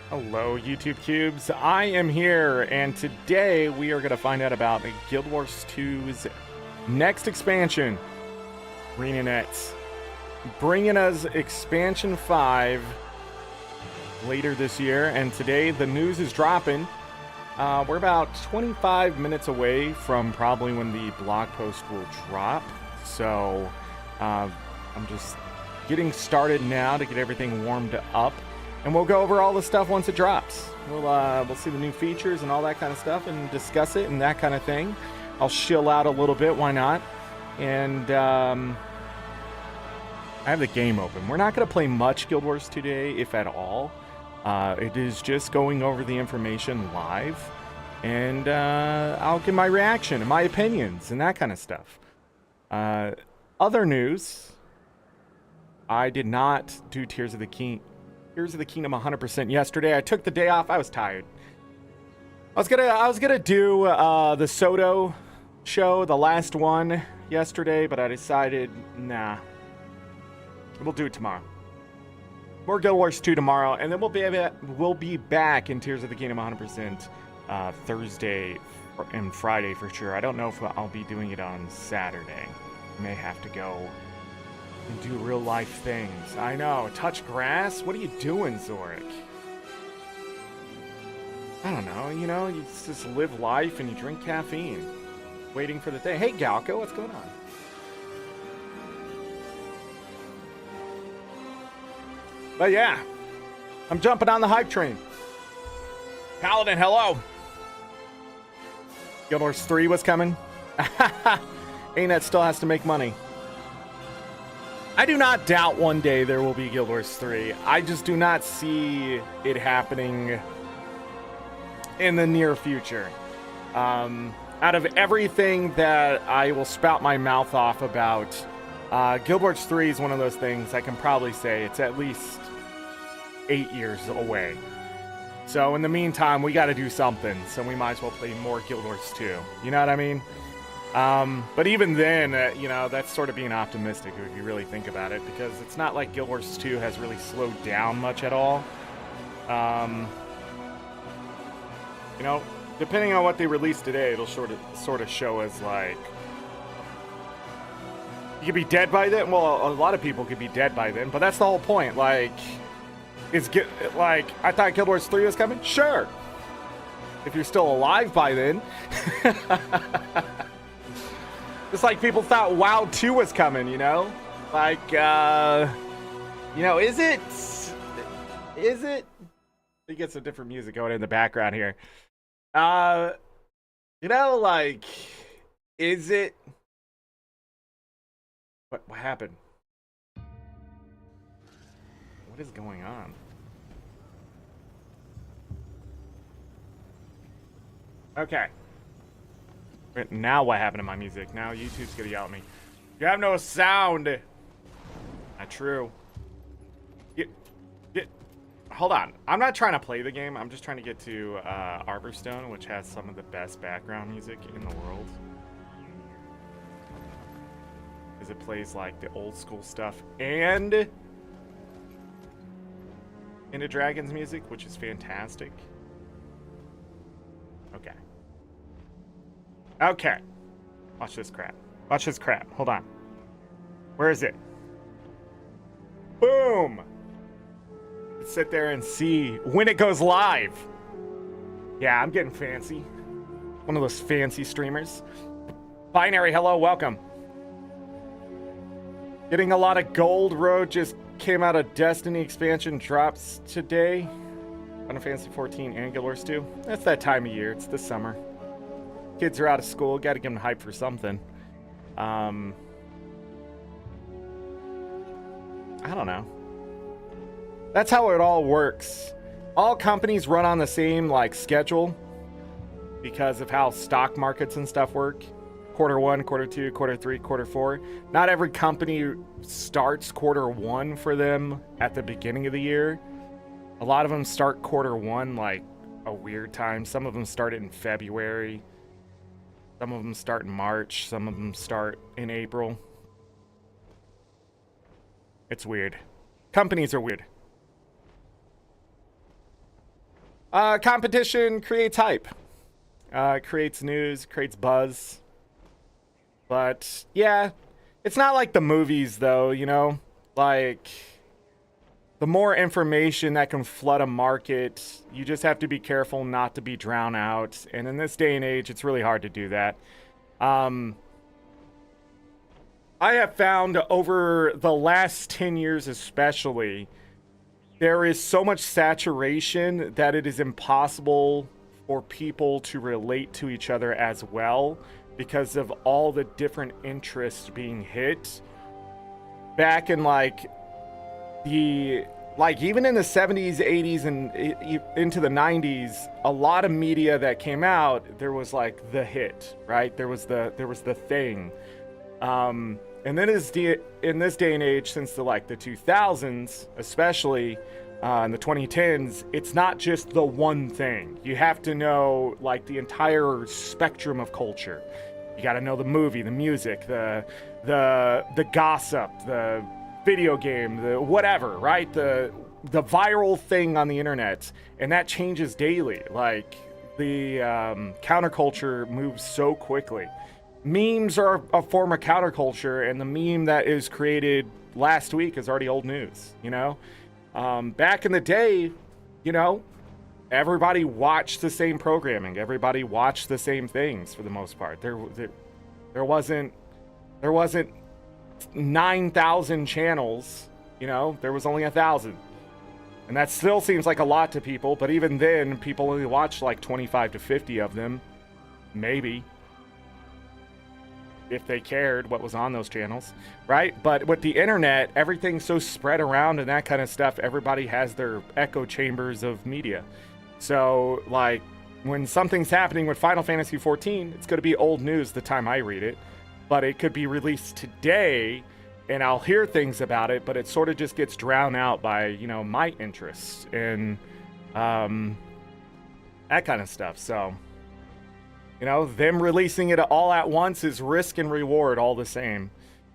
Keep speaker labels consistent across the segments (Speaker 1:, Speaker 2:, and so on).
Speaker 1: Hello, YouTube Cubes. I am here, and today we are going to find out about Guild Wars 2's next expansion, ArenaNet, bringing us Expansion 5 later this year. And today the news is dropping. We're about 25 minutes away from probably when the blog post will drop. So I'm just getting started now to get everything warmed up. And we'll go over all the stuff once it drops. We'll see the new features and all that kind of stuff and discuss it and that kind of thing. I'll chill out a little bit, why not? And I have the game open. We're not going to play much Guild Wars today, if at all. It is just going over the information live. And I'll give my reaction and my opinions and that kind of stuff. Other news. I did not do Tears of the Kingdom 100% yesterday. I took the day off. I was tired. I was gonna do the Soto show, the last one yesterday, but I decided nah. We'll do it tomorrow. More Guild Wars 2 tomorrow, and then we'll be back in Tears of the Kingdom 100% Thursday and Friday for sure. I don't know if I'll be doing it on Saturday. May have to go and do real life things. I know. Touch grass? What are you doing, Zorric? I don't know. You know, you just live life and you drink caffeine. Waiting for the day. Hey, Galco, what's going on? But yeah, I'm jumping on the hype train. Paladin, hello. Guild Wars 3 was coming. ArenaNet still has to make money. I do not doubt one day there will be Guild Wars 3. I just do not see it happening in the near future. Out of everything that I will spout my mouth off about, Guild Wars 3 is one of those things I can probably say it's at least 8 years away. So in the meantime, we got to do something. So we might as well play more Guild Wars 2. You know what I mean? But even then, you know, that's sort of being optimistic if you really think about it, because it's not like Guild Wars 2 has really slowed down much at all. You know, depending on what they release today, it'll sort of show us, like, you could be dead by then. Well, a lot of people could be dead by then, but that's the whole point. Like, I thought Guild Wars 3 was coming? Sure. If you're still alive by then. Just like people thought WoW 2 was coming, you know? Like, you know, is it? He gets some different music going in the background here. You know, like, is it? What happened? What is going on? Okay. Now what happened to my music? Now YouTube's gonna yell at me. You have no sound. Not true. Hold on. I'm not trying to play the game. I'm just trying to get to Arborstone, which has some of the best background music in the world. Because it plays like the old school stuff and Into Dragons music, which is fantastic. Okay. Okay. Watch this crap. Watch this crap. Hold on. Where is it? Boom! Let's sit there and see when it goes live. Yeah, I'm getting fancy. One of those fancy streamers. Binary, hello, welcome. Getting a lot of gold. Road just came out of Destiny expansion drops today. Final Fantasy 14 and Guild Wars 2. That's that time of year. It's the summer. Kids are out of school. Got to give them hype for something. I don't know. That's how it all works. All companies run on the same, like, schedule because of how stock markets and stuff work. Quarter 1, quarter 2, quarter 3, quarter 4. Not every company starts quarter 1 for them at the beginning of the year. A lot of them start quarter 1 like a weird time. Some of them start it in February. Some of them start in March. Some of them start in April. It's weird. Companies are weird. Competition creates hype, creates news, creates buzz. But yeah, it's not like the movies though, you know? Like, the more information that can flood a market, you just have to be careful not to be drowned out. And in this day and age, it's really hard to do that. I have found over the last 10 years especially, there is so much saturation that it is impossible for people to relate to each other as well because of all the different interests being hit. Back in even in the 70s, 80s, and into the 90s, a lot of media that came out, there was like the hit, right? There was the thing. And then in this day and age, since the 2000s, especially in the 2010s, it's not just the one thing. You have to know like the entire spectrum of culture. You got to know the movie, the music, the gossip, the video game, the whatever, right? The viral thing on the internet, and that changes daily. Like the counterculture moves so quickly. Memes are a form of counterculture, and the meme that is created last week is already old news, you know? Back in the day, you know, everybody watched the same programming. Everybody watched the same things for the most part. There wasn't 9,000 channels, you know? There was only 1,000. And that still seems like a lot to people, but even then, people only watched like 25 to 50 of them, maybe. If they cared what was on those channels, right? But with the internet, everything's so spread around and that kind of stuff, everybody has their echo chambers of media. So, like, when something's happening with Final Fantasy XIV, it's going to be old news the time I read it. But it could be released today, and I'll hear things about it, but it sort of just gets drowned out by, you know, my interests and that kind of stuff. So, you know, them releasing it all at once is risk and reward all the same.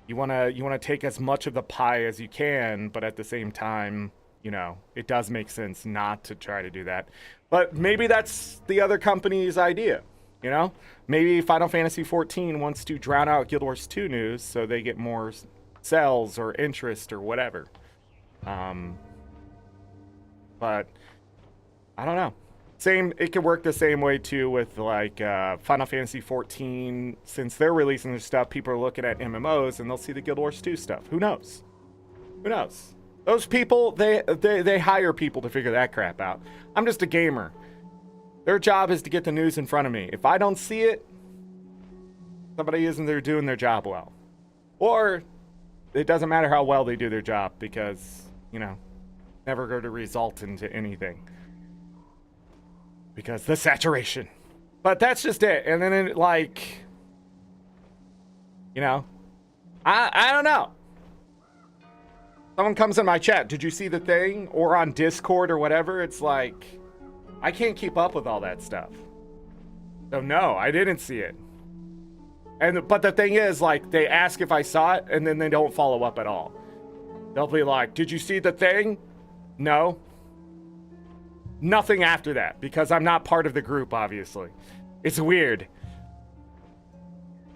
Speaker 1: You wanna take as much of the pie as you can, but at the same time, you know, it does make sense not to try to do that. But maybe that's the other company's idea, you know? Maybe Final Fantasy XIV wants to drown out Guild Wars 2 news so they get more sales or interest or whatever. But I don't know. It could work the same way too with like Final Fantasy XIV. Since they're releasing their stuff, people are looking at MMOs and they'll see the Guild Wars 2 stuff. Who knows? Who knows? Those people, they hire people to figure that crap out. I'm just a gamer. Their job is to get the news in front of me. If I don't see it, somebody isn't there doing their job well. Or it doesn't matter how well they do their job because, you know, never going to result into anything. Because the saturation. But that's just it. And then it, like, you know, I don't know. Someone comes in my chat, did you see the thing? Or on Discord or whatever. It's like, I can't keep up with all that stuff. So no, I didn't see it. But the thing is, like, they ask if I saw it and then they don't follow up at all. They'll be like, did you see the thing? No. Nothing after that, because I'm not part of the group, obviously. It's weird.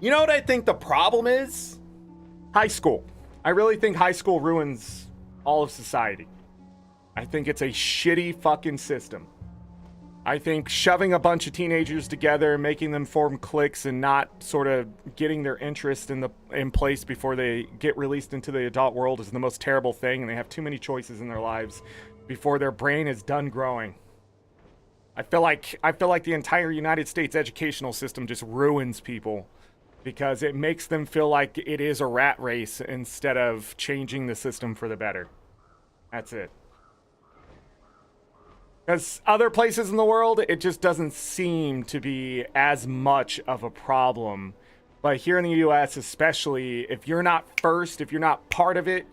Speaker 1: You know what I think the problem is? High school. I really think high school ruins all of society. I think it's a shitty fucking system. I think shoving a bunch of teenagers together, making them form cliques, and not sort of getting their interest in place before they get released into the adult world is the most terrible thing, and they have too many choices in their lives before their brain is done growing. I feel like the entire United States educational system just ruins people because it makes them feel like it is a rat race instead of changing the system for the better. That's it. Because other places in the world, it just doesn't seem to be as much of a problem. But here in the US, especially, if you're not first, if you're not part of it,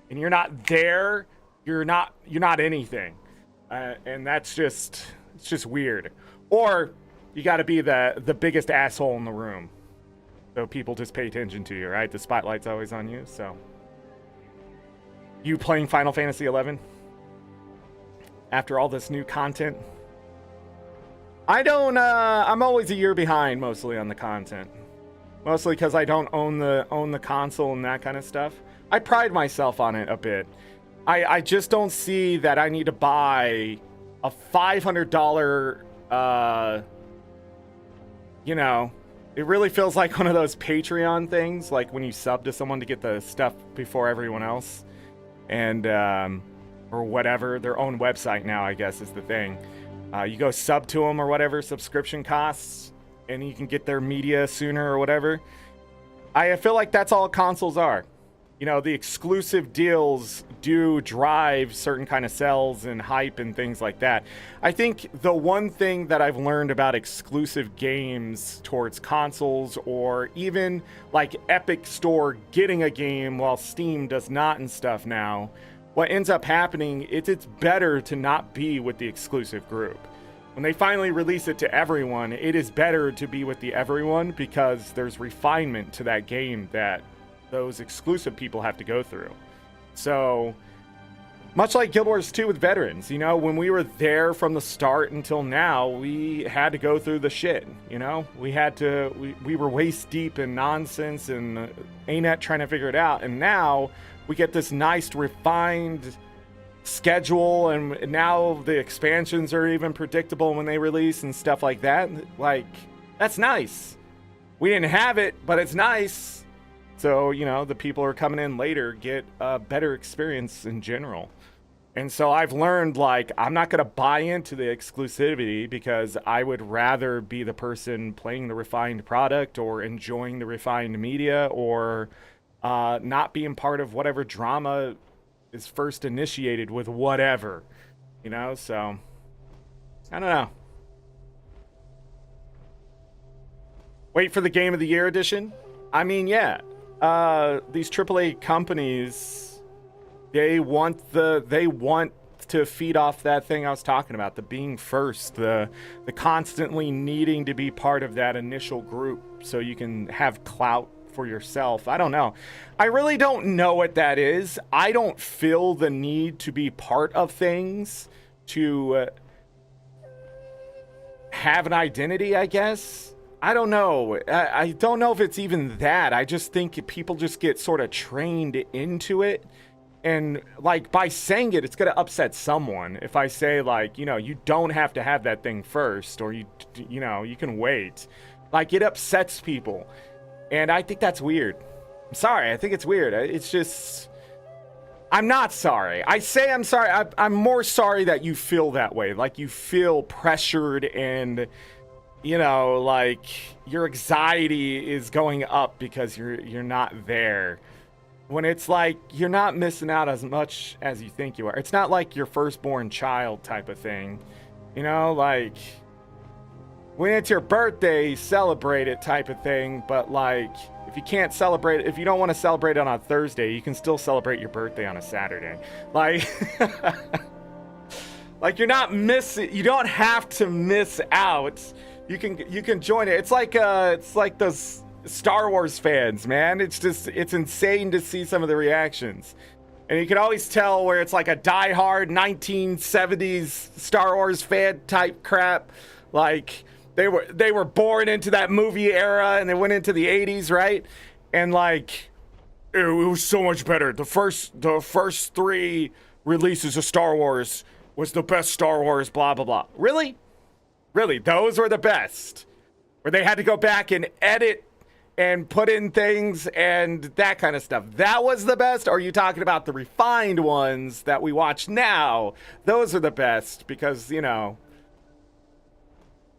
Speaker 1: and you're not there, you're not anything. And that's just, it's just weird. Or you got to be the biggest asshole in the room, so people just pay attention to you, right? The spotlight's always on you. So you playing Final Fantasy XI after all this new content? I don't. I'm always a year behind, mostly on the content. Mostly because I don't own the console and that kind of stuff. I pride myself on it a bit. I just don't see that I need to buy a $500. You know, it really feels like one of those Patreon things, like when you sub to someone to get the stuff before everyone else, and or whatever, their own website now, I guess, is the thing. You go sub to them or whatever subscription costs, and you can get their media sooner or whatever. I feel like that's all consoles are. You know, the exclusive deals do drive certain kind of sales and hype and things like that. I think the one thing that I've learned about exclusive games towards consoles, or even like Epic Store getting a game while Steam does not and stuff now, what ends up happening is it's better to not be with the exclusive group. When they finally release it to everyone, it is better to be with the everyone, because there's refinement to that game that those exclusive people have to go through. So, much like Guild Wars 2 with veterans, you know, when we were there from the start until now, we had to go through the shit, you know? We were waist deep in nonsense and ArenaNet trying to figure it out, and now we get this nice, refined schedule, and now the expansions are even predictable when they release and stuff like that. Like, that's nice. We didn't have it, but it's nice. So, you know, the people who are coming in later get a better experience in general. And so I've learned, like, I'm not going to buy into the exclusivity, because I would rather be the person playing the refined product or enjoying the refined media, or not being part of whatever drama is first initiated with whatever, you know? So, I don't know. Wait for the Game of the Year edition? I mean, yeah. These AAA companies, they want to feed off that thing I was talking about, the being first, the constantly needing to be part of that initial group so you can have clout for yourself. I don't know. I really don't know what that is. I don't feel the need to be part of things to have an identity, I guess. I don't know. I don't know if it's even that. I just think people just get sort of trained into it. And, like, by saying it, it's going to upset someone. If I say, like, you know, you don't have to have that thing first, or, you know, you can wait. Like, it upsets people. And I think that's weird. I'm sorry. I think it's weird. It's just... I'm not sorry. I say I'm sorry. I'm more sorry that you feel that way. Like, you feel pressured and... you know, like, your anxiety is going up because you're not there. When it's like, you're not missing out as much as you think you are. It's not like your firstborn child type of thing. You know, like, when it's your birthday, celebrate it type of thing. But, like, if you can't celebrate, if you don't want to celebrate it on a Thursday, you can still celebrate your birthday on a Saturday. Like... like, you're not missing, you don't have to miss out. You can join it. It's like those Star Wars fans, man. It's insane to see some of the reactions. And you can always tell where it's like a diehard 1970s Star Wars fan type crap. Like, they were born into that movie era and they went into the 80s, right? And, like, it was so much better. The first three releases of Star Wars was the best Star Wars, blah, blah, blah. Really? Really, those were the best. Where they had to go back and edit and put in things and that kind of stuff. That was the best? Or are you talking about the refined ones that we watch now? Those are the best because, you know,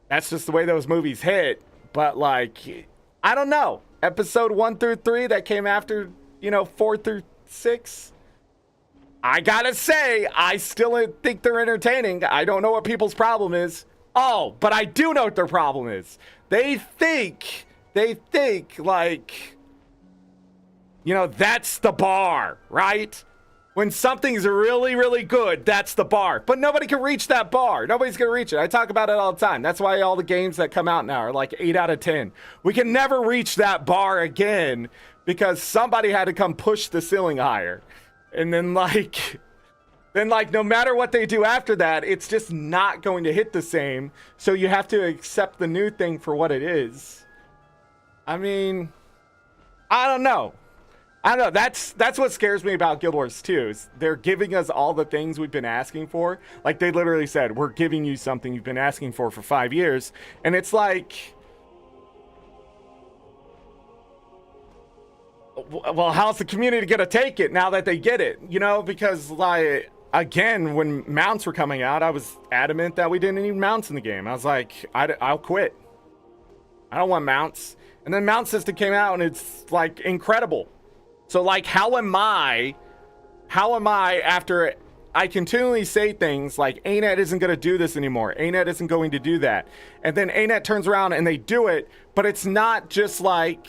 Speaker 1: that's just the way those movies hit. But, like, I don't know. Episode 1 through 3 that came after, you know, 4 through 6. I gotta say, I still think they're entertaining. I don't know what people's problem is. Oh, but I do know what their problem is. They think, like, you know, that's the bar, right? When something's really, really good, that's the bar. But nobody can reach that bar. Nobody's going to reach it. I talk about it all the time. That's why all the games that come out now are like 8 out of 10. We can never reach that bar again because somebody had to come push the ceiling higher. And then, like... then like no matter what they do after that, it's just not going to hit the same. So you have to accept the new thing for what it is. I mean, I don't know. That's what scares me about Guild Wars 2. Is they're giving us all the things we've been asking for. Like they literally said, we're giving you something you've been asking for 5 years. And it's like, well, how's the community going to take it now that they get it? You know, because like, again, when mounts were coming out, I was adamant that we didn't need mounts in the game. I was like, I'll quit. I don't want mounts. And then mount system came out and it's like incredible. So like, how am I after I continually say things like ArenaNet isn't going to do this anymore. ArenaNet isn't going to do that. And then ArenaNet turns around and they do it, but it's not just like,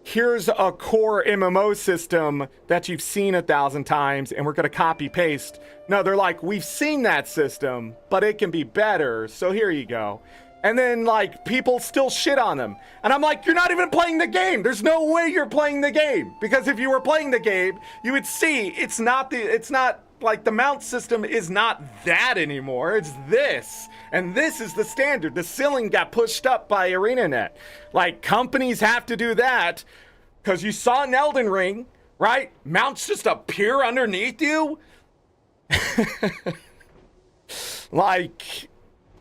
Speaker 1: here's a core MMO system that you've seen 1,000 times and we're going to copy paste. No, they're like, we've seen that system, but it can be better. So here you go. And then like people still shit on them. And I'm like, you're not even playing the game. There's no way you're playing the game. Because if you were playing the game, you would see it's not like the mount system is not that anymore. It's this. And this is the standard. The ceiling got pushed up by ArenaNet. Like companies have to do that because you saw in Elden Ring, right? Mounts just appear underneath you. Like,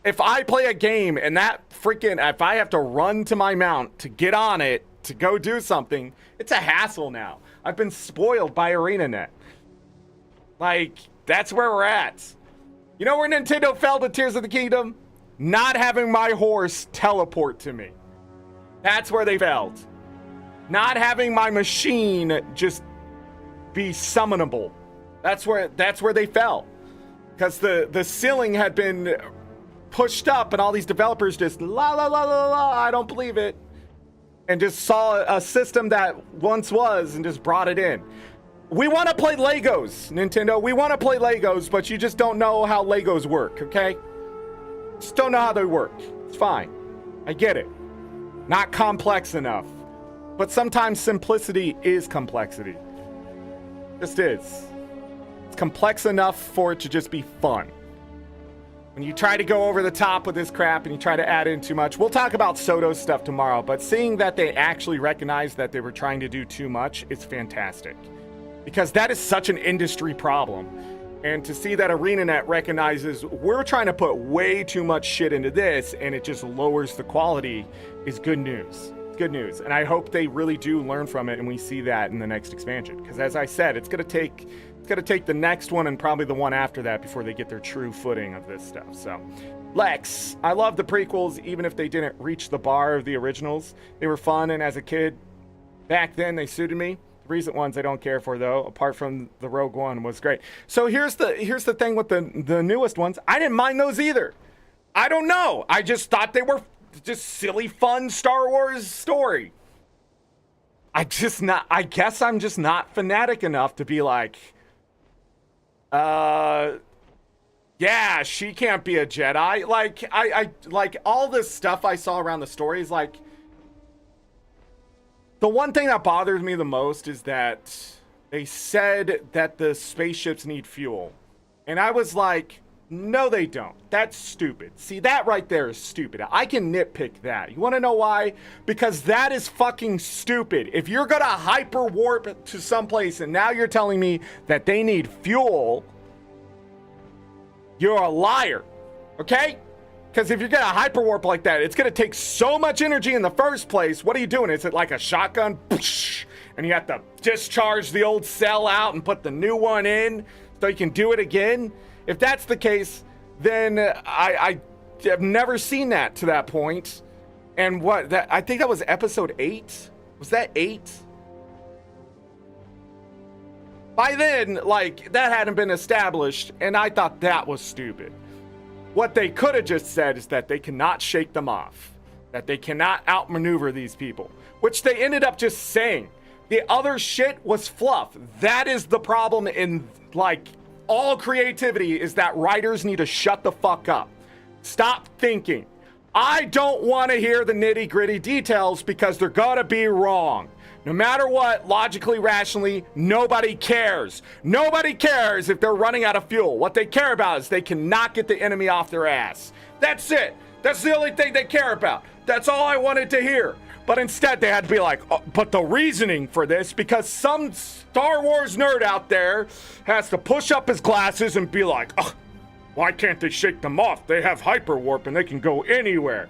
Speaker 1: if I play a game and if I have to run to my mount to get on it, to go do something, it's a hassle now. I've been spoiled by ArenaNet. Like, that's where we're at. You know where Nintendo fell to Tears of the Kingdom? Not having my horse teleport to me. That's where they failed. Not having my machine just be summonable. That's where they fell. Because the ceiling had been pushed up and all these developers just I don't believe it. And just saw a system that once was and just brought it in. We want to play Legos, Nintendo. We want to play Legos, but you just don't know how Legos work, okay? Just don't know how they work. It's fine. I get it. Not complex enough. But sometimes simplicity is complexity. Just is. It's complex enough for it to just be fun. When you try to go over the top with this crap and you try to add in too much, we'll talk about Soto's stuff tomorrow, but seeing that they actually recognized that they were trying to do too much is fantastic. Because that is such an industry problem. And to see that ArenaNet recognizes we're trying to put way too much shit into this and it just lowers the quality is good news. It's good news. And I hope they really do learn from it and we see that in the next expansion. Because as I said, it's going to take the next one and probably the one after that before they get their true footing of this stuff. So, Lex, I love the prequels even if they didn't reach the bar of the originals. They were fun, and as a kid, back then they suited me. The recent ones I don't care for, though, apart from the Rogue One was great. So here's the thing with the newest ones. I didn't mind those either. I don't know. I just thought they were just silly, fun Star Wars story. I guess I'm just not fanatic enough to be like, yeah, she can't be a Jedi. Like, I like all this stuff I saw around the stories. Like, the one thing that bothers me the most is that they said that the spaceships need fuel. And I was like, no, they don't. That's stupid. See, that right there is stupid. I can nitpick that. You want to know why? Because that is fucking stupid. If you're going to hyper warp to someplace and now you're telling me that they need fuel, you're a liar. Okay? Because if you're going to hyper warp like that, it's going to take so much energy in the first place. What are you doing? Is it like a shotgun? And you have to discharge the old cell out and put the new one in so you can do it again? If that's the case, then I have never seen that to that point. And I think that was episode 8. Was that 8? By then, like, that hadn't been established, and I thought that was stupid. What they could have just said is that they cannot shake them off, that they cannot outmaneuver these people, which they ended up just saying. The other shit was fluff. That is the problem in, like, all creativity, is that writers need to shut the fuck up. Stop thinking. I don't want to hear the nitty gritty details because they're going to be wrong. No matter what, logically, rationally, nobody cares. Nobody cares if they're running out of fuel. What they care about is they cannot get the enemy off their ass. That's it. That's the only thing they care about. That's all I wanted to hear. But instead, they had to be like, oh, but the reasoning for this, because some Star Wars nerd out there has to push up his glasses and be like, oh, why can't they shake them off? They have hyperwarp and they can go anywhere.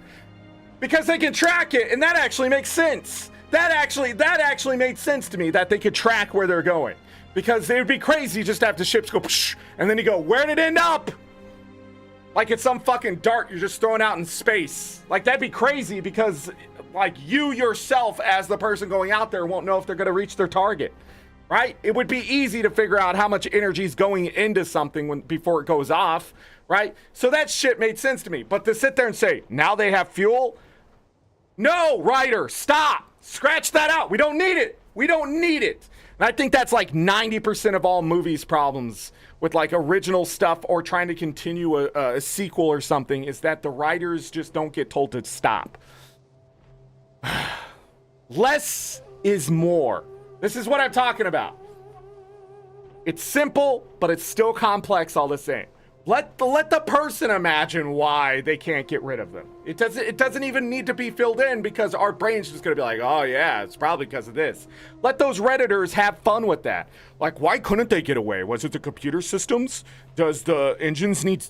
Speaker 1: Because they can track it, and that actually makes sense. That actually made sense to me, that they could track where they're going. Because it would be crazy just to have the ships go, psh, and then you go, where'd it end up? Like it's some fucking dart you're just throwing out in space. Like that'd be crazy because like you yourself as the person going out there won't know if they're gonna reach their target, right? It would be easy to figure out how much energy is going into something before it goes off, right? So that shit made sense to me. But to sit there and say, now they have fuel? No, writer, stop. Scratch that out. We don't need it. We don't need it. And I think that's like 90% of all movies' problems with like original stuff or trying to continue a sequel or something is that the writers just don't get told to stop. Less is more. This is what I'm talking about. It's simple, but it's still complex all the same. Let the person imagine why they can't get rid of them. It doesn't even need to be filled in because our brain's just gonna be like, oh yeah, it's probably because of this. Let those Redditors have fun with that. Like, why couldn't they get away? Was it the computer systems? Does the engines need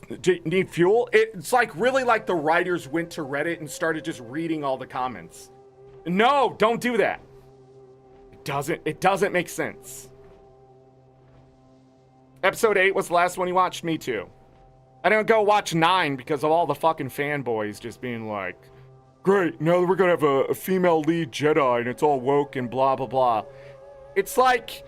Speaker 1: fuel? It's like really like the writers went to Reddit and started just reading all the comments. No, don't do that. It doesn't make sense. Episode 8 was the last one you watched? Me too. I didn't go watch 9 because of all the fucking fanboys just being like, great, now we're gonna have a female lead Jedi and it's all woke and blah, blah, blah. It's like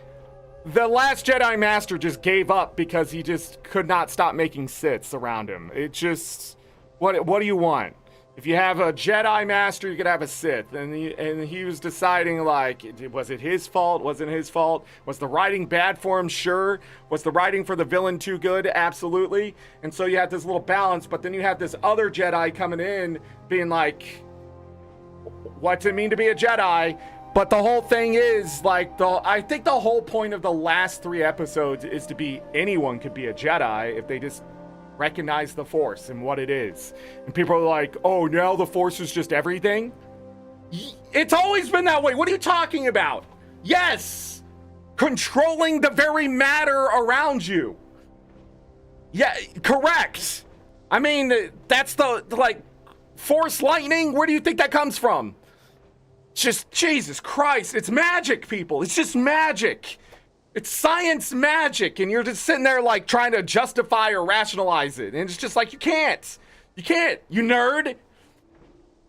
Speaker 1: the Last Jedi Master just gave up because he just could not stop making Siths around him. It just, what do you want? If you have a Jedi Master, you could have a Sith. And he was deciding, like, was it his fault? Wasn't his fault? Was the writing bad for him? Sure. Was the writing for the villain too good? Absolutely. And so you had this little balance, but then you had this other Jedi coming in being like, what's it mean to be a Jedi? But the whole thing is, like, I think the whole point of the last 3 episodes is to be anyone could be a Jedi if they just recognize the Force and what it is. And people are like, oh, now the Force is just everything? It's always been that way. What are you talking about? Yes, controlling the very matter around you. Yeah, correct. I mean, that's the like, Force lightning, where do you think that comes from? Just, Jesus Christ, it's magic, people. It's just magic. It's science magic, and you're just sitting there like trying to justify or rationalize it, and it's just like you can't, you nerd.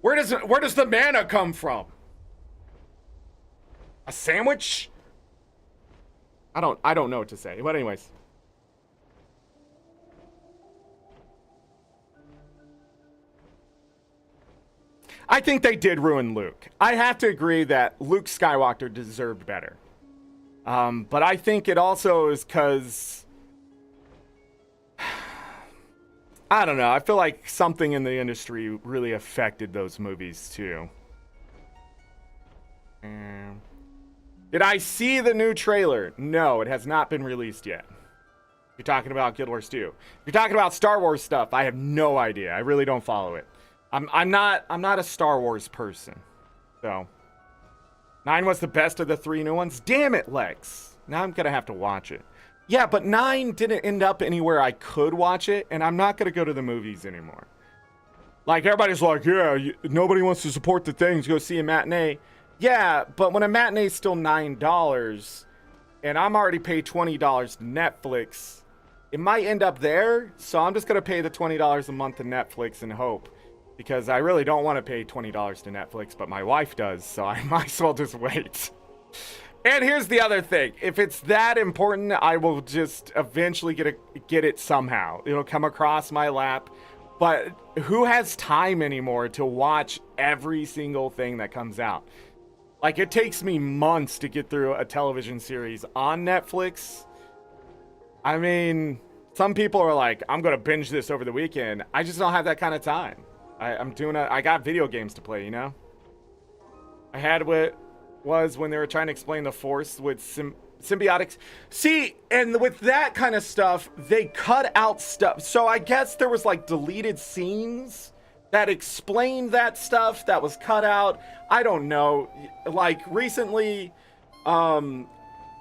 Speaker 1: Where does the mana come from? A sandwich? I don't know what to say. But anyways, I think they did ruin Luke. I have to agree that Luke Skywalker deserved better. But I think it also is because, I don't know, I feel like something in the industry really affected those movies too. Did I see the new trailer? No, it has not been released yet. You're talking about Guild Wars 2. If you're talking about Star Wars stuff, I have no idea. I really don't follow it. I'm not a Star Wars person, so. 9 was the best of the 3 new ones? Damn it, Lex. Now I'm gonna have to watch it. Yeah, but 9 didn't end up anywhere I could watch it, and I'm not gonna go to the movies anymore. Like, everybody's like, yeah, nobody wants to support the things, go see a matinee. Yeah, but when a matinee is still $9, and I'm already paid $20 to Netflix, it might end up there, so I'm just gonna pay the $20 a month to Netflix and hope. Because I really don't want to pay $20 to Netflix, but my wife does, so I might as well just wait. And here's the other thing. If it's that important, I will just eventually get it somehow. It'll come across my lap. But who has time anymore to watch every single thing that comes out? Like, it takes me months to get through a television series on Netflix. I mean, some people are like, I'm going to binge this over the weekend. I just don't have that kind of time. I got video games to play, you know? I had what was when they were trying to explain the Force with symbiotics. See, and with that kind of stuff, they cut out stuff. So I guess there was like deleted scenes that explained that stuff that was cut out. I don't know. Like recently, I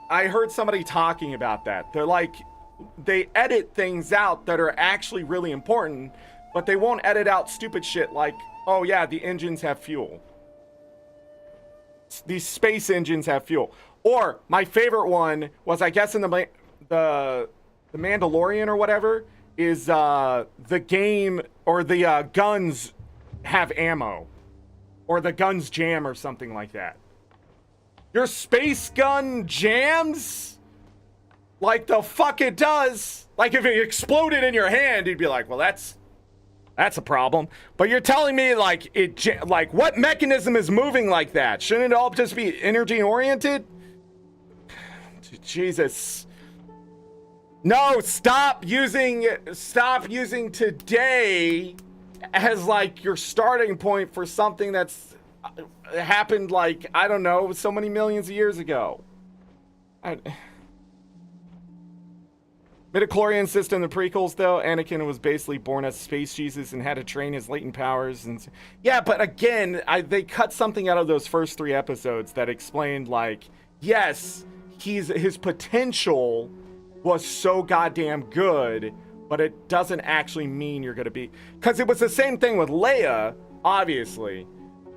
Speaker 1: heard somebody talking about that. They're like, they edit things out that are actually really important, but they won't edit out stupid shit like, oh yeah, the engines have fuel. These space engines have fuel. Or my favorite one was, I guess in the Mandalorian or whatever, is the game or the guns have ammo, or the guns jam or something like that. Your space gun jams? Like the fuck it does. Like if it exploded in your hand, you'd be like, well, that's a problem. But you're telling me like like what mechanism is moving like that? Shouldn't it all just be energy oriented? Jesus. No, stop using today as like your starting point for something that's happened like, I don't know, so many millions of years ago. Midichlorian system, the prequels though, Anakin was basically born as space Jesus and had to train his latent powers. And yeah, but again, they cut something out of those first 3 episodes that explained like, yes, his potential was so goddamn good, but it doesn't actually mean you're gonna be, because it was the same thing with Leia, obviously.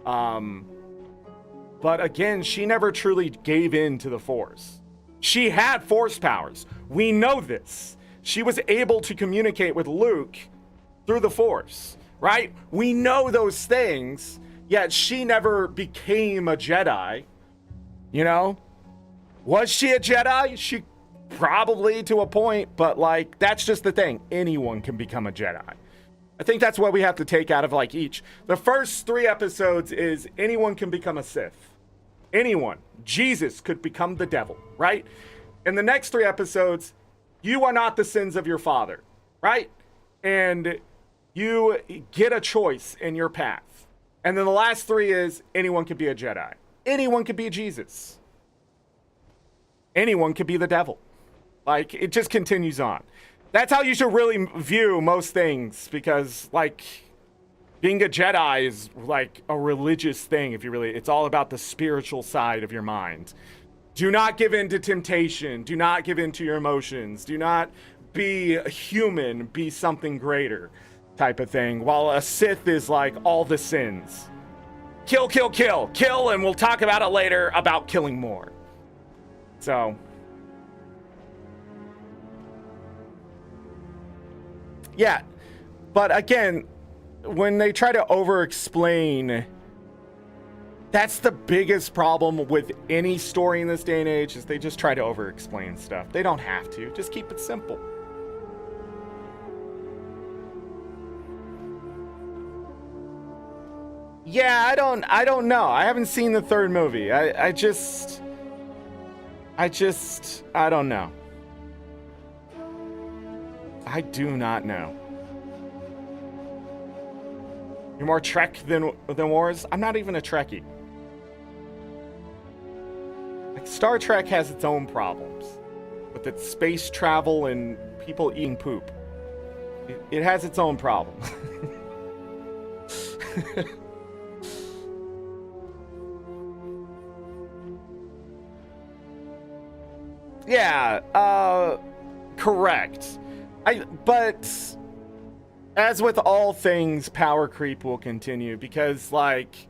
Speaker 1: But again, she never truly gave in to the Force. She had Force powers. We know this. She was able to communicate with Luke through the Force, right? We know those things, yet she never became a Jedi. You know? Was she a Jedi? She probably to a point, but like, that's just the thing. Anyone can become a Jedi. I think that's what we have to take out of like each. The first 3 episodes is anyone can become a Sith. Anyone. Jesus could become the devil, right? In the next 3 episodes, you are not the sins of your father, right? And you get a choice in your path. And then the last 3 is anyone could be a Jedi. Anyone could be Jesus. Anyone could be the devil. Like, it just continues on. That's how you should really view most things, because like being a Jedi is like a religious thing. If you really, it's all about the spiritual side of your mind. Do not give in to temptation. Do not give in to your emotions. Do not be a human, be something greater type of thing. While a Sith is like all the sins. Kill, kill, kill, kill, and we'll talk about it later about killing more. So yeah, but again, when they try to over-explain, that's the biggest problem with any story in this day and age, is they just try to over-explain stuff. They don't have to. Just keep it simple. Yeah, I don't know. I haven't seen the 3rd movie. I don't know. I do not know. You're more Trek than Wars? I'm not even a Trekkie. Like, Star Trek has its own problems with its space travel and people eating poop. It has its own problems. Yeah, correct. But as with all things, power creep will continue, because like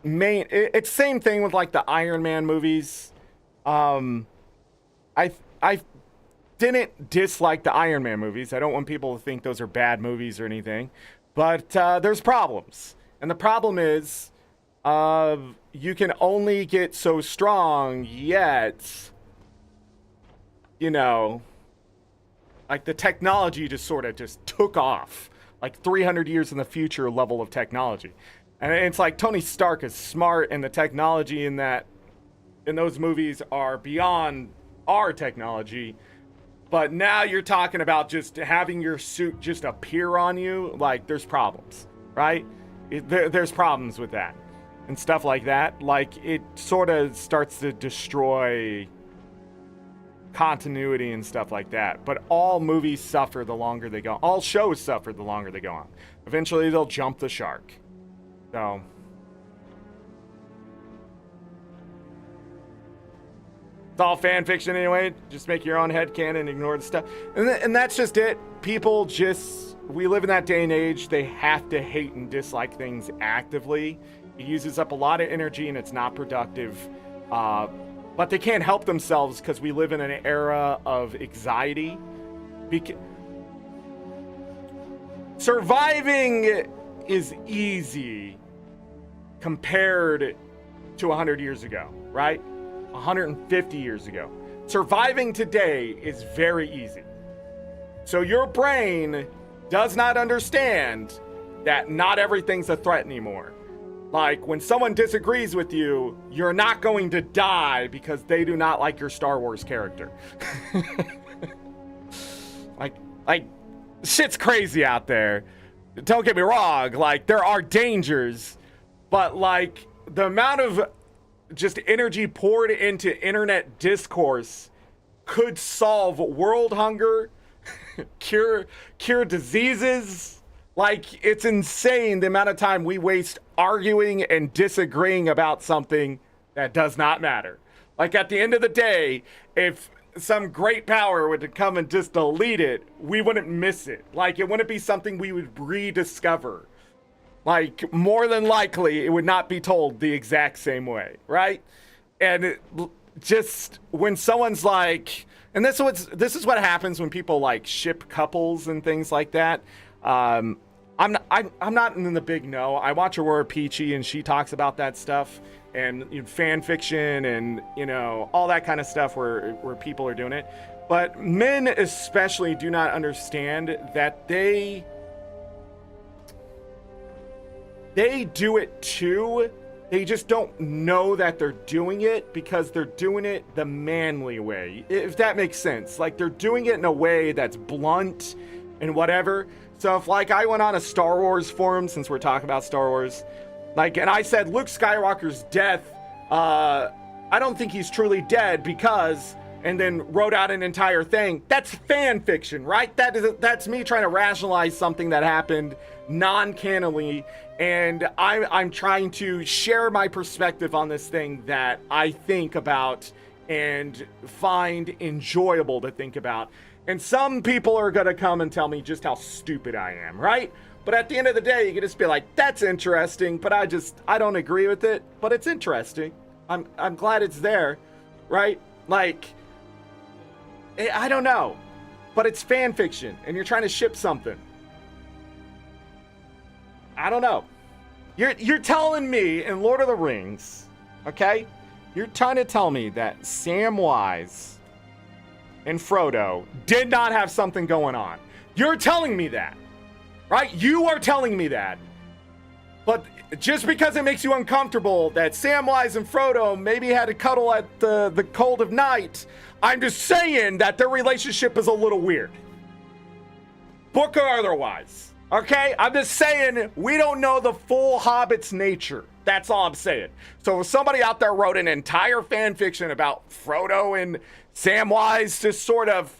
Speaker 1: it's same thing with like the Iron Man movies. I didn't dislike the Iron Man movies. I don't want people to think those are bad movies or anything, but there's problems, and the problem is you can only get so strong, yet you know, like the technology just sort of just took off, like 300 years in the future level of technology. And it's like Tony Stark is smart, and the technology in those movies are beyond our technology, But now you're talking about just having your suit just appear on you. Like, there's problems, right? There's problems with that and stuff like that. Like, it sort of starts to destroy continuity and stuff like that. But all movies suffer the longer they go. All shows suffer the longer they go on. Eventually, they'll jump the shark. So... it's all fan fiction anyway. Just make your own headcanon and ignore the stuff. And that's just it. People just... we live in that day and age. They have to hate and dislike things actively. It uses up a lot of energy and it's not productive. But they can't help themselves because we live in an era of anxiety. Surviving is easy compared to 100 years ago, right? 150 years ago. Surviving today is very easy. So your brain does not understand that not everything's a threat anymore. Like, when someone disagrees with you, you're not going to die because they do not like your Star Wars character. like, shit's crazy out there. Don't get me wrong, like, there are dangers, but, like, the amount of just energy poured into internet discourse could solve world hunger, cure diseases. Like, it's insane the amount of time we waste arguing and disagreeing about something that does not matter. Like, at the end of the day, if some great power were to come and just delete it, we wouldn't miss it. Like, it wouldn't be something we would rediscover. Like, more than likely, it would not be told the exact same way, right? And just when someone's like, and this is what happens when people like ship couples and things like that. I'm not in the big no. I watch Aurora Peachy and she talks about that stuff and fan fiction and all that kind of stuff where people are doing it. But men especially do not understand that they do it too. They just don't know that they're doing it because they're doing it the manly way, if that makes sense. Like, they're doing it in a way that's blunt and whatever. So if, like, I went on a Star Wars forum, since we're talking about Star Wars, like, and I said Luke Skywalker's death, I don't think he's truly dead because, and then wrote out an entire thing, that's fan fiction, right? That's me trying to rationalize something that happened non-canonly, and I'm trying to share my perspective on this thing that I think about and find enjoyable to think about. And some people are going to come and tell me just how stupid I am, right? But at the end of the day, you can just be like, that's interesting, but I don't agree with it, but it's interesting. I'm glad it's there, right? Like, I don't know, but it's fan fiction and you're trying to ship something. I don't know. You're telling me in Lord of the Rings, okay? You're trying to tell me that Samwise and Frodo did not have something going on. You're telling me that, right? You are telling me that. But just because it makes you uncomfortable that Samwise and Frodo maybe had to cuddle at the cold of night, I'm just saying that their relationship is a little weird. Book or otherwise. Okay? I'm just saying we don't know the full Hobbit's nature. That's all I'm saying. So if somebody out there wrote an entire fan fiction about Frodo and Samwise just sort of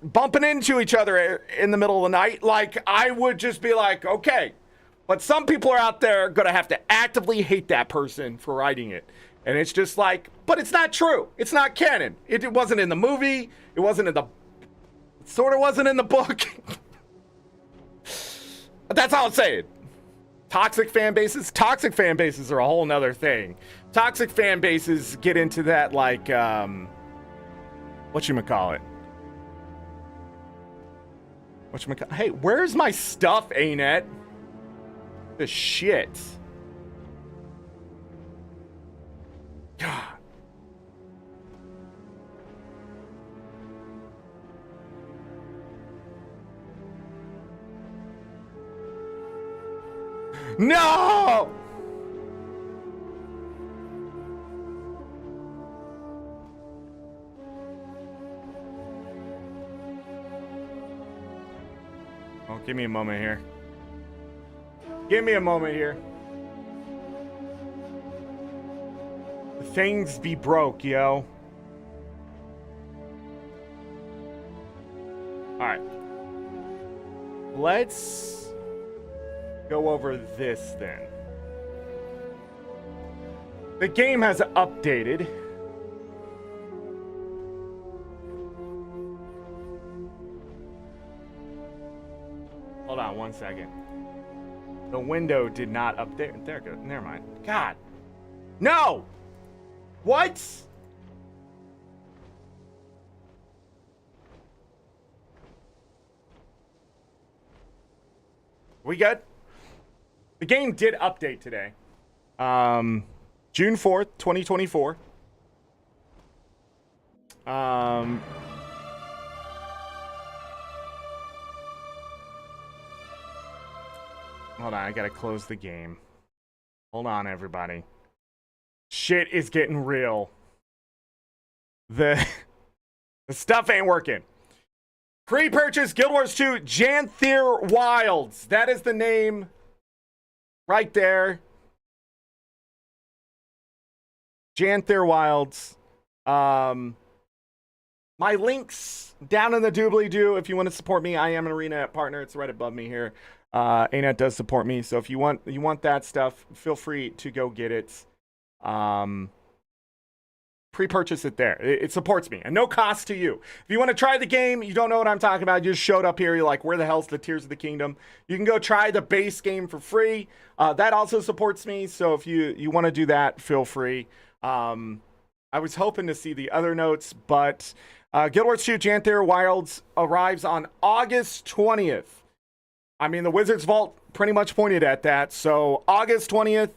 Speaker 1: bumping into each other in the middle of the night, like, I would just be like, okay. But some people are out there going to have to actively hate that person for writing it. And it's just like, but it's not true. It's not canon. It wasn't in the movie. It wasn't in the... It sort of wasn't in the book. But that's all I'm saying. Toxic fan bases are a whole nother thing. Toxic fan bases get into that, like, whatchamacallit? Hey, where's my stuff, ArenaNet? The shit. God. No! Give me a moment here. Give me a moment here. Things be broke, yo. Alright. Let's go over this then. The game has updated. Hold on one second. The window did not update. There it goes. Never mind. God. No! What? We good? The game did update today. June 4th, 2024. Hold on, I gotta close the game. Hold on, everybody. Shit is getting real. The stuff ain't working. Pre-purchase Guild Wars 2 Janthir Wilds. That is the name right there. Janthir Wilds. My links down in the doobly-doo. If you want to support me, I am an ArenaNet partner. It's right above me here. ArenaNet does support me, so if you want that stuff, feel free to go get it. Pre-purchase it there. It supports me, and no cost to you. If you want to try the game, you don't know what I'm talking about, you just showed up here, you're like, where the hell's the Tears of the Kingdom? You can go try the base game for free. That also supports me, so if you want to do that, feel free. I was hoping to see the other notes, but Guild Wars 2 Janthir Wilds arrives on August 20th. I mean, the Wizards Vault pretty much pointed at that, so August 20th.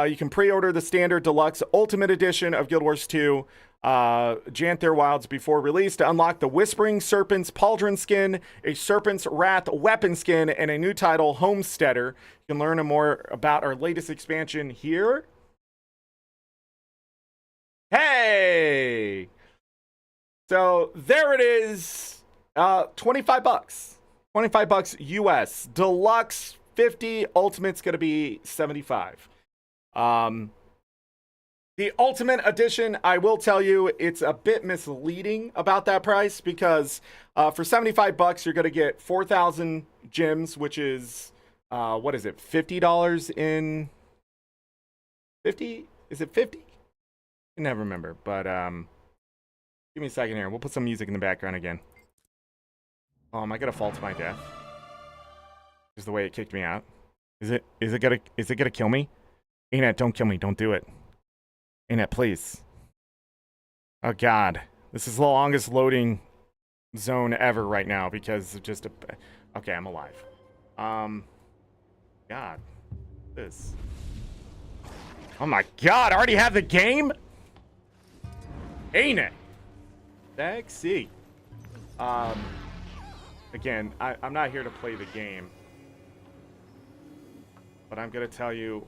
Speaker 1: You can pre-order the standard deluxe ultimate edition of Guild Wars 2 Janthir Wilds before release to unlock the Whispering Serpent's Pauldron skin, a Serpent's Wrath weapon skin, and a new title, Homesteader. You can learn more about our latest expansion here. Hey! So there it is. 25 bucks. 25 bucks US. Deluxe 50, Ultimate's going to be 75. The Ultimate Edition, I will tell you, it's a bit misleading about that price because for 75 bucks, you're going to get 4,000 gems, which is, what is it, $50 in 50? Is it 50? I can never remember, but give me a second here. We'll put some music in the background again. Oh, am I going to fall to my death? Is the way it kicked me out. Is it gonna kill me? ArenaNet, don't kill me. Don't do it. ArenaNet, please. Oh, God. This is the longest loading zone ever right now because of just a... Okay, I'm alive. God. This. Oh, my God. I already have the game? ArenaNet. Sexy. Again, I'm not here to play the game. But I'm going to tell you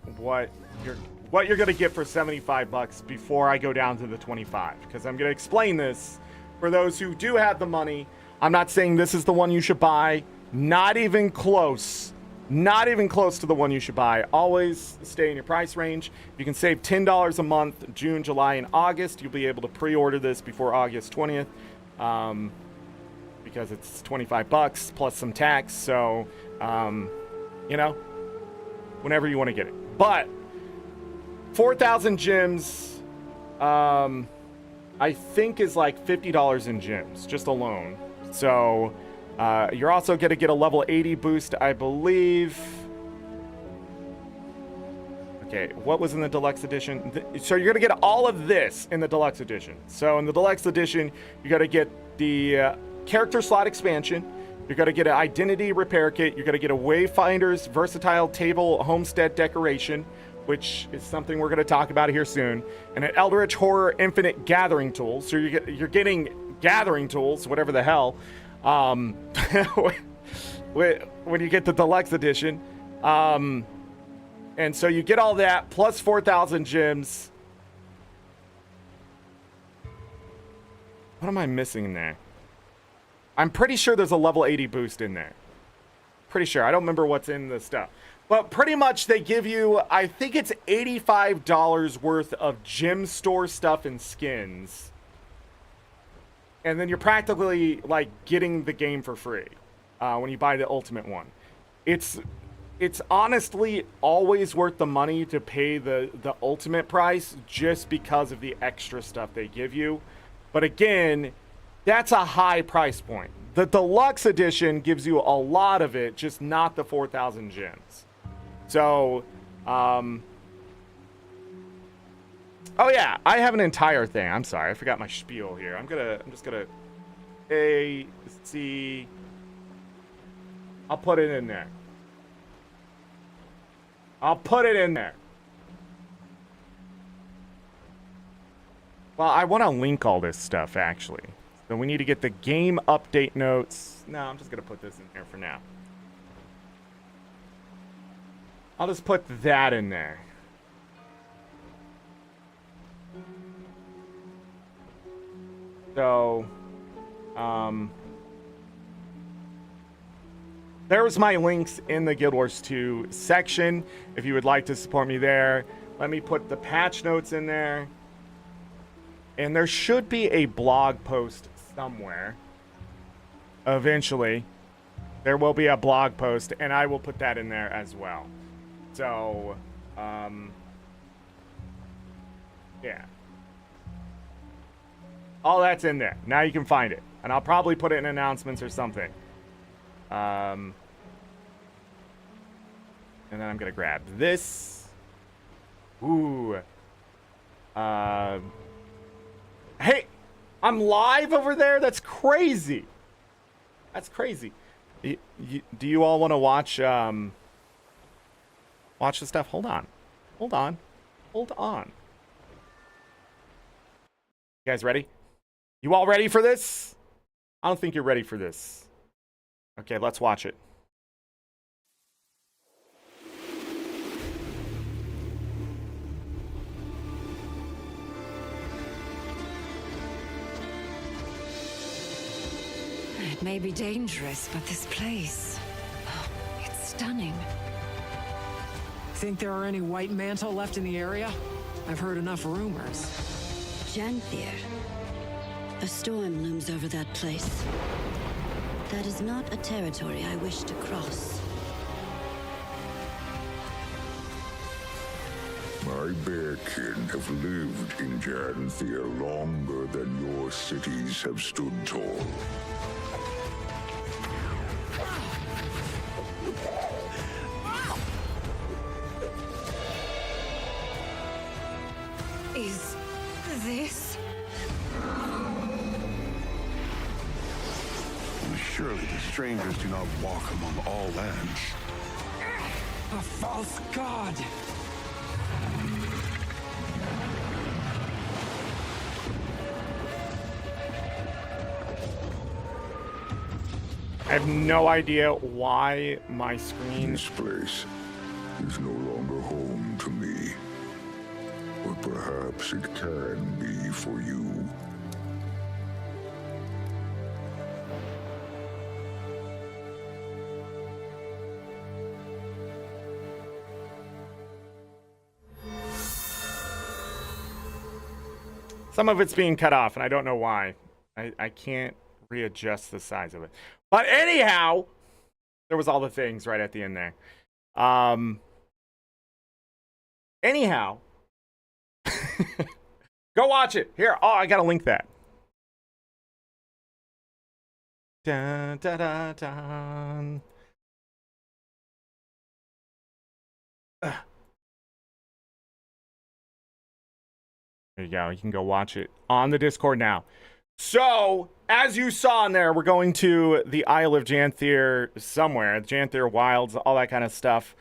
Speaker 1: what you're going to get for 75 bucks before I go down to the 25. Because I'm going to explain this for those who do have the money. I'm not saying this is the one you should buy. Not even close. Not even close to the one you should buy. Always stay in your price range. You can save $10 a month, June, July, and August. You'll be able to pre-order this before August 20th. Because it's 25 bucks plus some tax. So, you know, whenever you want to get it. But 4,000 gems, I think is like $50 in gems, just alone. So you're also going to get a level 80 boost, I believe. Okay, what was in the deluxe edition? So you're going to get all of this in the deluxe edition. So in the deluxe edition, you got to get the character slot expansion. You're going to get an identity repair kit. You're going to get a Wayfinder's versatile table homestead decoration, which is something we're going to talk about here soon, and an Eldritch Horror Infinite Gathering Tool. So you're getting gathering tools, whatever the hell, when you get the deluxe edition. And so you get all that plus 4,000 gems. What am I missing in there? I'm pretty sure there's a level 80 boost in there. Pretty sure. I don't remember what's in the stuff. But pretty much they give you, I think it's $85 worth of gym store stuff and skins. And then you're practically like getting the game for free when you buy the ultimate one. It's honestly always worth the money to pay the ultimate price just because of the extra stuff they give you. But again, that's a high price point. The deluxe edition gives you a lot of it, just not the 4,000 gems. So, oh yeah, I have an entire thing. I'm sorry, I forgot my spiel here. I'm just gonna see. I'll put it in there. I'll put it in there. Well, I want to link all this stuff actually. So we need to get the game update notes. No, I'm just gonna put this in here for now. I'll just put that in there. So, there's my links in the Guild Wars 2 section. If you would like to support me there, let me put the patch notes in there. And there should be a blog post somewhere. Eventually, there will be a blog post, and I will put that in there as well. So, yeah. All that's in there. Now you can find it. And I'll probably put it in announcements or something. And then I'm going to grab this. Ooh. Hey, I'm live over there? That's crazy. That's crazy. Do you all want to watch... watch the stuff. Hold on. Hold on. Hold on. You guys ready? You all ready for this? I don't think you're ready for this. Okay, let's watch it.
Speaker 2: It may be dangerous, but this place... it's stunning.
Speaker 3: Think there are any white mantle left in the area? I've heard enough rumors.
Speaker 4: Janthir. A storm looms over that place. That is not a territory I wish to cross.
Speaker 5: My bear kin have lived in Janthir longer than your cities have stood tall.
Speaker 2: Is this?
Speaker 6: Surely the strangers do not walk among all lands.
Speaker 3: A false god!
Speaker 1: I have no idea why my screen...
Speaker 5: This place is no longer home to me. But perhaps it can be for you.
Speaker 1: Some of it's being cut off, and I don't know why. I can't readjust the size of it. But anyhow, there was all the things right at the end there. Anyhow, go watch it. Here, oh, I gotta link that. Dun, dun, dun, dun. There you go. You can go watch it on the Discord now. So, as you saw in there, we're going to the Isle of Janthir somewhere. Janthir Wilds, all that kind of stuff.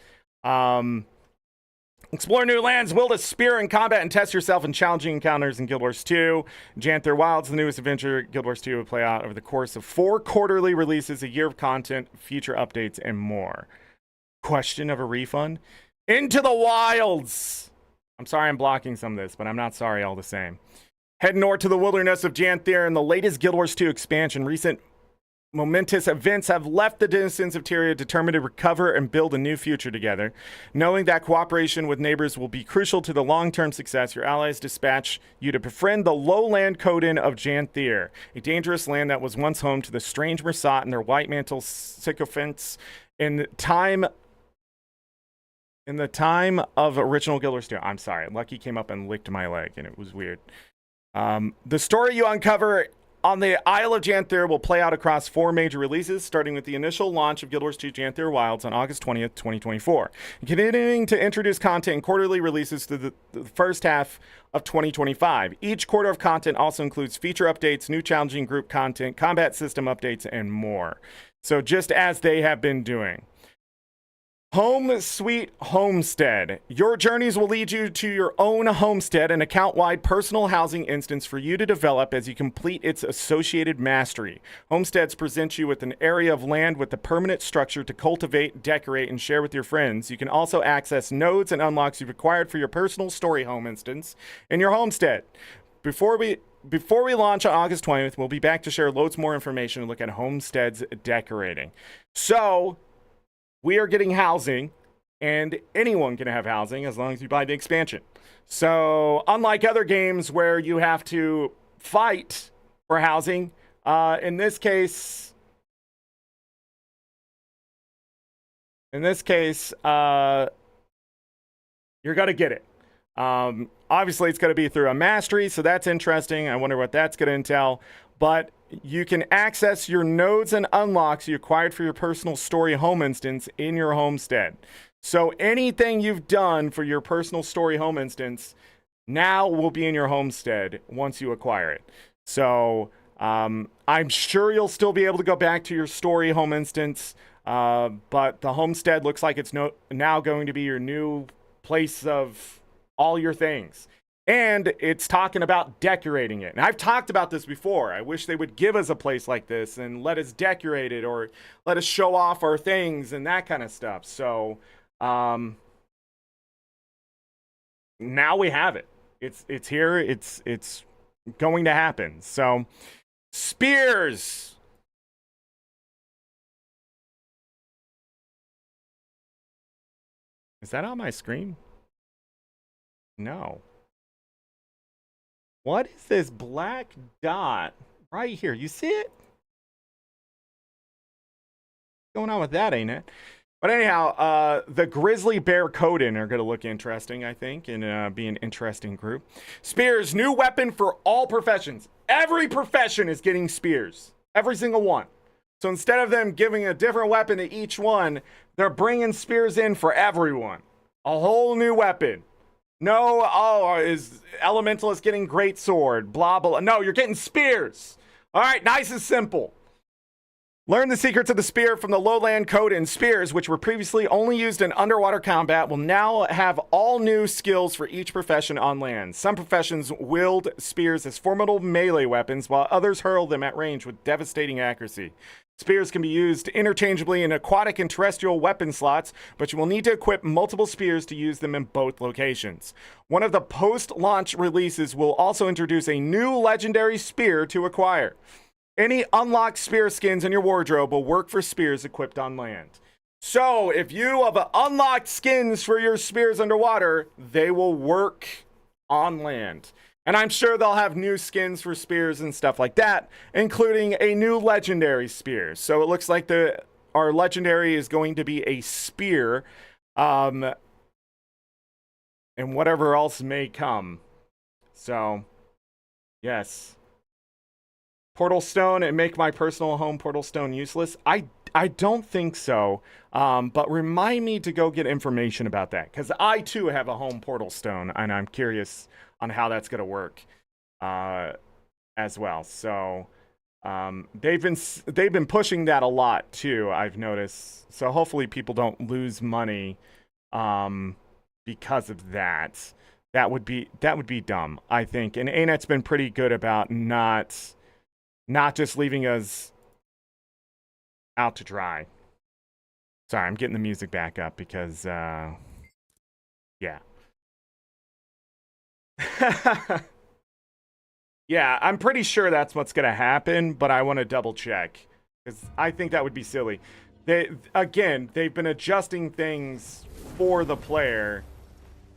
Speaker 1: Explore new lands, wield a spear in combat, and test yourself in challenging encounters in Guild Wars 2. Janthir Wilds, the newest adventure Guild Wars 2 will play out over the course of 4 quarterly releases, a year of content, future updates, and more. Question of a refund? Into the Wilds! I'm sorry I'm blocking some of this, but I'm not sorry all the same. Head north to the wilderness of Janthir in the latest Guild Wars 2 expansion. Recent momentous events have left the denizens of Tyria determined to recover and build a new future together. Knowing that cooperation with neighbors will be crucial to the long-term success, your allies dispatch you to befriend the lowland Coden of Janthir, a dangerous land that was once home to the strange Mersat and their white mantle sycophants in the time of original Guild Wars 2. I'm sorry, Lucky came up and licked my leg, and it was weird. The story you uncover on the Isle of Janthir will play out across 4 major releases, starting with the initial launch of Guild Wars 2 Janthir Wilds on August 20th, 2024, and continuing to introduce content and quarterly releases through the first half of 2025. Each quarter of content also includes feature updates, new challenging group content, combat system updates, and more. So just as they have been doing. Home Sweet Homestead. Your journeys will lead you to your own homestead, an account-wide personal housing instance for you to develop as you complete its associated mastery. Homesteads present you with an area of land with a permanent structure to cultivate, decorate, and share with your friends. You can also access nodes and unlocks you've acquired for your personal story home instance in your homestead. Before we launch on August 20th, we'll be back to share loads more information and look at homesteads decorating. So we are getting housing, and anyone can have housing as long as you buy the expansion. So unlike other games where you have to fight for housing, in this case, you're going to get it. Obviously, it's going to be through a mastery, so that's interesting. I wonder what that's going to entail. But you can access your nodes and unlocks you acquired for your personal story home instance in your homestead. So anything you've done for your personal story home instance now will be in your homestead once you acquire it. So I'm sure you'll still be able to go back to your story home instance, but the homestead looks like it's now going to be your new place of all your things. And it's talking about decorating it. And I've talked about this before. I wish they would give us a place like this and let us decorate it or let us show off our things and that kind of stuff. So now we have it. It's here. It's going to happen. So spears. Is that on my screen? No. What is this black dot right here? You see it? What's going on with that, ain't it? But anyhow, the grizzly bear Coden are going to look interesting, I think, and be an interesting group. Spears, new weapon for all professions. Every profession is getting spears. Every single one. So instead of them giving a different weapon to each one, they're bringing spears in for everyone. A whole new weapon. No, is Elementalist getting great sword? Blah, blah. No, you're getting spears. All right, nice and simple. Learn the secrets of the spear from the lowland Coden. Spears, which were previously only used in underwater combat, will now have all new skills for each profession on land. Some professions wield spears as formidable melee weapons, while others hurl them at range with devastating accuracy. Spears can be used interchangeably in aquatic and terrestrial weapon slots, but you will need to equip multiple spears to use them in both locations. One of the post-launch releases will also introduce a new legendary spear to acquire. Any unlocked spear skins in your wardrobe will work for spears equipped on land. So if you have unlocked skins for your spears underwater, they will work on land. And I'm sure they'll have new skins for spears and stuff like that, including a new legendary spear. So it looks like our legendary is going to be a spear, and whatever else may come. So, yes. Portal Stone and make my personal home Portal Stone useless? I don't think so, but remind me to go get information about that, because I too have a home Portal Stone, and I'm curious on how that's going to work as well. So they've been pushing that a lot too, I've noticed. So hopefully people don't lose money because of that. That would be dumb, I think. And ANET's been pretty good about not just leaving us out to dry. Sorry, I'm getting the music back up because yeah. Yeah, I'm pretty sure that's what's going to happen, but I want to double check Because I think that would be silly. They've been adjusting things for the player.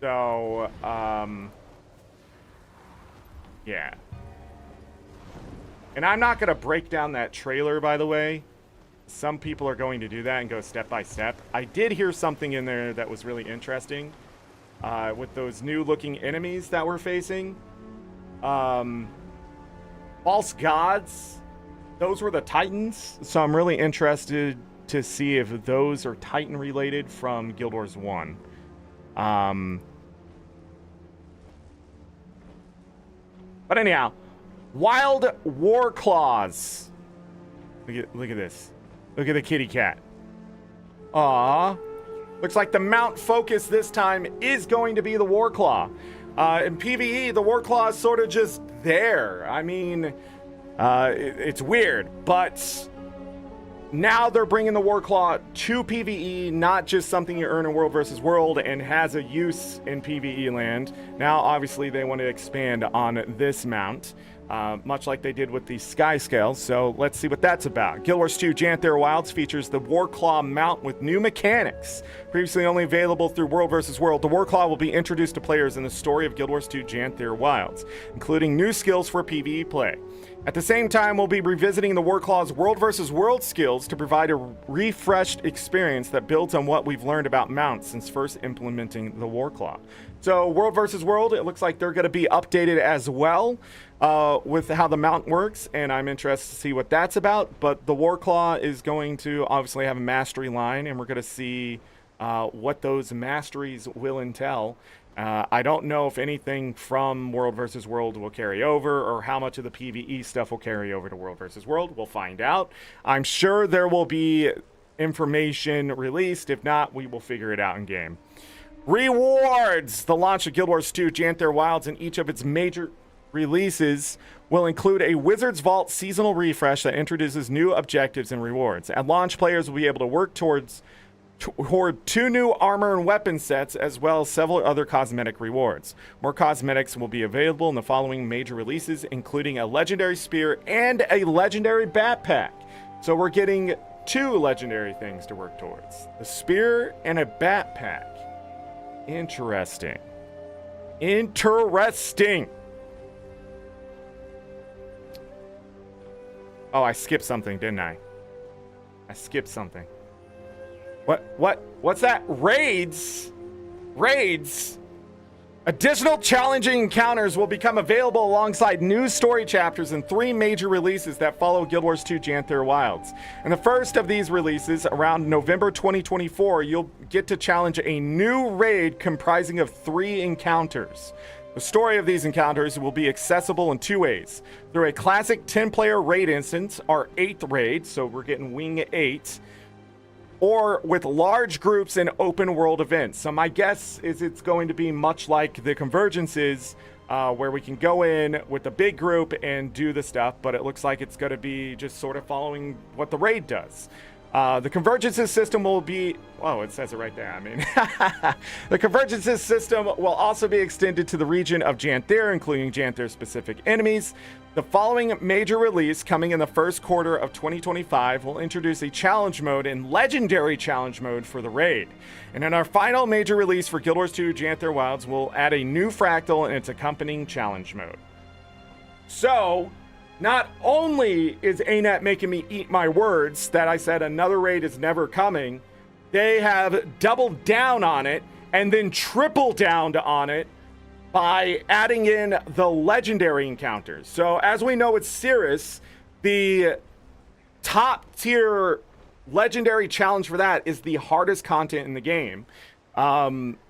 Speaker 1: So, yeah. And I'm not going to break down that trailer, by the way. Some people are going to do that and go step by step. I did hear something in there that was really interesting. With those new-looking enemies that we're facing. False gods. Those were the Titans. So I'm really interested to see if those are Titan-related from Guild Wars 1. But anyhow, Wild War Claws. Look at this. Look at the kitty cat. Aww. Looks like the mount focus this time is going to be the War Claw. In PvE, the War Claw is sort of just there. I mean, it's weird, but now they're bringing the War Claw to PvE, not just something you earn in World versus World and has a use in PvE land. Now, obviously, they want to expand on this mount, much like they did with the Sky Scale. So let's see what that's about. Guild Wars 2 Janthir Wilds features the War Claw mount with new mechanics. Previously only available through World vs. World, the War Claw will be introduced to players in the story of Guild Wars 2 Janthir Wilds, including new skills for PvE play. At the same time, we'll be revisiting the War Claw's World vs. World skills to provide a refreshed experience that builds on what we've learned about mounts since first implementing the War Claw. So World vs. World, it looks like they're going to be updated as well with how the mount works, and I'm interested to see what that's about. But the War Claw is going to obviously have a mastery line, and we're going to see what those masteries will entail. I don't know if anything from World vs. World will carry over or how much of the PvE stuff will carry over to World vs. World. We'll find out. I'm sure there will be information released. If not, we will figure it out in game. Rewards! The launch of Guild Wars 2 Janthir Wilds and each of its major releases will include a Wizard's Vault seasonal refresh that introduces new objectives and rewards. At launch, players will be able to work toward 2 new armor and weapon sets, as well as several other cosmetic rewards. More cosmetics will be available in the following major releases, including a legendary spear and a legendary backpack. So we're getting 2 legendary things to work towards. A spear and a backpack. Interesting. Interesting. Oh, I skipped something, didn't I? I skipped something. What's that? Raids? Raids? Additional challenging encounters will become available alongside new story chapters and 3 major releases that follow Guild Wars 2 Janthir Wilds. And the first of these releases, around November 2024, you'll get to challenge a new raid comprising of 3 encounters. The story of these encounters will be accessible in 2 ways. Through a classic 10-player raid instance, our 8th raid, so we're getting Wing 8, or with large groups and open world events. So my guess is it's going to be much like the Convergences, where we can go in with a big group and do the stuff, but it looks like it's going to be just sort of following what the raid does. The Convergences system will be... Oh, it says it right there. I mean, the Convergences system will also be extended to the region of Janthir, including Janthir-specific enemies. The following major release, coming in the first quarter of 2025, will introduce a challenge mode and legendary challenge mode for the raid. And in our final major release for Guild Wars 2 Janthir Wilds, we'll add a new fractal and its accompanying challenge mode. So... not only is ArenaNet making me eat my words that I said another raid is never coming, they have doubled down on it and then tripled down on it by adding in the legendary encounters. So as we know with Cirrus, the top tier legendary challenge for that is the hardest content in the game.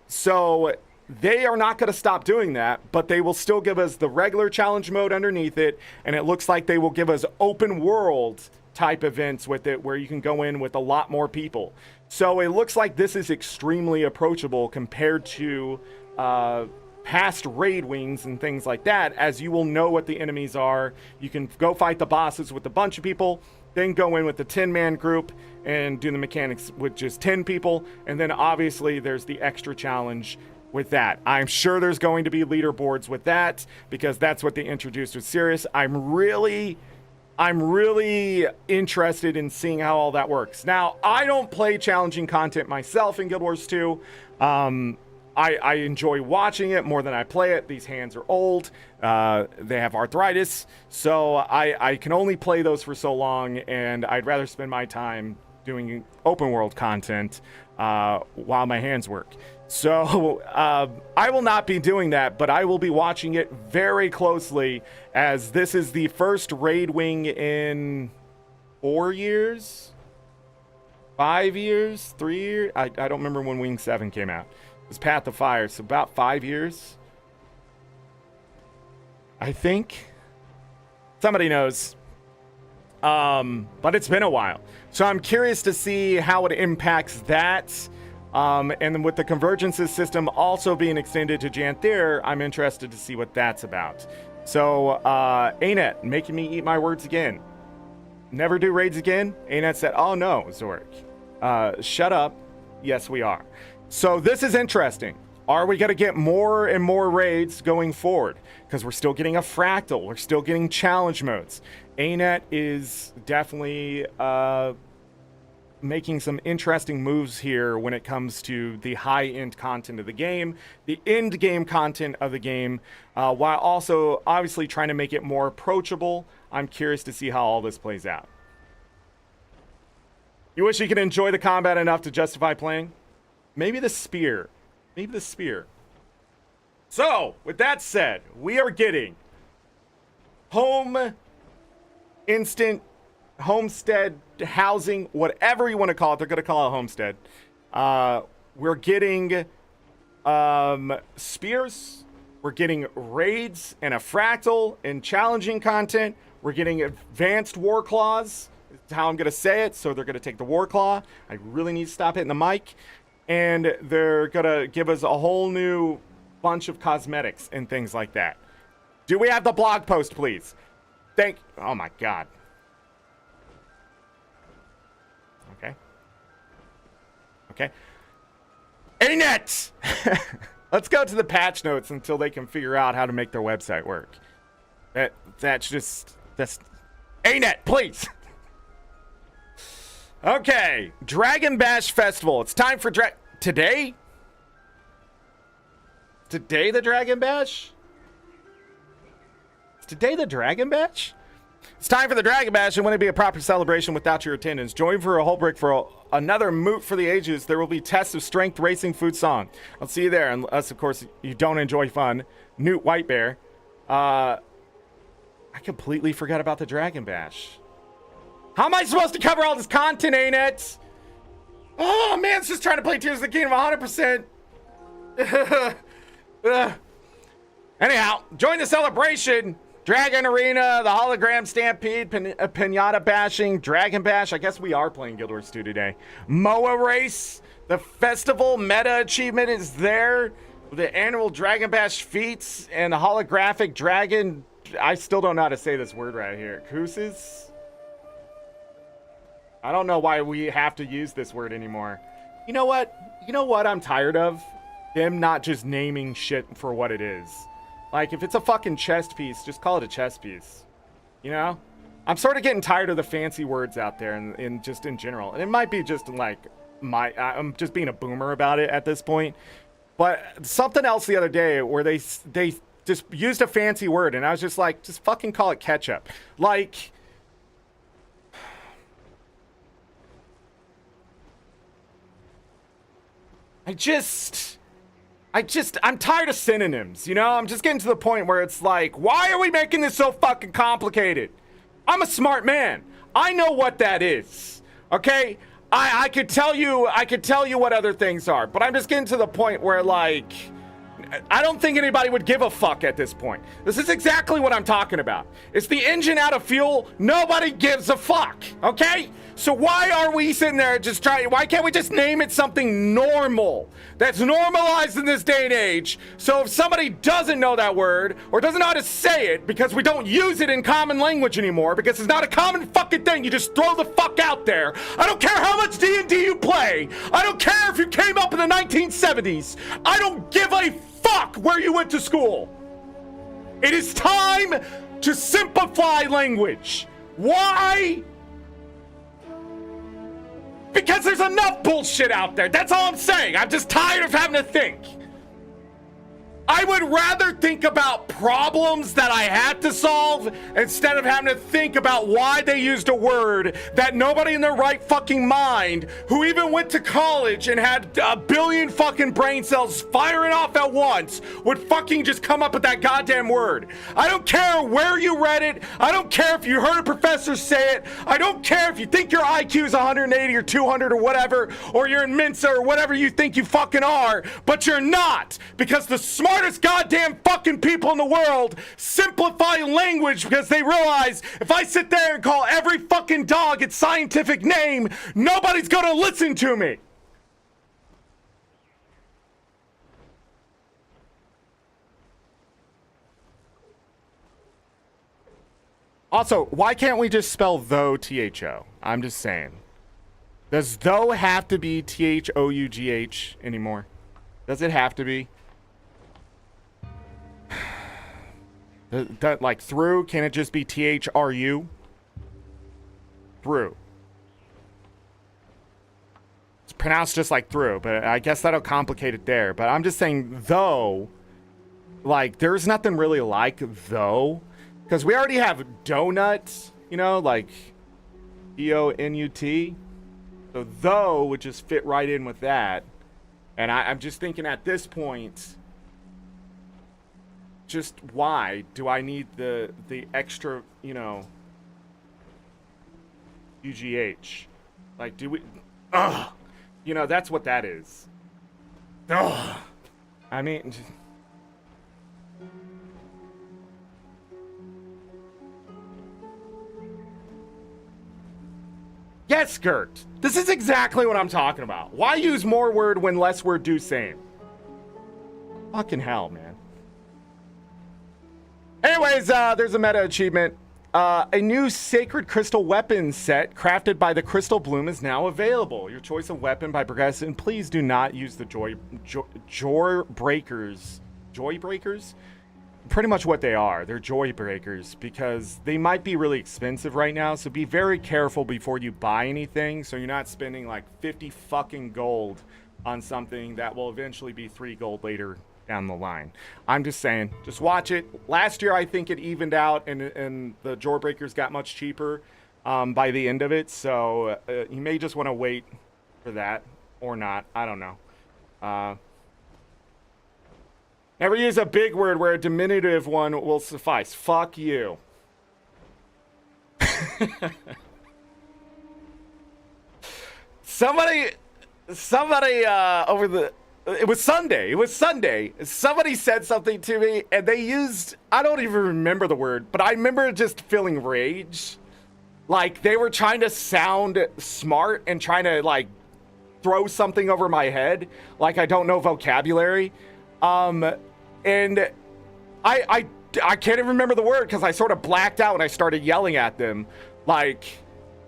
Speaker 1: So they are not going to stop doing that, but they will still give us the regular challenge mode underneath it, and it looks like they will give us open world type events with it where you can go in with a lot more people. So it looks like this is extremely approachable compared to past raid wings and things like that, as you will know what the enemies are. You can go fight the bosses with a bunch of people, then go in with the 10-man group and do the mechanics with just 10 people, and then obviously there's the extra challenge with that. I'm sure there's going to be leaderboards with that because that's what they introduced with Cirrus. I'm really I'm really interested in seeing how all that works. Now, I don't play challenging content myself in Guild Wars 2. I enjoy watching it more than I play it. These hands are old. They have arthritis. So I can only play those for so long, and I'd rather spend my time doing open world content while my hands work. So I will not be doing that, but I will be watching it very closely, as this is the first raid wing in 4 years, 5 years, 3 years. I don't remember when Wing 7 came out. It was Path of Fire, so about 5 years, I think. Somebody knows. But it's been a while. So I'm curious to see how it impacts that. And then with the convergences system also being extended to Janthir, I'm interested to see what that's about. So, ArenaNet, making me eat my words again. Never do raids again? ArenaNet said, oh no, Zorric. Shut up. Yes, we are. So this is interesting. Are we going to get more and more raids going forward? Because we're still getting a fractal. We're still getting challenge modes. ArenaNet is definitely making some interesting moves here when it comes to the high-end content of the game, the end-game content of the game, while also obviously trying to make it more approachable. I'm curious to see how all this plays out. You wish you could enjoy the combat enough to justify playing? Maybe the spear. Maybe the spear. So, with that said, we are getting home, instant, homestead, housing, whatever you want to call it. They're going to call it homestead. We're getting spears. We're getting raids and a fractal and challenging content. We're getting advanced war claws. That's how I'm going to say it. So they're going to take the war claw. I really need to stop hitting the mic. And they're going to give us a whole new bunch of cosmetics and things like that. Do we have the blog post, please? Oh my God. Okay. ArenaNet! Let's go to the patch notes until they can figure out how to make their website work. That's ArenaNet, please! Okay. Dragonbash Festival. It's time for today? Today the Dragonbash? Is today the Dragonbash? It's time for the Dragonbash, and wouldn't it be a proper celebration without your attendance? Join for a whole brick for another moot for the ages. There will be tests of strength, racing, food, song. I'll see you there, unless, of course, you don't enjoy fun. Newt Whitebear. I completely forgot about the Dragonbash. How am I supposed to cover all this content, ArenaNet? Oh, man, it's just trying to play Tears of the Kingdom 100%. Anyhow, join the celebration. Dragon Arena, the Hologram Stampede, Pinata Bashing, Dragon Bash. I guess we are playing Guild Wars 2 today. MOA Race, the festival meta achievement is there. The annual Dragon Bash feats and the holographic dragon. I still don't know how to say this word right here. Kooses? I don't know why we have to use this word anymore. You know what? You know what I'm tired of? Them not just naming shit for what it is. Like, if it's a fucking chest piece, just call it a chest piece. You know? I'm sort of getting tired of the fancy words out there and just in general. And it might be just like I'm just being a boomer about it at this point. But something else the other day where they just used a fancy word and I was just like, just fucking call it ketchup. Like, I'm tired of synonyms, you know? I'm just getting to the point where it's like, why are we making this so fucking complicated? I'm a smart man. I know what that is, okay? I could tell you what other things are, but I'm just getting to the point where, like, I don't think anybody would give a fuck at this point. This is exactly what I'm talking about. It's the engine out of fuel. Nobody gives a fuck, okay? So why are we sitting there just why can't we just name it something normal that's normalized in this day and age? So if somebody doesn't know that word or doesn't know how to say it because we don't use it in common language anymore because it's not a common fucking thing, you just throw the fuck out there. I don't care how much D&D you play. I don't care if you came up in the 1970s. I don't give a fuck where you went to school. It is time to simplify language. Why? Because there's enough bullshit out there. That's all I'm saying. I'm just tired of having to think. I would rather think about problems that I had to solve instead of having to think about why they used a word that nobody in their right fucking mind, who even went to college and had a billion fucking brain cells firing off at once, would fucking just come up with that goddamn word. I don't care where you read it. I don't care if you heard a professor say it. I don't care if you think your IQ is 180 or 200 or whatever, or you're in Mensa or whatever you think you fucking are, but you're not, because the smartest goddamn fucking people in the world simplify language because they realize if I sit there and call every fucking dog its scientific name, nobody's gonna listen to me. Also, why can't we just spell though T-H-O? I'm just saying. Does though have to be T-H-O-U-G-H anymore? Does it have to be? Like through, can it just be T-H-R-U? Through. It's pronounced just like through, but I guess that'll complicate it there. But I'm just saying, though, like, there's nothing really like though. Because we already have donuts, you know, like D-O-N-U-T. So though would just fit right in with that. And I'm just thinking at this point, just why do I need the extra, you know, UGH? Like, do we, ugh, you know, that's what that is. Ugh. I mean, yes, Gert. This is exactly what I'm talking about. Why use more word when less word do same? Fucking hell, man. Anyways, there's a meta achievement. A new Sacred Crystal weapon set crafted by the Crystal Bloom is now available. Your choice of weapon by progressing. Please do not use the Joy Breakers. Joy Breakers? Pretty much what they are. They're Joy Breakers because they might be really expensive right now. So be very careful before you buy anything. So you're not spending like 50 fucking gold on something that will eventually be 3 gold later down the line. I'm just saying, just watch it. Last year I think it evened out and the Jawbreakers got much cheaper by the end of it, so you may just want to wait for that or not. I don't know. Never use a big word where a diminutive one will suffice. Fuck you. somebody over the It was Sunday. Somebody said something to me and they used, I don't even remember the word, but I remember just feeling rage. Like they were trying to sound smart and trying to like throw something over my head. Like I don't know vocabulary. And I can't even remember the word because I sort of blacked out when I started yelling at them. Like,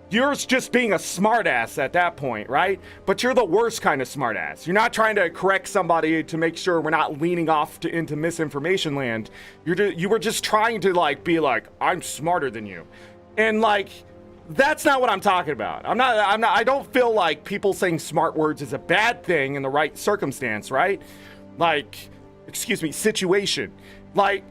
Speaker 1: you're just being a smartass at that point, right? But you're the worst kind of smartass. You're not trying to correct somebody to make sure we're not leaning off into misinformation land. You were just trying to like be like, I'm smarter than you, and like that's not what I'm talking about. I don't feel like people saying smart words is a bad thing in the right circumstance, right? Like, excuse me, situation. Like,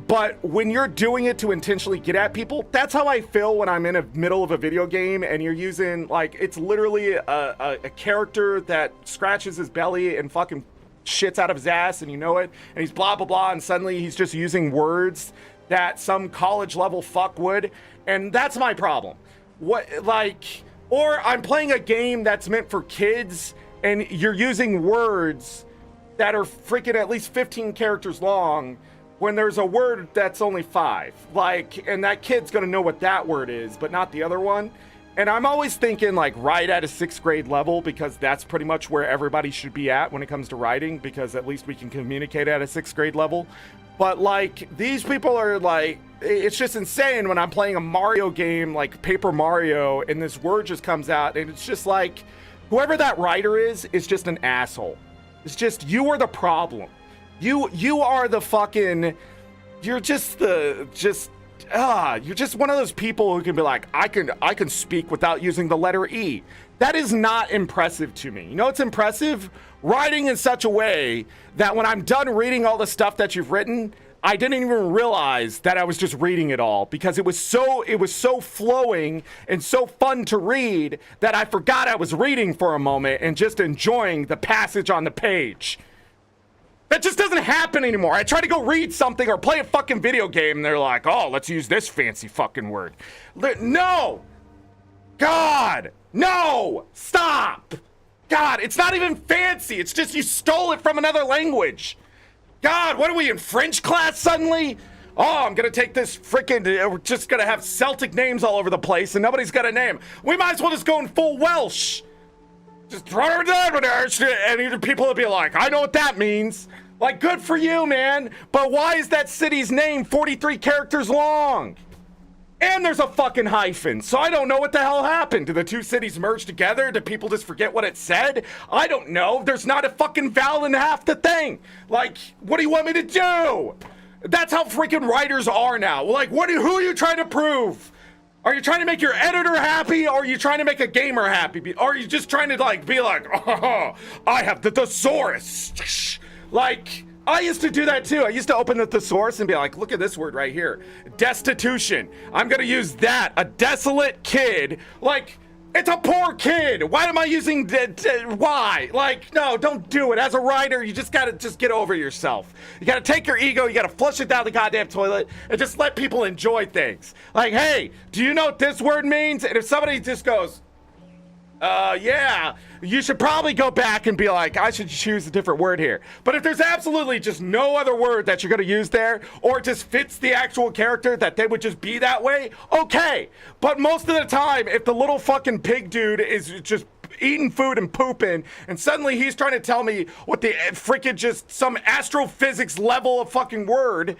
Speaker 1: but when you're doing it to intentionally get at people, that's how I feel when I'm in the middle of a video game and you're using, like, it's literally a character that scratches his belly and fucking shits out of his ass and you know it, and he's blah, blah, blah, and suddenly he's just using words that some college level fuck would, and that's my problem. What, like, or I'm playing a game that's meant for kids and you're using words that are freaking at least 15 characters long when there's a word that's only 5. Like, and that kid's gonna know what that word is, but not the other one. And I'm always thinking like right at a 6th grade level, because that's pretty much where everybody should be at when it comes to writing, because at least we can communicate at a 6th grade level. But like, these people are like, it's just insane when I'm playing a Mario game, like Paper Mario, and this word just comes out and it's just like, whoever that writer is just an asshole. It's just, you are the problem. You are the fucking, you're just the, you're just one of those people who can be like, I can speak without using the letter E. That is not impressive to me. You know what's impressive? Writing in such a way that when I'm done reading all the stuff that you've written, I didn't even realize that I was just reading it all, because it was so flowing and so fun to read that I forgot I was reading for a moment and just enjoying the passage on the page. That just doesn't happen anymore. I try to go read something or play a fucking video game and they're like, oh, let's use this fancy fucking word. No! God! No! Stop! God, it's not even fancy. It's just you stole it from another language. God, what are we in French class suddenly? Oh, I'm gonna take this freaking, we're just gonna have Celtic names all over the place and nobody's got a name. We might as well just go in full Welsh. Just throw it down and either people will be like, I know what that means. Like, good for you, man. But why is that city's name 43 characters long? And there's a fucking hyphen. So I don't know what the hell happened. Did the two cities merge together? Did people just forget what it said? I don't know. There's not a fucking vowel in half the thing. Like, what do you want me to do? That's how freaking writers are now. Like, who are you trying to prove? Are you trying to make your editor happy, or are you trying to make a gamer happy? Or are you just trying to like be like, oh, I have the thesaurus. Like, I used to do that too. I used to open the thesaurus and be like, look at this word right here. Destitution. I'm gonna use that. A desolate kid. Like, it's a poor kid. Why am I using why? Like, no, don't do it. As a writer, you just gotta get over yourself. You gotta take your ego, you gotta flush it down the goddamn toilet, and just let people enjoy things. Like, hey, do you know what this word means? And if somebody just goes, yeah, you should probably go back and be like, I should choose a different word here. But if there's absolutely just no other word that you're going to use there, or it just fits the actual character that they would just be that way, okay. But most of the time, if the little fucking pig dude is just eating food and pooping, and suddenly he's trying to tell me what the freaking just some astrophysics level of fucking word,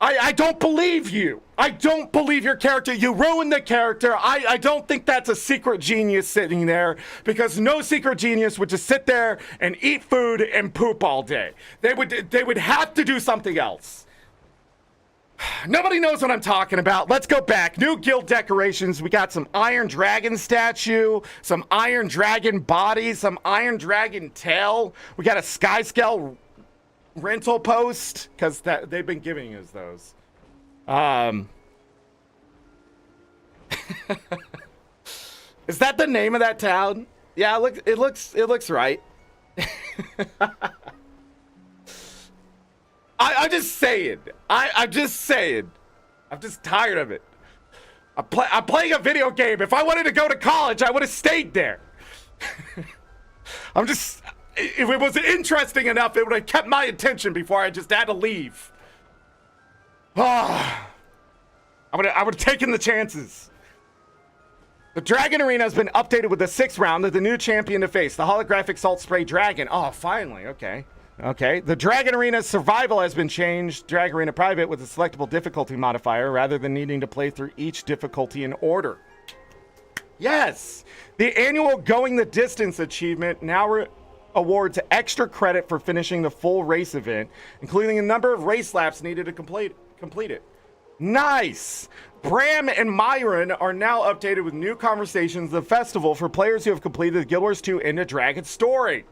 Speaker 1: I don't believe you. I don't believe your character. You ruined the character. I don't think that's a secret genius sitting there, because no secret genius would just sit there and eat food and poop all day. They would have to do something else. Nobody knows what I'm talking about. Let's go back. New guild decorations. We got some Iron Dragon statue, some Iron Dragon body, some Iron Dragon tail. We got a Sky Scale rental post, because they've been giving us those. Is that the name of that town? Yeah, it looks right. I'm just saying. I'm just saying. I'm just tired of it. I'm playing a video game. If I wanted to go to college, I would have stayed there. If it was interesting enough, it would have kept my attention before I just had to leave. I would have taken the chances. The Dragon Arena has been updated with the 6th round of the new champion to face, the holographic Salt Spray Dragon. Oh, finally. Okay. The Dragon Arena's survival has been changed. Dragon Arena Private with a selectable difficulty modifier rather than needing to play through each difficulty in order. Yes! The annual Going the Distance achievement now awards extra credit for finishing the full race event, including a number of race laps needed to complete it. Nice! Bram and Myron are now updated with new conversations of the festival for players who have completed the Guild Wars 2 End of Dragon story.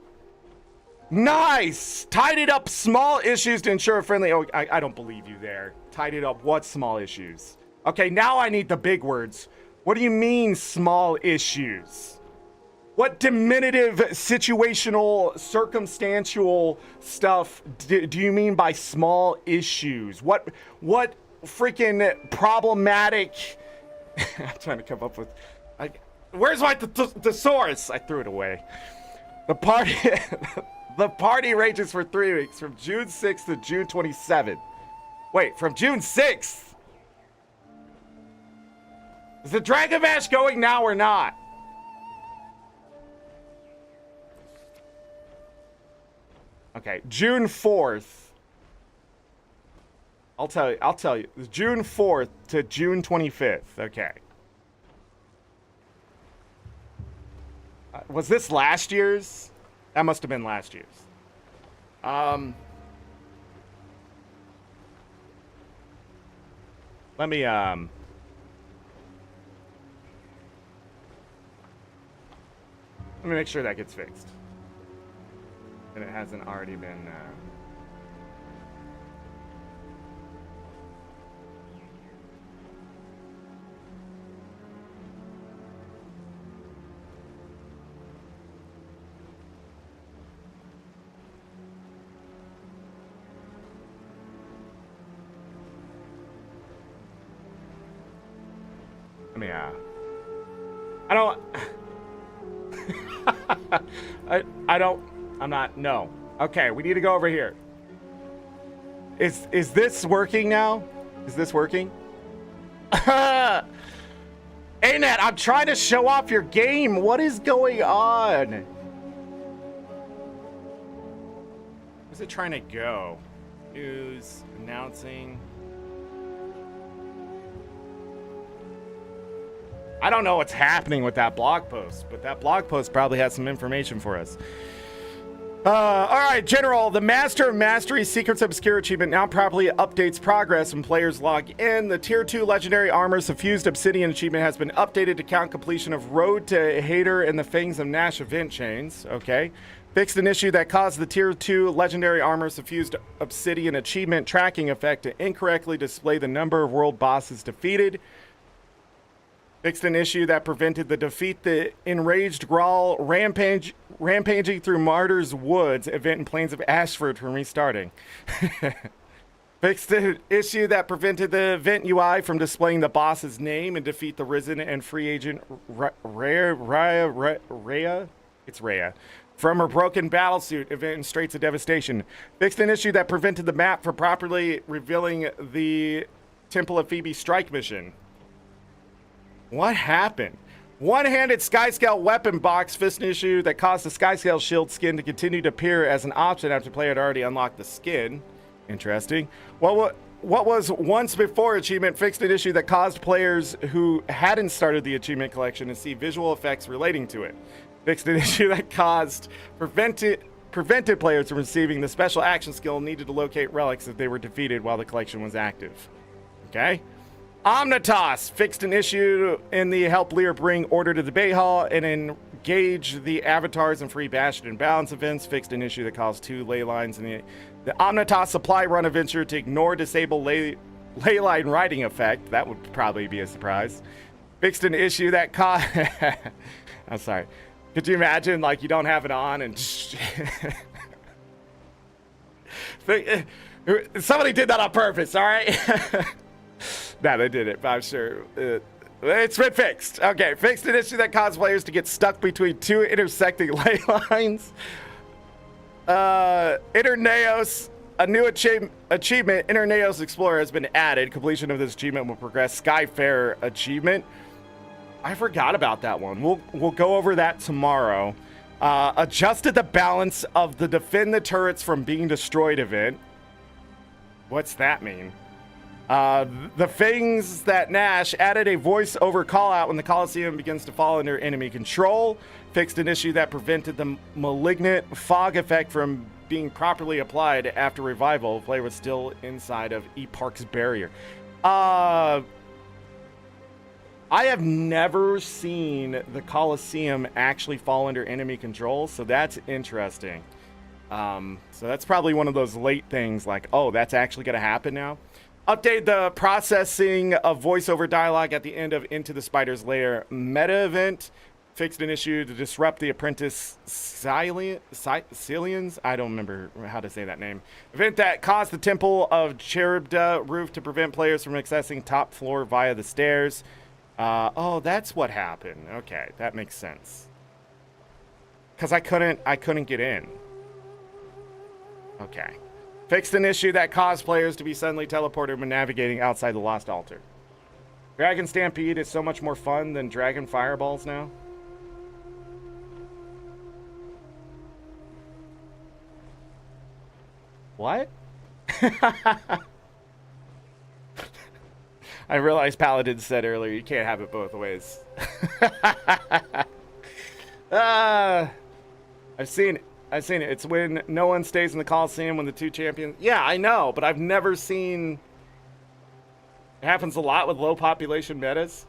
Speaker 1: Nice! Tidied up small issues to ensure a friendly... Oh, I don't believe you there. Tidied up what small issues? Okay, now I need the big words. What do you mean small issues? What diminutive, situational, circumstantial stuff do you mean by small issues? What freaking problematic... I'm trying to come up with... where's my thesaurus? I threw it away. The party rages for 3 weeks, from June 6th to June 27th. Wait, from June 6th? Is the Dragonbash going now or not? Okay, June 4th. I'll tell you. June 4th to June 25th. Okay. Was this last year's? That must have been last year's. Let me make sure that gets fixed. And it hasn't already been I don't I'm not, no. Okay, we need to go over here. Is this working now? Is this working? ArenaNet, I'm trying to show off your game. What is going on? Where's it trying to go? News, announcing. I don't know what's happening with that blog post, but that blog post probably has some information for us. All right, General, the Master of Mastery Secrets Obscure achievement now properly updates progress when players log in. The Tier 2 Legendary Armor Suffused Obsidian achievement has been updated to count completion of Road to Hater and the Fangs of Nash event chains. Okay. Fixed an issue that caused the Tier 2 Legendary Armor Suffused Obsidian achievement tracking effect to incorrectly display the number of world bosses defeated. Fixed an issue that prevented the defeat the Enraged Grawl rampaging through Martyr's Woods event in Plains of Ashford from restarting. Fixed an issue that prevented the event UI from displaying the boss's name and defeat the Risen and Free Agent Rhea. It's Rhea. From her Broken Battlesuit event in Straits of Devastation. Fixed an issue that prevented the map from properly revealing the Temple of Phoebe strike mission. What happened? One-handed Skyscale weapon box fist issue that caused the Skyscale shield skin to continue to appear as an option after player had already unlocked the skin. Interesting. Well, what was once before achievement fixed an issue that caused players who hadn't started the achievement collection to see visual effects relating to it. Fixed an issue that prevented players from receiving the special action skill needed to locate relics if they were defeated while the collection was active. Okay. Omnitas fixed an issue in the Help Lear Bring Order to the Bay Hall and engage the avatars and free Bastion and Balance events. Fixed an issue that caused 2 ley lines in the Omnitas supply run adventure to ignore disable ley line riding effect. That would probably be a surprise. Fixed an issue that caused... I'm sorry. Could you imagine, like, you don't have it on and... Somebody did that on purpose, all right? No, they did it, but I'm sure it's been fixed. Okay, fixed an issue that caused players to get stuck between 2 intersecting ley lines. Interneos, a new achievement, Interneos Explorer has been added. Completion of this achievement will progress Skyfarer achievement. I forgot about that one. We'll go over that tomorrow. Adjusted the balance of the Defend the Turrets from Being Destroyed event. What's that mean? The Fangs that Nash added a voice-over call-out when the Coliseum begins to fall under enemy control. Fixed an issue that prevented the malignant fog effect from being properly applied after revival. Player was still inside of E-Park's barrier. I have never seen the Coliseum actually fall under enemy control, so that's interesting. So that's probably one of those late things like, oh, that's actually going to happen now. Update the processing of voiceover dialogue at the end of Into the Spider's Lair meta event. Fixed an issue to disrupt the apprentice Celians. I don't remember how to say that name. Event that caused the Temple of Cherubda roof to prevent players from accessing top floor via the stairs. Oh, that's what happened. Okay, that makes sense. Because I couldn't get in. Okay. Fixed an issue that caused players to be suddenly teleported when navigating outside the Lost Altar. Dragon Stampede is so much more fun than Dragon Fireballs now. What? I realized Paladin said earlier you can't have it both ways. I've seen it. It's when no one stays in the Coliseum when the 2 champions... Yeah, I know, but I've never seen It happens a lot with low population metas.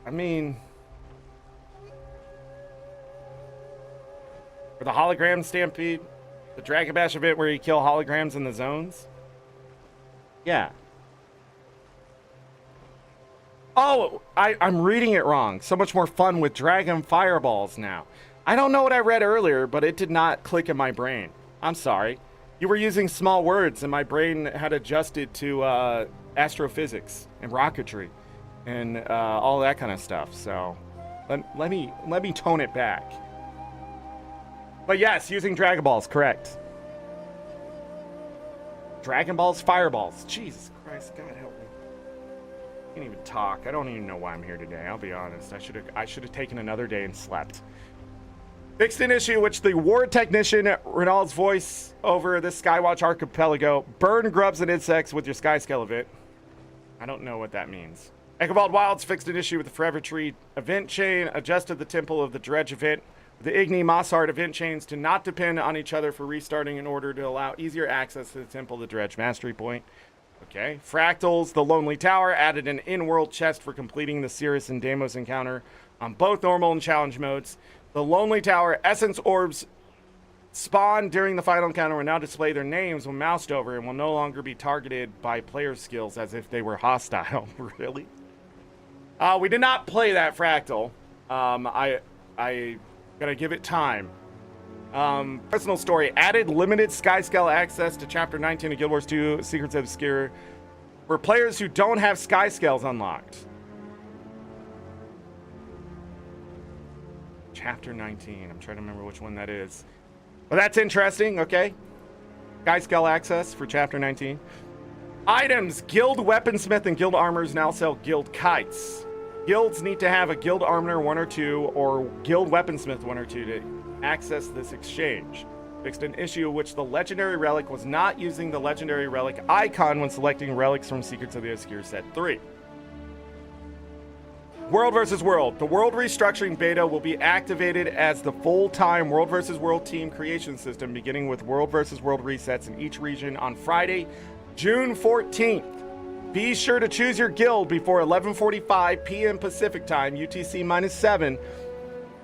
Speaker 1: I mean, for the hologram stampede, the Dragonbash event where you kill holograms in the zones. Yeah. Oh, I'm reading it wrong. So much more fun with dragon fireballs now. I don't know what I read earlier, but it did not click in my brain. I'm sorry. You were using small words, and my brain had adjusted to astrophysics and rocketry and all that kind of stuff. So let me tone it back. But yes, using Dragon Balls, correct. Dragon Balls, fireballs. Jesus Christ, God help me. I can't even talk. I don't even know why I'm here today. I'll be honest. I should have taken another day and slept. Fixed an issue which the war technician Renault's voice over the Skywatch archipelago. Burn grubs and insects with your Skyscale event. I don't know what that means. Dragonbash Wilds fixed an issue with the Forever Tree event chain. Adjusted the Temple of the Dredge event. The Igni Mossart event chains to not depend on each other for restarting in order to allow easier access to the Temple of the Dredge Mastery Point. Okay. Fractals, the Lonely Tower, added an in-world chest for completing the Cirrus and Deimos encounter on both normal and challenge modes. The Lonely Tower Essence Orbs spawned during the final encounter will now display their names when moused over and will no longer be targeted by player skills as if they were hostile. Really? We did not play that Fractal. I gotta give it time. Personal story. Added limited Skyscale access to Chapter 19 of Guild Wars 2 Secrets Obscure for players who don't have Skyscales unlocked. Chapter 19. I'm trying to remember which one that is. Well, that's interesting. Okay. Skyscale access for Chapter 19. Items. Guild Weaponsmith and Guild Armors now sell Guild Kites. Guilds need to have a Guild Armor 1 or 2 or Guild Weaponsmith 1 or 2 to access this exchange. Fixed an issue which the Legendary Relic was not using the Legendary Relic icon when selecting relics from Secrets of the Obscure Set 3. World vs. World. The World Restructuring Beta will be activated as the full-time World vs. World team creation system, beginning with World vs. World resets in each region on Friday, June 14th. Be sure to choose your guild before 11:45 p.m. Pacific Time, UTC-7,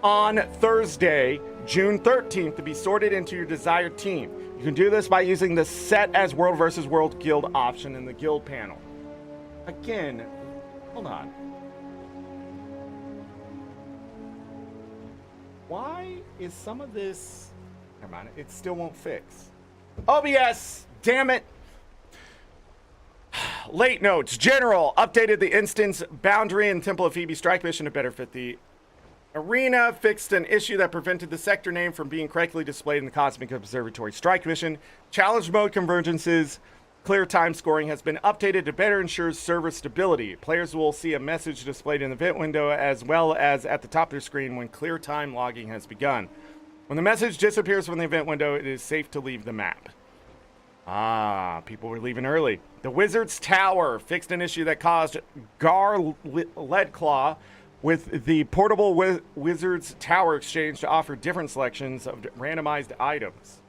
Speaker 1: on Thursday, June 13th, to be sorted into your desired team. You can do this by using the Set as World vs. World guild option in the guild panel. Again, hold on. Why is some of this... Never mind, it still won't fix. OBS, damn it. Late notes. General updated the instance boundary in Temple of Phoebe strike mission to better fit the arena. Fixed an issue that prevented the sector name from being correctly displayed in the Cosmic Observatory strike mission. Challenge mode convergences. Clear time scoring has been updated to better ensure server stability. Players will see a message displayed in the event window as well as at the top of their screen when clear time logging has begun. When the message disappears from the event window, it is safe to leave the map. Ah, people were leaving early. The Wizard's Tower fixed an issue that caused Gar Leadclaw with the portable Wizard's Tower exchange to offer different selections of randomized items.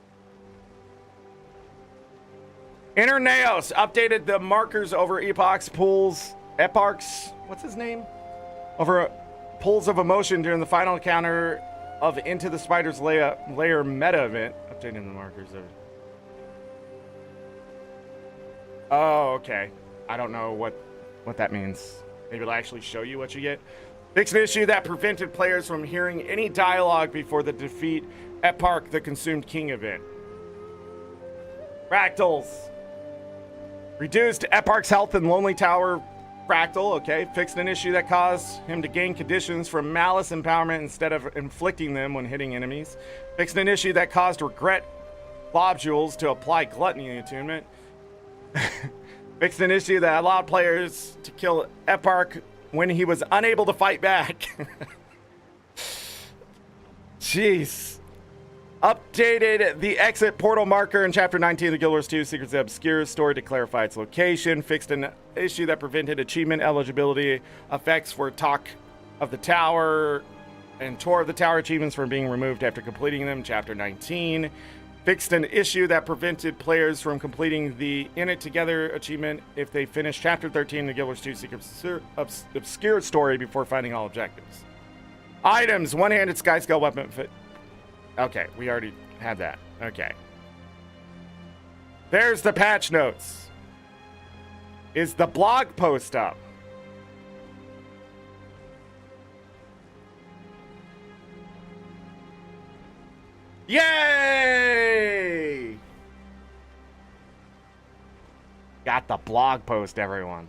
Speaker 1: Interneos updated the markers over Epoch's pools. Eparch's, what's his name? Over pools of emotion during the final encounter of Into the Spider's Lair meta event. Updating the markers over. Oh, okay. I don't know what that means. Maybe it'll actually show you what you get. Fixed an issue that prevented players from hearing any dialogue before the defeat Eparch the Consumed King event. Fractals. Reduced Eparch's health in Lonely Tower Fractal, okay. Fixed an issue that caused him to gain conditions from Malice Empowerment instead of inflicting them when hitting enemies. Fixed an issue that caused Regret Globules to apply Gluttony Attunement. Fixed an issue that allowed players to kill Eparch when he was unable to fight back. Jeez. Updated the exit portal marker in Chapter 19 of the Guild Wars 2 Secrets of Obscure story to clarify its location. Fixed an issue that prevented achievement eligibility effects for Talk of the Tower and Tour of the Tower achievements from being removed after completing them. Chapter 19. fixed an issue that prevented players from completing the In It Together achievement if they finished Chapter 13 in the Guild Wars 2 Secret Obscure story before finding all objectives. Items, one-handed sky scale weapon fit. Okay, we already had that. Okay. There's the patch notes. Is the blog post up? Yay! Got the blog post, everyone.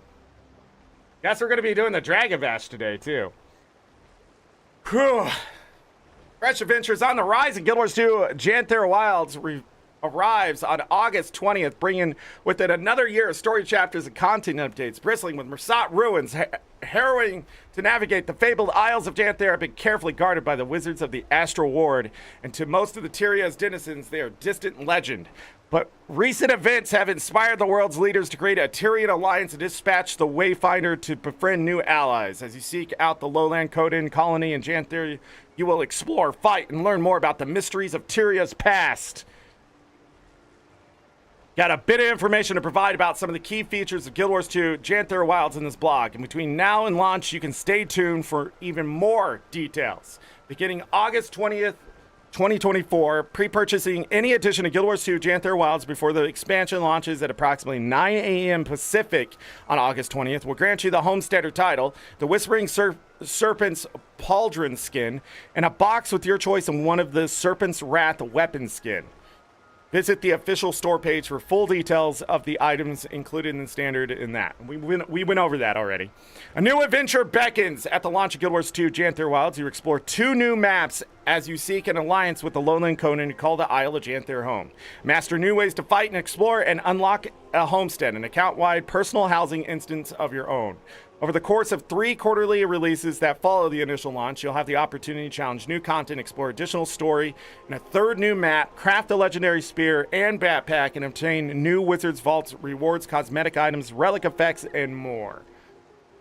Speaker 1: Guess we're going to be doing the Dragonbash today, too. Whew. Fresh adventures on the rise in Guild Wars 2. Janthir Wilds arrives on August 20th, bringing with it another year of story chapters and content updates, bristling with Mersat ruins, harrowing to navigate the fabled Isles of Janthir have been carefully guarded by the wizards of the Astral Ward, and to most of the Tyria's denizens, they are distant legend. But recent events have inspired the world's leaders to create a Tyrian alliance and dispatch the Wayfinder to befriend new allies. As you seek out the lowland Coden colony in Janthir, you will explore, fight, and learn more about the mysteries of Tyria's past. Got a bit of information to provide about some of the key features of Guild Wars 2 Janthir Wilds in this blog. And between now and launch, you can stay tuned for even more details. Beginning August 20th, 2024, pre-purchasing any edition of Guild Wars 2 Janthir Wilds before the expansion launches at approximately 9 a.m. Pacific on August 20th will grant you the Homesteader title, the Whispering Serpent's Pauldron skin, and a box with your choice of one of the Serpent's Wrath weapon skin. Visit the official store page for full details of the items included in the standard in that. We went over that already. A new adventure beckons at the launch of Guild Wars 2 Janthir Wilds. You explore 2 new maps as you seek an alliance with the lowland Conan to call the Isle of Janthir home. Master new ways to fight and explore and unlock a homestead, an account-wide personal housing instance of your own. Over the course of 3 quarterly releases that follow the initial launch, you'll have the opportunity to challenge new content, explore additional story, and a 3rd new map, craft a legendary spear and backpack, and obtain new Wizards Vaults, rewards, cosmetic items, relic effects, and more.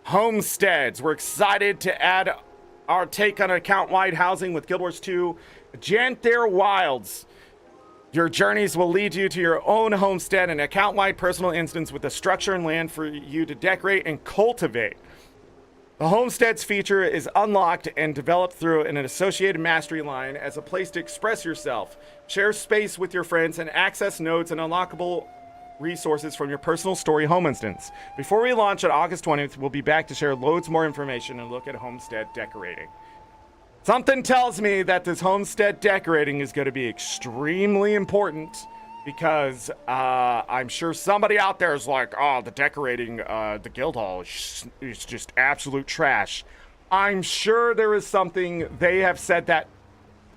Speaker 1: Homesteads. We're excited to add our take on account-wide housing with Guild Wars 2 Janthir Wilds. Your journeys will lead you to your own homestead, an account-wide personal instance with a structure and land for you to decorate and cultivate. The homestead's feature is unlocked and developed through an associated mastery line as a place to express yourself, share space with your friends, and access nodes and unlockable resources from your personal story home instance. Before we launch on August 20th, we'll be back to share loads more information and look at homestead decorating. Something tells me that this homestead decorating is going to be extremely important because I'm sure somebody out there is like, oh, the decorating, the guild hall is just absolute trash. I'm sure there is something. They have said that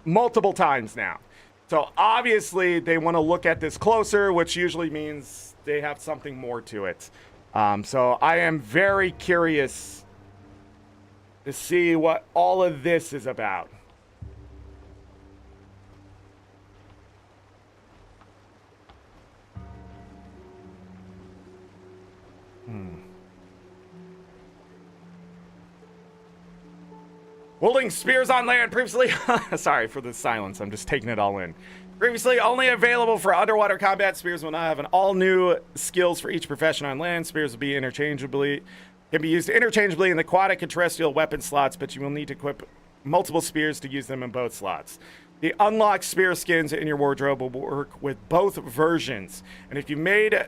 Speaker 1: multiple times now. So obviously they want to look at this closer, which usually means they have something more to it. So I am very curious to see what all of this is about. Wielding spears on land previously... Sorry for the silence, I'm just taking it all in. Previously only available for underwater combat, spears will now have an all-new skills for each profession on land. Spears will be can be used interchangeably in the aquatic and terrestrial weapon slots, but you will need to equip multiple spears to use them in both slots. The unlocked spear skins in your wardrobe will work with both versions. And if you made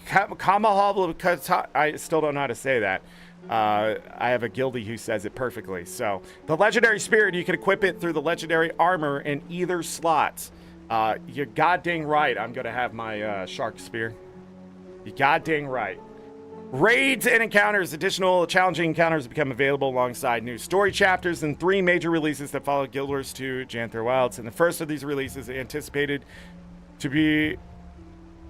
Speaker 1: Kamahal, I still don't know how to say that. I have a guildie who says it perfectly. So the legendary spear, you can equip it through the legendary armor in either slot. You're goddamn right. I'm going to have my shark spear. You goddamn right. Raids and encounters. Additional challenging encounters become available alongside new story chapters and 3 major releases that follow Guild Wars 2 Janthir Wilds. And the first of these releases anticipated to be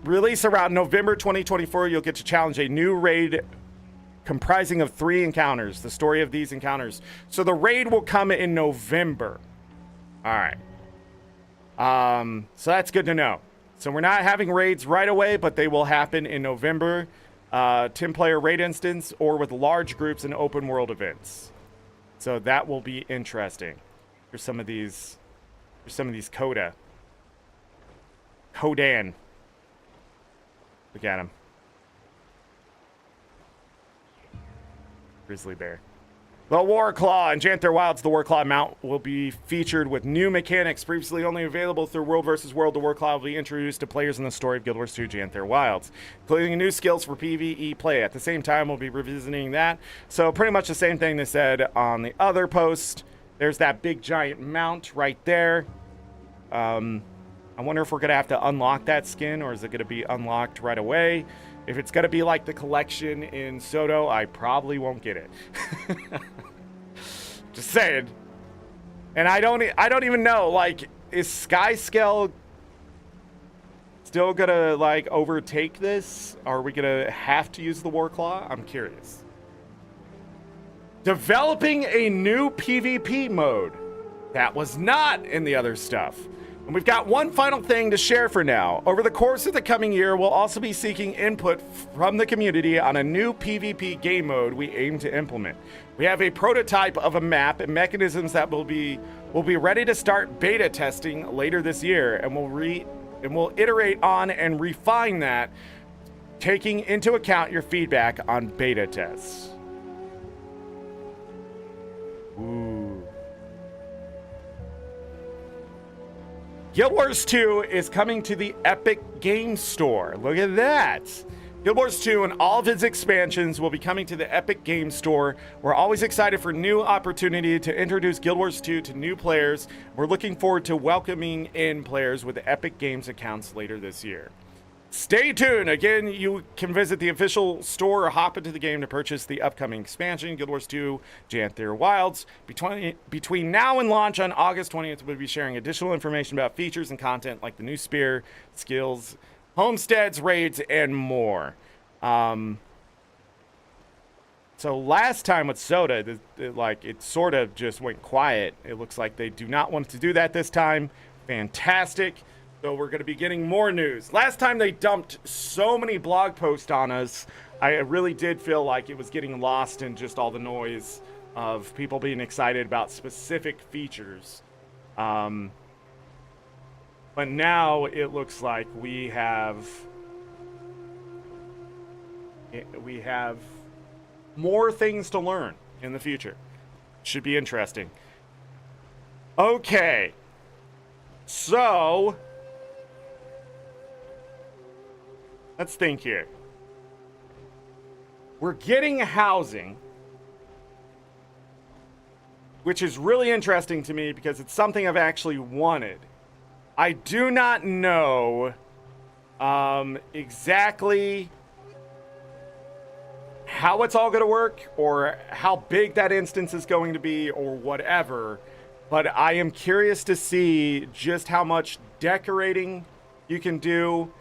Speaker 1: released around November 2024. You'll get to challenge a new raid comprising of 3 encounters. The story of these encounters. So the raid will come in November. All right. So that's good to know. So we're not having raids right away, but they will happen in November. 10-player raid instance or with large groups and open world events. So that will be interesting. Here's some of these coda. Hodan. Look at him. Grizzly bear. The Warclaw and Janthir Wilds, the Warclaw mount will be featured with new mechanics previously only available through World vs. World. The Warclaw will be introduced to players in the story of Guild Wars 2 Janthir Wilds, including new skills for PvE play. At the same time, we'll be revisiting that. So pretty much the same thing they said on the other post. There's that big giant mount right there. I wonder if we're going to have to unlock that skin, or is it going to be unlocked right away? If it's going to be like the collection in Soto, I probably won't get it. Just saying. And I don't even know, like, is Skyscale still going to, like, overtake this? Are we going to have to use the Warclaw? I'm curious. Developing a new PvP mode. That was not in the other stuff. And we've got one final thing to share for now. Over the course of the coming year, we'll also be seeking input from the community on a new PvP game mode we aim to implement. We have a prototype of a map and mechanisms that will be ready to start beta testing later this year, and we'll iterate on and refine that, taking into account your feedback on beta tests. Ooh. Guild Wars 2 is coming to the Epic Games Store. Look at that. Guild Wars 2 and all of its expansions will be coming to the Epic Games Store. We're always excited for new opportunity to introduce Guild Wars 2 to new players. We're looking forward to welcoming in players with the Epic Games accounts later this year. Stay tuned. Again, you can visit the official store or hop into the game to purchase the upcoming expansion, Guild Wars 2 Janthir Wilds. Between now and launch on August 20th, we'll be sharing additional information about features and content like the new spear, skills, homesteads, raids, and more. So last time with Soda, it sort of just went quiet. It looks like they do not want to do that this time. Fantastic. So we're going to be getting more news. Last time they dumped so many blog posts on us, I really did feel like it was getting lost in just all the noise of people being excited about specific features. But now it looks like we have more things to learn in the future. Should be interesting. Okay. So let's think here. We're getting housing, which is really interesting to me because it's something I've actually wanted. I do not know exactly how it's all going to work or how big that instance is going to be or whatever, but I am curious to see just how much decorating you can do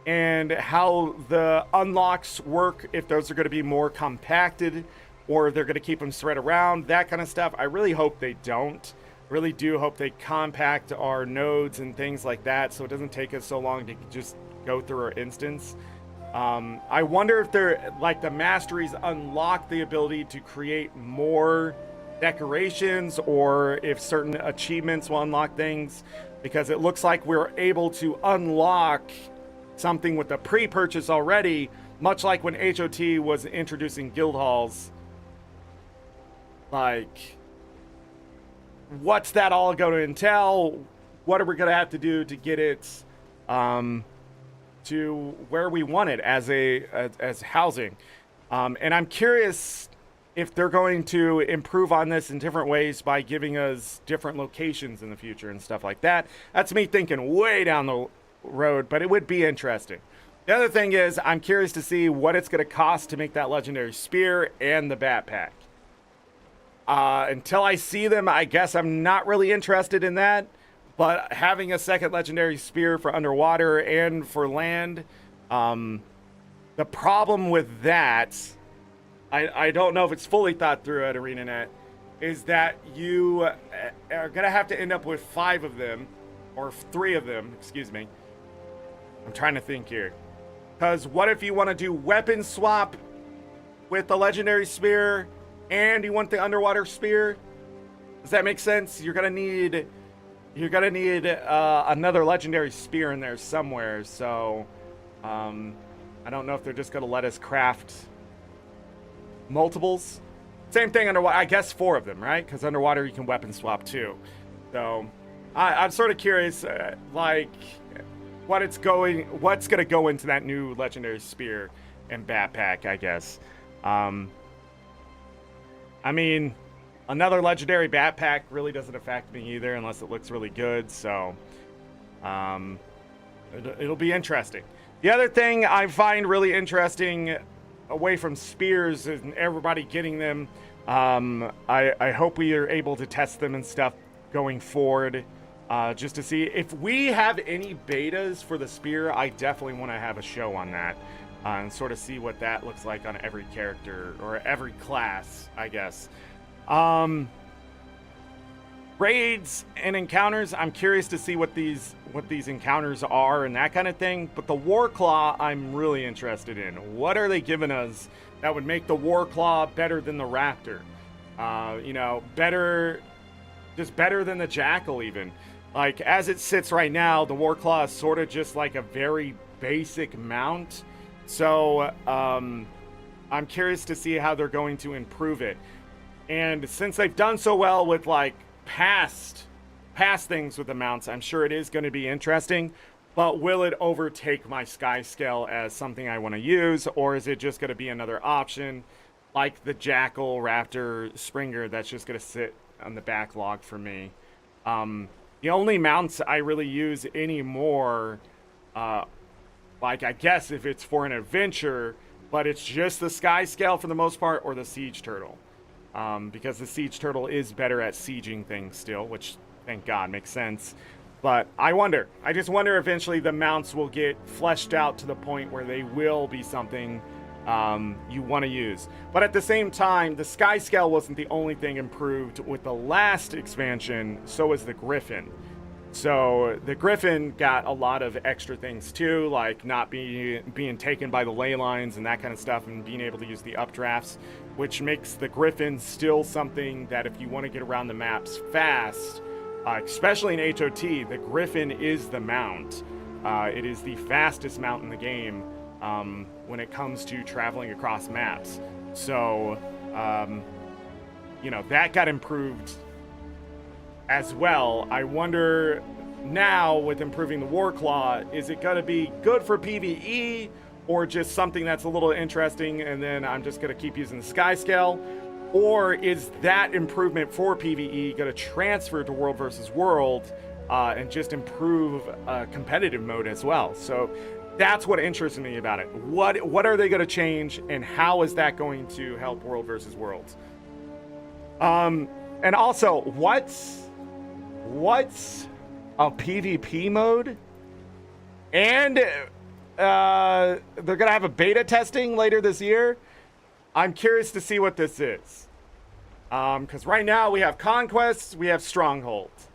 Speaker 1: and how the unlocks work, if those are going to be more compacted or if they're going to keep them spread around, that kind of stuff. I really hope they don't. Really do hope they compact our nodes and things like that so it doesn't take us so long to just go through our instance. I wonder if they're like the masteries unlock the ability to create more decorations or if certain achievements will unlock things, because it looks like we're able to unlock something with the pre-purchase already, much like when HOT was introducing guild halls. Like, what's that all going to entail? What are we going to have to do to get it to where we want it as housing? And I'm curious if they're going to improve on this in different ways by giving us different locations in the future and stuff like that. That's me thinking way down the road, but it would be interesting. The other thing is I'm curious to see what it's going to cost to make that legendary spear and the backpack. Until I see them, I guess I'm not really interested in that. But having a second legendary spear for underwater and for land, the problem with that, I don't know if it's fully thought through at ArenaNet, is that you are going to have to end up with 5 of them, or 3 of them, excuse me. I'm trying to think here. Because what if you want to do weapon swap with the legendary spear and you want the underwater spear? Does that make sense? You're going to need you're gonna need another legendary spear in there somewhere. So I don't know if they're just gonna let us craft multiples. Same thing underwater. I guess 4 of them, right? Because underwater you can weapon swap too. So I'm sort of curious, like what's gonna go into that new legendary spear and backpack, I guess. I mean, another legendary backpack really doesn't affect me either unless it looks really good. So it'll be interesting. The other thing I find really interesting, away from spears and everybody getting them, I hope we are able to test them and stuff going forward, just to see if we have any betas for the spear. I definitely want to have a show on that, and sort of see what that looks like on every character or every class, I guess. Raids and encounters, I'm curious to see what these encounters are and that kind of thing. But the Warclaw, I'm really interested in. What are they giving us that would make the Warclaw better than the Raptor? You know, better than the Jackal even. Like, as it sits right now, the Warclaw is sort of just like a very basic mount. So I'm curious to see how they're going to improve it. And since they've done so well with like past things with the mounts, I'm sure it is going to be interesting. But will it overtake my Sky Scale as something I want to use, or is it just going to be another option like the Jackal, Raptor, Springer that's just going to sit on the backlog for me? The only mounts I really use anymore, like I guess if it's for an adventure, but it's just the Sky Scale for the most part, or the Siege Turtle. Because the Siege Turtle is better at sieging things still, which, thank God, makes sense. But I just wonder eventually the mounts will get fleshed out to the point where they will be something you want to use. But at the same time, the Sky Scale wasn't the only thing improved with the last expansion, so was the Griffin. So the Griffin got a lot of extra things too, like not being taken by the ley lines and that kind of stuff, and being able to use the updrafts, which makes the Griffin still something that if you want to get around the maps fast, especially in HOT, the Griffin is the mount. It is the fastest mount in the game when it comes to traveling across maps. So, you know, that got improved as well. I wonder now, with improving the Warclaw, is it going to be good for PvE, or just something that's a little interesting and then I'm just going to keep using the Sky Scale? Or is that improvement for PvE going to transfer to World versus World and just improve competitive mode as well? So that's what interests me about it. What are they going to change, and how is that going to help World versus World? And also, what's a PvP mode? And they're going to have a beta testing later this year. I'm curious to see what this is. Because right now we have Conquests, we have Strongholds.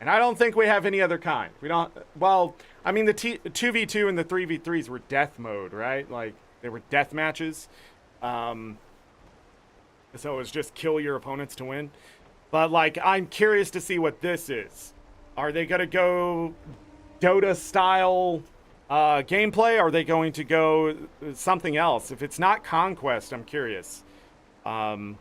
Speaker 1: And I don't think we have any other kind. We don't, well, I mean, the 2v2 and the 3v3s were death mode, right? Like, they were death matches. So it was just kill your opponents to win. But, like, I'm curious to see what this is. Are they going to go Dota-style gameplay? Are they going to go something else? If it's not Conquest, I'm curious. And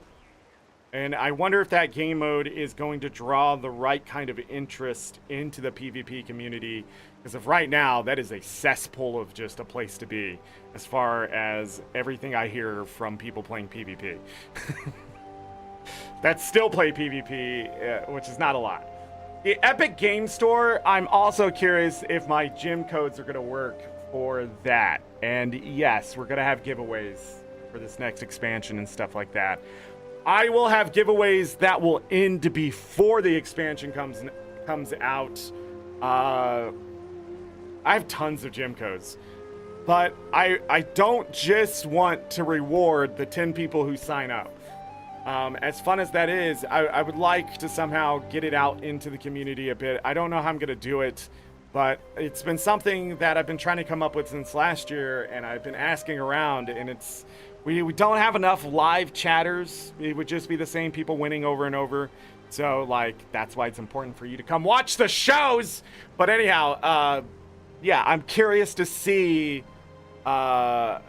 Speaker 1: I wonder if that game mode is going to draw the right kind of interest into the PvP community. Because of right now, that is a cesspool of just a place to be, as far as everything I hear from people playing PvP. That still play PvP, which is not a lot. The Epic Game Store, I'm also curious if my gym codes are going to work for that. And yes, we're going to have giveaways for this next expansion and stuff like that. I will have giveaways that will end before the expansion comes out. I have tons of gym codes. But I don't just want to reward the 10 people who sign up. As fun as that is, I would like to somehow get it out into the community a bit. I don't know how I'm going to do it, but it's been something that I've been trying to come up with since last year, and I've been asking around, and it's we don't have enough live chatters. It would just be the same people winning over and over. So, like, that's why it's important for you to come watch the shows. But anyhow, yeah, I'm curious to see how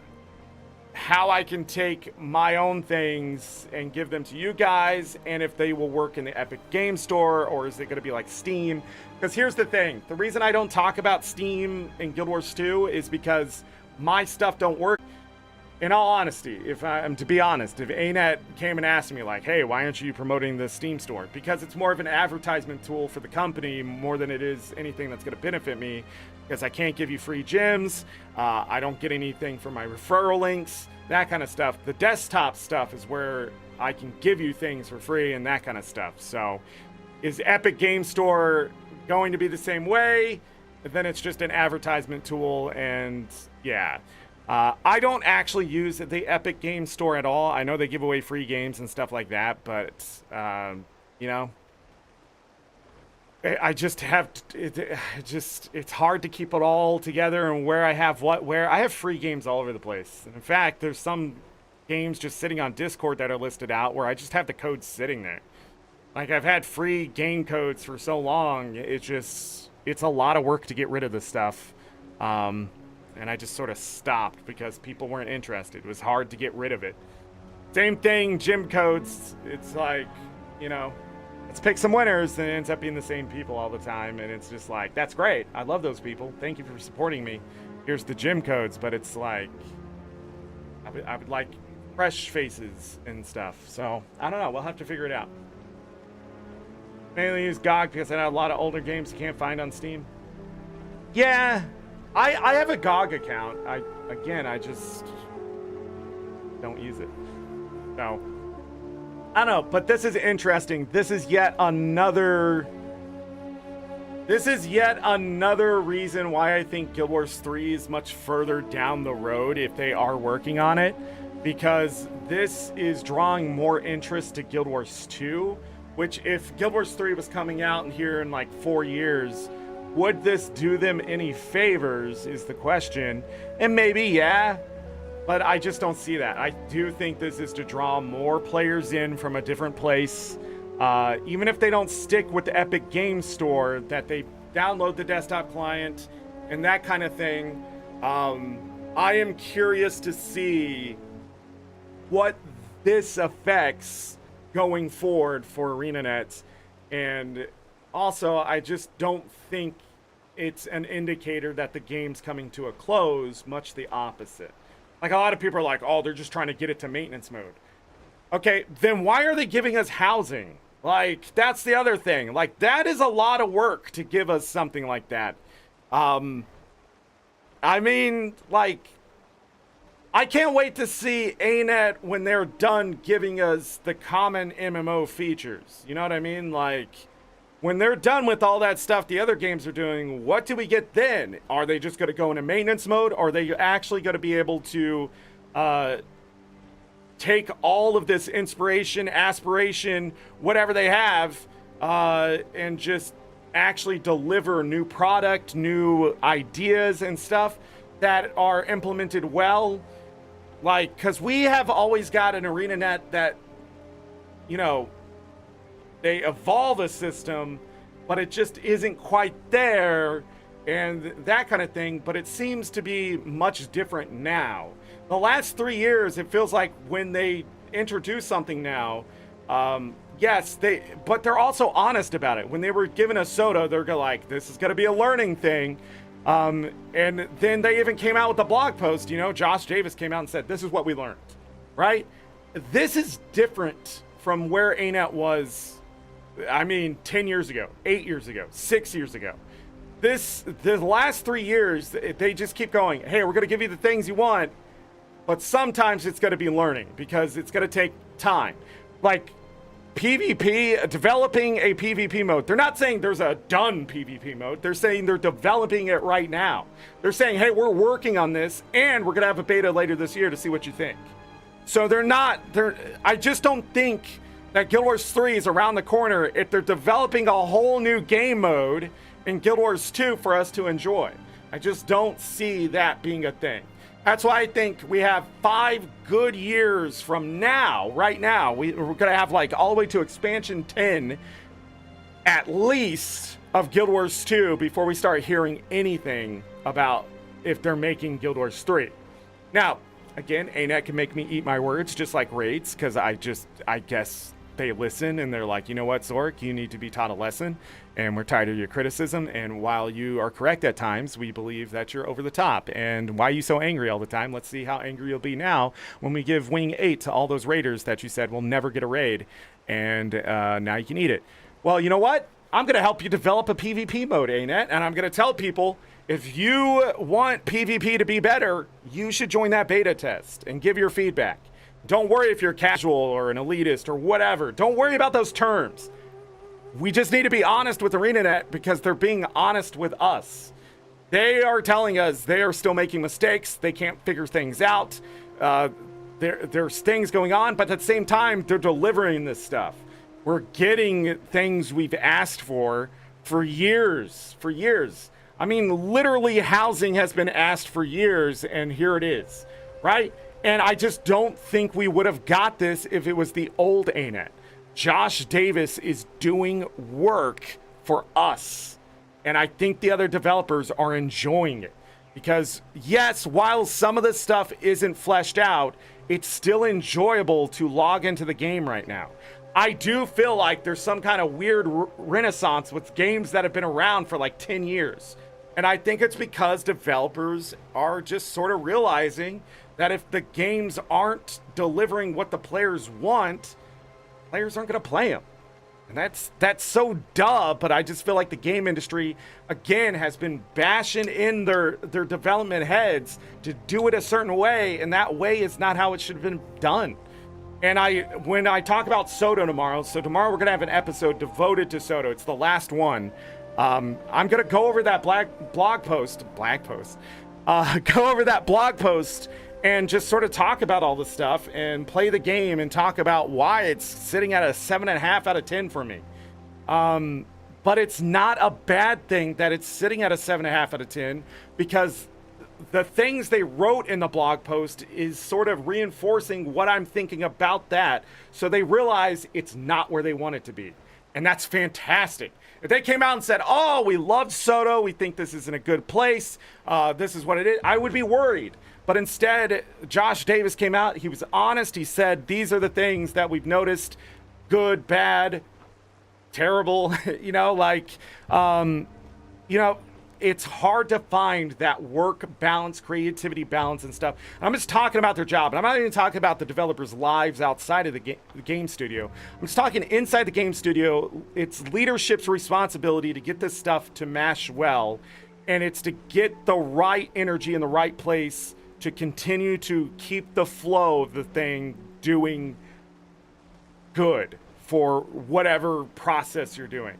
Speaker 1: I can take my own things and give them to you guys, and if they will work in the Epic Game Store, or is it going to be like Steam? Because here's the thing. The reason I don't talk about Steam in Guild Wars 2 is because my stuff don't work. In all honesty, if I'm to be honest, if ArenaNet came and asked me like, hey, why aren't you promoting the Steam store? Because it's more of an advertisement tool for the company more than it is anything that's going to benefit me, because I can't give you free gems. I don't get anything from my referral links, that kind of stuff. The desktop stuff is where I can give you things for free and that kind of stuff. So is Epic Game Store going to be the same way? Then it's just an advertisement tool, and yeah. I don't actually use the Epic Game Store at all. I know they give away free games and stuff like that, but, you know, I just have, it's hard to keep it all together and where I have what, where. I have free games all over the place. In fact, there's some games just sitting on Discord that are listed out where I just have the codes sitting there. Like, I've had free game codes for so long, it's a lot of work to get rid of this stuff. And I just sort of stopped because people weren't interested. It was hard to get rid of it. Same thing, gym codes. It's like, you know, let's pick some winners, and it ends up being the same people all the time. And it's just like, that's great. I love those people. Thank you for supporting me. Here's the gym codes. But it's like, I would like fresh faces and stuff. So, I don't know. We'll have to figure it out. Mainly use GOG because I have a lot of older games you can't find on Steam. Yeah. I have a GOG account. I just don't use it. So, I don't know, but this is interesting. This is yet another reason why I think Guild Wars 3 is much further down the road if they are working on it, because this is drawing more interest to Guild Wars 2, which if Guild Wars 3 was coming out here in like 4 years, would this do them any favors is the question. And maybe, yeah, but I just don't see that. I do think this is to draw more players in from a different place. Even if they don't stick with the Epic Game Store, that they download the desktop client and that kind of thing. I am curious to see what this affects going forward for ArenaNet. And also, I just don't think it's an indicator that the game's coming to a close, much the opposite. Like, a lot of people are like, oh, they're just trying to get it to maintenance mode. Okay, then why are they giving us housing? Like, that's the other thing. Like, that is a lot of work to give us something like that. I mean, like, I can't wait to see ArenaNet when they're done giving us the common MMO features. You know what I mean? Like, when they're done with all that stuff the other games are doing, what do we get then? Are they just going to go into maintenance mode? Or are they actually going to be able to take all of this inspiration, aspiration, whatever they have, and just actually deliver new product, new ideas and stuff that are implemented well? Like, because we have always got an ArenaNet that, you know, they evolve a system, but it just isn't quite there and that kind of thing. But it seems to be much different now. The last 3 years, it feels like when they introduce something now, yes, but they're also honest about it. When they were giving us Soda, they're like, this is going to be a learning thing. And then they even came out with a blog post, you know, Josh Davis came out and said, this is what we learned, right? This is different from where ArenaNet was, I mean, 10 years ago, 8 years ago, 6 years ago. The last 3 years, they just keep going, hey, we're going to give you the things you want, but sometimes it's going to be learning because it's going to take time. Like PvP, developing a PvP mode. They're not saying there's a done PvP mode. They're saying they're developing it right now. They're saying, hey, we're working on this and we're going to have a beta later this year to see what you think. So I just don't think that Guild Wars 3 is around the corner if they're developing a whole new game mode in Guild Wars 2 for us to enjoy. I just don't see that being a thing. That's why I think we have 5 good years from now, right now. We're going to have like all the way to expansion 10 at least of Guild Wars 2 before we start hearing anything about if they're making Guild Wars 3. Now, again, ANET can make me eat my words just like Raids, because I guess they listen and they're like, you know what, Zorric, you need to be taught a lesson, and we're tired of your criticism, and while you are correct at times, we believe that you're over the top. And why are you so angry all the time? Let's see how angry you'll be now when we give Wing 8 to all those raiders that you said will never get a raid, and now you can eat it. Well, you know what? I'm going to help you develop a PvP mode, ANET, and I'm going to tell people, if you want PvP to be better, you should join that beta test and give your feedback. Don't worry if you're casual or an elitist or whatever. Don't worry about those terms. We just need to be honest with ArenaNet because they're being honest with us. They are telling us they are still making mistakes. They can't figure things out. There's things going on, but at the same time, they're delivering this stuff. We're getting things we've asked for years, I mean, literally housing has been asked for years, and here it is, right? And I just don't think we would have got this if it was the old ANET. Josh Davis is doing work for us, and I think the other developers are enjoying it. Because, yes, while some of this stuff isn't fleshed out, it's still enjoyable to log into the game right now. I do feel like there's some kind of weird renaissance with games that have been around for like 10 years. And I think it's because developers are just sort of realizing that if the games aren't delivering what the players want, players aren't going to play them. And that's so duh, but I just feel like the game industry, again, has been bashing in their development heads to do it a certain way, and that way is not how it should have been done. And when I talk about Soto tomorrow, so tomorrow we're going to have an episode devoted to Soto. It's the last one. I'm going to go over that blog post, go over that blog post and just sort of talk about all this stuff and play the game and talk about why it's sitting at a 7.5 out of 10 for me. But it's not a bad thing that it's sitting at a 7.5 out of 10, because the things they wrote in the blog post is sort of reinforcing what I'm thinking about that. So they realize it's not where they want it to be. And that's fantastic. If they came out and said, oh, we loved Soto, we think this is in a good place, this is what it is, I would be worried. But instead, Josh Davis came out, he was honest, he said, these are the things that we've noticed, good, bad, terrible, it's hard to find that work balance, creativity balance and stuff. I'm just talking about their job, and I'm not even talking about the developers' lives outside of the game studio. I'm just talking inside the game studio. It's leadership's responsibility to get this stuff to mesh well, and it's to get the right energy in the right place to continue to keep the flow of the thing doing good for whatever process you're doing.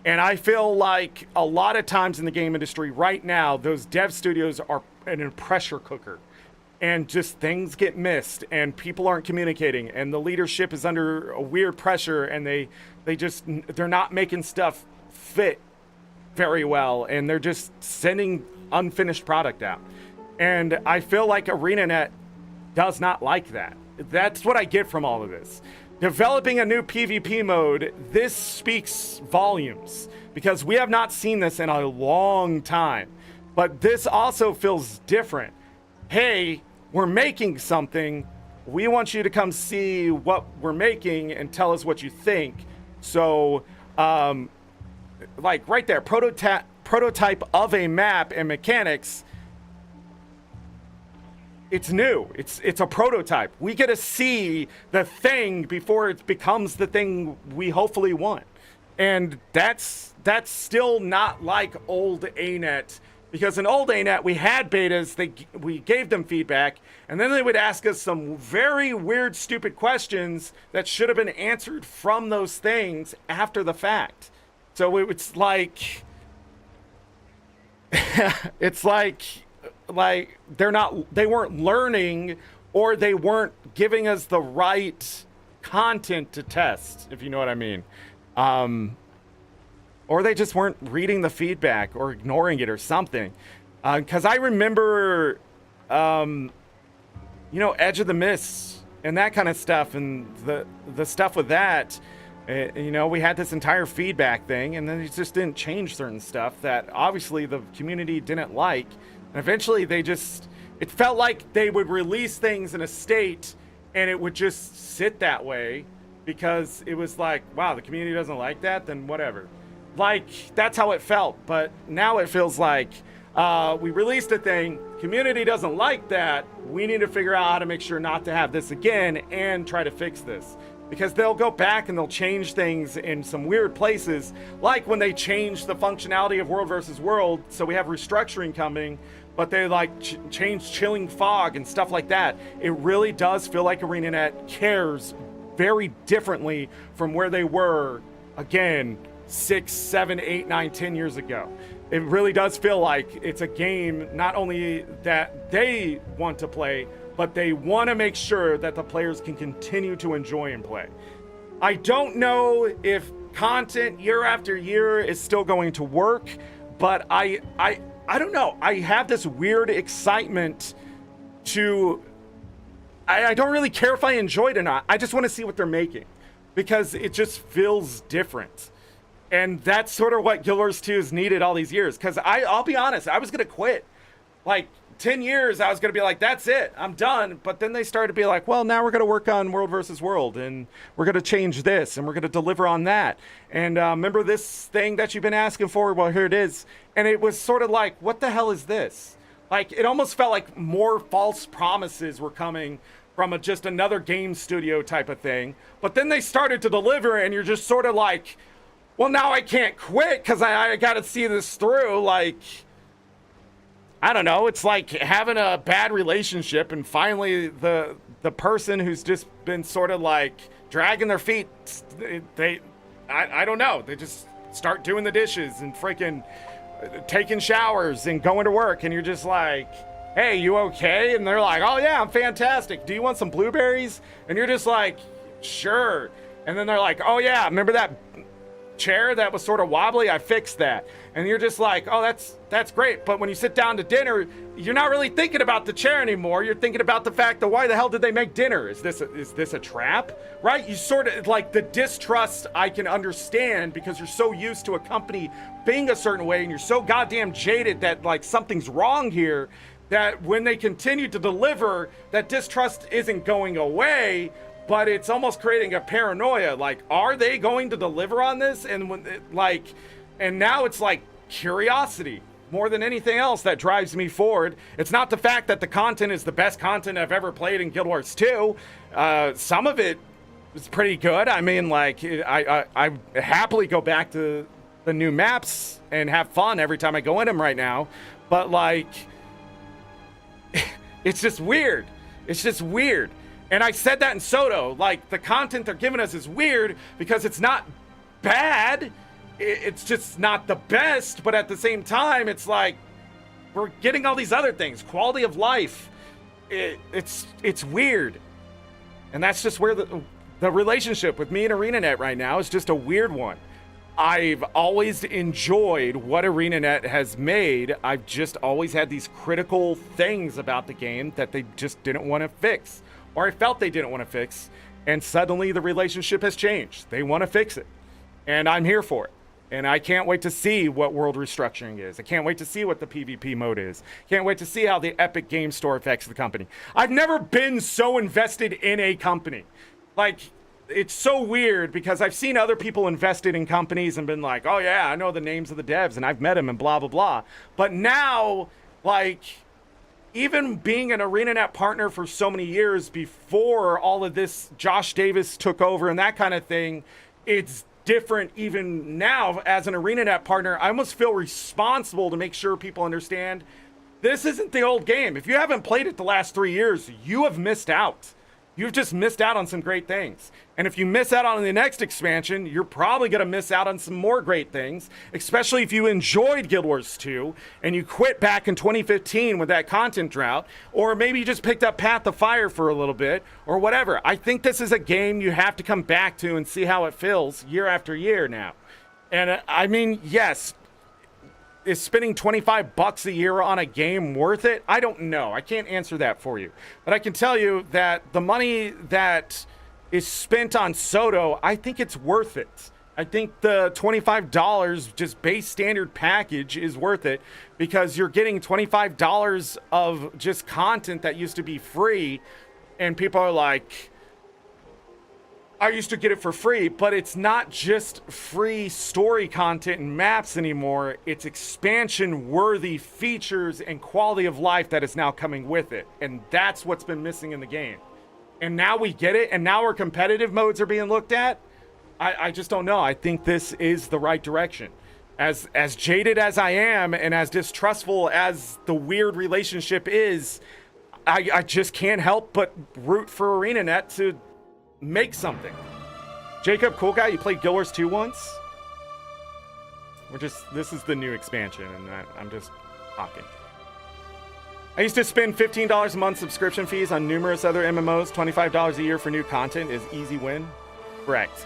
Speaker 1: And I feel like a lot of times in the game industry right now, those dev studios are in a pressure cooker, and just things get missed and people aren't communicating, and the leadership is under a weird pressure, and they're not making stuff fit very well, and they're just sending unfinished product out. And I feel like ArenaNet does not like that. That's what I get from all of this. Developing a new PvP mode, this speaks volumes, because we have not seen this in a long time. But this also feels different. Hey, we're making something. We want you to come see what we're making and tell us what you think. So, like right there, prototype of a map and mechanics. It's new. It's a prototype. We get to see the thing before it becomes the thing we hopefully want. And that's still not like old ANET, because in old ANET we had betas, we gave them feedback, and then they would ask us some very weird, stupid questions that should have been answered from those things after the fact. So it's like it's like they weren't learning, or they weren't giving us the right content to test, if you know what I mean. Or they just weren't reading the feedback or ignoring it or something. Because I remember Edge of the Mist and that kind of stuff, and the stuff with that. We had this entire feedback thing, and then it just didn't change certain stuff that obviously the community didn't like. And eventually it felt like they would release things in a state and it would just sit that way because it was like, wow, the community doesn't like that, then whatever. Like, that's how it felt. But now it feels like we released a thing, community doesn't like that, we need to figure out how to make sure not to have this again and try to fix this. Because they'll go back and they'll change things in some weird places, like when they changed the functionality of World versus World, so we have restructuring coming, but they changed chilling fog and stuff like that. It really does feel like ArenaNet cares very differently from where they were, again, 6, 7, 8, 9, 10 years ago. It really does feel like it's a game not only that they want to play, but they want to make sure that the players can continue to enjoy and play. I don't know if content year after year is still going to work, but I don't know. I have this weird excitement to... I don't really care if I enjoy it or not. I just want to see what they're making because it just feels different. And that's sort of what Guild Wars 2 has needed all these years. Because I'll be honest, I was going to quit. Like, 10 years, I was going to be like, that's it, I'm done. But then they started to be like, well, now we're going to work on World versus World, and we're going to change this, and we're going to deliver on that. And remember this thing that you've been asking for? Well, here it is. And it was sort of like, what the hell is this? Like, it almost felt like more false promises were coming from just another game studio type of thing. But then they started to deliver, and you're just sort of like, well, now I can't quit because I got to see this through. Like, I don't know. It's like having a bad relationship and finally the person who's just been sort of like dragging their feet, I don't know. They just start doing the dishes and freaking taking showers and going to work. And you're just like, hey, you okay? And they're like, oh yeah, I'm fantastic. Do you want some blueberries? And you're just like, sure. And then they're like, oh yeah, remember that chair that was sort of wobbly? I fixed that. And you're just like, oh, that's great. But when you sit down to dinner, you're not really thinking about the chair anymore. You're thinking about the fact that why the hell did they make dinner? Is this a trap? Right? You sort of like the distrust I can understand because you're so used to a company being a certain way and you're so goddamn jaded that like something's wrong here, that when they continue to deliver, that distrust isn't going away. But it's almost creating a paranoia. Like, are they going to deliver on this? And and now it's like curiosity more than anything else that drives me forward. It's not the fact that the content is the best content I've ever played in Guild Wars 2. Some of it is pretty good. I mean, like, I happily go back to the new maps and have fun every time I go in them right now. But like, it's just weird. It's just weird. And I said that in Soto, like, the content they're giving us is weird because it's not bad, it's just not the best, but at the same time, it's like, we're getting all these other things, quality of life, it's weird. And that's just where the relationship with me and ArenaNet right now is just a weird one. I've always enjoyed what ArenaNet has made. I've just always had these critical things about the game that they just didn't want to fix. Or I felt they didn't want to fix, and suddenly the relationship has changed. They want to fix it, and I'm here for it. And I can't wait to see what World Restructuring is. I can't wait to see what the PvP mode is. Can't wait to see how the Epic Game Store affects the company. I've never been so invested in a company. Like, it's so weird because I've seen other people invested in companies and been like, oh yeah, I know the names of the devs, and I've met them and blah, blah, blah. But now, like, even being an ArenaNet partner for so many years before all of this, Josh Davis took over and that kind of thing, it's different even now as an ArenaNet partner. I almost feel responsible to make sure people understand this isn't the old game. If you haven't played it the last 3 years, you have missed out. You've just missed out on some great things. And if you miss out on the next expansion, you're probably going to miss out on some more great things, especially if you enjoyed Guild Wars 2 and you quit back in 2015 with that content drought, or maybe you just picked up Path of Fire for a little bit or whatever. I think this is a game you have to come back to and see how it feels year after year now. And I mean, yes, is spending $25 a year on a game worth it? I don't know. I can't answer that for you. But I can tell you that the money that is spent on Soto, I think it's worth it. I think the $25 just base standard package is worth it because you're getting $25 of just content that used to be free, and people are like, I used to get it for free, but it's not just free story content and maps anymore. It's expansion worthy features and quality of life that is now coming with it. And that's what's been missing in the game. And now we get it, and now our competitive modes are being looked at. I just don't know. I think this is the right direction. As jaded as I am and as distrustful as the weird relationship is, I just can't help but root for ArenaNet to make something. Jacob, cool guy, you played Guild Wars 2 once? This is the new expansion, and I'm just talking. I used to spend $15 a month subscription fees on numerous other MMOs. $25 a year for new content is easy win. Correct.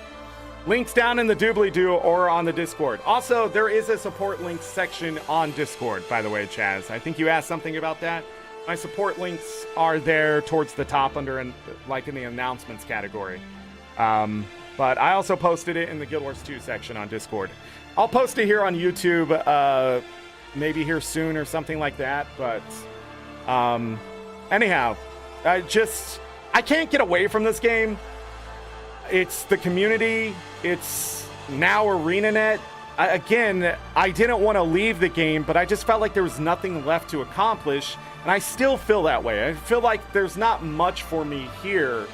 Speaker 1: Links down in the doobly-doo or on the Discord. Also, there is a support links section on Discord, by the way, Chaz. I think you asked something about that. My support links are there towards the top under, in the announcements category. But I also posted it in the Guild Wars 2 section on Discord. I'll post it here on YouTube, maybe here soon or something like that. But anyhow, I can't get away from this game. It's the community. It's now ArenaNet. I didn't want to leave the game, but I just felt like there was nothing left to accomplish. And I still feel that way. I feel like there's not much for me here.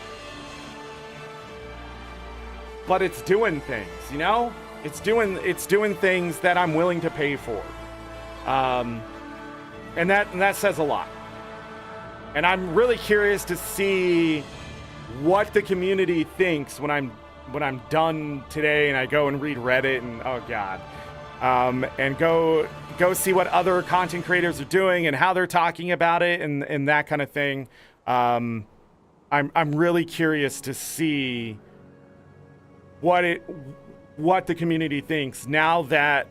Speaker 1: But it's doing things, you know? It's doing things that I'm willing to pay for. And that says a lot. And I'm really curious to see what the community thinks when I'm done today and I go and read Reddit and oh god, and go see what other content creators are doing and how they're talking about it and that kind of thing. I'm really curious to see what the community thinks now that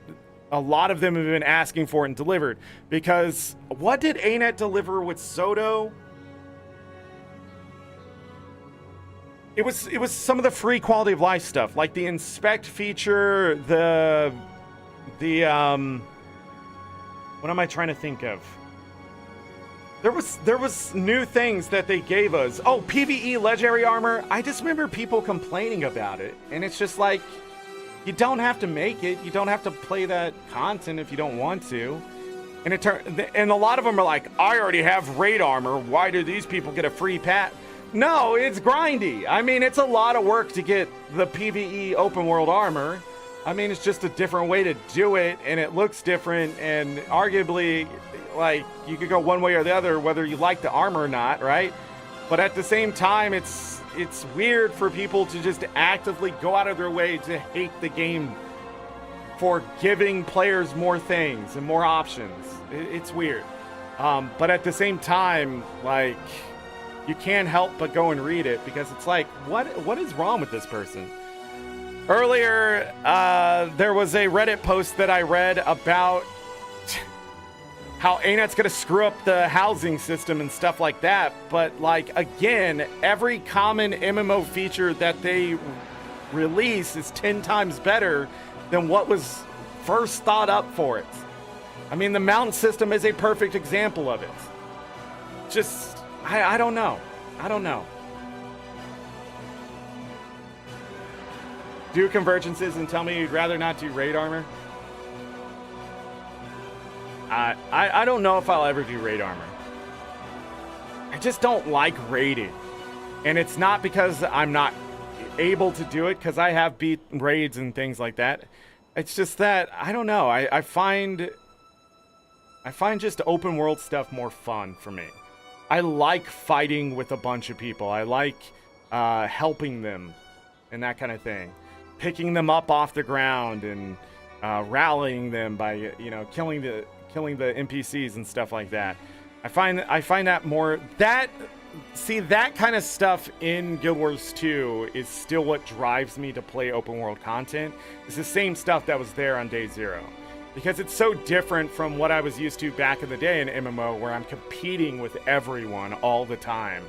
Speaker 1: a lot of them have been asking for it and delivered. Because what did ArenaNet deliver with Soto? It was some of the free quality of life stuff, like the inspect feature, the what am I trying to think of? There was new things that they gave us. Oh, PvE legendary armor. I just remember people complaining about it, and it's just like, you don't have to make it. You don't have to play that content if you don't want to. And a lot of them are like, I already have raid armor. Why do these people get a free pat? No, it's grindy. I mean, it's a lot of work to get the PvE open world armor. I mean, it's just a different way to do it, and it looks different, and arguably, like, you could go one way or the other, whether you like the armor or not, right? But at the same time, it's weird for people to just actively go out of their way to hate the game for giving players more things and more options. It's weird. But at the same time, like, you can't help but go and read it because it's like, what is wrong with this person? Earlier, there was a Reddit post that I read about how ANET's going to screw up the housing system and stuff like that. But, like, again, every common MMO feature that they release is 10 times better than what was first thought up for it. I mean, the mountain system is a perfect example of it. Just, I don't know. I don't know. Do convergences and tell me you'd rather not do raid armor? I don't know if I'll ever do raid armor. I just don't like raiding. And it's not because I'm not able to do it, because I have beat raids and things like that. It's just that, I don't know, I find just open world stuff more fun for me. I like fighting with a bunch of people. I like helping them and that kind of thing. Picking them up off the ground and rallying them by, killing the NPCs and stuff like that. I find that more that kind of stuff in Guild Wars 2 is still what drives me to play open world content. It's the same stuff that was there on day 0. because it's so different from what I was used to back in the day in MMO, where I'm competing with everyone all the time,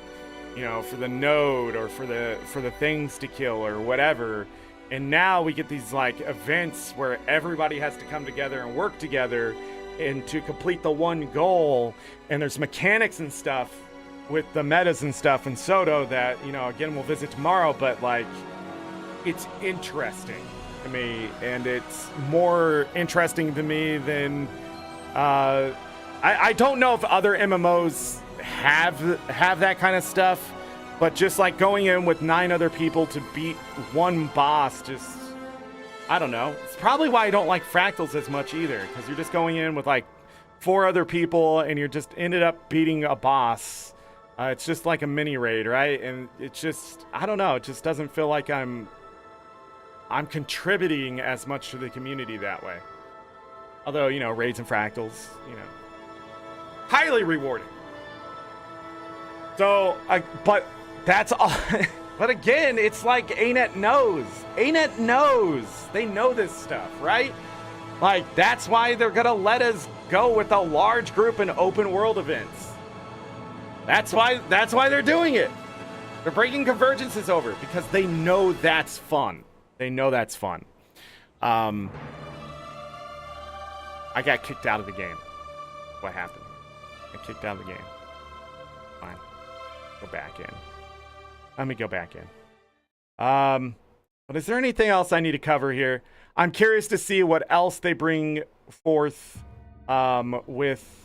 Speaker 1: you know, for the node or for the things to kill or whatever. And now we get these like events where everybody has to come together and work together and to complete the one goal. And there's mechanics and stuff with the metas and stuff in Soto that, you know, again, we'll visit tomorrow, but like, it's interesting to me, and it's more interesting to me than I don't know if other MMOs have that kind of stuff, but just like going in with 9 other people to beat one boss, just, I don't know. It's probably why I don't like Fractals as much either, because you're just going in with like 4 other people and you're just ended up beating a boss. It's just like a mini raid, right? And it's just, I don't know, it just doesn't feel like I'm contributing as much to the community that way. Although, you know, raids and fractals, you know, highly rewarding. So, but that's all. But again, it's like ArenaNet knows. ArenaNet knows. They know this stuff, right? Like, that's why they're gonna let us go with a large group in open world events. That's why they're doing it. They're breaking convergences over because they know that's fun. They know that's fun. I got kicked out of the game. What happened? I kicked out of the game. Fine. Go back in. Let me go back in. But is there anything else I need to cover here? I'm curious to see what else they bring forth with,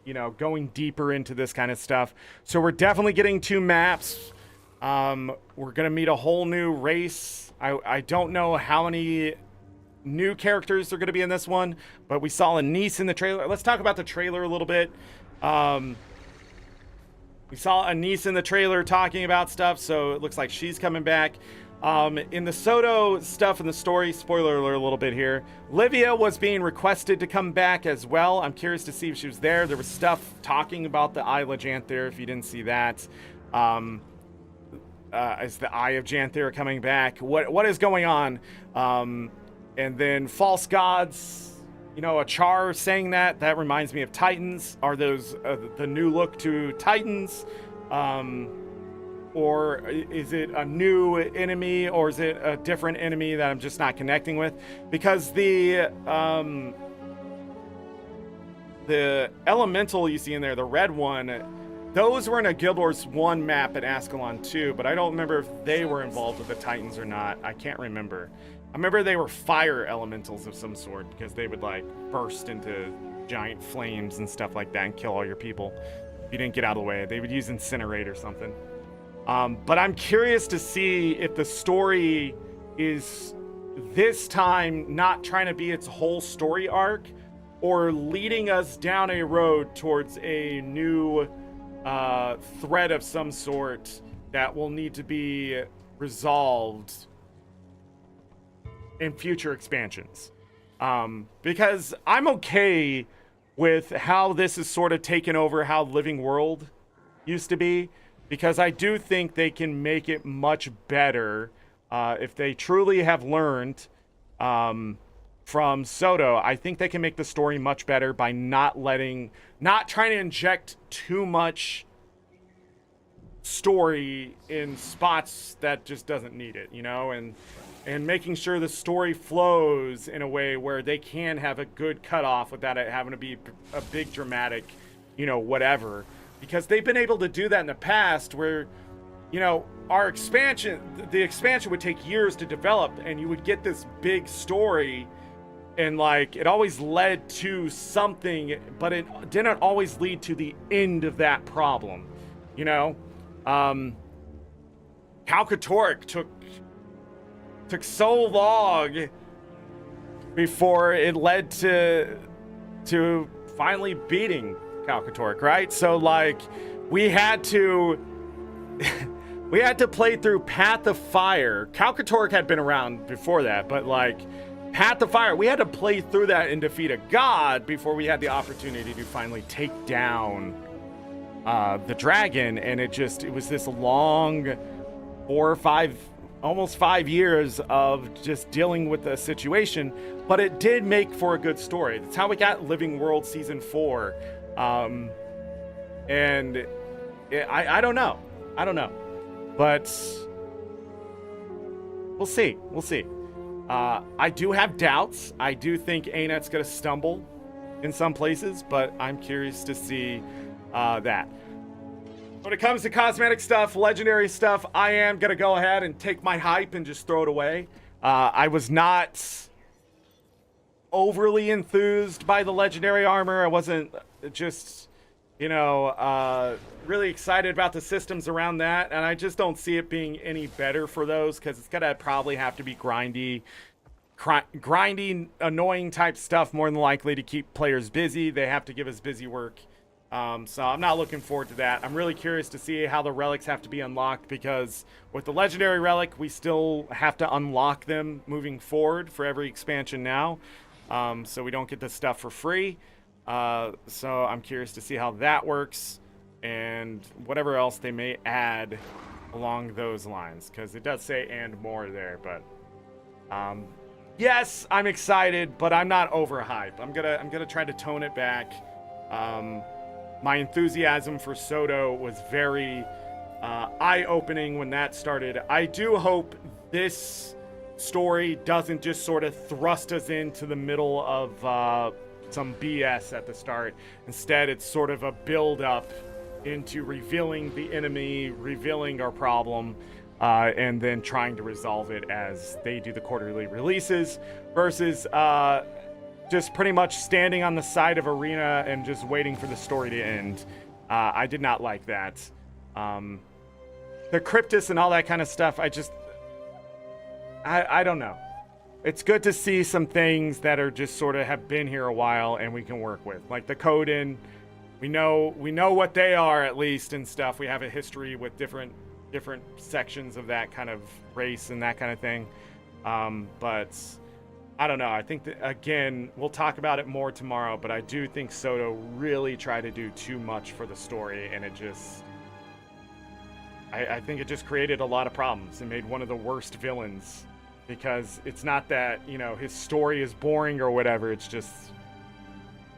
Speaker 1: you know, going deeper into this kind of stuff. So we're definitely getting 2 maps. We're going to meet a whole new race. I don't know how many new characters are going to be in this one, but we saw a niece in the trailer. Let's talk about the trailer a little bit. We saw a niece in the trailer talking about stuff, so it looks like she's coming back. In the Soto stuff in the story, spoiler alert a little bit here, Livia was being requested to come back as well. I'm curious to see if she was there. There was stuff talking about the Isle of Janthir, if you didn't see that. Is the Eye of Janthir coming back? What is going on? And then False Gods, you know, a Char saying that reminds me of Titans. Are those the new look to Titans? Or is it a new enemy, or is it a different enemy that I'm just not connecting with? Because the elemental you see in there, the red one, those were in a Guild Wars 1 map at Ascalon 2, but I don't remember if they were involved with the Titans or not. I can't remember. I remember they were fire elementals of some sort, because they would like burst into giant flames and stuff like that and kill all your people if you didn't get out of the way. They would use Incinerate or something. But I'm curious to see if the story is this time not trying to be its whole story arc, or leading us down a road towards a new thread of some sort that will need to be resolved in future expansions. Because I'm okay with how this is sort of taken over how Living World used to be, because I do think they can make it much better if they truly have learned from Soto. I think they can make the story much better by not trying to inject too much story in spots that just doesn't need it, you know, and making sure the story flows in a way where they can have a good cutoff without it having to be a big dramatic, you know, whatever. Because they've been able to do that in the past where, you know, the expansion would take years to develop, and you would get this big story, and like it always led to something, but it didn't always lead to the end of that problem, you know. Calcatoric took so long before it led to finally beating Calcatoric, right? So like we had to play through Path of Fire. Calcatoric had been around before that, but like Path of Fire, we had to play through that and defeat a god before we had the opportunity to finally take down the dragon. And it was this long 4 or 5 almost 5 years of just dealing with the situation, but it did make for a good story. That's how we got Living World Season 4. I don't know. But we'll see. I do have doubts. I do think ANET's going to stumble in some places, but I'm curious to see that. When it comes to cosmetic stuff, legendary stuff, I am going to go ahead and take my hype and just throw it away. I was not overly enthused by the legendary armor. I wasn't just, really excited about the systems around that. And I just don't see it being any better for those because it's going to probably have to be grindy, annoying type stuff more than likely to keep players busy. They have to give us busy work. So I'm not looking forward to that. I'm really curious to see how the relics have to be unlocked because with the legendary relic, we still have to unlock them moving forward for every expansion now. So we don't get this stuff for free. So I'm curious to see how that works and whatever else they may add along those lines because it does say and more there, but yes, I'm excited, but I'm not overhyped. I'm gonna try to tone it back. My enthusiasm for Soto was very eye-opening when that started. I do hope this story doesn't just sort of thrust us into the middle of some BS at the start. Instead, it's sort of a build-up into revealing the enemy, revealing our problem, and then trying to resolve it as they do the quarterly releases versus just pretty much standing on the side of Arena and just waiting for the story to end. I did not like that. The Cryptus and all that kind of stuff, I don't know. It's good to see some things that are just sort of have been here a while and we can work with. Like the Coden, we know what they are at least and stuff. We have a history with different sections of that kind of race and that kind of thing. But I don't know. I think that, again, we'll talk about it more tomorrow, but I do think Soto really tried to do too much for the story, and it just... I think it just created a lot of problems and made one of the worst villains, because it's not that, his story is boring or whatever, it's just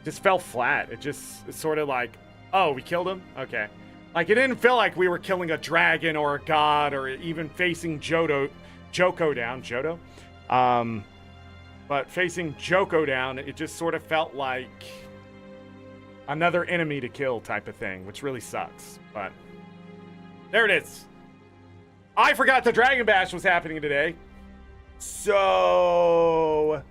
Speaker 1: fell flat. It's sort of like, oh, we killed him? Okay. Like, it didn't feel like we were killing a dragon or a god or even facing Joko down. But facing Joko down, it just sort of felt like another enemy to kill type of thing, which really sucks. But there it is. I forgot the Dragonbash was happening today. So...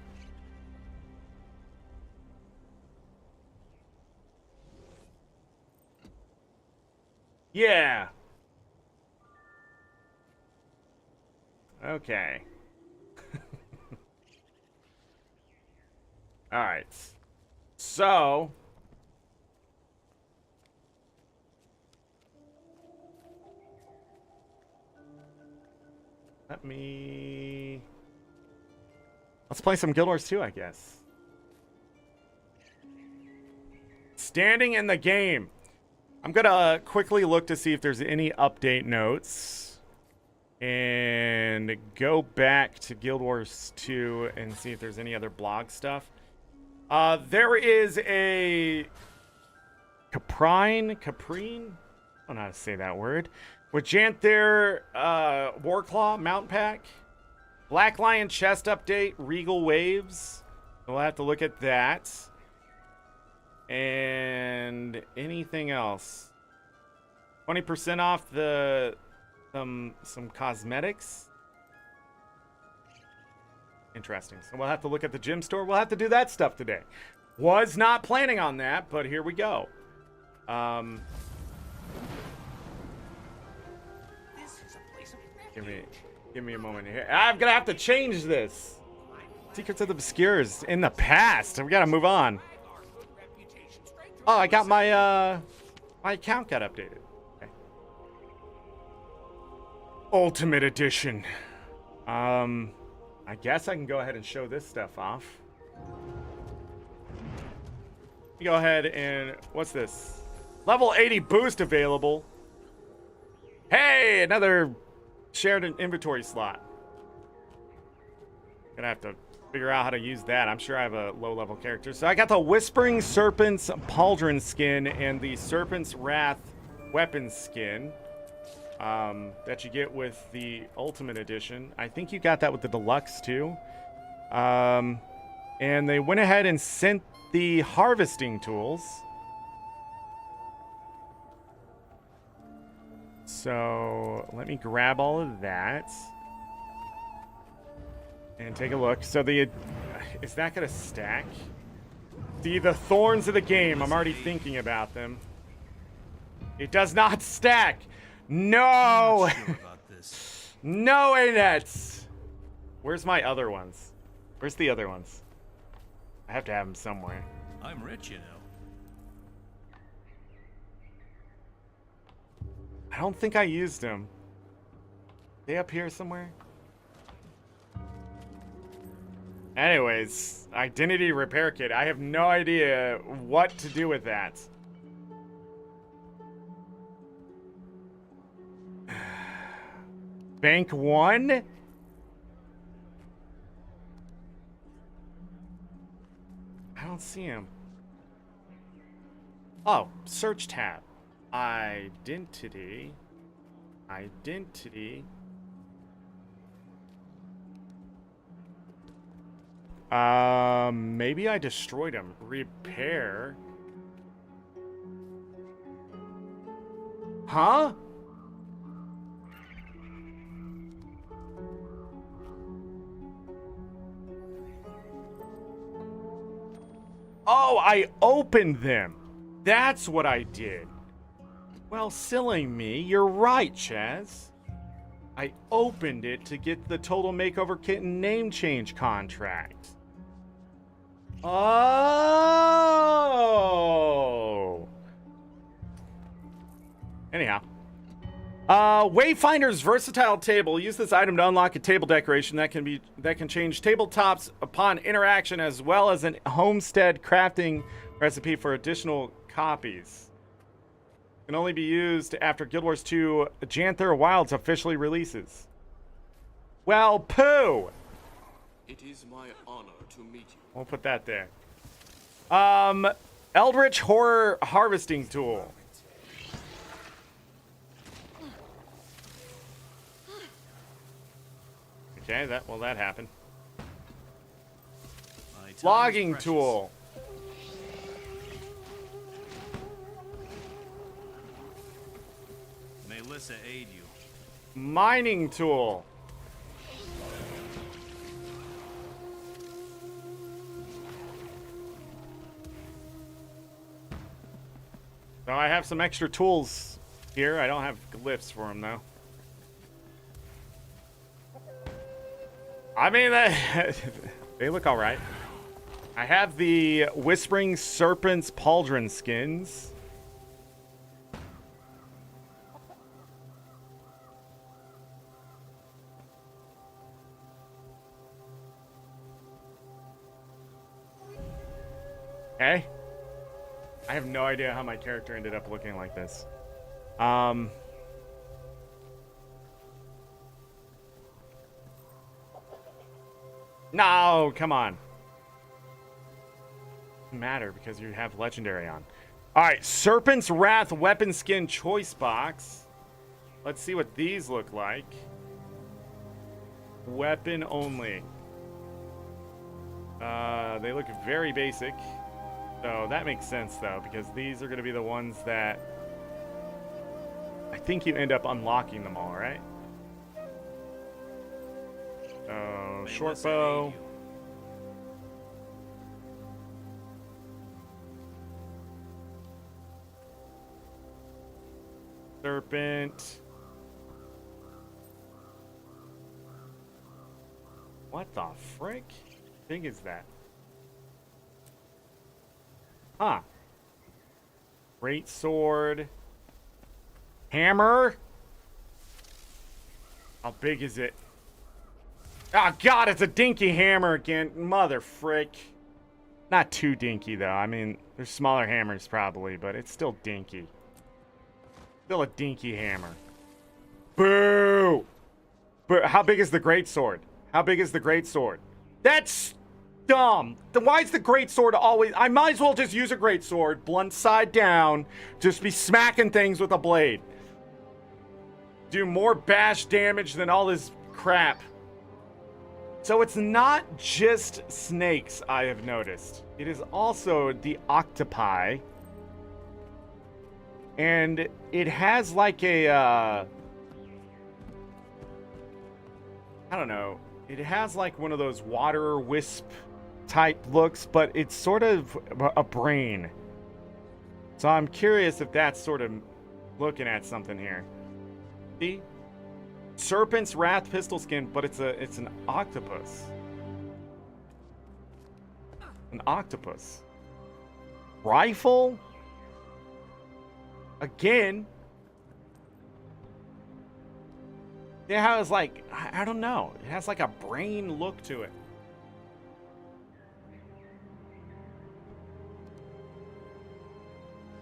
Speaker 1: yeah. Okay. All right. So... let's play some Guild Wars 2, I guess. Standing in the game. I'm gonna quickly look to see if there's any update notes. And go back to Guild Wars 2 and see if there's any other blog stuff. There is a Caprine? I don't know how to say that word. With Janthir Warclaw Mountain Pack. Black Lion chest update, Regal Waves. We'll have to look at that. And anything else? 20% off some cosmetics. Interesting. So we'll have to look at the gym store. We'll have to do that stuff today. Was not planning on that, but here we go. Give me a moment here. I'm gonna have to change this. Secrets of the Obscures in the past. We gotta move on. Oh, I got my my account got updated. Okay. Ultimate Edition. I guess I can go ahead and show this stuff off. Go ahead and what's this? Level 80 boost available. Hey, another Shared an inventory slot. Gonna have to figure out how to use that. I'm sure I have a low-level character. So I got the Whispering Serpent's Pauldron skin and the Serpent's Wrath weapon skin that you get with the Ultimate Edition. I think you got that with the Deluxe too. And they went ahead and sent the harvesting tools. So let me grab all of that and take a look. So is that gonna stack? See, the thorns of the game, I'm already thinking about them. It does not stack. No. No, ArenaNet. Where's my other ones? Where's the other ones? I have to have them somewhere.
Speaker 7: I'm rich, you know.
Speaker 1: I don't think I used them. They up here somewhere? Anyways, identity repair kit. I have no idea what to do with that. Bank 1? I don't see him. Oh, search tab. Identity. Maybe I destroyed him. Repair. Huh? Oh, I opened them. That's what I did. Well, silly me. You're right, Chaz. I opened it to get the Total Makeover Kit and name change contract. Oh. Anyhow. Wayfinder's versatile table. Use this item to unlock a table decoration that can change tabletops upon interaction, as well as an homestead crafting recipe for additional copies. Can only be used after Guild Wars 2 Janthir Wilds officially releases. Well, poo!
Speaker 8: It is my honor to meet you.
Speaker 1: We'll put that there. Eldritch Horror Harvesting Tool. Okay, that happened. Logging tool.
Speaker 7: May Lissa aid you.
Speaker 1: Mining tool. So I have some extra tools here. I don't have glyphs for them though. I mean, they look all right. I have the Whispering Serpent's Pauldron skins. Okay. I have no idea how my character ended up looking like this. No, come on. Doesn't matter because you have legendary on. All right, Serpent's Wrath weapon skin choice box. Let's see what these look like. Weapon only. They look very basic. So that makes sense though, because these are going to be the ones that I think you end up unlocking them all, right? Short bow. Serpent. What the frick? Thing is that? Huh. Great sword. Hammer. How big is it? Oh god, it's a dinky hammer again. Mother frick. Not too dinky though. I mean, there's smaller hammers probably, but it's still dinky. Still a dinky hammer. Boo! But how big is the greatsword? How big is the greatsword? That's dumb. Then why is the greatsword always... I might as well just use a greatsword, blunt side down, just be smacking things with a blade. Do more bash damage than all this crap. So it's not just snakes, I have noticed. It is also the octopi. And it has like a... I don't know. It has like one of those water wisp type looks, but it's sort of a brain. So I'm curious if that's sort of looking at something here. See? Serpent's Wrath pistol skin, but it's an octopus. An octopus. Rifle? Again. It has like, I don't know. It has like a brain look to it.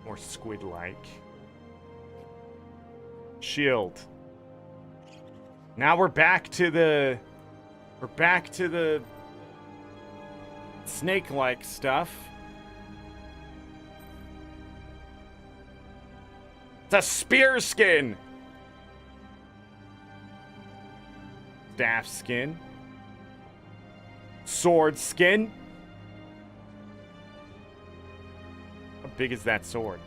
Speaker 1: Or squid-like. Shield. Now we're back to the snake-like stuff. It's a spear skin. Staff skin. Sword skin. How big is that sword?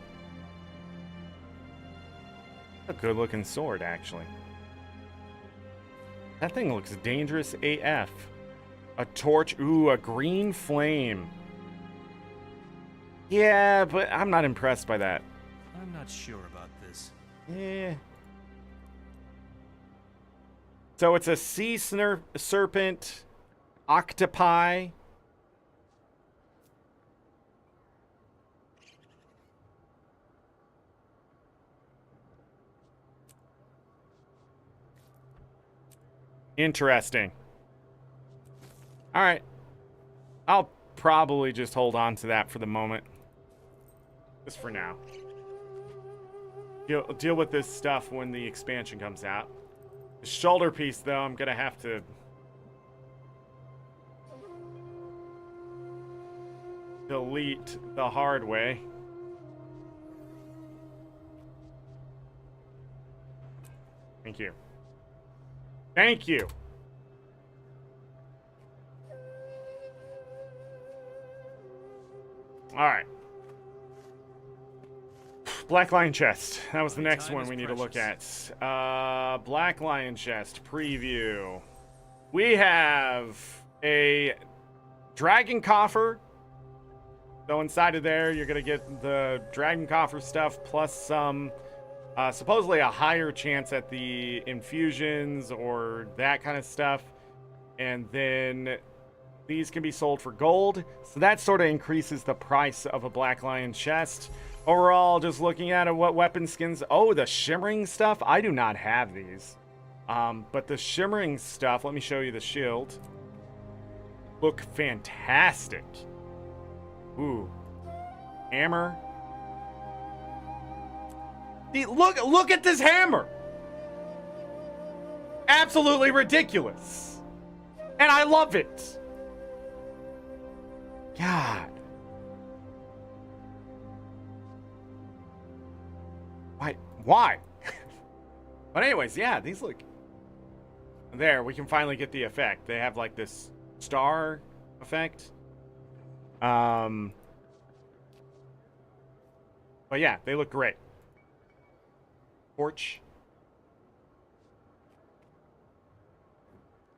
Speaker 1: A good looking sword, actually. That thing looks dangerous AF. A torch. Ooh, a green flame. Yeah, but I'm not impressed by that.
Speaker 7: I'm not sure about this.
Speaker 1: Yeah. So it's a sea serpent, octopi. Interesting. All right. I'll probably just hold on to that for the moment. Just for now. Deal with this stuff when the expansion comes out. The shoulder piece, though, I'm going to have to... delete the hard way. Thank you. Thank you. All right. Black Lion Chest. That was the next one we need to look at. Black Lion Chest preview. We have a Dragon Coffer. So inside of there, you're going to get the Dragon Coffer stuff plus some, supposedly a higher chance at the infusions or that kind of stuff. And then these can be sold for gold. So that sort of increases the price of a Black Lion Chest. Overall, just looking at it, what weapon skins... Oh, the shimmering stuff? I do not have these. But the shimmering stuff, let me show you the shield. Look fantastic. Ooh. Hammer. Look at this hammer. Absolutely ridiculous. And I love it. God. Why? But anyways, yeah, these look... There, we can finally get the effect. They have like this star effect. But yeah, they look great. Torch.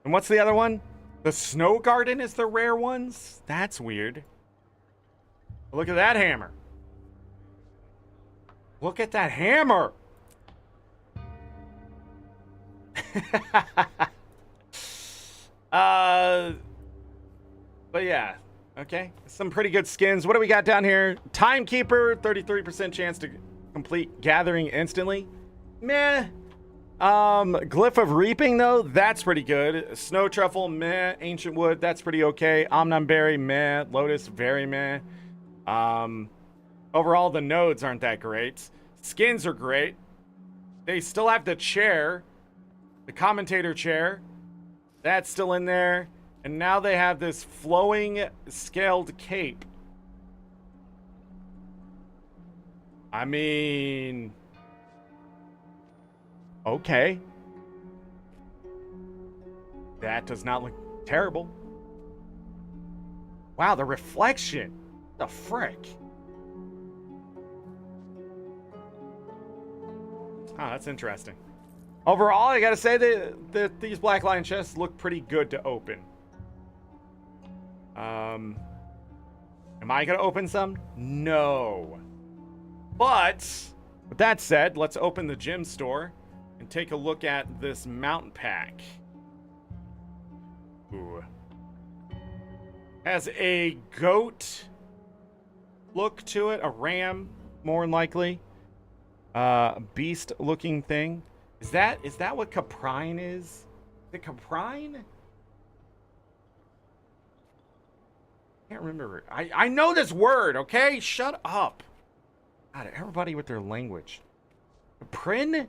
Speaker 1: And what's the other one? The Snow Garden is the rare ones? That's weird. Look at that hammer. Look at that hammer. But yeah, okay. Some pretty good skins. What do we got down here? Timekeeper, 33% chance to complete gathering instantly. Meh. Glyph of Reaping, though, that's pretty good. Snow Truffle, meh. Ancient Wood, that's pretty okay. Omnum Berry, meh. Lotus, very meh. Overall, the nodes aren't that great. Skins are great. They still have the chair. The commentator chair. That's still in there. And now they have this flowing scaled cape. I mean... Okay. That does not look terrible. Wow, the reflection. The frick. Oh, that's interesting. Overall, I gotta say that these Black Lion chests look pretty good to open. Am I gonna open some? No. But, with that said, let's open the gym store and take a look at this mountain pack. Ooh. Has a goat look to it, a ram, more than likely. Beast looking thing. Is that what Caprine is? The Caprine? Can't remember. I know this word, okay? Shut up. God, everybody with their language. Caprin?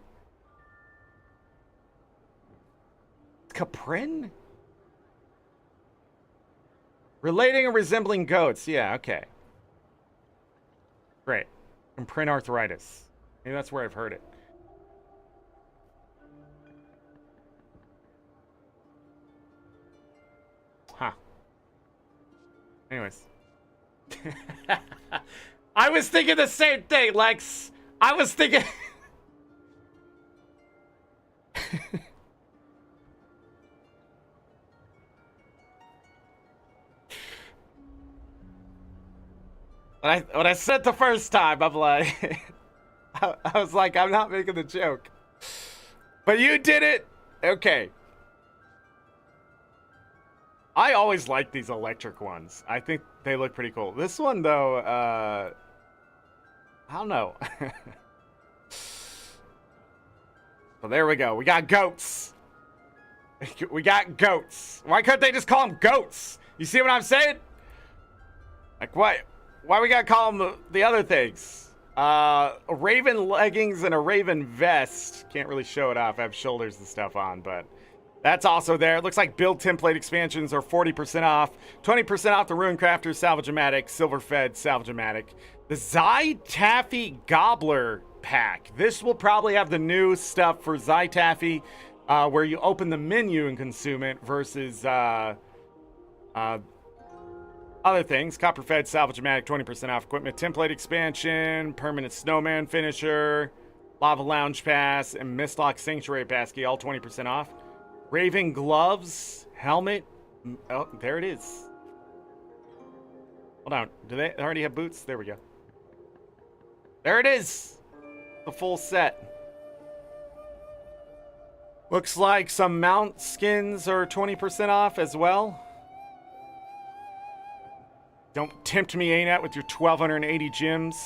Speaker 1: Caprin? Relating and resembling goats. Yeah, okay. Great. Caprin arthritis. Maybe that's where I've heard it. Huh. Anyways. I was thinking the same thing, Lex. I was thinking... When I said the first time, I'm like... I was like, I'm not making the joke. But you did it! Okay. I always like these electric ones. I think they look pretty cool. This one, though, I don't know. So there we go. We got goats. We got goats. Why couldn't they just call them goats? You see what I'm saying? Like, what? Why we gotta call them the other things? A raven leggings and a raven vest. Can't really show it off. I have shoulders and stuff on, but that's also there. It looks like build template expansions are 40% off. 20% off the Runecrafter Salvage-O-Matic, Silver-Fed Salvage-O-Matic. The Zai Taffy Gobbler pack. This will probably have the new stuff for Zai Taffy, where you open the menu and consume it, versus other things. Copper-Fed Salvage-O-Matic, 20% off equipment. Template expansion, Permanent Snowman Finisher, Lava Lounge Pass, and Mistlock Sanctuary Passkey, all 20% off. Raven Gloves, Helmet. Oh, there it is. Hold on. Do they already have boots? There we go. There it is. The full set. Looks like some mount skins are 20% off as well. Don't tempt me, ArenaNet, with your 1,280 gems.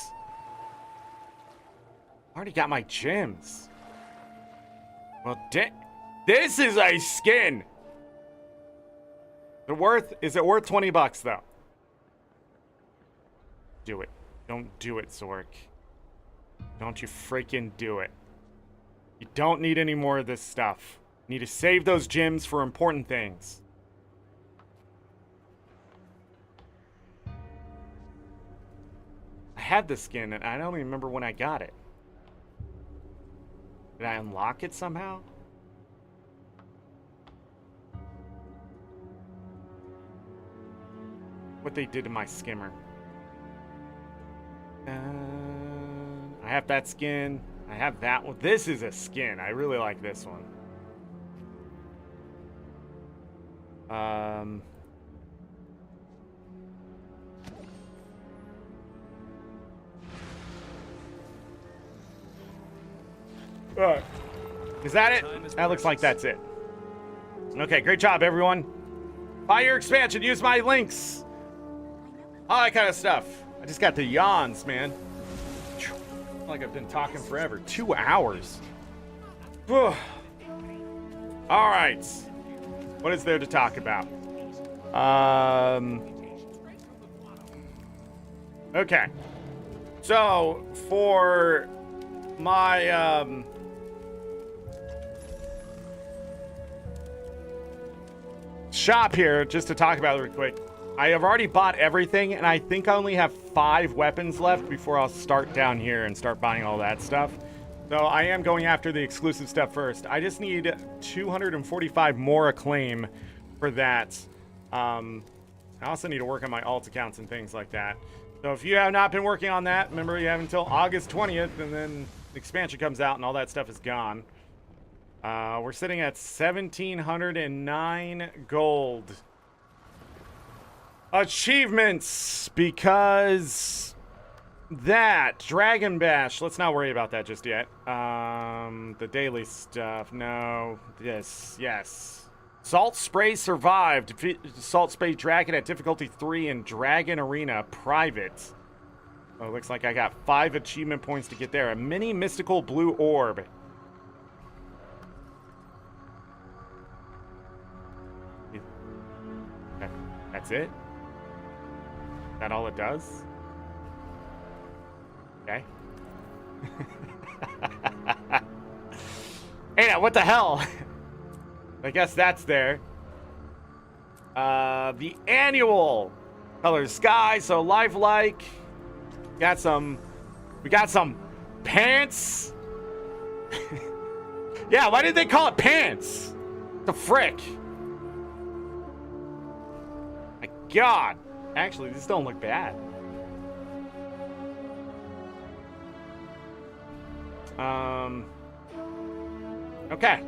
Speaker 1: I already got my gems. Well, this is a skin. Is it worth 20 bucks, though? Do it. Don't do it, Zorric. Don't you freaking do it. You don't need any more of this stuff. You need to save those gems for important things. I had this skin, and I don't even remember when I got it. Did I unlock it somehow? What they did to my skimmer. I have that skin. I have that one. This is a skin. I really like this one. Alright. Is that it? That looks like that's it. Okay, great job, everyone. Buy your expansion. Use my links. All that kind of stuff. I just got the yawns, man. I feel like I've been talking forever. 2 hours. All right. What is there to talk about? Okay. So, for my, shop here, just to talk about it real quick. I have already bought everything, and I think I only have 5 weapons left before I'll start down here and start buying all that stuff. So I am going after the exclusive stuff first. I just need 245 more acclaim for that. I also need to work on my alt accounts and things like that. So if you have not been working on that, remember you have until August 20th, and then the expansion comes out and all that stuff is gone. We're sitting at 1,709 gold. Achievements, because that Dragonbash, let's not worry about that just yet. The daily stuff, no. Yes. Salt Spray survived. Defeat Salt Spray Dragon at difficulty 3 in Dragon Arena private. Oh, looks like I got 5 achievement points to get there. A mini mystical blue orb. That's it? Is that all it does? Okay. Hey, now, what the hell? I guess that's there. The annual color sky, so lifelike. We got some pants. Yeah, why did they call it pants? The frick? My God. Actually, these don't look bad. Okay.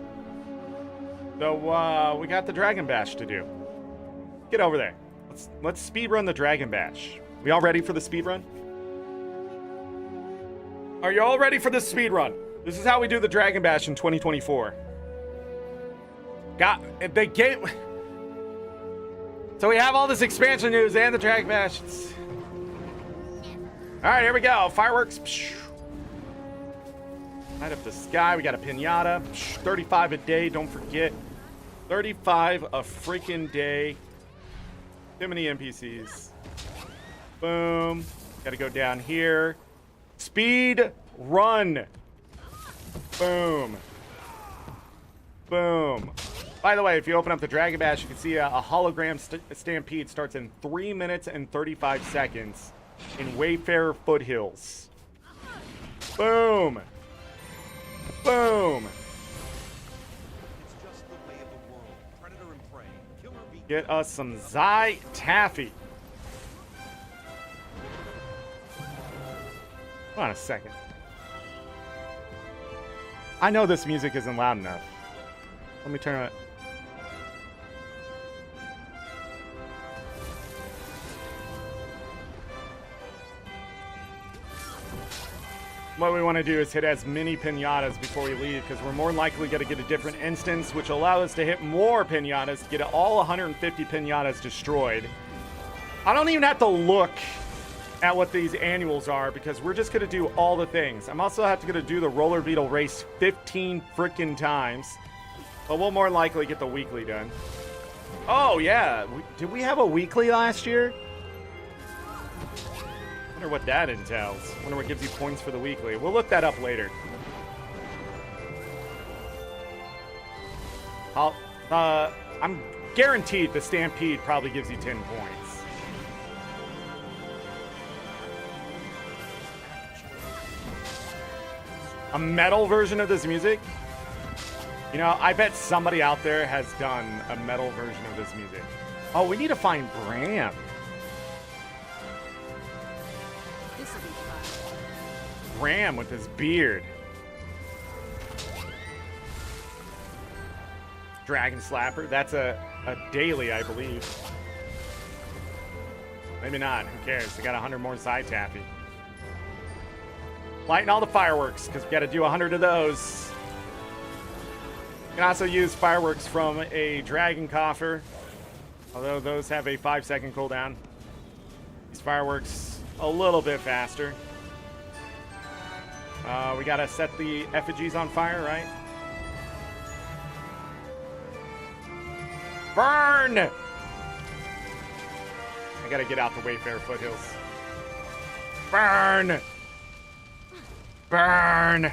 Speaker 1: So, we got the Dragonbash to do. Get over there. Let's speedrun the Dragonbash. We all ready for the speedrun? Are you all ready for this speedrun? This is how we do the Dragonbash in 2024. They gave... So we have all this expansion news and the Dragonbash. Alright, here we go. Fireworks. Light up the sky. We got a pinata. 35 a day, don't forget. 35 a freaking day. Too many NPCs. Boom. Gotta go down here. Speed run. Boom. Boom. By the way, if you open up the Dragonbash, you can see a hologram stampede starts in 3 minutes and 35 seconds in Wayfarer Foothills. Boom. Boom.
Speaker 7: It's just the way of the world. Predator and prey. Killer bee.
Speaker 1: Get us some Zai Taffy. Hold on a second. I know this music isn't loud enough. Let me turn it. What we want to do is hit as many pinatas before we leave, because we're more likely going to get a different instance, which will allow us to hit more pinatas to get all 150 pinatas destroyed. I don't even have to look at what these annuals are, because we're just going to do all the things. I'm also going to do the roller beetle race 15 freaking times, but we'll more likely get the weekly done. Oh yeah, did we have a weekly last year? Wonder what that entails. Wonder what gives you points for the weekly. We'll look that up later. I'm guaranteed the Stampede probably gives you 10 points. A metal version of this music? You know, I bet somebody out there has done a metal version of this music. Oh, we need to find Bram. Bram with his beard. Dragon Slapper. That's a daily, I believe. Maybe not. Who cares? I got 100 more side taffy. Lighting all the fireworks, because we got to do 100 of those. You can also use fireworks from a dragon coffer, although those have a 5-second cooldown. These fireworks a little bit faster. We gotta set the effigies on fire, right? Burn! I gotta get out the Wayfarer Foothills. Burn! Burn!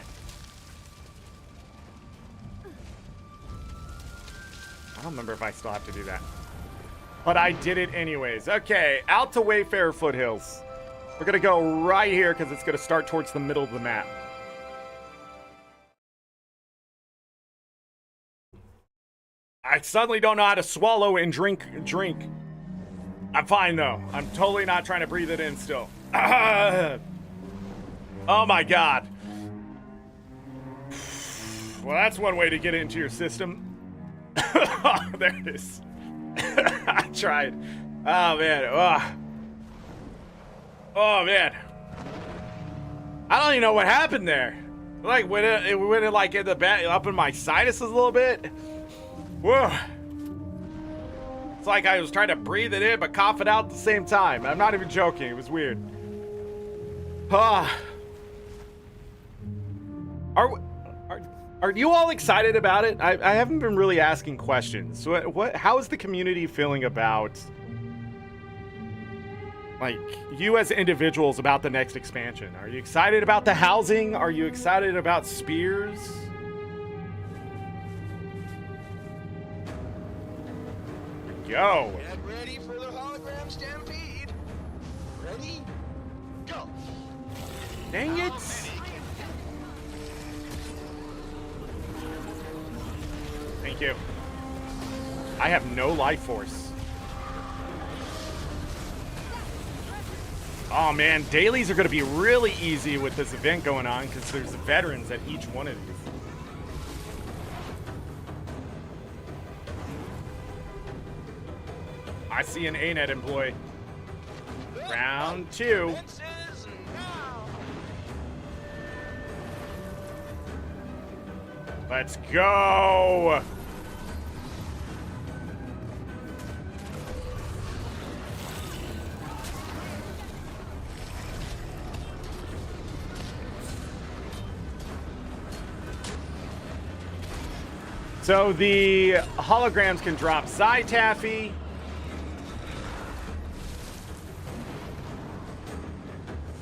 Speaker 1: I don't remember if I still have to do that. But I did it anyways. Okay, out to Wayfarer Foothills. We're gonna go right here because it's gonna start towards the middle of the map. I suddenly don't know how to swallow and drink. I'm fine though. I'm totally not trying to breathe it in still. Oh my god. Well, that's one way to get it into your system. There it is. I tried. Oh man. Oh man. I don't even know what happened there. Like when it went like in the back, up in my sinuses a little bit. Whoa. It's like I was trying to breathe it in but cough it out at the same time. I'm not even joking. It was weird. Are you all excited about it? I haven't been really asking questions. So how is the community feeling about, like, you as individuals about the next expansion? Are you excited about the housing? Are you excited about spears? Go.
Speaker 9: Get ready for the hologram stampede. Ready? Go.
Speaker 1: Dang it. Thank you. I have no life force. Oh man, dailies are going to be really easy with this event going on because there's veterans at each one of these. I see an ArenaNet employee. Round 2. Let's go! So the holograms can drop side taffy.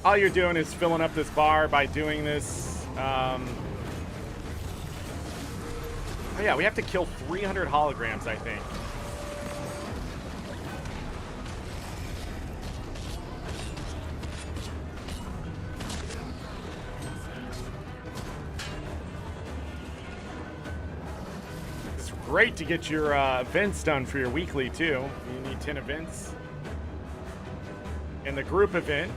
Speaker 1: All you're doing is filling up this bar by doing this. Oh yeah, we have to kill 300 holograms, I think. It's great to get your events done for your weekly, too. You need 10 events. And the group event.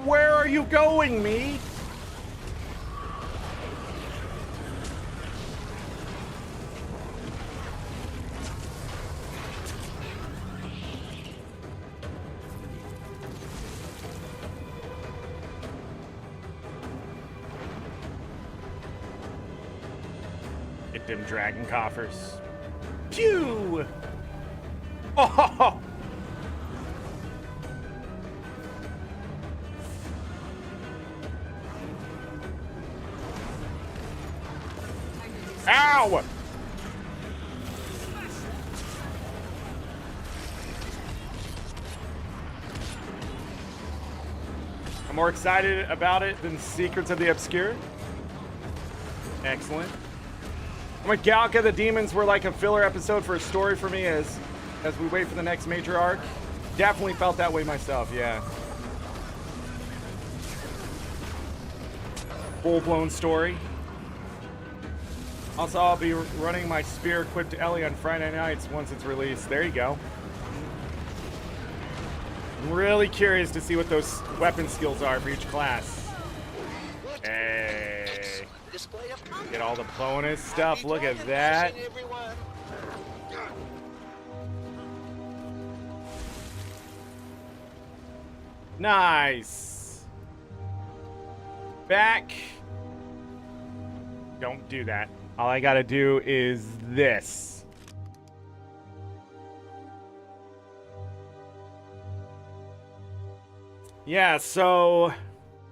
Speaker 1: Where are you going, me? Get them dragon coffers. Pew! Oh! Ow! I'm more excited about it than Secrets of the Obscure. Excellent. I'm a Galka the Demons were like a filler episode for a story for me as we wait for the next major arc. Definitely felt that way myself, yeah. Full-blown story. Also, I'll be running my spear equipped to Ellie on Friday nights once it's released. There you go. I'm really curious to see what those weapon skills are for each class. Hey. Get all the bonus stuff. Look at that. Nice. Back. Don't do that. All I gotta do is this. Yeah, so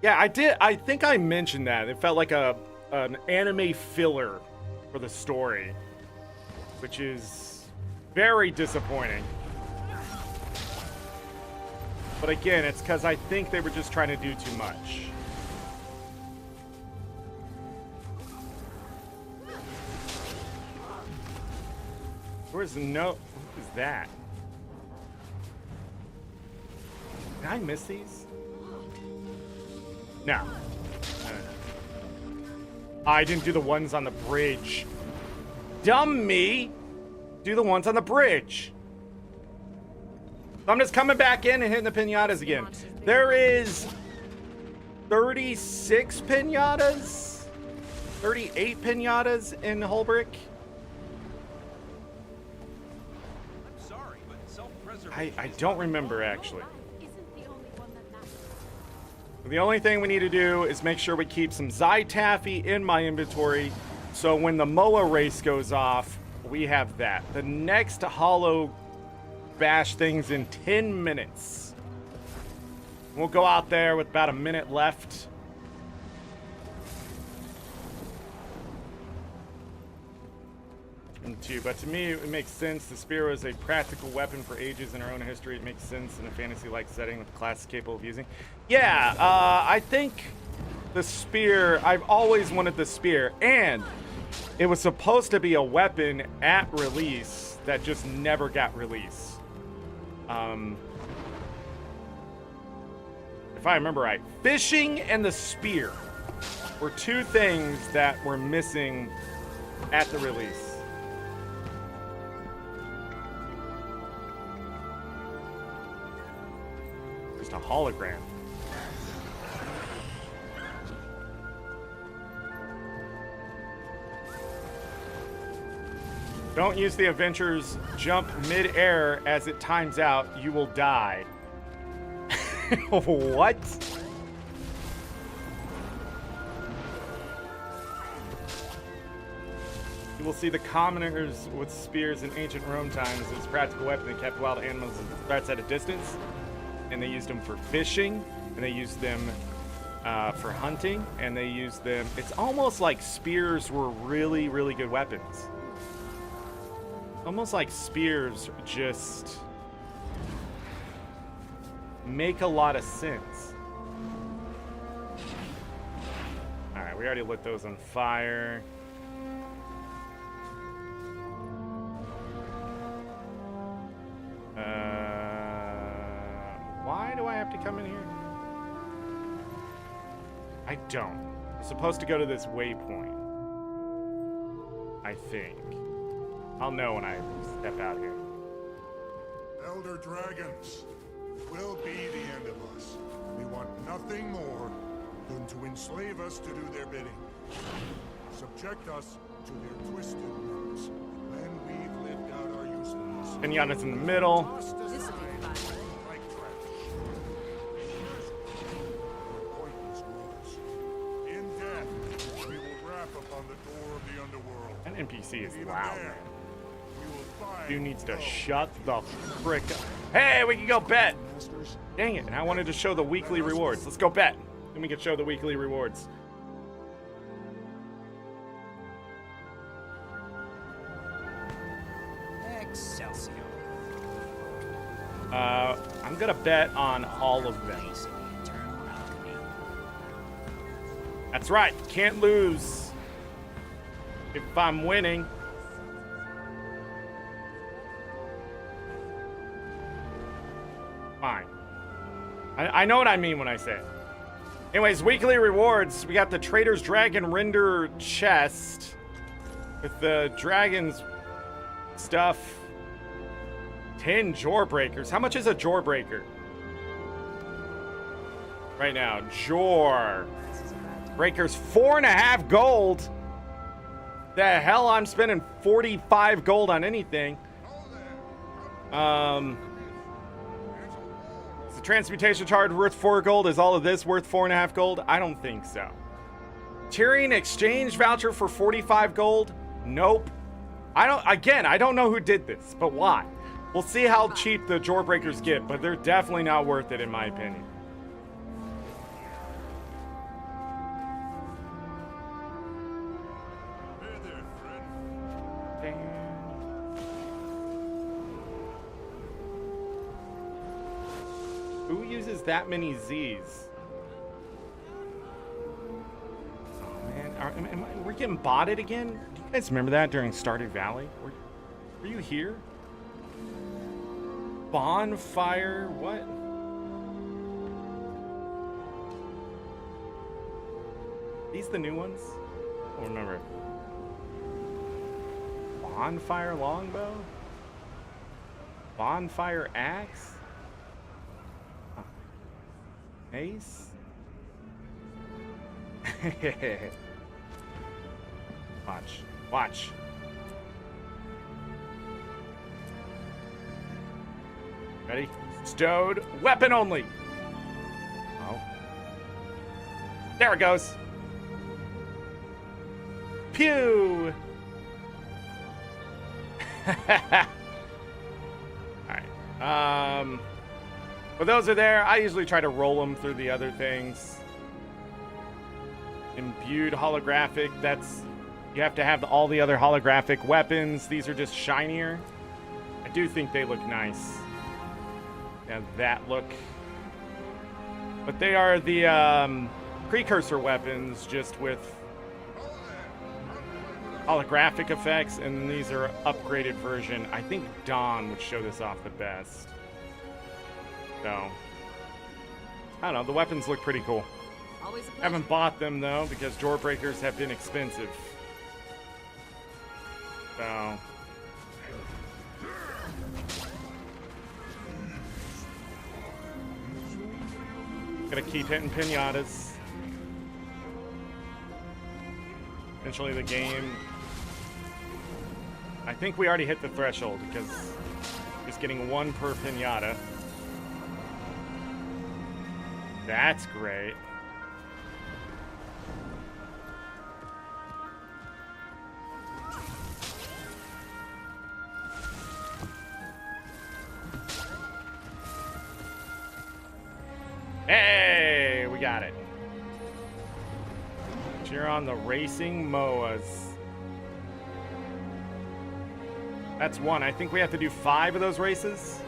Speaker 1: yeah, I think I mentioned that. It felt like an anime filler for the story, which is Very disappointing. But again, it's because I think they were just trying to do too much. Where's no... What is that? Did I miss these? No. I didn't do the ones on the bridge. Dumb me! Do the ones on the bridge. So I'm just coming back in and hitting the pinatas again. There is 36 pinatas? 38 pinatas in Holbrick?
Speaker 7: I'm sorry, but self-preservation.
Speaker 1: I don't remember, actually. The only thing we need to do is make sure we keep some Zytaffy in my inventory, so when the MOA race goes off, we have that. The next Hollow Bash thing's in 10 minutes. We'll go out there with about a minute left. But to me, it makes sense. The spear was a practical weapon for ages in our own history. It makes sense in a fantasy-like setting with the class capable of using. Yeah, I think the spear, I've always wanted the spear, and it was supposed to be a weapon at release that just never got released. If I remember right, fishing and the spear were two things that were missing at the release. Just a hologram. Don't use the adventure's jump mid-air as it times out. You will die. What? You will see the commoners with spears in ancient Rome times as a practical weapon that kept wild animals and threats at a distance. And they used them for fishing, and they used them for hunting, and they used them... It's almost like spears were really, really good weapons. Almost like spears just make a lot of sense. Alright, we already lit those on fire. Why do I have to come in here? I don't. I'm supposed to go to this waypoint, I think. I'll know when I step out here.
Speaker 5: Elder dragons will be the end of us. They want nothing more than to enslave us to do their bidding. Subject us to their twisted wills. When we've lived out our usefulness.
Speaker 1: Pinata's in the middle.
Speaker 5: Tossed aside like trash. Pointless wars. In death, we will rap upon the door of the underworld.
Speaker 1: That NPC is
Speaker 5: Even
Speaker 1: loud,
Speaker 5: there,
Speaker 1: man.
Speaker 5: we will find
Speaker 1: Dude needs to
Speaker 5: no
Speaker 1: shut the frick up. Hey, we can go bet. Dang it, and I wanted to show the weekly rewards. Let's go bet. Then we can show the weekly rewards.
Speaker 3: Excelsior.
Speaker 1: I'm gonna bet on all of them. That's right, can't lose if I'm winning. Fine. I know what I mean when I say it. Anyways, weekly rewards. We got the Trader's Dragon Render chest with the dragon's stuff. 10 Jawbreakers. How much is a Jawbreaker? Right now, Jaw Breakers 4.5 gold. The hell, I'm spending 45 gold on anything. Is the transmutation charge worth 4 gold? Is all of this worth 4.5 gold? I don't think so. Tyrion exchange voucher for 45 gold? Nope. I don't know who did this, but why? We'll see how cheap the Jawbreakers get, but they're definitely not worth it in my opinion. Who uses that many Z's? Oh man, we're getting botted again? Do you guys remember that during Stardew Valley? Were you here? Bonfire, what? These the new ones? I don't remember. Bonfire longbow? Bonfire axe? Huh. Mace? Watch. Ready? Stowed. Weapon only. Oh. There it goes. Pew! Alright. But those are there. I usually try to roll them through the other things. Imbued holographic. That's... You have to have all the other holographic weapons. These are just shinier. I do think they look nice. They have that look. But they are the precursor weapons, just with holographic effects, and these are upgraded version. I think Dawn would show this off the best. So, I don't know, the weapons look pretty cool.
Speaker 2: Always a pleasure.
Speaker 1: Haven't bought them though, because door breakers have been expensive. So, gotta keep hitting pinatas. Eventually the game... I think we already hit the threshold, because just getting one per pinata. That's great. Hey, we got it. Cheer on the racing MOAs. That's one. I think we have to do 5 of those races.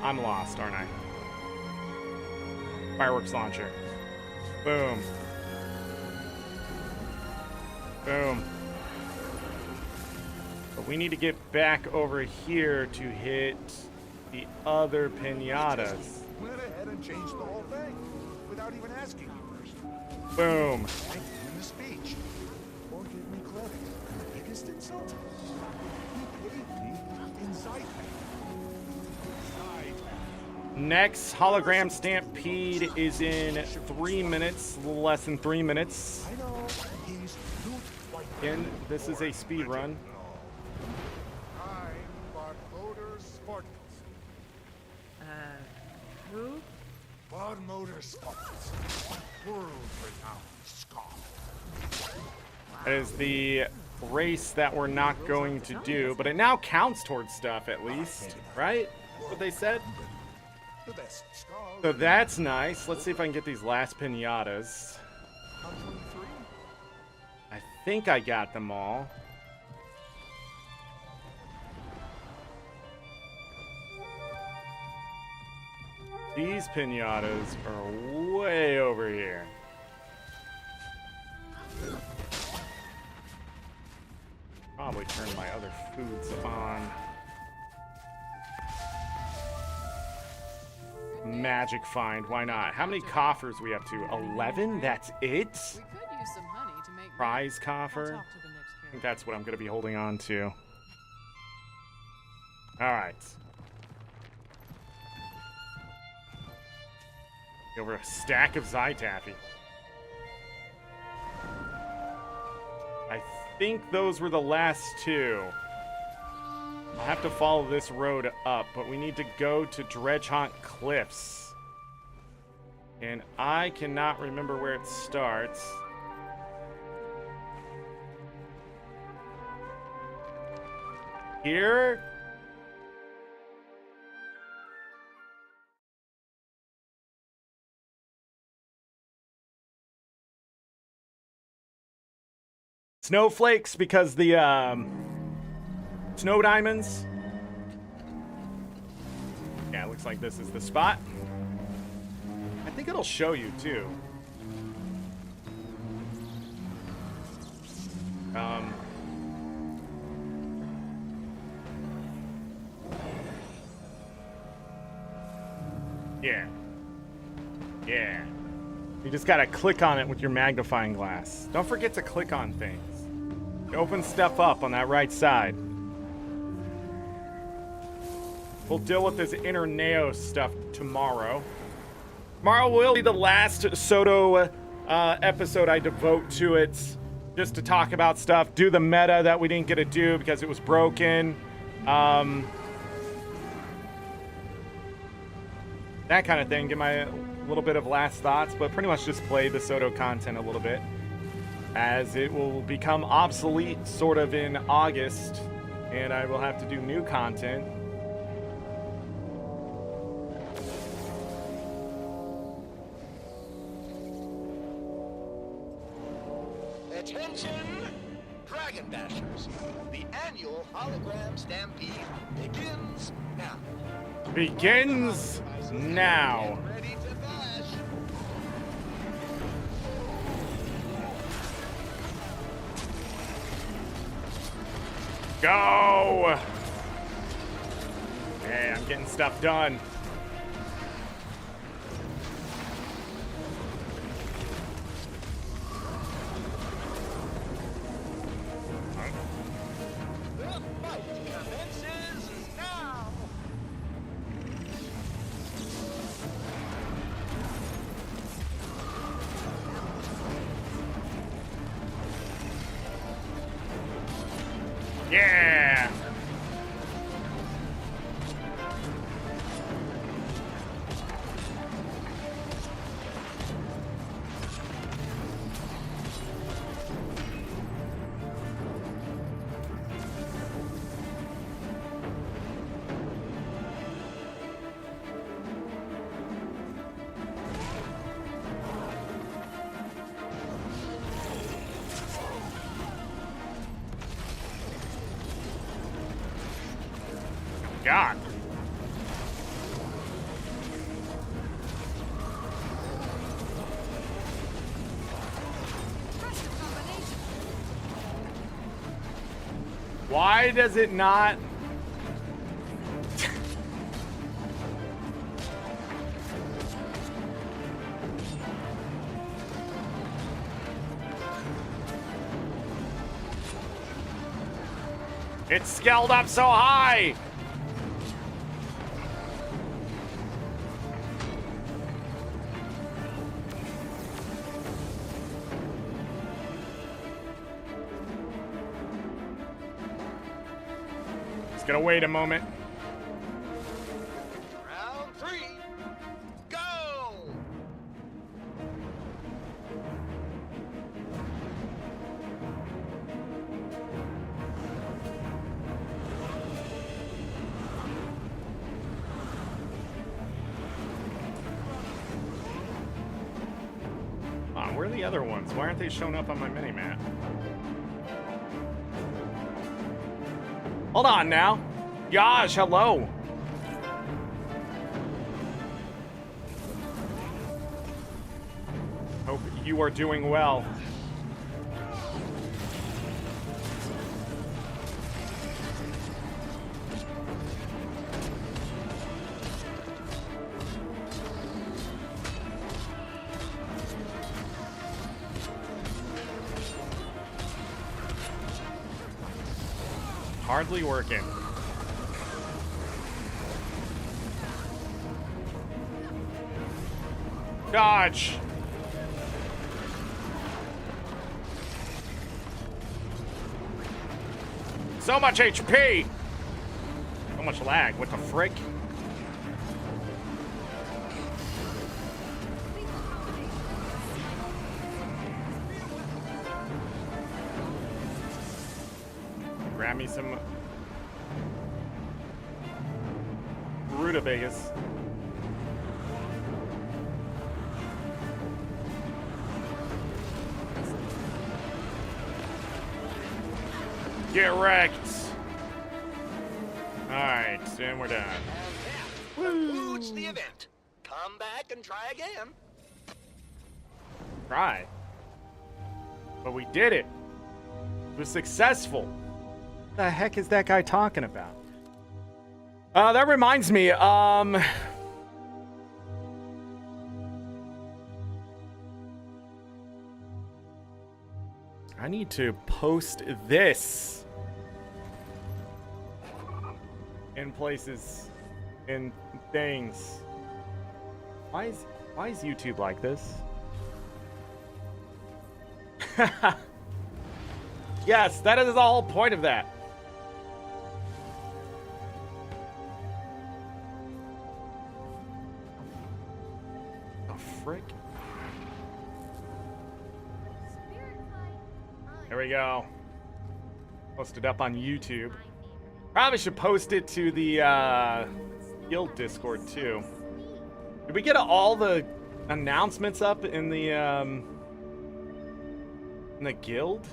Speaker 1: I'm lost, aren't I? Fireworks launcher. Boom. Boom. But we need to get back over here to hit the other pinatas.
Speaker 5: Went ahead and changed the whole thing without even asking you first.
Speaker 1: Boom.
Speaker 5: Thank you in the speech. Or give me credit. Biggest insult. He paid me in Zytec.
Speaker 1: Next hologram stampede is in 3 minutes, a little less than 3 minutes.
Speaker 5: I know he's
Speaker 1: And this is a speed run.
Speaker 5: I'm Barmotor Spartans.
Speaker 2: Who?
Speaker 5: Barmotor Spartans. World-renowned scholar.
Speaker 1: That is the race that we're not going to do, but it now counts towards stuff at least, right? That's what they said.
Speaker 5: The best scholar.
Speaker 1: So that's nice. Let's see if I can get these last pinatas.
Speaker 5: I'm 23.
Speaker 1: I think I got them all. These pinatas are way over here. Probably turn my other foods on. Magic find, why not? How many coffers we up to? 11? That's it?
Speaker 3: We could use some honey to make
Speaker 1: Prize
Speaker 3: I'll
Speaker 1: coffer?
Speaker 3: talk to the next
Speaker 1: I think that's what I'm going to be holding on to. Alright. Over a stack of Zytaffy. I think those were the last two. I'll have to follow this road up, but we need to go to Dredgehaunt Cliffs. And I cannot remember where it starts. Here? Snowflakes, because the snow diamonds. Looks like this is the spot. I think it'll show you too. Yeah. Yeah. You just gotta click on it with your magnifying glass. Don't forget to click on things. Open stuff up on that right side. We'll deal with this inner Neo stuff tomorrow. Tomorrow will be the last Soto episode I devote to it, just to talk about stuff, do the meta that we didn't get to do because it was broken. That kind of thing, get my little bit of last thoughts, but pretty much just play the Soto content a little bit, as it will become obsolete sort of in August, and I will have to do new content.
Speaker 9: Attention, Dragonbashers. The annual hologram stampede begins now.
Speaker 1: Begins now.
Speaker 9: Get ready to bash.
Speaker 1: Go! Hey, I'm getting stuff done.
Speaker 9: The fight commences now.
Speaker 1: Yeah! God. Why does it not? It's scaled up so high. Gonna wait a moment.
Speaker 9: Round 3. Go!
Speaker 1: Where are the other ones? Why aren't they showing up on my mini-map? Hold on now. Gosh, hello. Hope you are doing well. Hardly working. Dodge. So much HP. So much lag. What the frick? Grab me some rutabagas. Get wrecked. Alright, and we're done.
Speaker 9: concludes the event. Come back and try again.
Speaker 1: Try. But we did it. It was successful. What the heck is that guy talking about? That reminds me, I need to post this in places, in things. Why is YouTube like this? Yes, that is the whole point of that. The frick? There we go. Posted up on YouTube. Probably should post it to the guild Discord too. Did we get all the announcements up in the guild?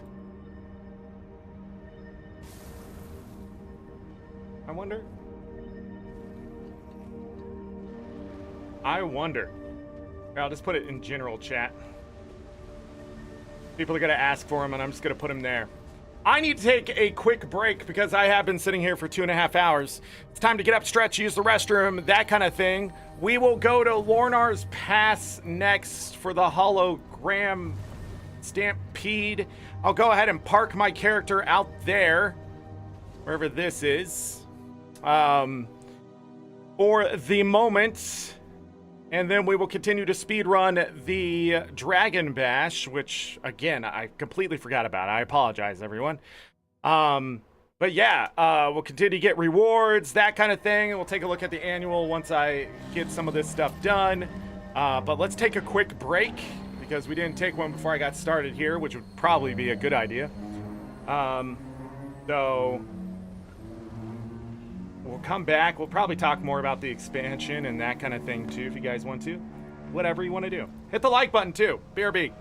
Speaker 1: I wonder. Here, I'll just put it in general chat. People are gonna ask for him, and I'm just gonna put him there. I need to take a quick break because I have been sitting here for 2.5 hours. It's time to get up, stretch, use the restroom, that kind of thing. We will go to Lornar's Pass next for the hologram stampede. I'll go ahead and park my character out there, wherever this is, for the moment. And then we will continue to speedrun the Dragonbash, which, again, I completely forgot about. I apologize, everyone. But yeah, we'll continue to get rewards, that kind of thing. And we'll take a look at the annual once I get some of this stuff done. But let's take a quick break, because we didn't take one before I got started here, which would probably be a good idea. So we'll come back. We'll probably talk more about the expansion and that kind of thing too, if you guys want to. Whatever you want to do. Hit the like button too. BRB.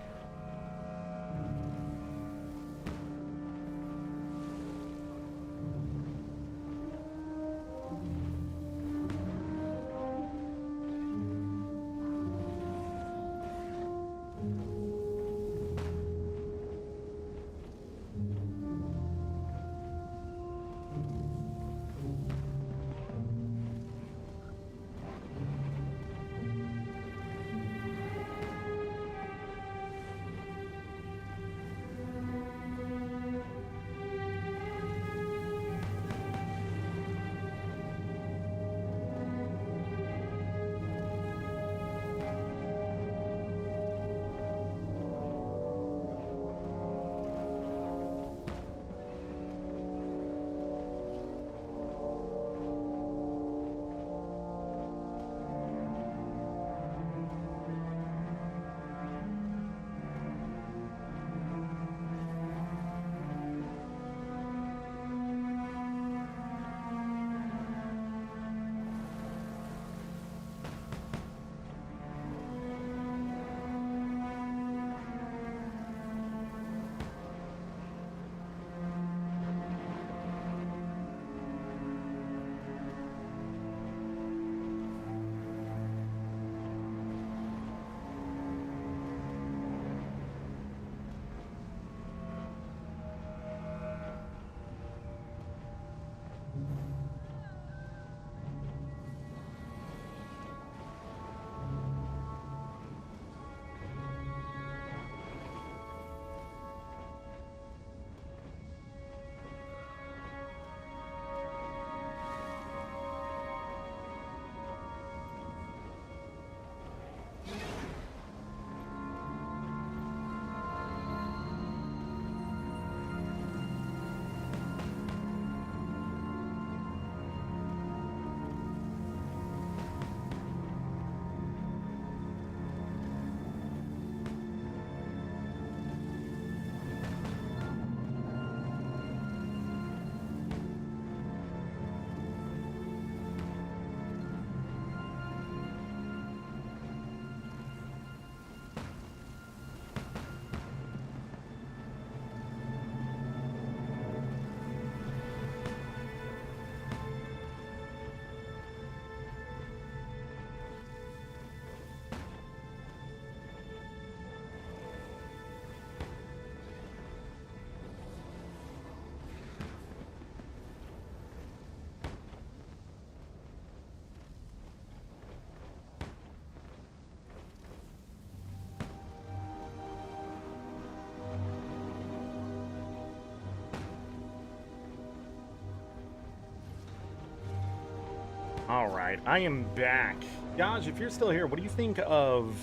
Speaker 1: All right, I am back. Dodge, if you're still here, what do you think of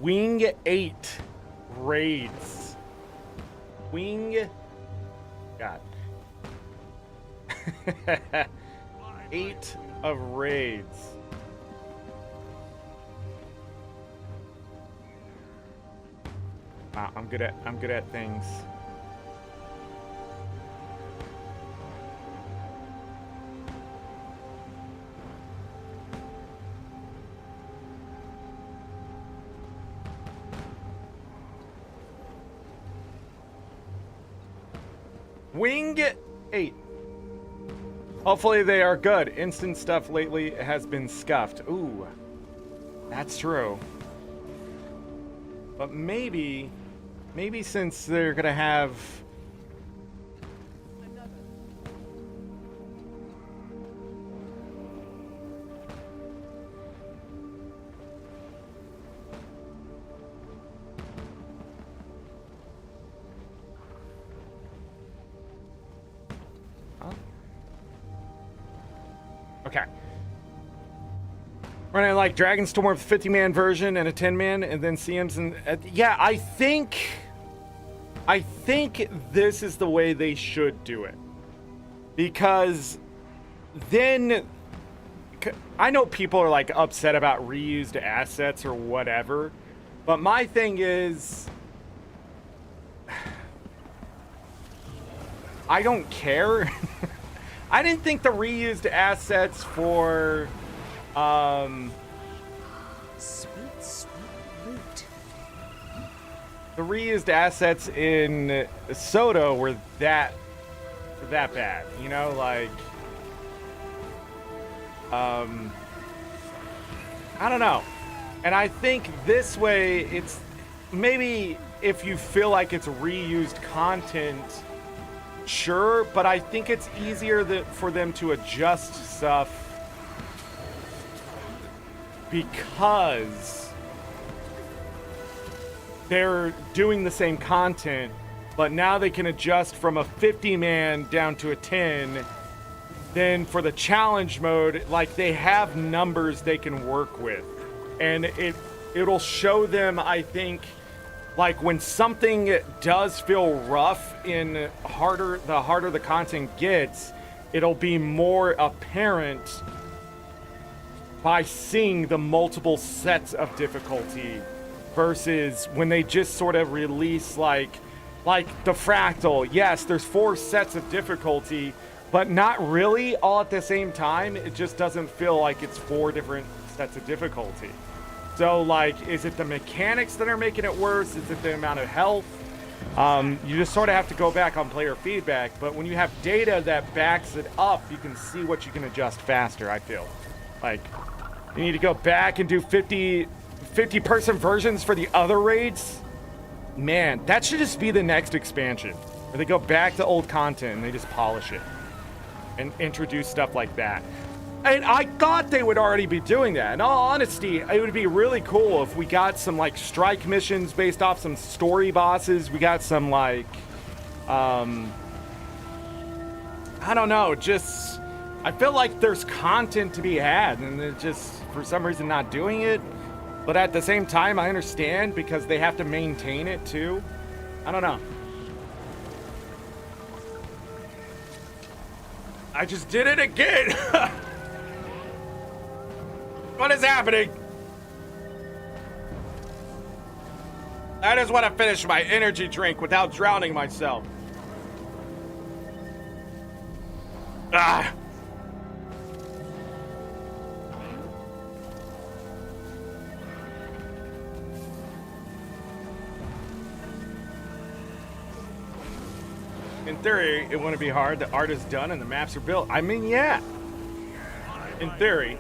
Speaker 1: Wing 8 raids? Wing... God. 8 of raids. Wow, I'm good at things. Wing 8. Hopefully they are good. Instant stuff lately has been scuffed. Ooh, that's true. But maybe since they're gonna have okay. Running like Dragonstorm 50-man version and a 10-man, and then CMs and yeah, I think this is the way they should do it, because then I know people are like upset about reused assets or whatever, but my thing is I don't care. I didn't think the reused assets for
Speaker 2: Sweet loot.
Speaker 1: the reused assets in Soto were that bad, you know, like I don't know. And I think this way it's maybe if you feel like it's reused content, sure, but I think it's easier for them to adjust stuff because they're doing the same content, but now they can adjust from a 50-man down to a 10. Then for the challenge mode, like they have numbers they can work with, and it'll show them, I think, like when something does feel rough in the harder the content gets, it'll be more apparent by seeing the multiple sets of difficulty versus when they just sort of release like the fractal. Yes, there's 4 sets of difficulty, but not really all at the same time. It just doesn't feel like it's 4 different sets of difficulty. So like, is it the mechanics that are making it worse? Is it the amount of health? You just sort of have to go back on player feedback, but when you have data that backs it up, you can see what you can adjust faster, I feel. Like, you need to go back and do 50-person versions for the other raids? Man, that should just be the next expansion, where they go back to old content and they just polish it and introduce stuff like that. And I thought they would already be doing that. In all honesty, it would be really cool if we got some like strike missions based off some story bosses. We got some like, I don't know, just, I feel like there's content to be had and they're just, for some reason, not doing it. But at the same time, I understand because they have to maintain it too. I don't know. I just did it again. What is happening? I just want to finish my energy drink without drowning myself. Ah. In theory, it wouldn't be hard. The art is done and the maps are built. I mean, yeah. In theory.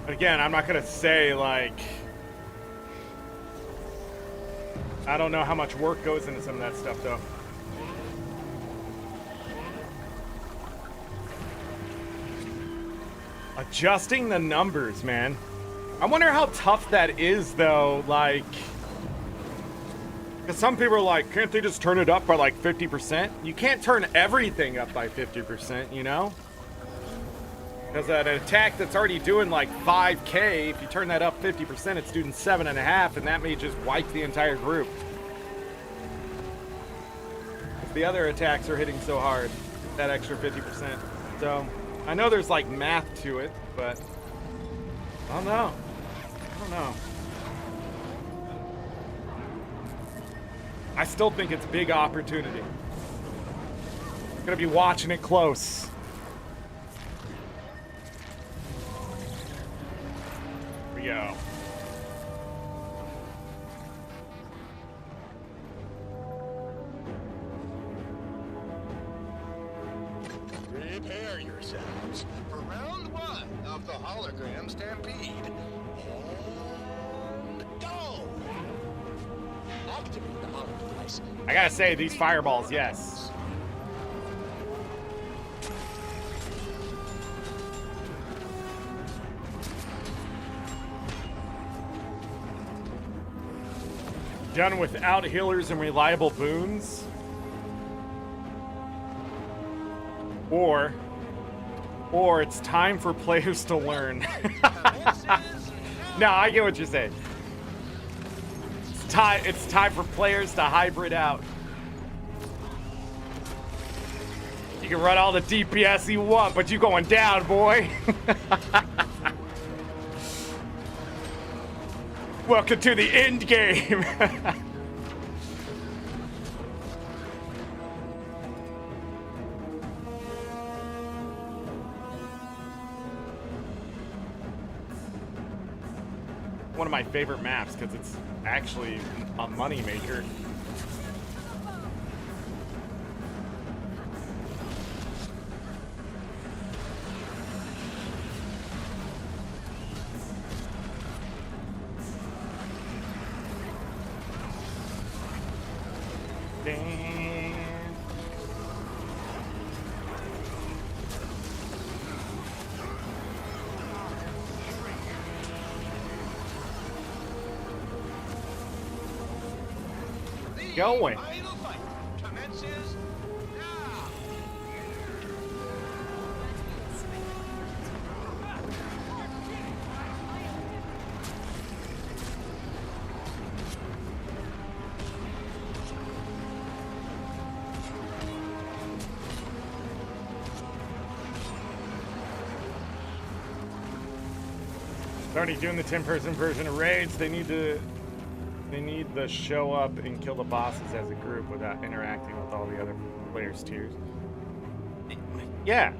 Speaker 1: But again, I'm not gonna say like, I don't know how much work goes into some of that stuff though. Adjusting the numbers, man. I wonder how tough that is though, like, because some people are like, can't they just turn it up by like 50%? You can't turn everything up by 50%, you know? Because an attack that's already doing like 5k, if you turn that up 50%, it's doing 7.5, and that may just wipe the entire group. The other attacks are hitting so hard, that extra 50%. So, I know there's like math to it, but I don't know. I don't know. I still think it's big opportunity. Gonna be watching it close. Here we go.
Speaker 9: Prepare yourselves for round one of the hologram stampede. And go! Activate the holo device.
Speaker 1: I gotta say, these fireballs, yes. Done without healers and reliable boons. Or it's time for players to learn. No, I get what you're saying. It's time for players to hybrid out. You can run all the DPS you want, but you going down, boy. Welcome to the end game. One of my favorite maps because it's actually a money maker. Going.
Speaker 9: Final fight commences now.
Speaker 1: They're already doing the 10-person version of raids. They need to show up and kill the bosses as a group without interacting with all the other players' tiers. Yeah.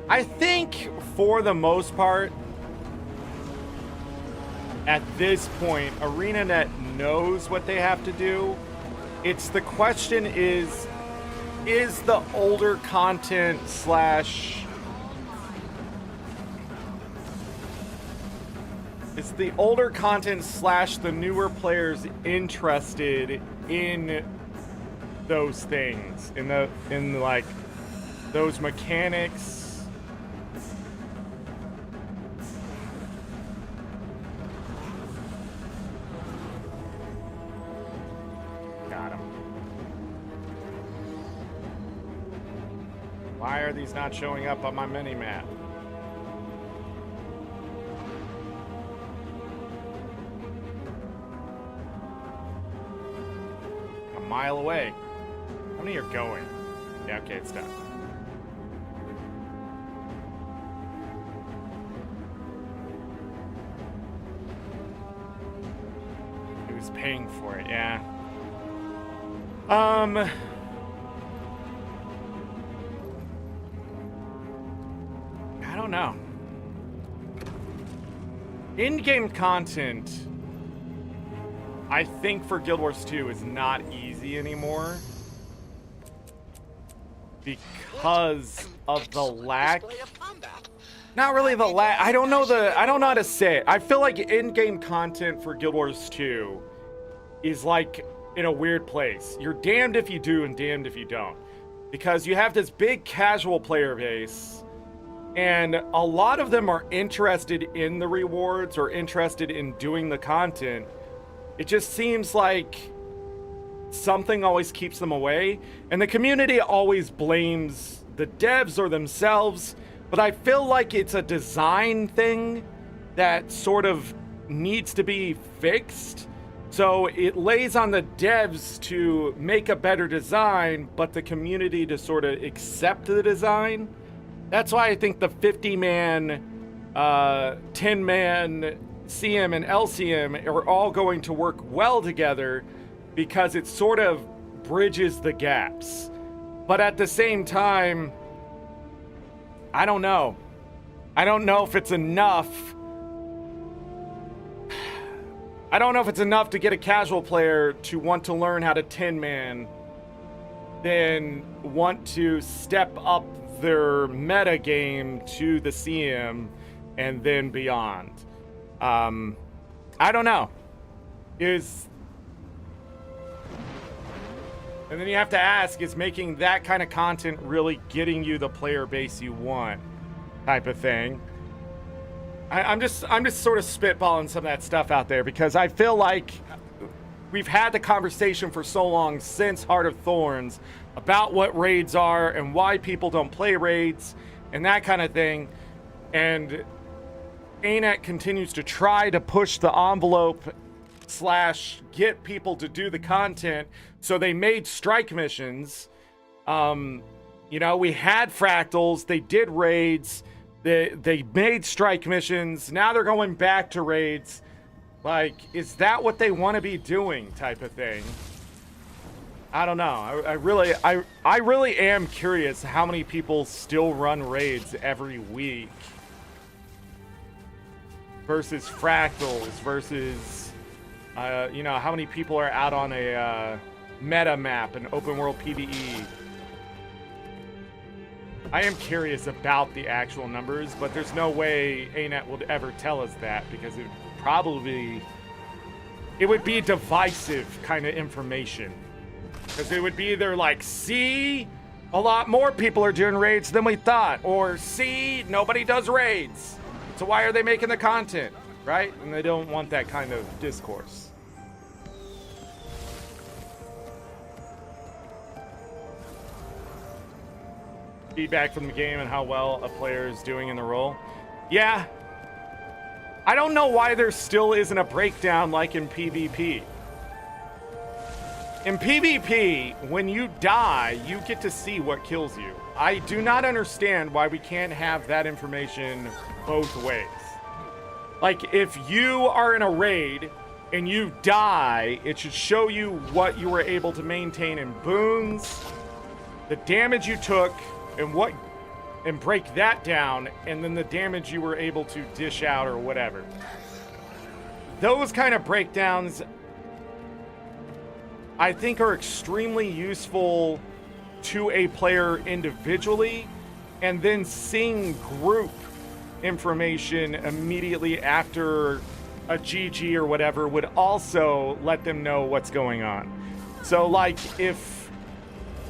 Speaker 1: I think for the most part, at this point, ArenaNet knows what they have to do. It's the question is the older content slash... Is the older content slash the newer players interested in those things, in like those mechanics? Got him. Why are these not showing up on my mini map? Mile away. How many are going? Yeah, okay, it's done. He was paying for it, yeah. I don't know. In-game content, I think for Guild Wars 2 is not easy anymore because of the lack. Not really the lack. I don't know how to say it. I feel like in-game content for Guild Wars 2 is like in a weird place. You're damned if you do and damned if you don't, because you have this big casual player base, and a lot of them are interested in the rewards or interested in doing the content. It just seems like something always keeps them away, and the community always blames the devs or themselves, but I feel like it's a design thing that sort of needs to be fixed. So it lays on the devs to make a better design, but the community to sort of accept the design. That's why I think the 50-man, 10-man CM and LCM are all going to work well together, because it sort of bridges the gaps. But at the same time, I don't know. I don't know if it's enough. I don't know if it's enough to get a casual player to want to learn how to 10-man, then want to step up their meta game to the CM and then beyond. I don't know. And then you have to ask, is making that kind of content really getting you the player base you want, type of thing? I'm just sort of spitballing some of that stuff out there, because I feel like we've had the conversation for so long since Heart of Thorns about what raids are and why people don't play raids and that kind of thing. And ArenaNet continues to try to push the envelope / get people to do the content. So they made strike missions. You know, we had fractals, they did raids, they made strike missions, now they're going back to raids. Like, is that what they want to be doing, type of thing? I don't know. I really am curious how many people still run raids every week versus fractals versus you know, how many people are out on a meta map, an open world PvE. I am curious about the actual numbers, but there's no way ArenaNet would ever tell us that, because it would be divisive kind of information. Because it would be either like, see, a lot more people are doing raids than we thought, or see, nobody does raids, so why are they making the content, right? And they don't want that kind of discourse. Feedback from the game and how well a player is doing in the role. Yeah. I don't know why there still isn't a breakdown like in PvP. In PvP, when you die, you get to see what kills you. I do not understand why we can't have that information both ways. Like, if you are in a raid and you die, it should show you what you were able to maintain in boons, the damage you took, and break that down, and then the damage you were able to dish out or whatever. Those kind of breakdowns, I think, are extremely useful to a player individually, and then seeing group information immediately after a GG or whatever would also let them know what's going on. So, like, if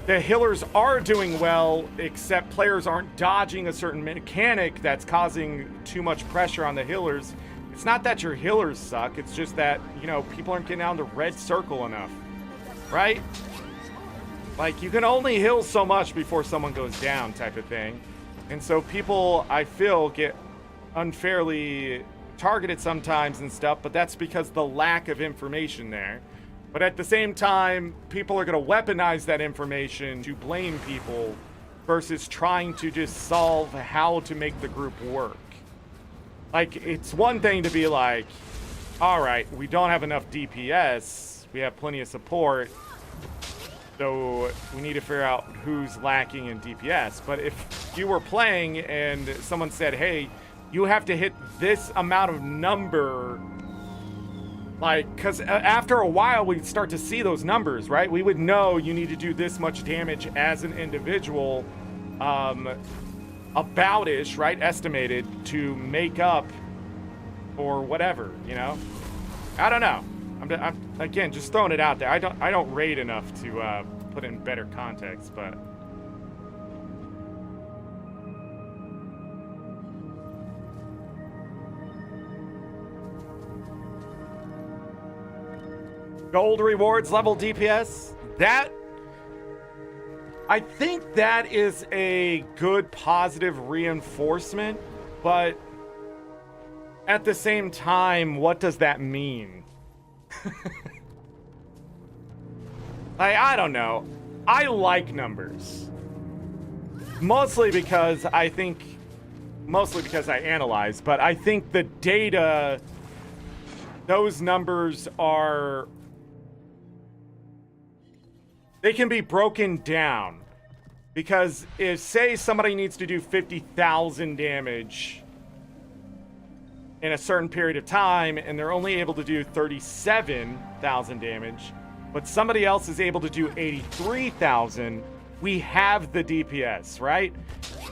Speaker 1: the healers are doing well, except players aren't dodging a certain mechanic that's causing too much pressure on the healers, it's not that your healers suck, it's just that, you know, people aren't getting down the red circle enough, right? Like, you can only heal so much before someone goes down, type of thing. And so people, I feel, get unfairly targeted sometimes and stuff, but that's because the lack of information there. But at the same time, people are going to weaponize that information to blame people versus trying to just solve how to make the group work. Like, it's one thing to be like, all right, we don't have enough DPS, we have plenty of support, so we need to figure out who's lacking in DPS. But if you were playing and someone said, hey, you have to hit this amount of number, like, because after a while we'd start to see those numbers, right? We would know you need to do this much damage as an individual, about-ish, right? Estimated to make up or whatever, you know? I don't know. I'm again, just throwing it out there. I don't raid enough to put in better context, but gold rewards level DPS, that I think that is a good positive reinforcement, but at the same time, what does that mean? I don't know. I like numbers. Mostly because I analyze, but I think the data, those numbers are, they can be broken down. Because if, say, somebody needs to do 50,000 damage in a certain period of time, and they're only able to do 37,000 damage, but somebody else is able to do 83,000, we have the DPS, right?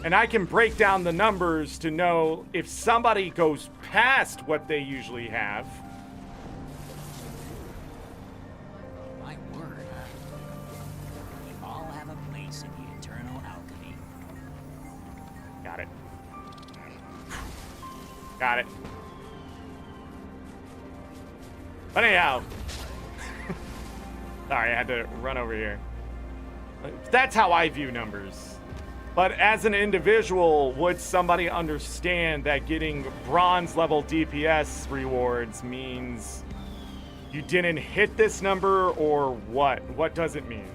Speaker 1: And I can break down the numbers to know if somebody goes past what they usually have.
Speaker 10: My word, we all have a place in the eternal alchemy.
Speaker 1: Got it. Got it. But anyhow, sorry, I had to run over here. That's how I view numbers. But as an individual, would somebody understand that getting bronze level DPS rewards means you didn't hit this number, or what? What does it mean?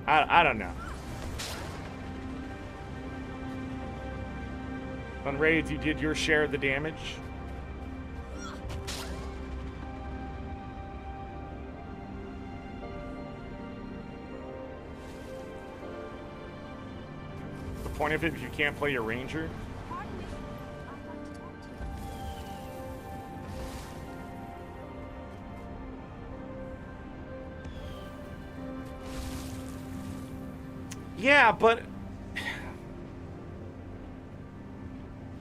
Speaker 1: I don't know. On raids, you did your share of the damage. The point of it, if you can't play your ranger. Yeah, but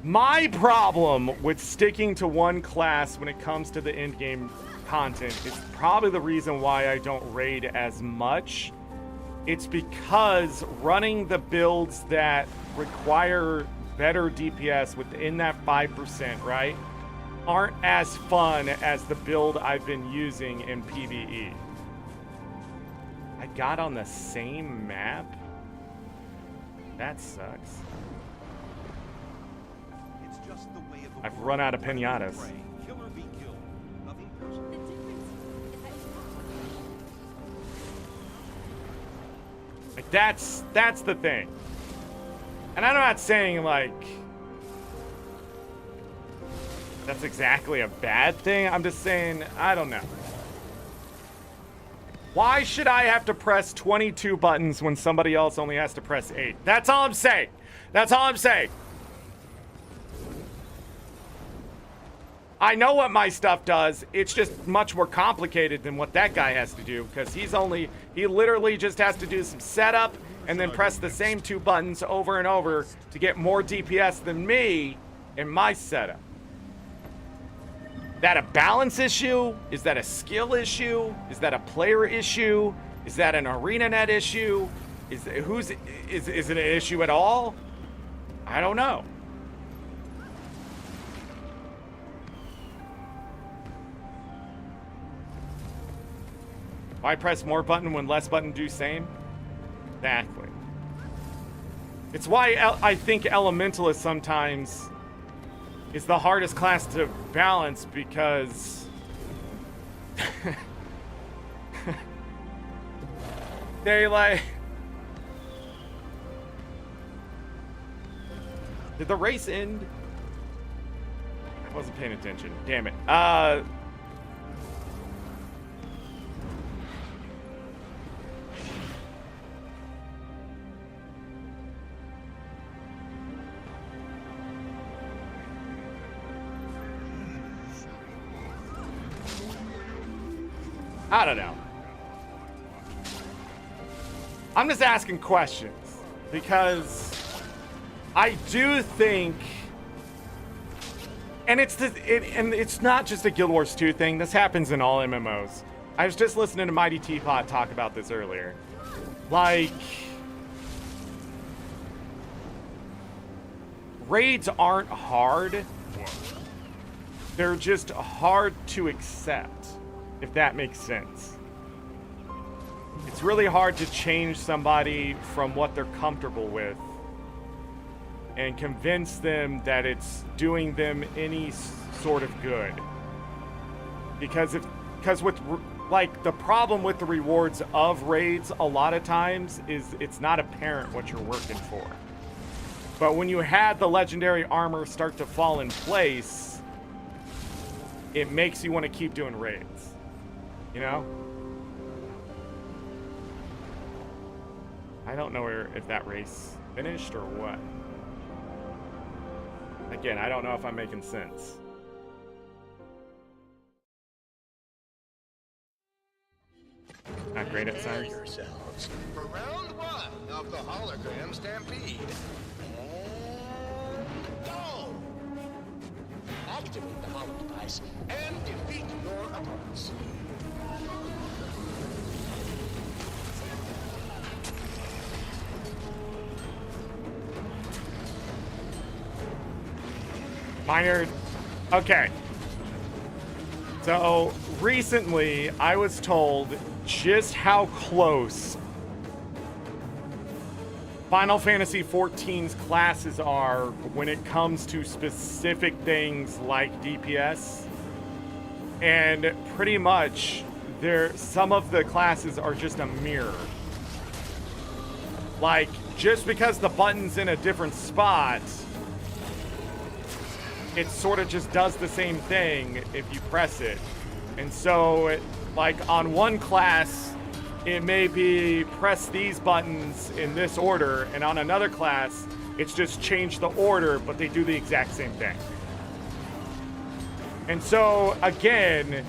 Speaker 1: my problem with sticking to one class when it comes to the end game content is probably the reason why I don't raid as much. It's because running the builds that require better DPS within that 5%, right, aren't as fun as the build I've been using in PvE. I got on the same map? That sucks.
Speaker 7: It's just the way of the
Speaker 1: I've run out of pinatas.
Speaker 7: Kill or be killed. Nothing personal.
Speaker 1: Like that's the thing. And I'm not saying like that's exactly a bad thing. I'm just saying, I don't know. Why should I have to press 22 buttons when somebody else only has to press 8? That's all I'm saying. That's all I'm saying. I know what my stuff does. It's just much more complicated than what that guy has to do, because he literally just has to do some setup and then press the same 2 buttons over and over to get more DPS than me in my setup. That a balance issue? Is that a skill issue? Is that a player issue? Is that an ArenaNet issue? Is it an issue at all? I don't know. Why press more button when less button do same? Exactly. It's why I think Elementalist sometimes is the hardest class to balance, because they like... Did the race end? I wasn't paying attention. Damn it. I don't know. I'm just asking questions because I do think, and it's not just a Guild Wars 2 thing. This happens in all MMOs. I was just listening to Mighty Teapot talk about this earlier. Like, raids aren't hard. They're just hard to accept, if that makes sense. It's really hard to change somebody from what they're comfortable with and convince them that it's doing them any sort of good. Because with like the problem with the rewards of raids a lot of times is it's not apparent what you're working for. But when you had the legendary armor start to fall in place, it makes you want to keep doing raids. You know? I don't know if that race finished or what. Again, I don't know if I'm making sense. Not great at
Speaker 9: Prepare
Speaker 1: science.
Speaker 9: yourselves for round 1 of the hologram stampede. And go! Activate the holo device and defeat your opponents.
Speaker 1: Minor. Okay. So recently, I was told just how close Final Fantasy XIV's classes are when it comes to specific things like DPS. And pretty much, some of the classes are just a mirror. Like, just because the button's in a different spot, it sort of just does the same thing if you press it. And so, like on one class, it may be press these buttons in this order, and on another class, it's just changed the order, but they do the exact same thing. And so, again,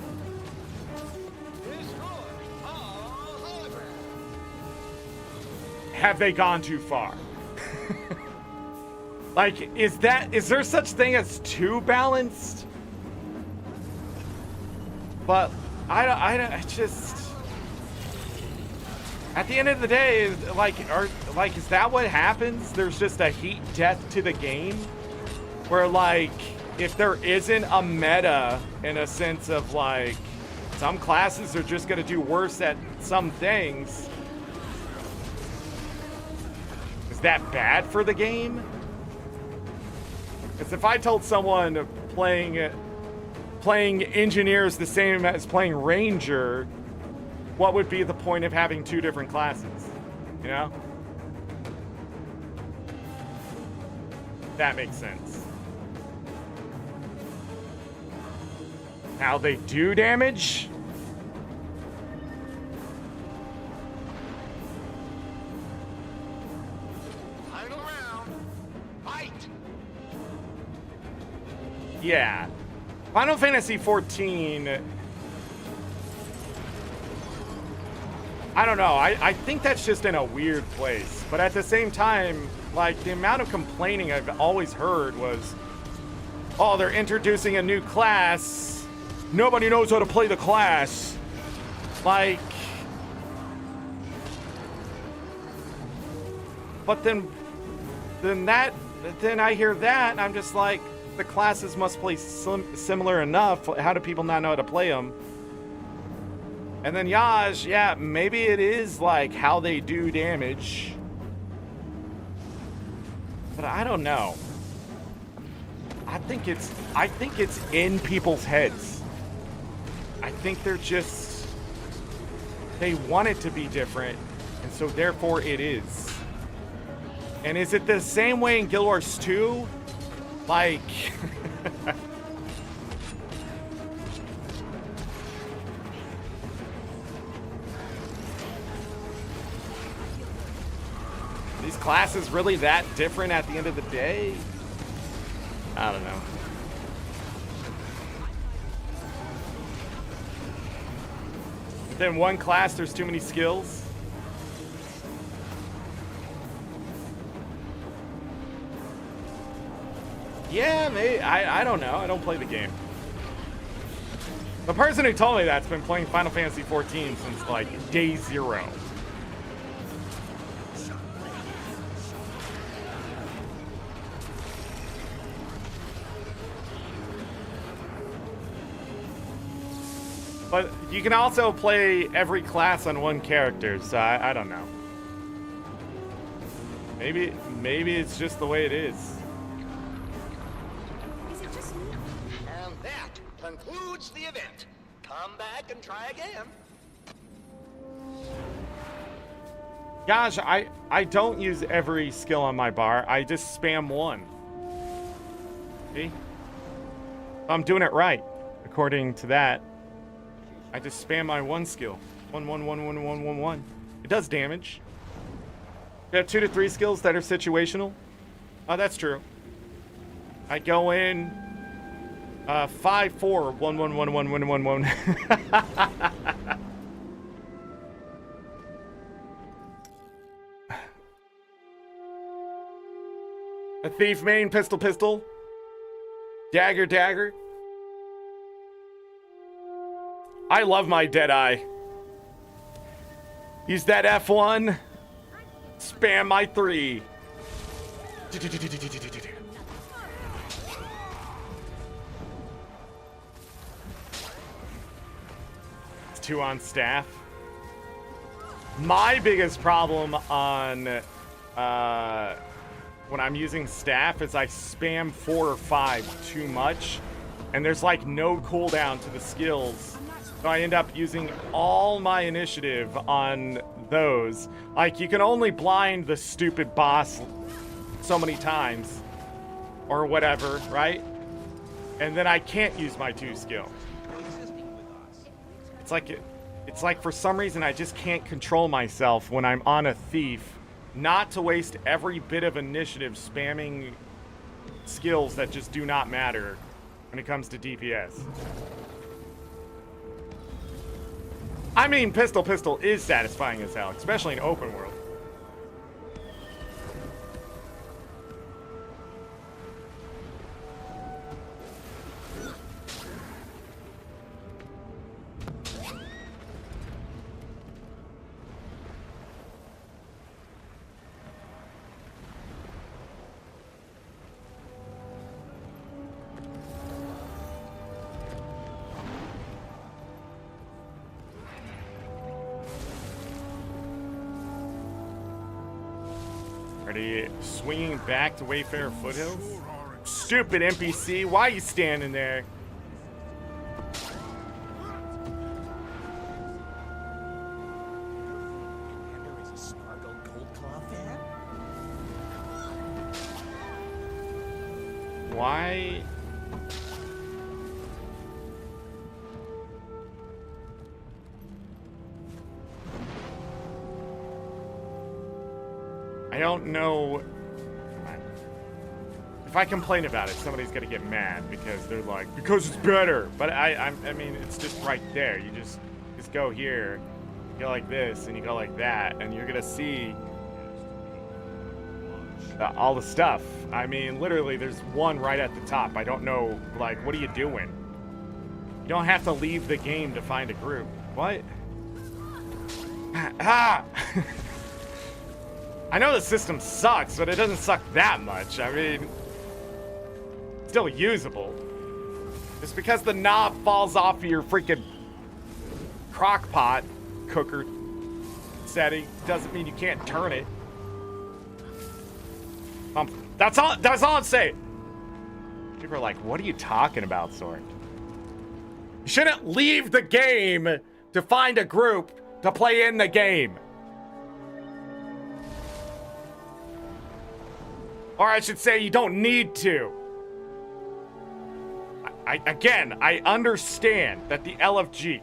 Speaker 1: have they gone too far? Like, is there such thing as too balanced? But I just, at the end of the day, is that what happens? There's just a heat death to the game, where like, if there isn't a meta in a sense of like, some classes are just gonna do worse at some things, is that bad for the game? Because if I told someone playing engineer is the same as playing ranger, what would be the point of having two different classes? You know? That makes sense. How they do damage?
Speaker 9: Final round. Fight!
Speaker 1: Yeah. Final Fantasy XIV, I don't know. I think that's just in a weird place. But at the same time, like, the amount of complaining I've always heard was, oh, they're introducing a new class. Nobody knows how to play the class. Like, but then I hear that and I'm just like, the classes must play similar enough. How do people not know how to play them? And then Yaj, yeah, maybe it is like how they do damage. But I don't know. I think it's in people's heads. I think they're just, they want it to be different, and so therefore it is. And is it the same way in Guild Wars 2? Like, these classes really that different at the end of the day? I don't know. Within one class, there's too many skills. Yeah, maybe. I don't know. I don't play the game. The person who told me that's been playing Final Fantasy XIV since like day 0. But you can also play every class on one character, so I don't know. Maybe it's just the way it is.
Speaker 9: Is it just me? And that concludes the event. Come back and try again.
Speaker 1: Gosh, I don't use every skill on my bar. I just spam one. See? I'm doing it right, according to that. I just spam my one skill. 1, 1, 1, 1, 1, 1, 1. It does damage. You have 2 to 3 skills that are situational. Oh, that's true. I go in 5, 4, 1, 1, 1, 1, 1, 1, 1. A thief main, pistol, pistol. Dagger, dagger. I love my Deadeye. Use that F1. Spam my 3. It's 2 on staff. My biggest problem on when I'm using staff is I spam 4 or 5 too much, and there's like no cooldown to the skills. So I end up using all my initiative on those. Like, you can only blind the stupid boss so many times, or whatever, right? And then I can't use my 2 skill. It's like for some reason I just can't control myself when I'm on a thief, not to waste every bit of initiative spamming skills that just do not matter when it comes to DPS. I mean, pistol is satisfying as hell, especially in open world. Swinging back to Wayfarer Foothills? Stupid NPC, why are you standing there?
Speaker 10: Commander is a Snargle Goldclaw fan?
Speaker 1: Why? I don't know. If I complain about it, somebody's gonna get mad because they're like, because it's better. But I mean, it's just right there. You just go here, you go like this, and you go like that, and you're gonna see all the stuff. I mean, literally, there's one right at the top. I don't know, like, what are you doing? You don't have to leave the game to find a group. What? Ah! I know the system sucks, but it doesn't suck that much. I mean, still usable. Just because the knob falls off of your freaking crock pot cooker setting doesn't mean you can't turn it. That's all I'm saying. People are like, what are you talking about, Sword? You shouldn't leave the game to find a group to play in the game. Or I should say, you don't need to. Again, I understand that the LFG.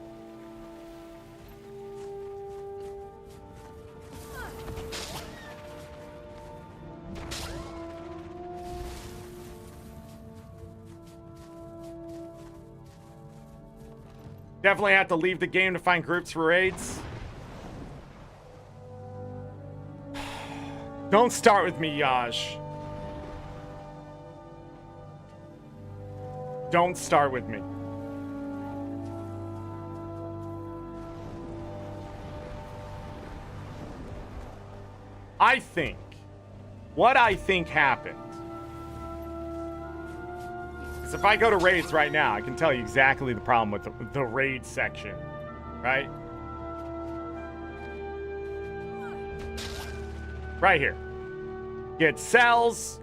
Speaker 1: Definitely have to leave the game to find groups for raids. Don't start with me, Yaj. Don't start with me. What I think happened Because if I go to raids right now, I can tell you exactly the problem with the raid section, right? Right here. You get cells,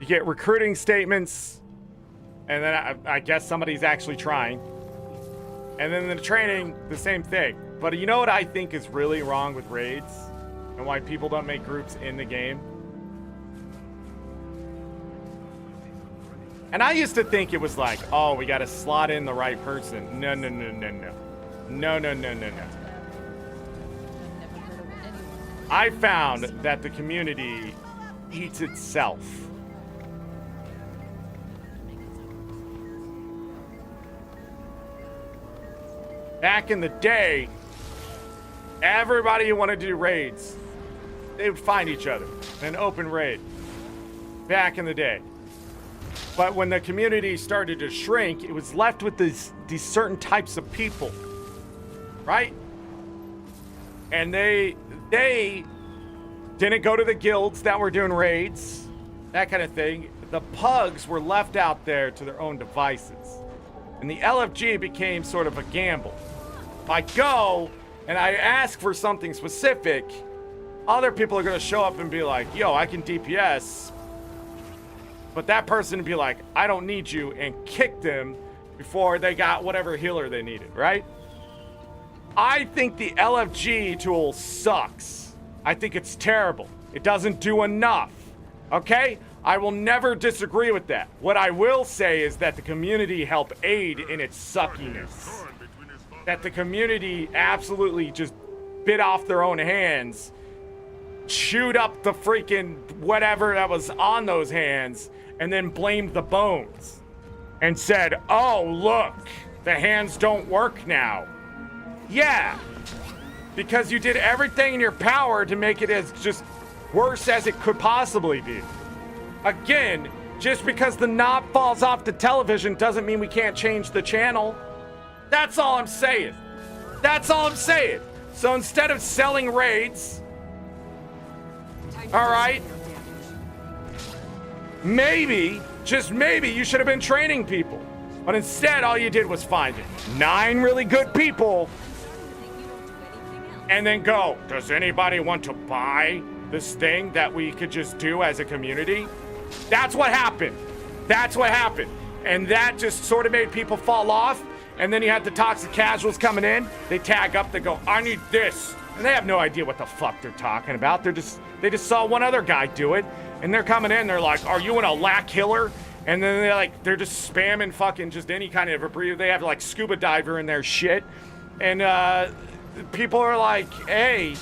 Speaker 1: you get recruiting statements, and then I guess somebody's actually trying. And then the training, the same thing. But you know what I think is really wrong with raids and why people don't make groups in the game? And I used to think it was like, oh, we got to slot in the right person. No, no, no, no, no. No, no, no, no, no. I found that the community eats itself. Back in the day, everybody who wanted to do raids, they would find each other in an open raid. Back in the day. But when the community started to shrink, it was left with these certain types of people, right? And they didn't go to the guilds that were doing raids, that kind of thing. The pugs were left out there to their own devices. And the LFG became sort of a gamble. If I go and I ask for something specific, other people are going to show up and be like, yo, I can DPS. But that person would be like, I don't need you, and kick them before they got whatever healer they needed, right? I think the LFG tool sucks. I think it's terrible. It doesn't do enough, okay? I will never disagree with that. What I will say is that the community helped aid in its suckiness. That the community absolutely just bit off their own hands, chewed up the freaking whatever that was on those hands, and then blamed the bones and said, oh, look, the hands don't work now. Yeah, because you did everything in your power to make it as just worse as it could possibly be. Again, just because the knob falls off the television doesn't mean we can't change the channel. That's all I'm saying. That's all I'm saying. So instead of selling raids, all right, maybe, just maybe, you should have been training people. But instead, all you did was find 9 really good people and then go, does anybody want to buy this thing that we could just do as a community? That's what happened. That's what happened. And that just sort of made people fall off. And then you had the toxic casuals coming in. They tag up, they go, I need this. And they have no idea what the fuck they're talking about. They just saw one other guy do it. And they're coming in, they're like, are you in a lack killer? And then they're just spamming fucking just any kind of a breed. They have like scuba diver in their shit. And people are like, hey,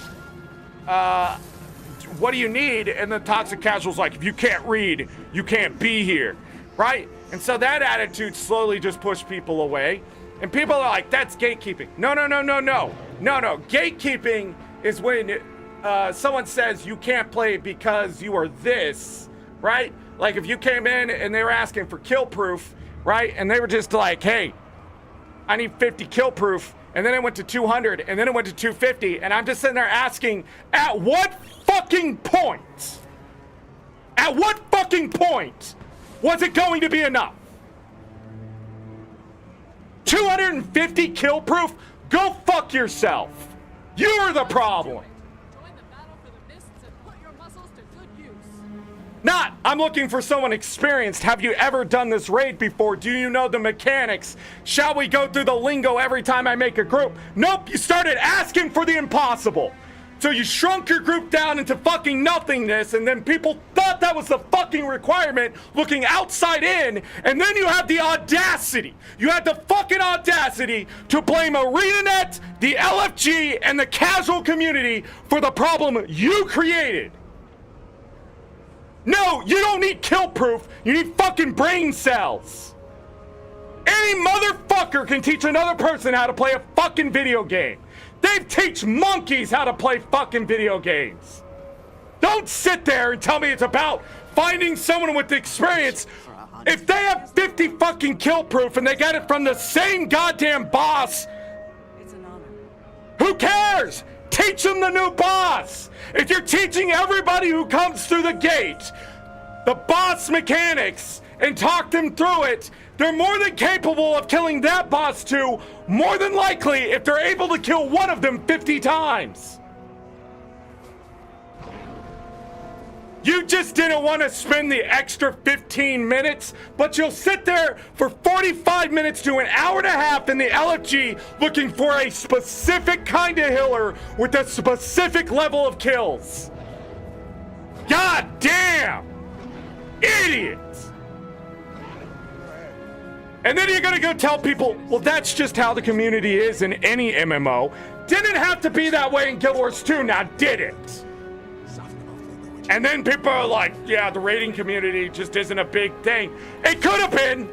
Speaker 1: what do you need? And the toxic casual's like, if you can't read, you can't be here, right? And so that attitude slowly just pushed people away. And people are like, that's gatekeeping. No, no, no, no, no. No, no. Gatekeeping is when someone says you can't play because you are this, right? Like if you came in and they were asking for kill proof, right? And they were just like, hey, I need 50 kill proof. And then it went to 200, and then it went to 250. And I'm just sitting there asking, at what fucking point? At what fucking point was it going to be enough? 250 kill proof? Go fuck yourself. You're the problem. Not, I'm looking for someone experienced. Have you ever done this raid before? Do you know the mechanics? Shall we go through the lingo every time I make a group? Nope, you started asking for the impossible. So you shrunk your group down into fucking nothingness, and then people thought that was the fucking requirement, looking outside in, and then you had the audacity. You had the fucking audacity to blame ArenaNet, the LFG, and the casual community for the problem you created. No, you don't need kill proof. You need fucking brain cells. Any motherfucker can teach another person how to play a fucking video game. They teach monkeys how to play fucking video games. Don't sit there and tell me it's about finding someone with experience. If they have 50 fucking kill proof and they got it from the same goddamn boss,
Speaker 3: It's an honor.
Speaker 1: who cares? Teach them the new boss. If you're teaching everybody who comes through the gate, the boss boss mechanics and talk them through it, they're more than capable of killing that boss too, more than likely if they're able to kill one of them 50 times. You just didn't want to spend the extra 15 minutes, but you'll sit there for 45 minutes to an hour and a half in the LFG looking for a specific kind of healer with a specific level of kills. God damn! Idiots! And then you're gonna go tell people, well, that's just how the community is in any MMO. Didn't have to be that way in Guild Wars 2, now did it? And then people are like, yeah, the raiding community just isn't a big thing. It could have been.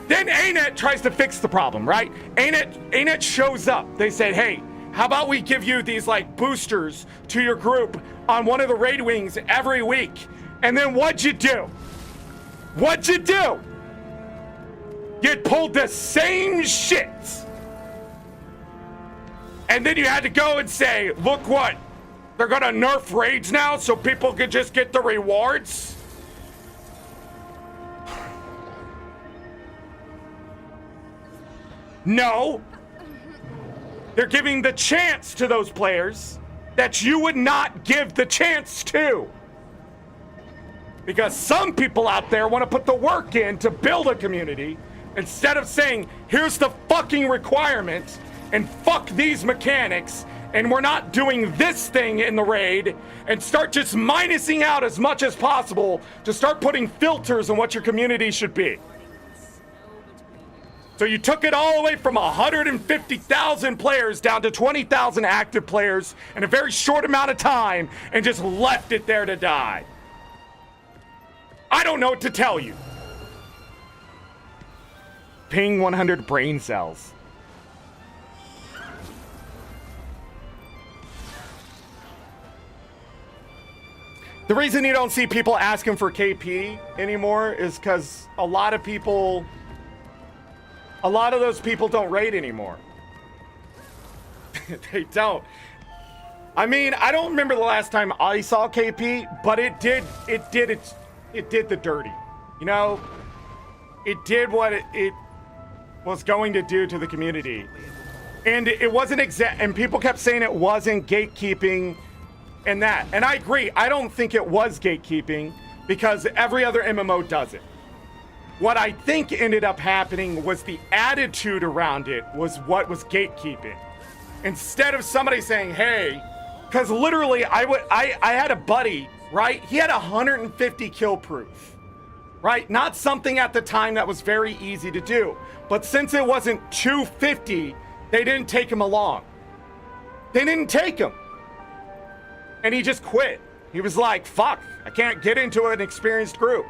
Speaker 1: Then ArenaNet tries to fix the problem, right? ArenaNet shows up. They said, hey, how about we give you these like boosters to your group on one of the raid wings every week? And then what'd you do? What'd you do? You pulled the same shit. And then you had to go and say, look what? They're gonna nerf raids now so people can just get the rewards? No. They're giving the chance to those players that you would not give the chance to. Because some people out there want to put the work in to build a community instead of saying, here's the fucking requirement and fuck these mechanics and we're not doing this thing in the raid, and start just minusing out as much as possible to start putting filters on what your community should be. So you took it all the way from 150,000 players down to 20,000 active players in a very short amount of time and just left it there to die. I don't know what to tell you. Ping 100 brain cells. The reason you don't see people asking for KP anymore is because a lot of those people don't raid anymore. They don't. I mean, I don't remember the last time I saw KP, but it did the dirty. You know, it did what it was going to do to the community. And it wasn't and people kept saying it wasn't gatekeeping and that. And I agree, I don't think it was gatekeeping because every other MMO does it. What I think ended up happening was the attitude around it was what was gatekeeping. Instead of somebody saying, hey, because literally I had a buddy, right? He had 150 kill proof, right? Not something at the time that was very easy to do. But since it wasn't 250, they didn't take him along. They didn't take him. And he just quit. He was like, fuck, I can't get into an experienced group.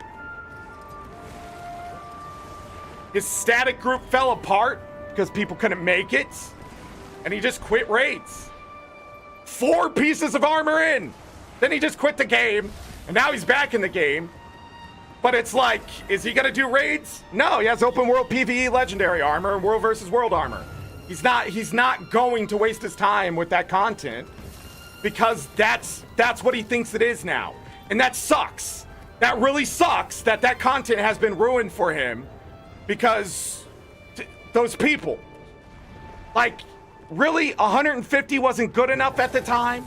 Speaker 1: His static group fell apart because people couldn't make it. And he just quit raids. 4 pieces of armor in. Then he just quit the game. And now he's back in the game. But it's like, is he gonna do raids? No, he has open world PvE legendary armor and world versus world armor. He's not going to waste his time with that content because that's what he thinks it is now. And that sucks. That really sucks that content has been ruined for him because those people, like, really 150 wasn't good enough at the time?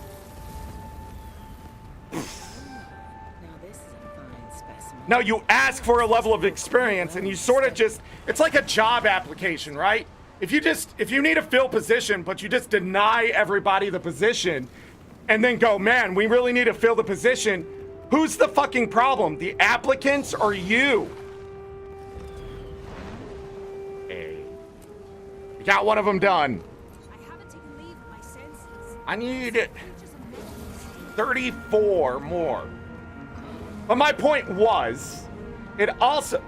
Speaker 1: No, you ask for a level of experience and you sort of just, it's like a job application, right? If you need to fill position, but you just deny everybody the position and then go, man, we really need to fill the position, who's the fucking problem? The applicants or you? Hey, you got one of them done. I need 34 more. But my point was, it also,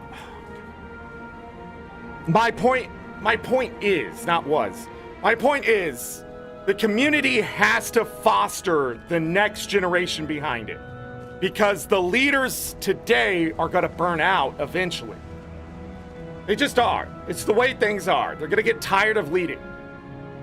Speaker 1: my point is, not was, my point is, the community has to foster the next generation behind it. Because the leaders today are gonna burn out eventually. They just are. It's the way things are. They're gonna get tired of leading.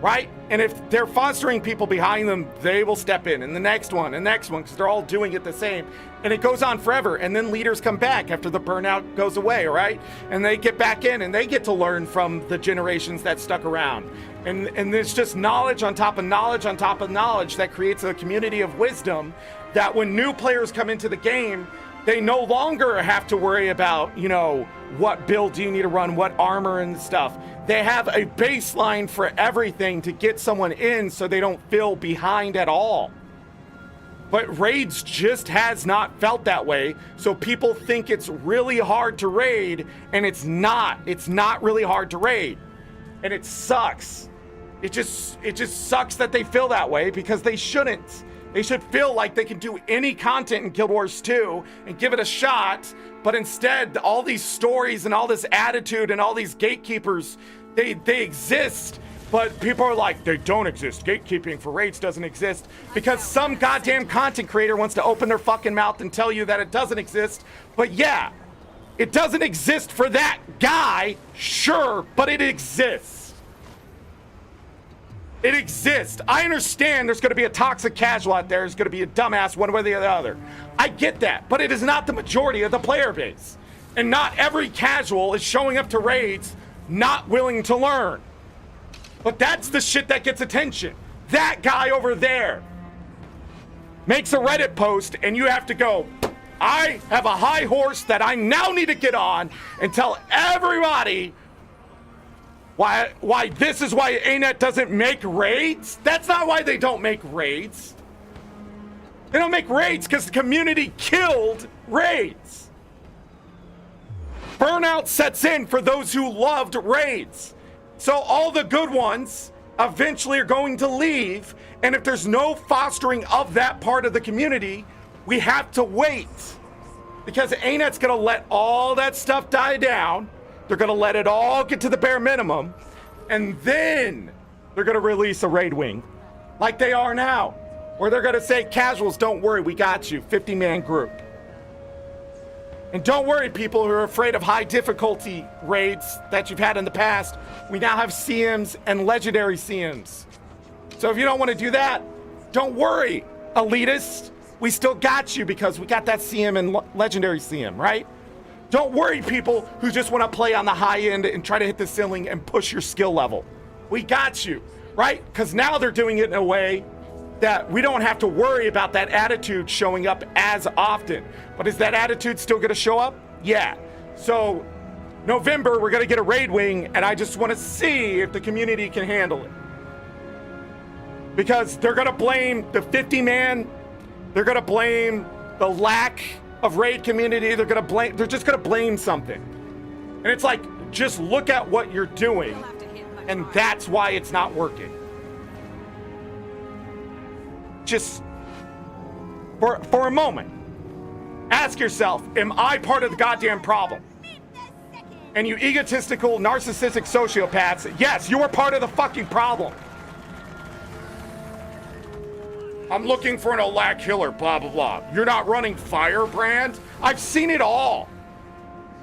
Speaker 1: right? And if they're fostering people behind them, they will step in, and the next one, because they're all doing it the same. And it goes on forever, and then leaders come back after the burnout goes away, right? And they get back in, and they get to learn from the generations that stuck around. And there's just knowledge on top of knowledge on top of knowledge that creates a community of wisdom that when new players come into the game, they no longer have to worry about, you know, what build do you need to run, what armor and stuff. They have a baseline for everything to get someone in so they don't feel behind at all. But raids just has not felt that way. So people think it's really hard to raid, and it's not. It's not really hard to raid. And it sucks. It just sucks that they feel that way, because they shouldn't. They should feel like they can do any content in Guild Wars 2 and give it a shot, but instead, all these stories and all this attitude and all these gatekeepers, they exist, but people are like, they don't exist. Gatekeeping for raids doesn't exist because some goddamn content creator wants to open their fucking mouth and tell you that it doesn't exist. But yeah, it doesn't exist for that guy, sure, but it exists. It exists. I understand there's going to be a toxic casual out there. There's going to be a dumbass one way or the other. I get that, but it is not the majority of the player base. And not every casual is showing up to raids not willing to learn. But that's the shit that gets attention. That guy over there makes a Reddit post and you have to go, I have a high horse that I now need to get on and tell everybody why this is why ArenaNet doesn't make raids. That's not why they don't make raids. They don't make raids because the community killed raids. Burnout sets in for those who loved raids. So all the good ones eventually are going to leave, and if there's no fostering of that part of the community, we have to wait. Because ArenaNet's gonna let all that stuff die down. They're gonna let it all get to the bare minimum, and then they're gonna release a raid wing, like they are now. Or they're gonna say, casuals, don't worry, we got you, 50-man group. And don't worry, people who are afraid of high difficulty raids that you've had in the past, we now have CMs and legendary CMs. So if you don't want to do that, don't worry, elitists. We still got you because we got that CM and legendary CM, right? Don't worry, people who just want to play on the high end and try to hit the ceiling and push your skill level. We got you, right? Because now they're doing it in a way that we don't have to worry about that attitude showing up as often. But is that attitude still going to show up? Yeah. So November, we're going to get a raid wing, and I just want to see if the community can handle it. Because they're going to blame the 50-man. They're going to blame the lack of raid community. They're just going to blame something. And it's like, just look at what you're doing, and that's why it's not working. Just for a moment, ask yourself, am I part of the goddamn problem? And you egotistical, narcissistic sociopaths, yes, you are part of the fucking problem. I'm looking for an Alack killer, blah, blah, blah. You're not running Firebrand? I've seen it all.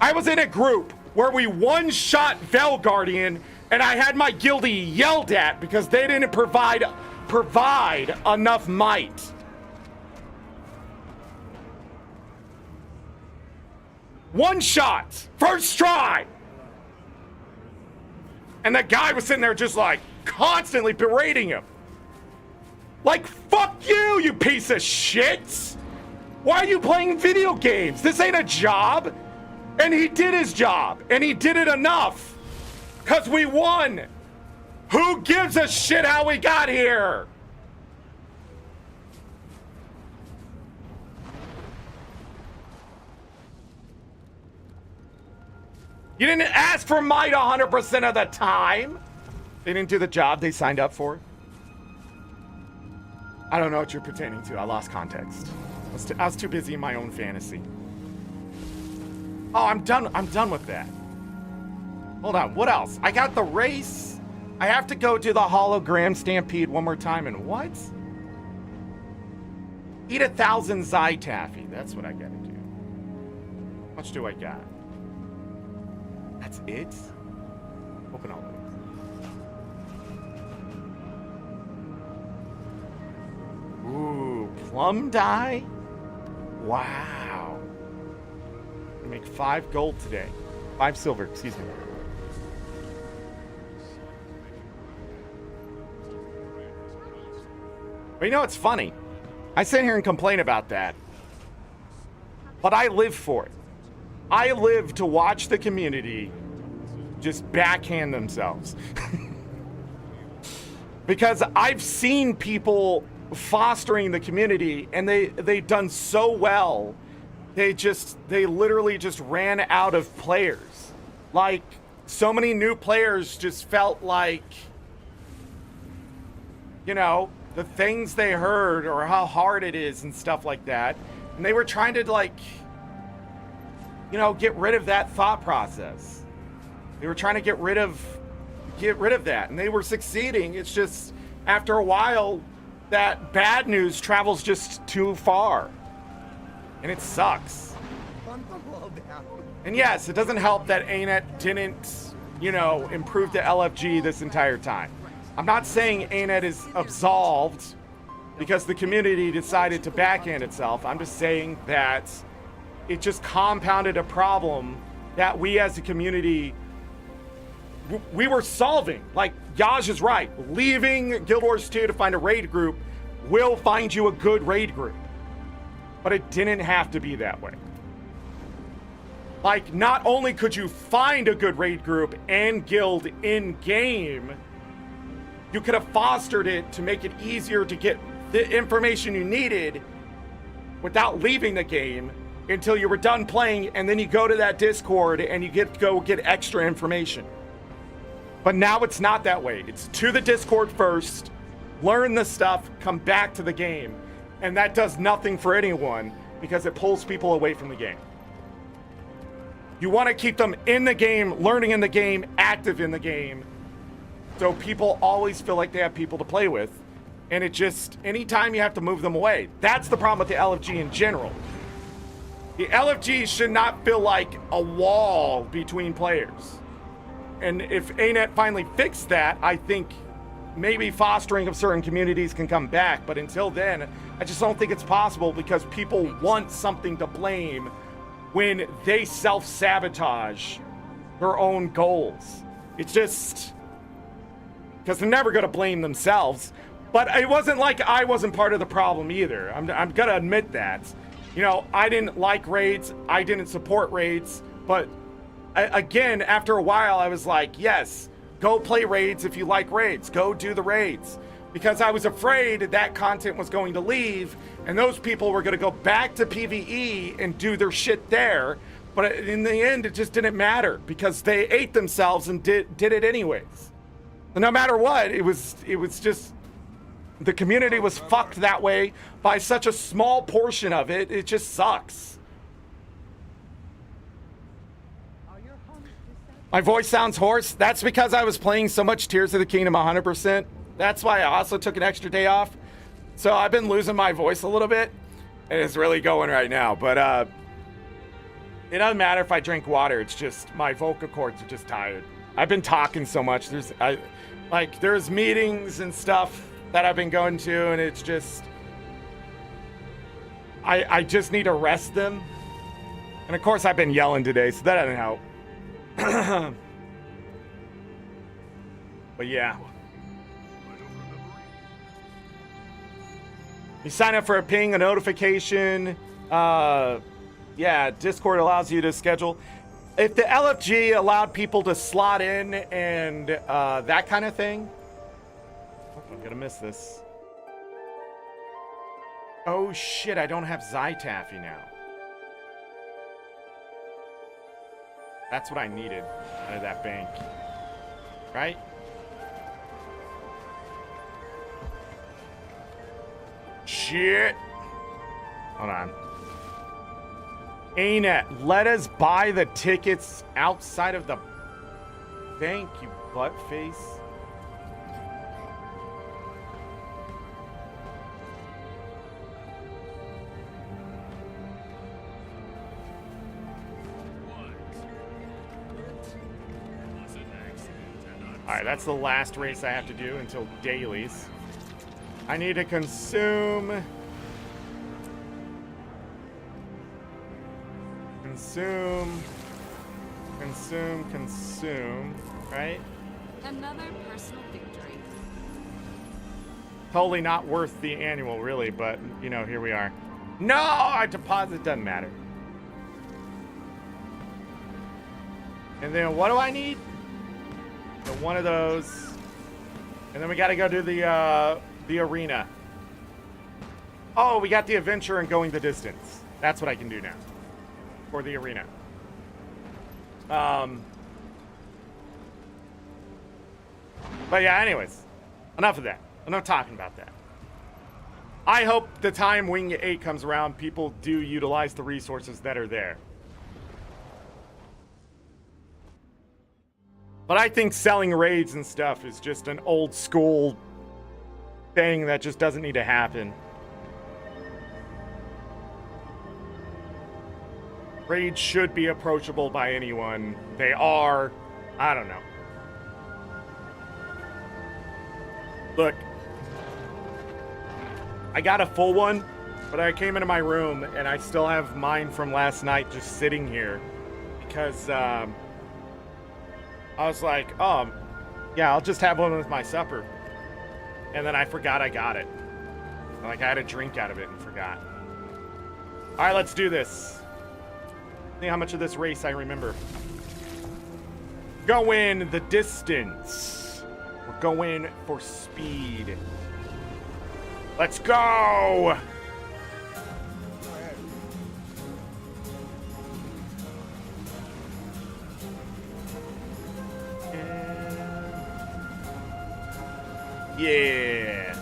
Speaker 1: I was in a group where we one-shot Vel Guardian, and I had my guildie yelled at because they didn't provide enough might. One shot, first try. And that guy was sitting there just like constantly berating him. Like, fuck you, you piece of shit. Why are you playing video games? This ain't a job. And he did his job, and he did it enough. 'Cause we won. Who gives a shit how we got here? You didn't ask for might 100% of the time. They didn't do the job they signed up for. I don't know what you're pertaining to. I lost context. I was too busy in my own fantasy. Oh, I'm done with that. Hold on, what else? I got the race. I have to go do the hologram stampede one more time, and what? Eat 1,000 Zai Taffy. That's what I gotta do. How much do I got? That's it? Open all those. Plum dye? Wow. I make 5 gold today. 5 silver, excuse me. But you know what's funny? I sit here and complain about that. But I live for it. I live to watch the community just backhand themselves. Because I've seen people fostering the community and they've done so well. They literally just ran out of players. Like, so many new players just felt like, you know, the things they heard or how hard it is and stuff like that. And they were trying to, like, you know, get rid of that thought process. They were trying to get rid of that, and they were succeeding. It's just, after a while, that bad news travels just too far. And it sucks. And yes, it doesn't help that ArenaNet didn't, you know, improve the LFG this entire time. I'm not saying ArenaNet is absolved because the community decided to backhand itself. I'm just saying that it just compounded a problem that we as a community, we were solving. Like, Yaj is right. Leaving Guild Wars 2 to find a raid group will find you a good raid group. But it didn't have to be that way. Like, not only could you find a good raid group and guild in-game, you could have fostered it to make it easier to get the information you needed without leaving the game until you were done playing, and then you go to that Discord and you go get extra information. But now it's not that way. It's to the Discord first, learn the stuff, come back to the game. And that does nothing for anyone because it pulls people away from the game. You want to keep them in the game, learning in the game, active in the game, so people always feel like they have people to play with. And it just, anytime you have to move them away. That's the problem with the LFG in general. The LFG should not feel like a wall between players. And if ArenaNet finally fixed that, I think maybe fostering of certain communities can come back. But until then, I just don't think it's possible because people want something to blame when they self-sabotage their own goals. It's just, because they're never going to blame themselves. But it wasn't like I wasn't part of the problem either. I'm going to admit that. You know, I didn't like raids. I didn't support raids. But again, after a while, I was like, yes, go play raids if you like raids. Go do the raids. Because I was afraid that content was going to leave and those people were going to go back to PvE and do their shit there. But in the end, it just didn't matter because they ate themselves and did it anyways. And no matter what, it was just, the community was fucked that way by such a small portion of it. It just sucks. My voice sounds hoarse. That's because I was playing so much Tears of the Kingdom 100%. That's why I also took an extra day off. So I've been losing my voice a little bit. And it's really going right now. But it doesn't matter if I drink water. It's just my vocal cords are just tired. I've been talking so much. There's meetings and stuff that I've been going to. And it's just, I just need to rest them. And of course I've been yelling today. So that doesn't help. But yeah. You sign up for a ping, a notification. Yeah, Discord allows you to schedule. If the LFG allowed people to slot in and that kind of thing. Oh, I'm gonna miss this. Oh shit, I don't have Zytaffy now. That's what I needed out of that bank. Right? Shit. Hold on. ArenaNet, let us buy the tickets outside of the bank, you butt face. Alright, that's the last race I have to do until dailies. I need to consume Consume. Consume. Right?
Speaker 2: Another personal victory.
Speaker 1: Totally not worth the annual, really, but, you know, here we are. No! Our deposit doesn't matter. And then what do I need? So one of those. And then we gotta go do the arena. Oh, we got the adventure and going the distance. That's what I can do now. For the arena. But yeah, anyways. Enough of that. Enough talking about that. I hope the time Wing 8 comes around, people do utilize the resources that are there. But I think selling raids and stuff is just an old school thing that just doesn't need to happen. Raids should be approachable by anyone. They are. I don't know. Look. I got a full one, but I came into my room and I still have mine from last night just sitting here. Because, I was like, oh, yeah, I'll just have one with my supper. And then I forgot I got it. Like, I had a drink out of it and forgot. All right, let's do this. See how much of this race I remember. Going the distance. We're going for speed. Let's go! Yeah.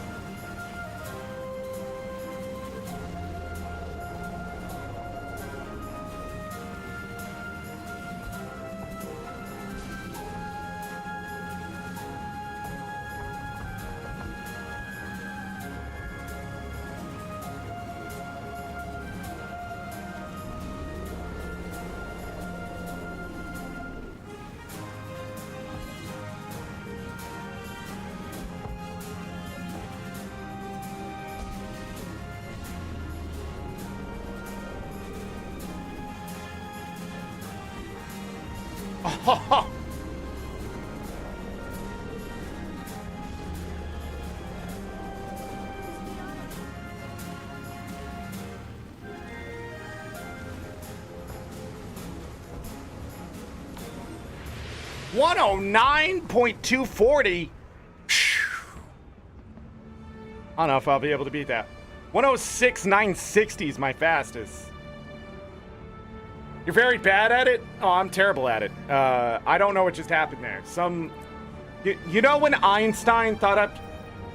Speaker 1: Oh. $109.240. I don't know if I'll be able to beat that. 106.960 is my fastest. You're very bad at it? Oh, I'm terrible at it. I don't know what just happened there. You know when Einstein thought up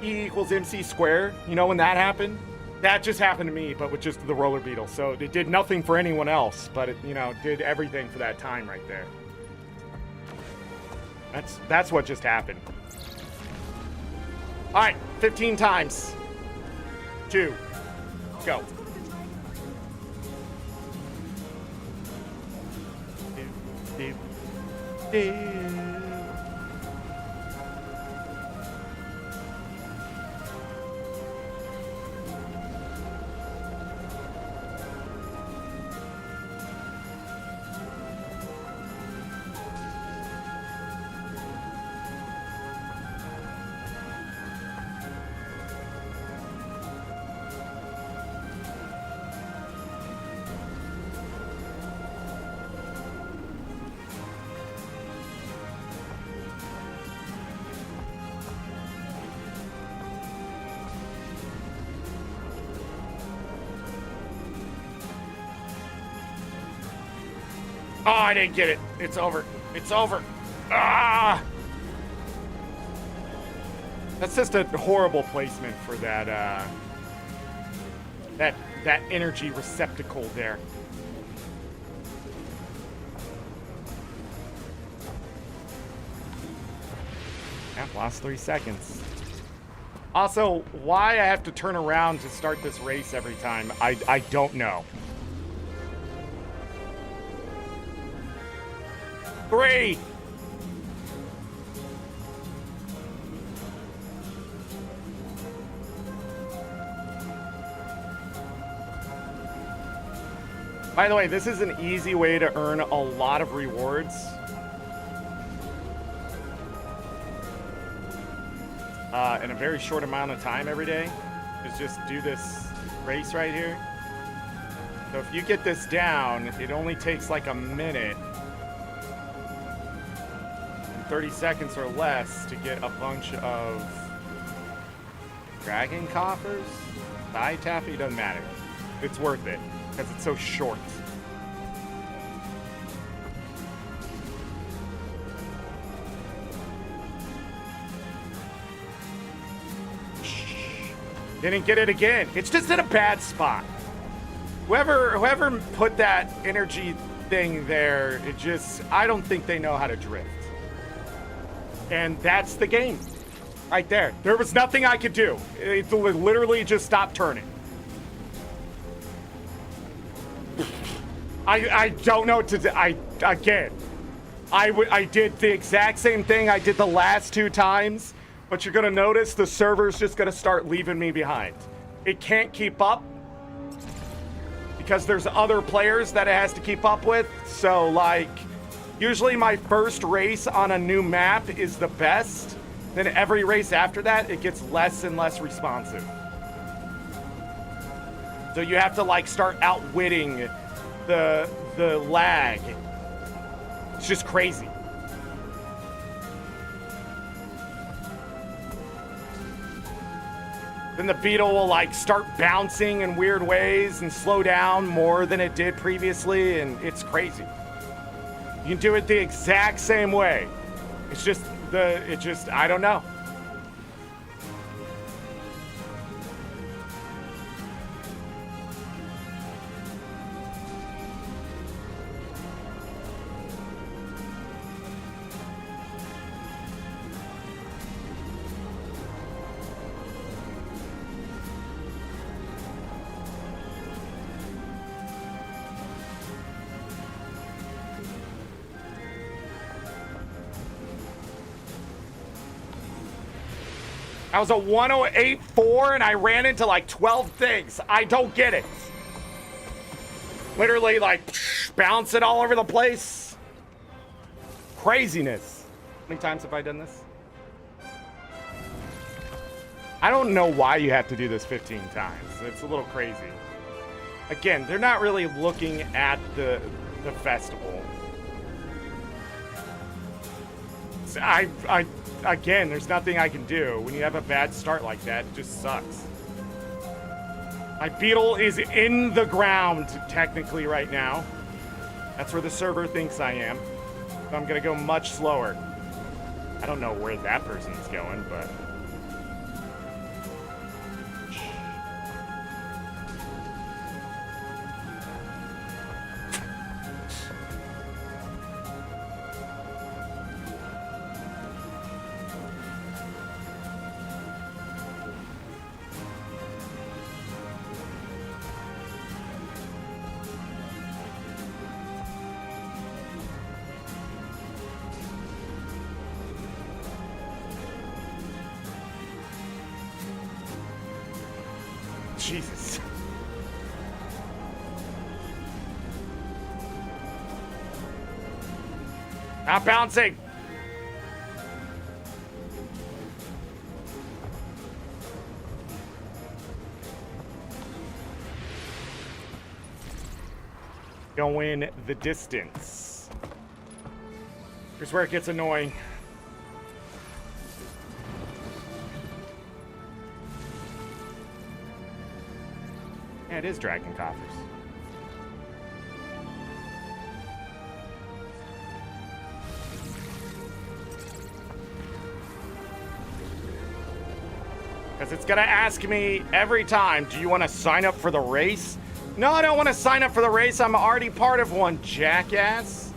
Speaker 1: E equals MC squared? You know when that happened? That just happened to me, but with just the roller beetle. So it did nothing for anyone else, but it, you know, did everything for that time right there. That's what just happened. All right, 15 times. 2. Go. Oh, I didn't get it. It's over. It's over. Ah! That's just a horrible placement for that, that energy receptacle there. Yeah, lost 3 seconds. Also, why I have to turn around to start this race every time, I don't know. 3. By the way, this is an easy way to earn a lot of rewards. In a very short amount of time every day. Is just do this race right here. So if you get this down, it only takes like a minute. 30 seconds or less to get a bunch of dragon coffers. Thigh taffy doesn't matter. It's worth it because it's so short. Didn't get it again. It's just in a bad spot. Whoever put that energy thing there, it just, I don't think they know how to drift. And that's the game. Right there. There was nothing I could do. It literally just stopped turning. I don't know what to do. I did the exact same thing I did the last 2 times, but you're gonna notice the server's just gonna start leaving me behind. It can't keep up because there's other players that it has to keep up with. So like, usually my first race on a new map is the best. Then every race after that, it gets less and less responsive. So you have to like start outwitting the lag. It's just crazy. Then the beetle will like start bouncing in weird ways and slow down more than it did previously, and it's crazy. You can do it the exact same way. It's just I don't know. I was a 108.4 and I ran into like 12 things. I don't get it. Literally like bouncing all over the place. Craziness. How many times have I done this? I don't know why you have to do this 15 times. It's a little crazy. Again, they're not really looking at the festival. Again, there's nothing I can do. When you have a bad start like that, it just sucks. My beetle is in the ground, technically, right now. That's where the server thinks I am. So I'm gonna go much slower. I don't know where that person's going, but... Jesus. Not bouncing. Going the distance. Here's where it gets annoying. Yeah, it is dragon coffers. Because it's gonna ask me every time, do you want to sign up for the race? No, I don't want to sign up for the race. I'm already part of one, jackass.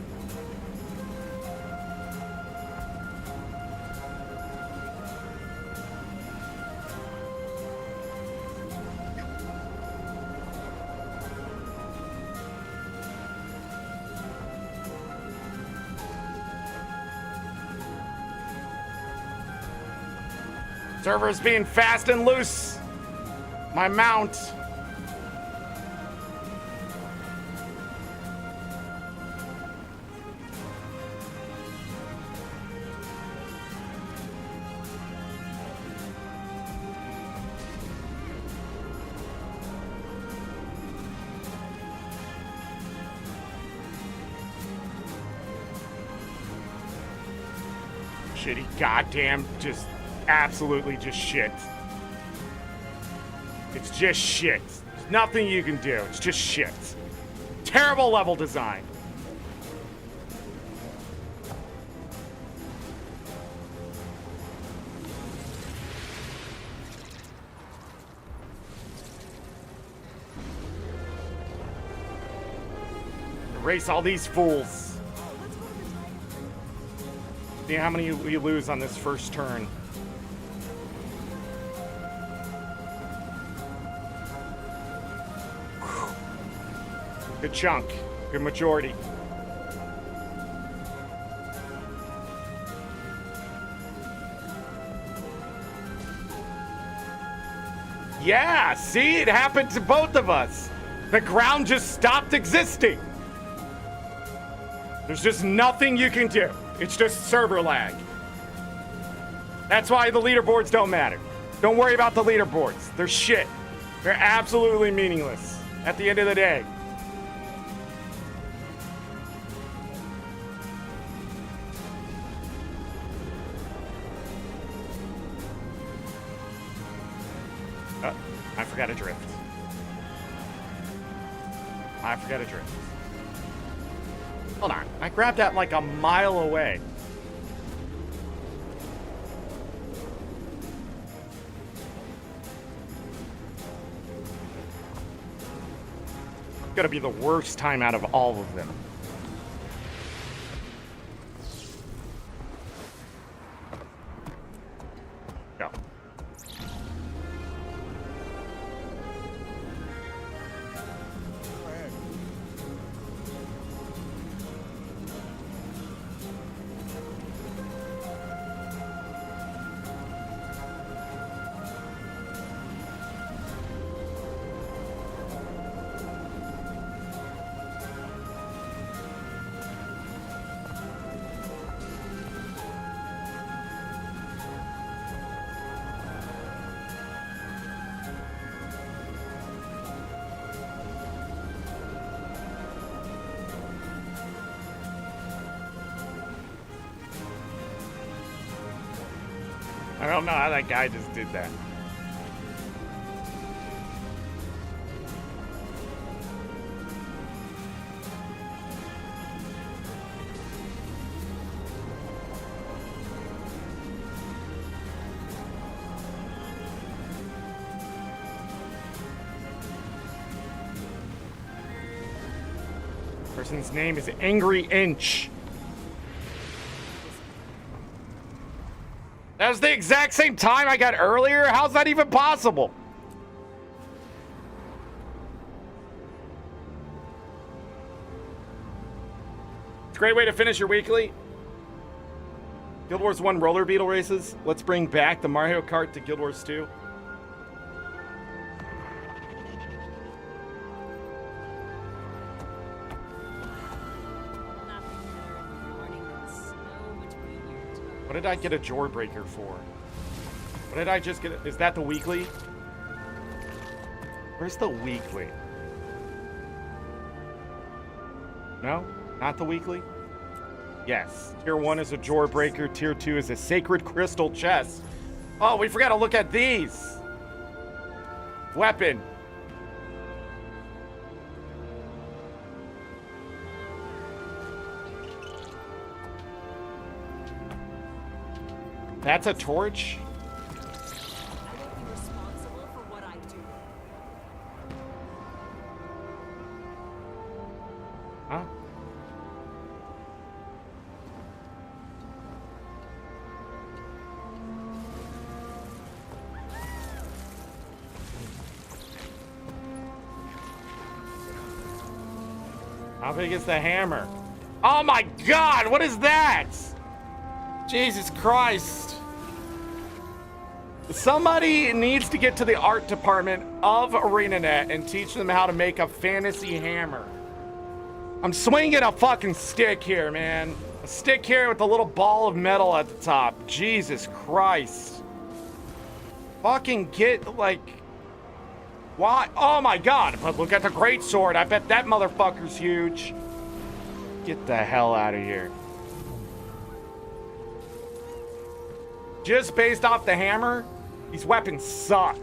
Speaker 1: Server's being fast and loose. My mount. shitty goddamn, just absolutely just shit. It's just shit. There's nothing you can do. It's just shit. Terrible level design. Erase all these fools. See how many we lose on this first turn. Good chunk. Good majority. Yeah, see? It happened to both of us. The ground just stopped existing. There's just nothing you can do. It's just server lag. That's why the leaderboards don't matter. Don't worry about the leaderboards. They're shit. They're absolutely meaningless at the end of the day. I forgot to drift. I forgot to drift. Hold on. I grabbed that like a mile away. Gonna be the worst time out of all of them. Go. I don't know how that guy just did that. Person's name is Angry Inch. That was the exact same time I got earlier? How's that even possible? It's a great way to finish your weekly. Guild Wars 1 roller beetle races. Let's bring back the Mario Kart to Guild Wars 2. What did I get a Jawbreaker for? What did I just get? Is that the weekly? Where's the weekly? No? Not the weekly? Yes. Tier 1 is a Jawbreaker. Tier 2 is a Sacred Crystal Chest. Oh, we forgot to look at these. Weapon. That's a torch? Huh? How big is the hammer? Oh my God, what is that? Jesus Christ. Somebody needs to get to the art department of ArenaNet and teach them how to make a fantasy hammer. I'm swinging a fucking stick here, man. A stick here with a little ball of metal at the top. Jesus Christ. Fucking get, like... Why? Oh my God, but look at the greatsword. I bet that motherfucker's huge. Get the hell out of here. just based off the hammer, these weapons suck.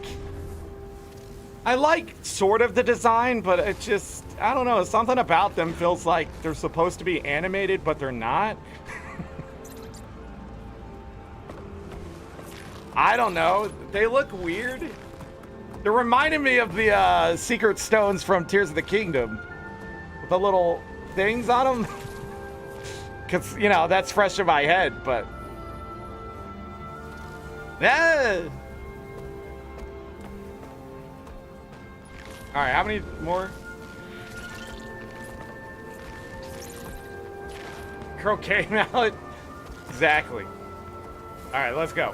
Speaker 1: I like sort of the design, but it just, I don't know, something about them feels like they're supposed to be animated, but they're not. I don't know. They look weird. They're reminding me of the secret stones from Tears of the Kingdom. With the little things on them. Because, you know, that's fresh in my head, but... Yeah. Alright, how many more? Croquet mallet? Exactly. Alright, let's go.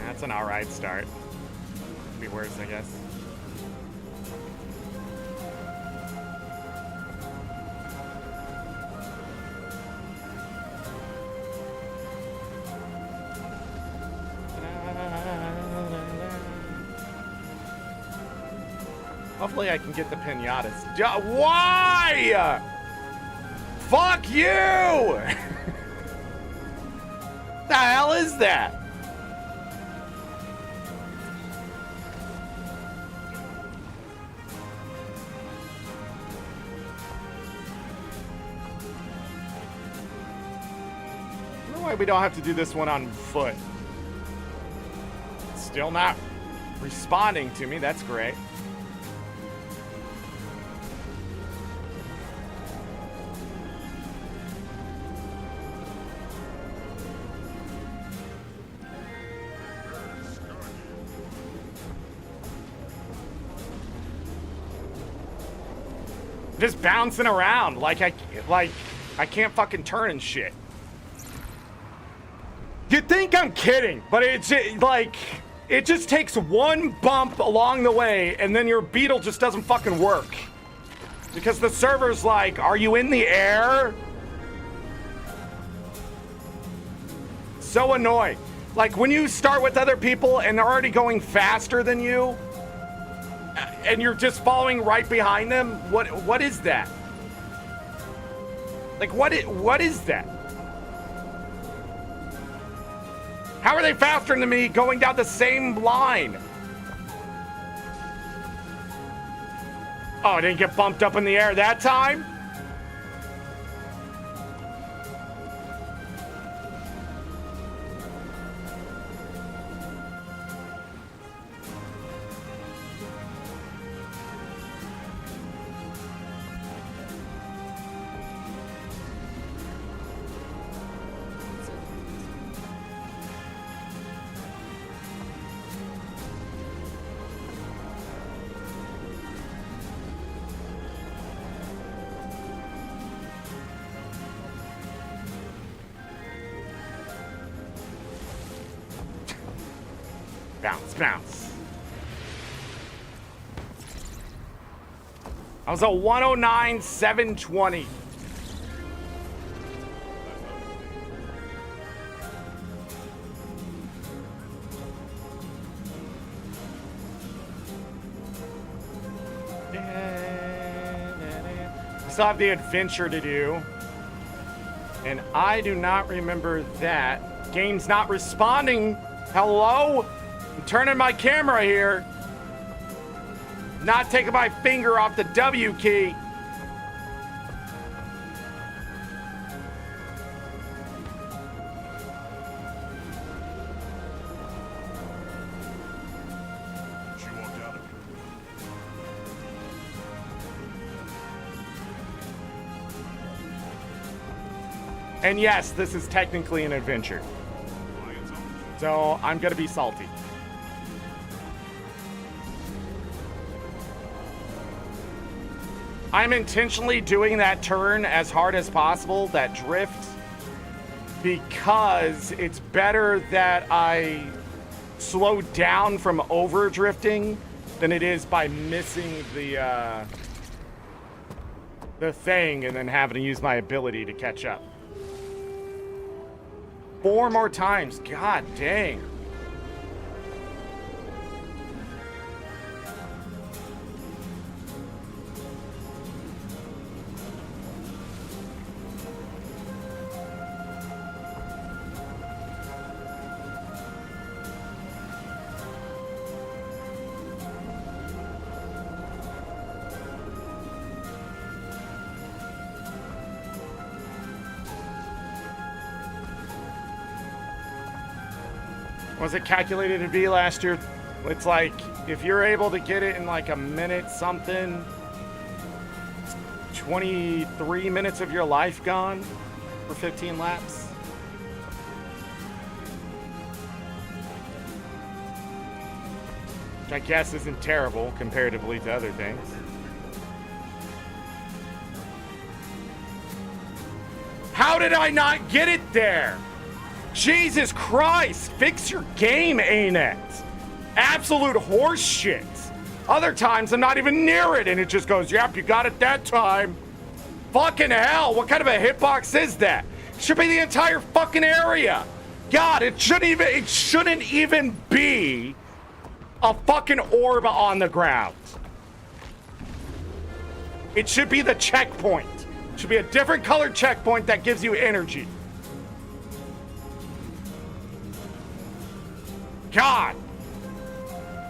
Speaker 1: That's an alright start. Be worse, I guess. Hopefully I can get the pinatas. Why? Fuck you! The hell is that? I don't know why we don't have to do this one on foot. Still not responding to me. That's great. Just bouncing around like I can't fucking turn and shit. You'd think I'm kidding, but it's like it just takes one bump along the way and then your beetle just doesn't fucking work. Because the server's like, are you in the air? So annoying. Like when you start with other people and they're already going faster than you, and you're just following right behind them. What is that? Like what is that? How are they faster than me going down the same line? Oh, I didn't get bumped up in the air that time? Bounce. I was at 109,720. Still have the adventure to do. And I do not remember that. Game's not responding. Hello? I'm turning my camera here. Not taking my finger off the W key.
Speaker 5: She walked out of here.
Speaker 1: And yes, this is technically an adventure. So I'm gonna be salty. I'm intentionally doing that turn as hard as possible, that drift, because it's better that I slow down from over drifting than it is by missing the thing and then having to use my ability to catch up. 4 more times, god dang. Was it calculated to be last year? It's like, if you're able to get it in like a minute something, 23 minutes of your life gone for 15 laps. Which I guess isn't terrible comparatively to other things. How did I not get it there? Jesus Christ, fix your game, ArenaNet. Absolute horse shit. Other times I'm not even near it and it just goes, yep, you got it that time. Fucking hell, what kind of a hitbox is that? Should be the entire fucking area. God, it shouldn't even be a fucking orb on the ground. It should be the checkpoint. It should be a different colored checkpoint that gives you energy. God.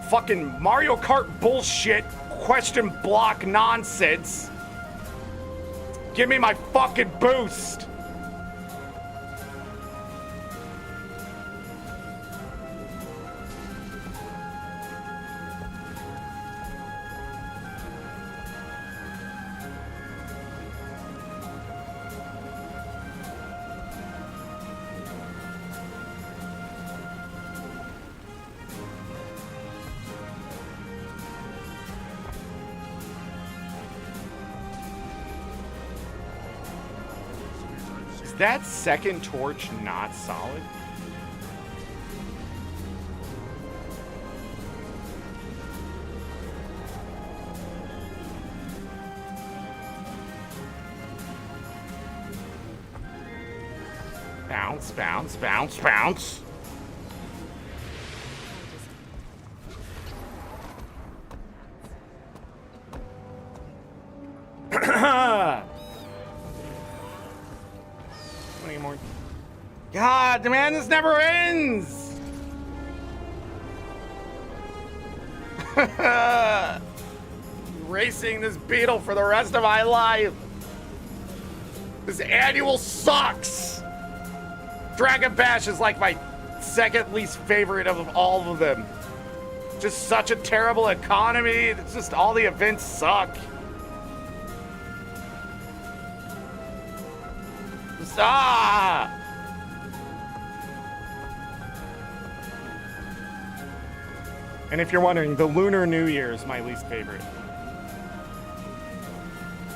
Speaker 1: Fucking Mario Kart bullshit, question block nonsense. Give me my fucking boost. That second torch not solid? Bounce, bounce, bounce, bounce. More. God, man, this never ends. Racing this beetle for the rest of my life. This annual sucks. Dragonbash is like my second least favorite of all of them. Just such a terrible economy. It's just all the events suck. Ah! And if you're wondering, the Lunar New Year is my least favorite.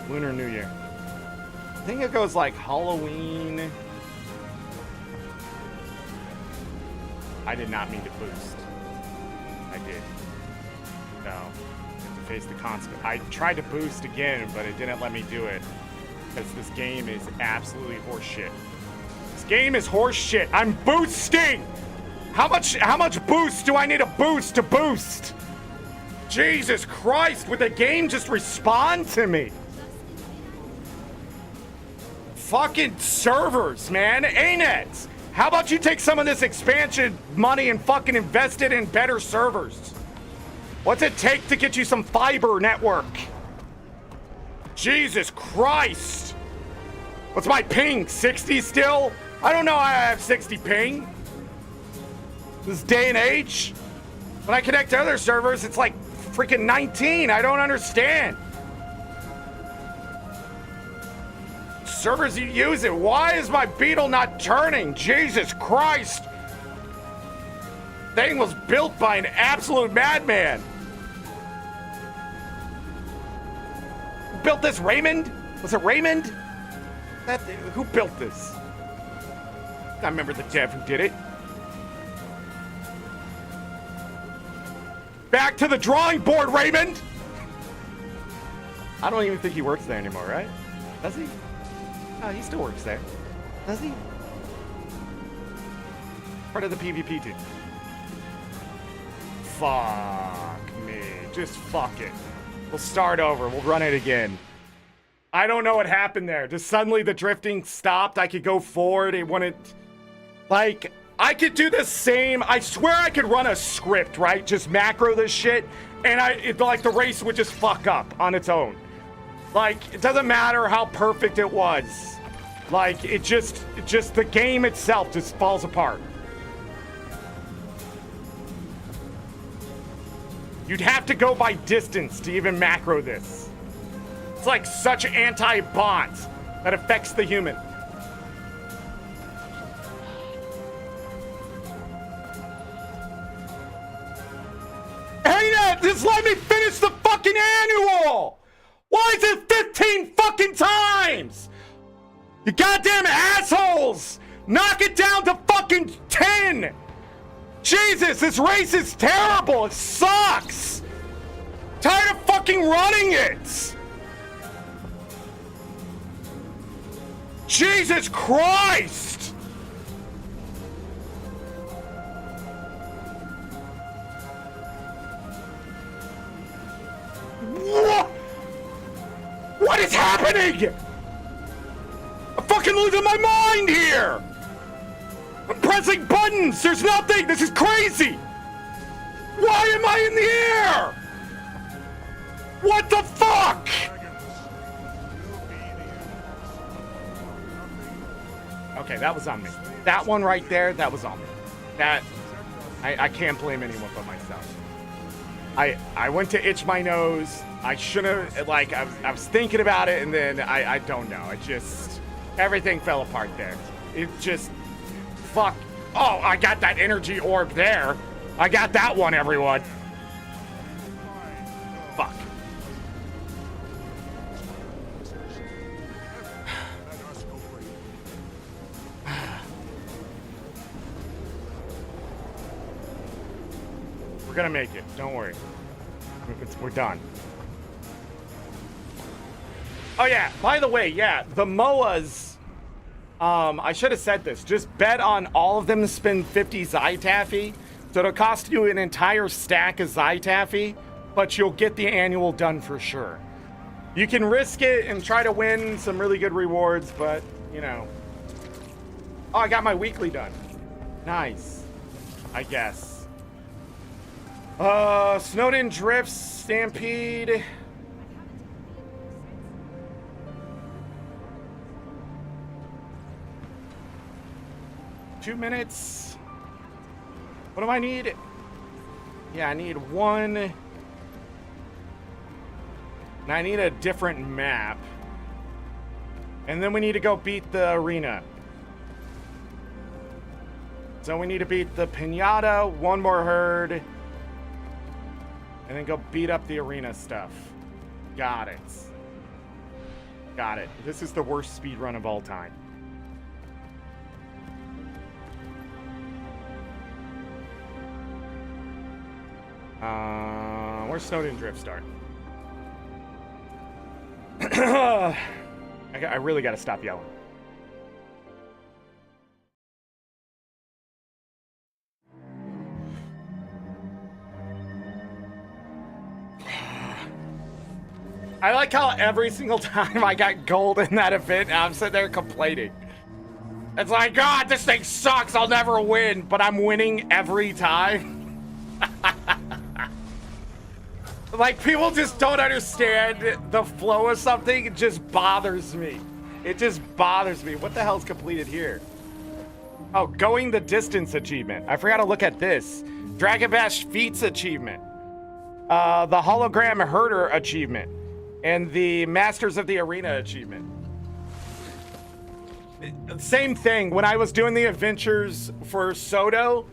Speaker 1: Lunar New Year. I think it goes like Halloween. I did not mean to boost. I did. No. I have to face the consequence. I tried to boost again, but it didn't let me do it. Because this game is absolutely horseshit. This game is horseshit. I'm boosting! How much boost do I need a boost to boost? Jesus Christ, would the game just respond to me? Fucking servers, man. ArenaNet. How about you take some of this expansion money and fucking invest it in better servers? What's it take to get you some fiber network? Jesus Christ! What's my ping? 60 still? I don't know how I have 60 ping. This day and age? When I connect to other servers, it's like freaking 19. I don't understand. Servers you use it. Why is my beetle not turning? Jesus Christ! Thing was built by an absolute madman. Built this, Raymond? Was it Raymond? Who built this? I remember the dev who did it. Back to the drawing board, Raymond! I don't even think he works there anymore, right? Does he? Oh, he still works there. Does he? Part of the PvP team. Fuck me. Just fuck it. We'll start over. We'll run it again. I don't know what happened there. Just suddenly the drifting stopped. I could go forward. It wouldn't... Like, I could do the same... I swear I could run a script, right? Just macro this shit. And like the race would just fuck up on its own. Like, it doesn't matter how perfect it was. Like, it just the game itself just falls apart. You'd have to go by distance to even macro this. It's like such anti-bot that affects the human. ArenaNet, just let me finish the fucking annual! Why is it 15 fucking times? You goddamn assholes! Knock it down to fucking 10! Jesus, this race is terrible! It sucks! Tired of fucking running it! Jesus Christ! What is happening? I'm fucking losing my mind here! I'm pressing buttons! There's nothing! This is crazy! Why am I in the air? What the fuck? Okay, that was on me. That one right there, that was on me. That, I can't blame anyone but myself. I went to itch my nose. I should have, like, I was thinking about it, and then I don't know. It just, everything fell apart there. It just, fuck. Oh, I got that energy orb there. I got that one, everyone. Fuck. We're gonna make it. Don't worry. We're done. Oh yeah, by the way, yeah, the MOAs, I should have said this. Just bet on all of them to spend 50 Zytaffy. So it'll cost you an entire stack of Zytaffy, but you'll get the annual done for sure. You can risk it and try to win some really good rewards, but, you know. Oh, I got my weekly done. Nice. I guess. Snowden Drifts, Stampede. Two minutes. What do I need? Yeah, I need one. And I need a different map. And then we need to go beat the arena. So we need to beat the Pinata, one more herd, and then go beat up the arena stuff. Got it. Got it. This is the worst speed run of all time. Where's Snowden Drift start? I really got to stop yelling. I like how every single time I got gold in that event, I'm sitting there complaining. It's like, God, this thing sucks. I'll never win, but I'm winning every time. Like, people just don't understand the flow of something. It just bothers me. It just bothers me. What the hell's completed here? Oh, going the distance achievement. I forgot to look at this. Dragonbash feats achievement. The hologram herder achievement. And the Masters of the Arena achievement. Same thing. When I was doing the adventures for Soto,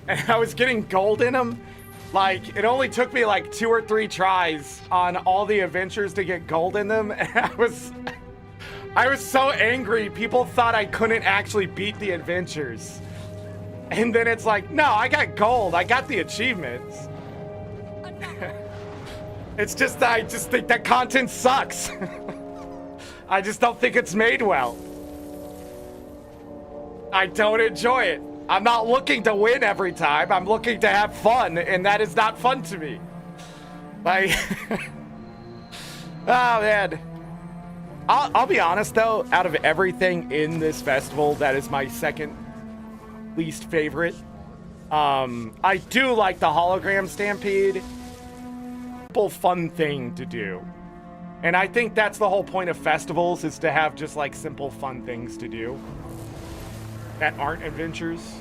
Speaker 1: and I was getting gold in them, like, it only took me like 2 or 3 tries on all the adventures to get gold in them, and I was so angry. People thought I couldn't actually beat the adventures. And then it's like, no, I got gold. I got the achievements. It's just that I just think that content sucks. I just don't think it's made well. I don't enjoy it. I'm not looking to win every time. I'm looking to have fun, and that is not fun to me. Like, oh man. I'll be honest though, out of everything in this festival, that is my second least favorite. I do like the hologram stampede. Fun thing to do, and I think that's the whole point of festivals, is to have just like simple fun things to do that aren't adventures.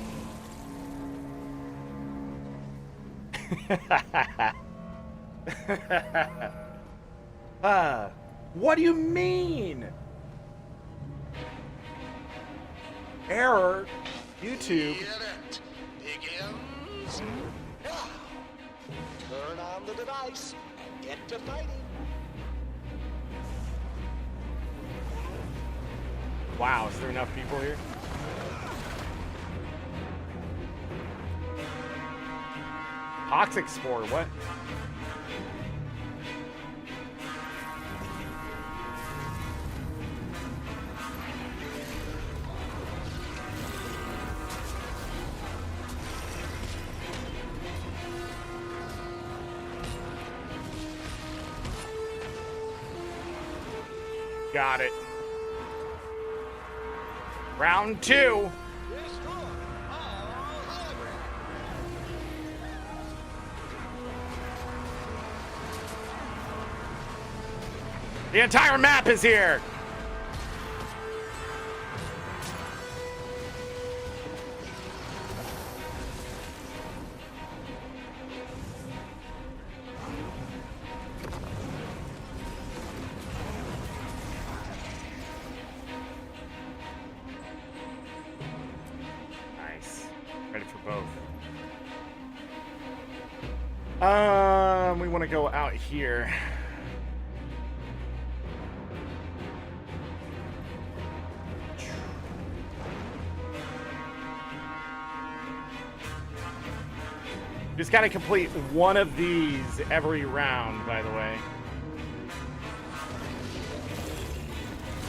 Speaker 1: What do you mean? Error. YouTube.
Speaker 9: The event begins now. Turn on the device and get to fighting.
Speaker 1: Wow, is there enough people here? Toxic Spore, what? Got it. Round 2.
Speaker 9: Destroy all holograms.
Speaker 1: The entire map is here. Nice. Ready for both. We want to go out here. Just got to complete one of these every round, by the way.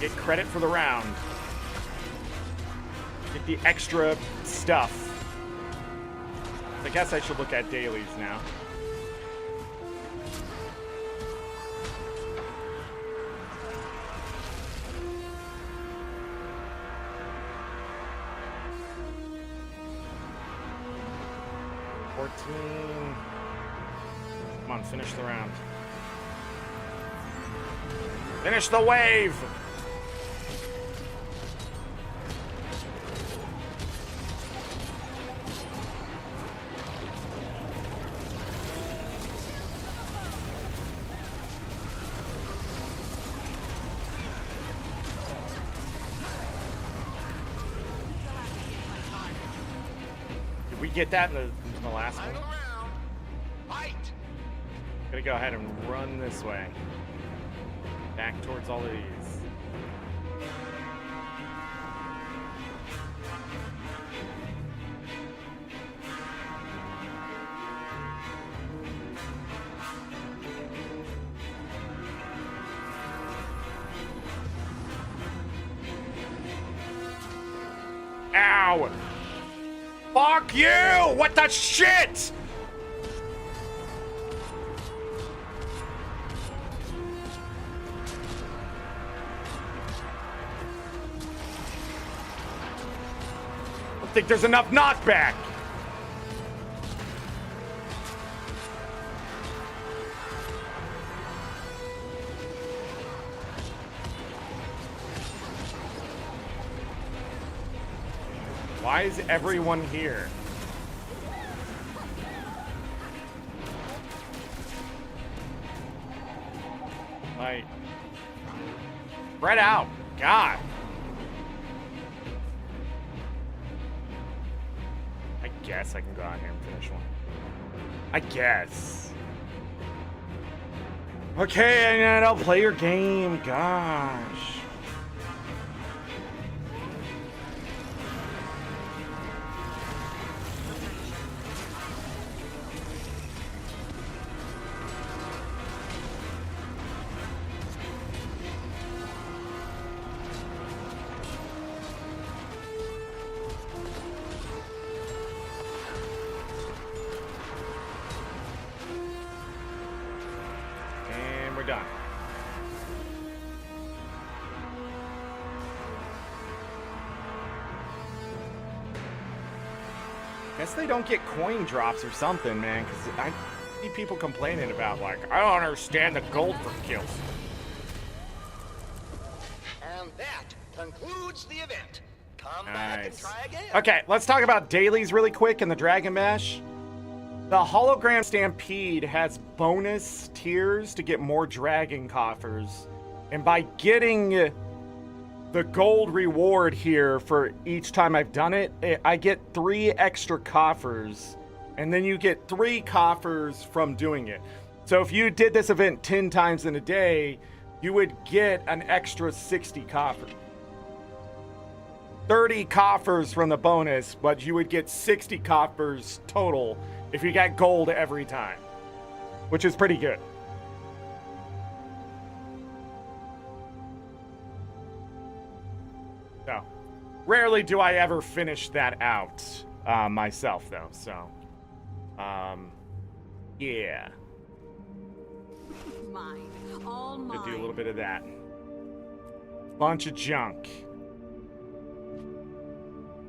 Speaker 1: Get credit for the round. Get the extra stuff. I guess I should look at dailies now. Come on, finish the round. Finish the wave! Did we get that in the last one?
Speaker 9: Final round. Fight.
Speaker 1: Gonna go ahead and run this way. Back towards all of these. Ow! Fuck you! What the shit? I don't think there's enough knockback. Why is everyone here? Like, spread out. God. I guess I can go out here and finish one. I guess. Okay, and I'll play your game. Gosh. Done. Guess they don't get coin drops or something, man, because I see people complaining about, like, I don't understand the gold for kills.
Speaker 9: And that concludes the event. Come back and try again.
Speaker 1: Okay, let's talk about dailies really quick in the Dragonbash. The hologram stampede has bonus tiers to get more dragon coffers. And by getting the gold reward here for each time I've done it, I get 3 extra coffers. And then you get 3 coffers from doing it. So if you did this event 10 times in a day, you would get an extra 60 coffers. 30 coffers from the bonus, but you would get 60 coffers total if you got gold every time, which is pretty good. So, rarely do I ever finish that out myself, though. So, yeah.
Speaker 2: Mine. All mine.
Speaker 1: Could do a little bit of that. Bunch of junk.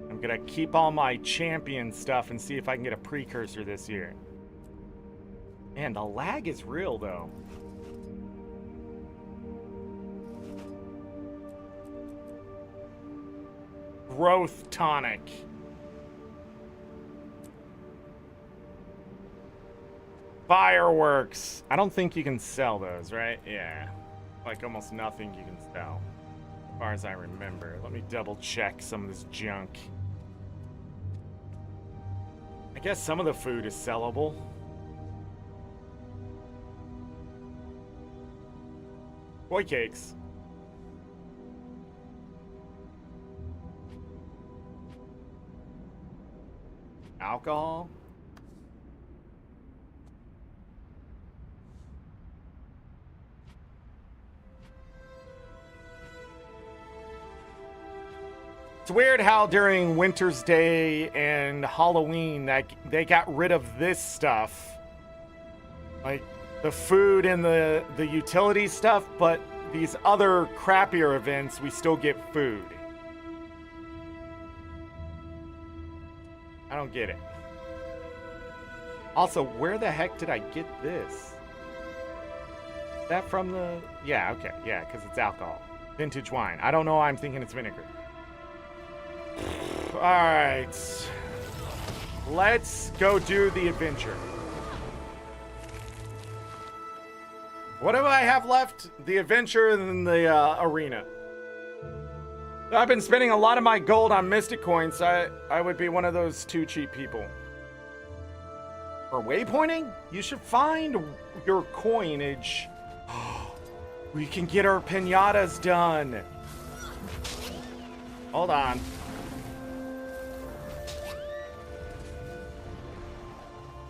Speaker 1: I'm gonna keep all my champion stuff and see if I can get a precursor this year. Man, the lag is real, though. Growth tonic. Fireworks. I don't think you can sell those, right? Yeah. Like almost nothing you can sell. As far as I remember. Let me double check some of this junk. I guess some of the food is sellable. Boy cakes. Alcohol. It's weird how during Winter's Day and Halloween that they got rid of this stuff. Like the food and the utility stuff, but these other crappier events, we still get food. I don't get it. Also, where the heck did I get this? Is that from the... Yeah, okay. Yeah, because it's alcohol. Vintage wine. I don't know why I'm thinking it's vinegar. Alright. Let's go do the adventure. What do I have left? The adventure and the arena. I've been spending a lot of my gold on Mystic coins. I would be one of those 2 cheap people. For waypointing? You should find your coinage. We can get our pinatas done. Hold on.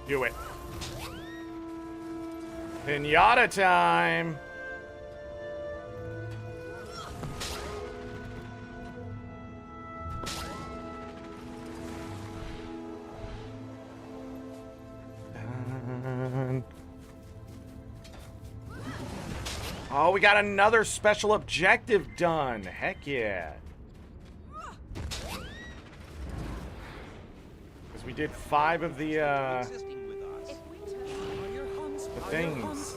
Speaker 1: Do it. Pinata time. Oh, we got another special objective done. Heck yeah. Because we did 5 of the things.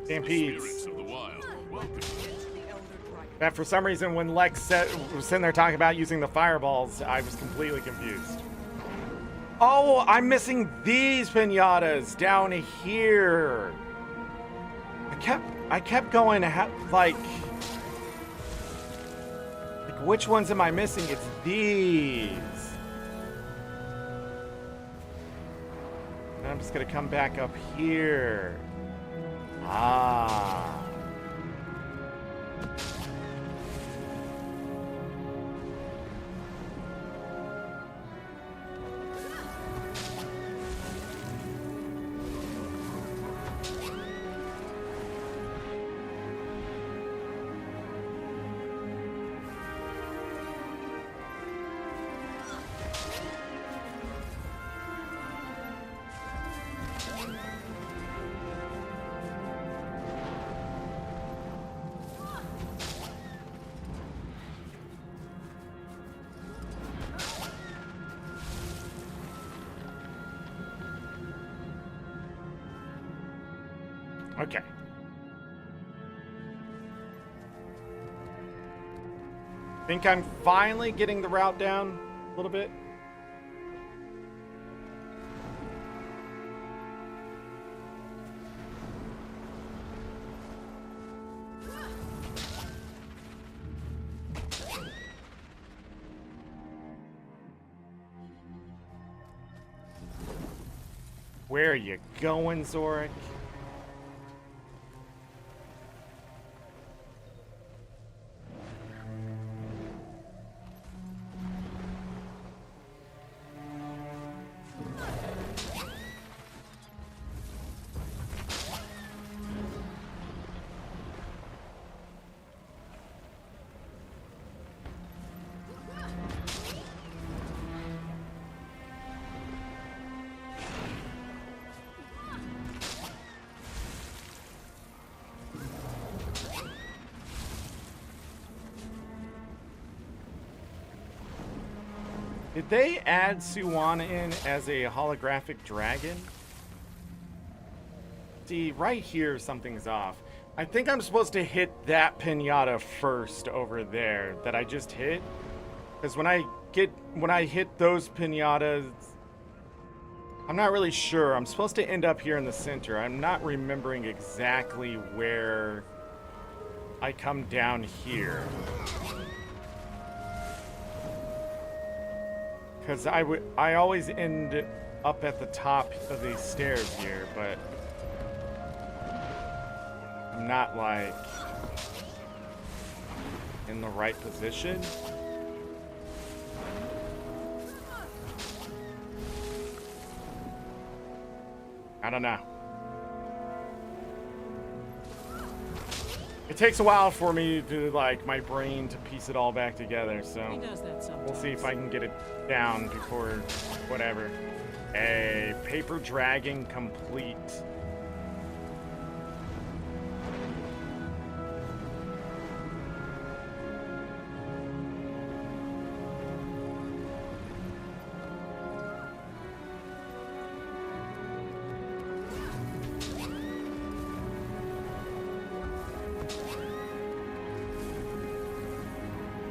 Speaker 1: Stampedes. That for some reason when Lex was sitting there talking about using the fireballs, I was completely confused. Oh, I'm missing these pinatas down here. I kept going like which ones am I missing? It's these. And I'm just gonna come back up here. Ah. Okay. Think I'm finally getting the route down a little bit. Where are you going, Zorric? Did they add Suwana in as a holographic dragon? See, right here something's off. I think I'm supposed to hit that pinata first over there that I just hit. Because when I hit those pinatas, I'm not really sure. I'm supposed to end up here in the center. I'm not remembering exactly where I come down here. Because I always end up at the top of these stairs here, but I'm not like in the right position. I don't know. It takes a while for me to, like, my brain to piece it all back together, so
Speaker 3: He does that sometimes.
Speaker 1: we'll see if I can get it down before whatever. A paper dragon complete.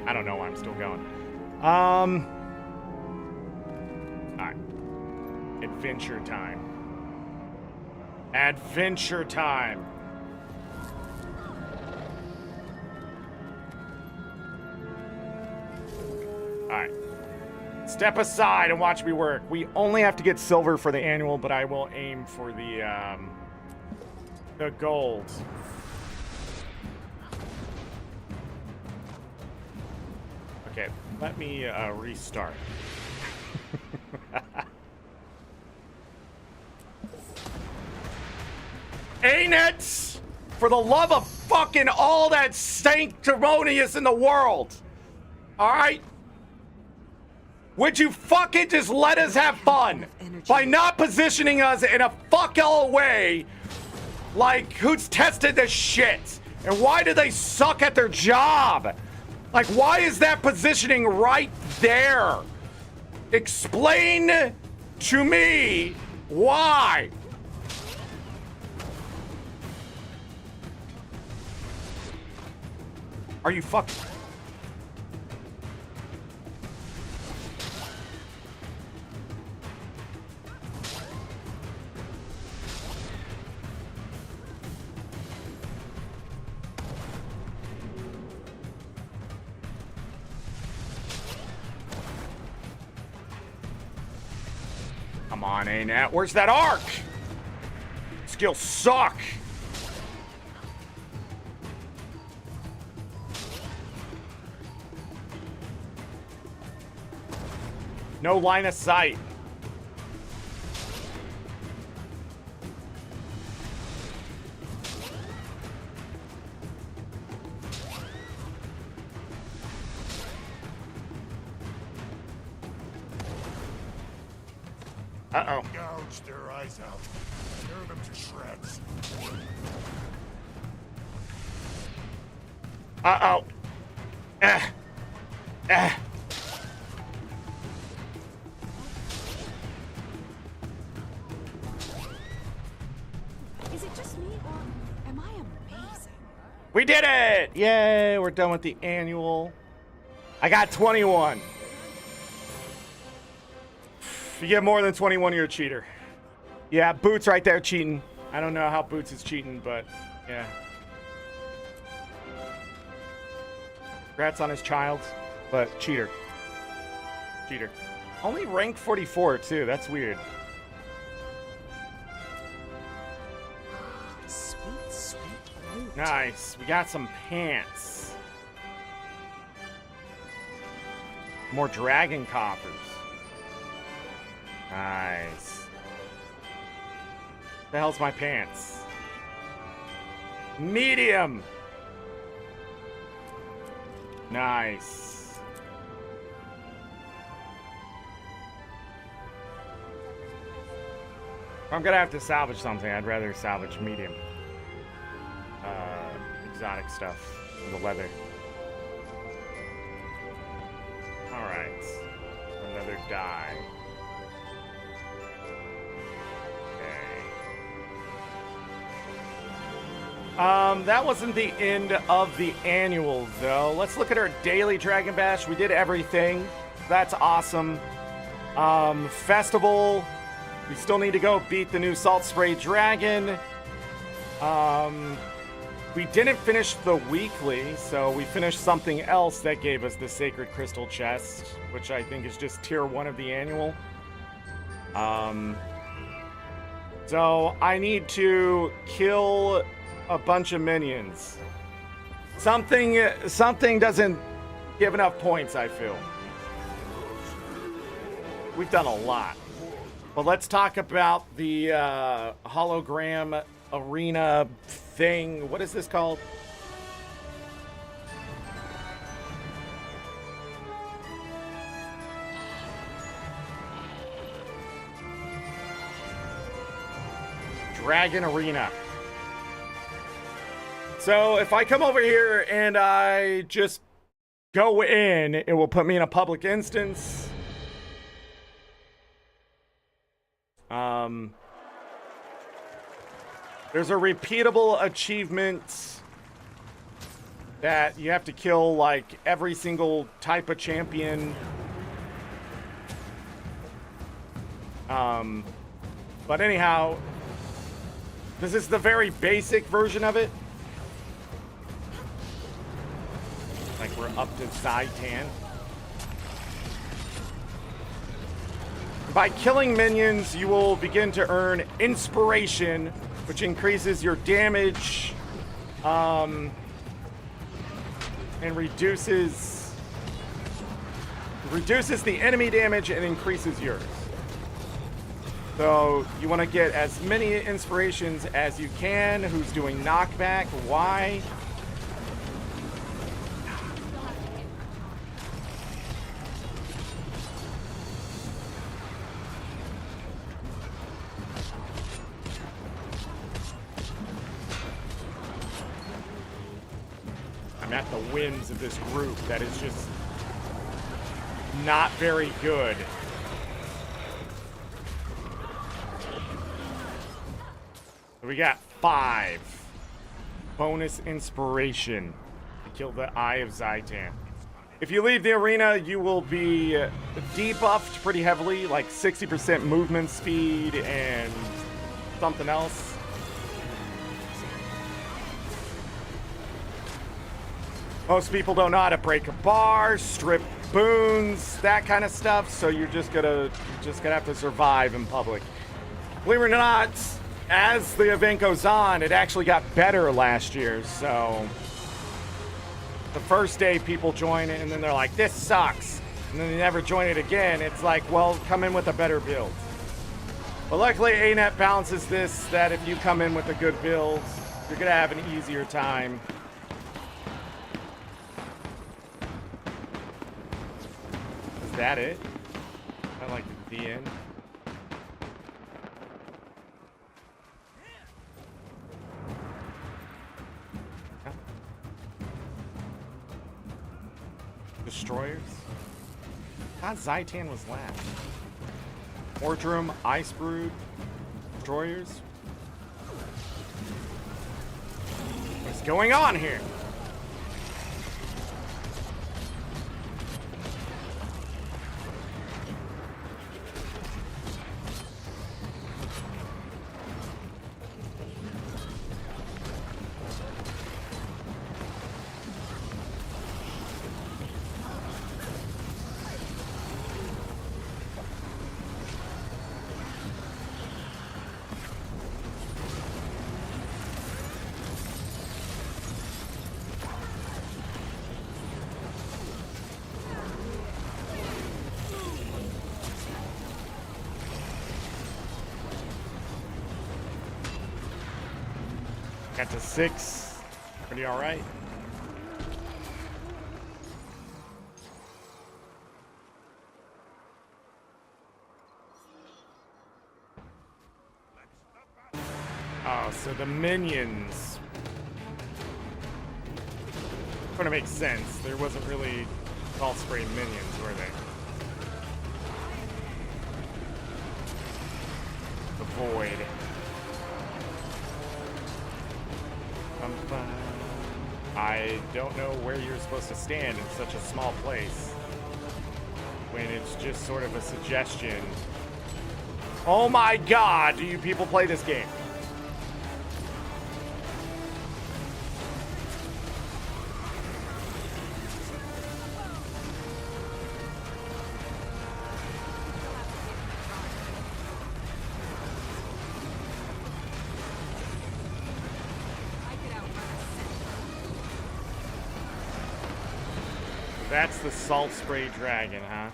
Speaker 1: I don't know why I'm still going. Alright. Adventure time. Adventure time. Alright. Step aside and watch me work. We only have to get silver for the annual, but I will aim for the gold. Okay, let me restart. ArenaNet! For the love of fucking all that sanctimonious in the world! Alright? Would you fucking just let us have fun? By not positioning us in a fuck all way like who's tested this shit? And why do they suck at their job? Like, why is that positioning right there? Explain to me why. Are you fucking... Come on, ArenaNet. Where's that arc? Skills suck. No line of sight. Uh-oh.
Speaker 5: Gouge their eyes out. Tear them to shreds.
Speaker 1: Uh-oh.
Speaker 2: Is it just me, or am I amazing?
Speaker 1: We did it! Yay, we're done with the annual. I got 21. If you get more than 21, you're a cheater. Yeah, Boots right there cheating. I don't know how Boots is cheating, but yeah. Congrats on his child, but cheater. Cheater. Only rank 44 too, that's weird. Nice. We got some pants. More dragon coffers. Nice. The hell's my pants? Medium. Nice. If I'm gonna have to salvage something, I'd rather salvage medium. Exotic stuff. The leather. Alright. Another die. Okay. That wasn't the end of the annual, though. Let's look at our daily Dragonbash. We did everything. That's awesome. Festival. We still need to go beat the new Salt Spray Dragon. We didn't finish the weekly, so we finished something else that gave us the Sacred Crystal Chest, which I think is just tier 1 of the annual. So I need to kill a bunch of minions. Something doesn't give enough points, I feel. We've done a lot. But let's talk about the hologram arena thing. What is this called? Dragon Arena. So if I come over here and I just go in, it will put me in a public instance. There's a repeatable achievement that you have to kill like every single type of champion. But anyhow, this is the very basic version of it. Like we're up to Zaitan. By killing minions, you will begin to earn inspiration, which increases your damage, and reduces the enemy damage and increases yours. So you want to get as many inspirations as you can. Who's doing knockback? Why? I'm at the whims of this group that is just not very good. We got 5 bonus inspiration to kill the Eye of Zaitan. If you leave the arena, you will be debuffed pretty heavily, like 60% movement speed and something else. Most people don't know how to break a bar, strip boons, that kind of stuff, so you're just gonna have to survive in public. Believe it or not, as the event goes on, it actually got better last year, so the first day people join it and then they're like, this sucks, and then they never join it again. It's like, well, come in with a better build. But luckily ArenaNet balances this, that if you come in with a good build, you're gonna have an easier time. Is that it? I like the end. Destroyers? God, Zaitan was last. Mordrum, Ice Brood, Destroyers. What's going on here? Got to 6. Pretty alright. Oh, so the minions. Sort of makes sense. There wasn't really salt spray minions, were they? The void. I don't know where you're supposed to stand in such a small place when it's just sort of a suggestion. Oh my god, do you people play this game? That's the salt spray dragon, huh?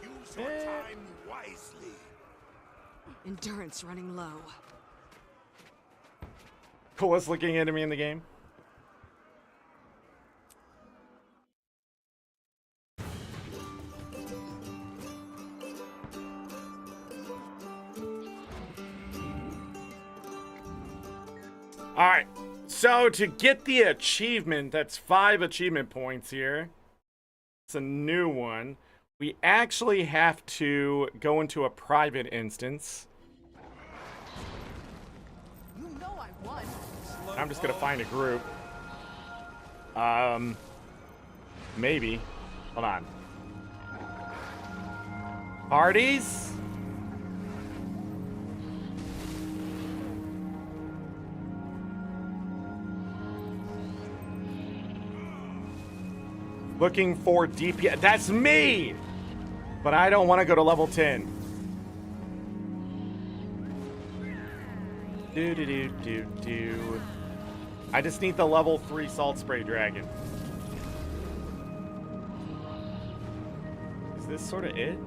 Speaker 9: Use your time wisely.
Speaker 3: Endurance running low.
Speaker 1: Coolest looking enemy in the game. All right. So to get the achievement, that's 5 achievement points here. It's a new one. We actually have to go into a private instance.
Speaker 3: You know I won.
Speaker 1: I'm just gonna find a group. Maybe. Hold on. Parties? Looking for DPS. That's me! But I don't want to go to level 10. Do. I just need the level 3 salt spray dragon. Is this sort of it?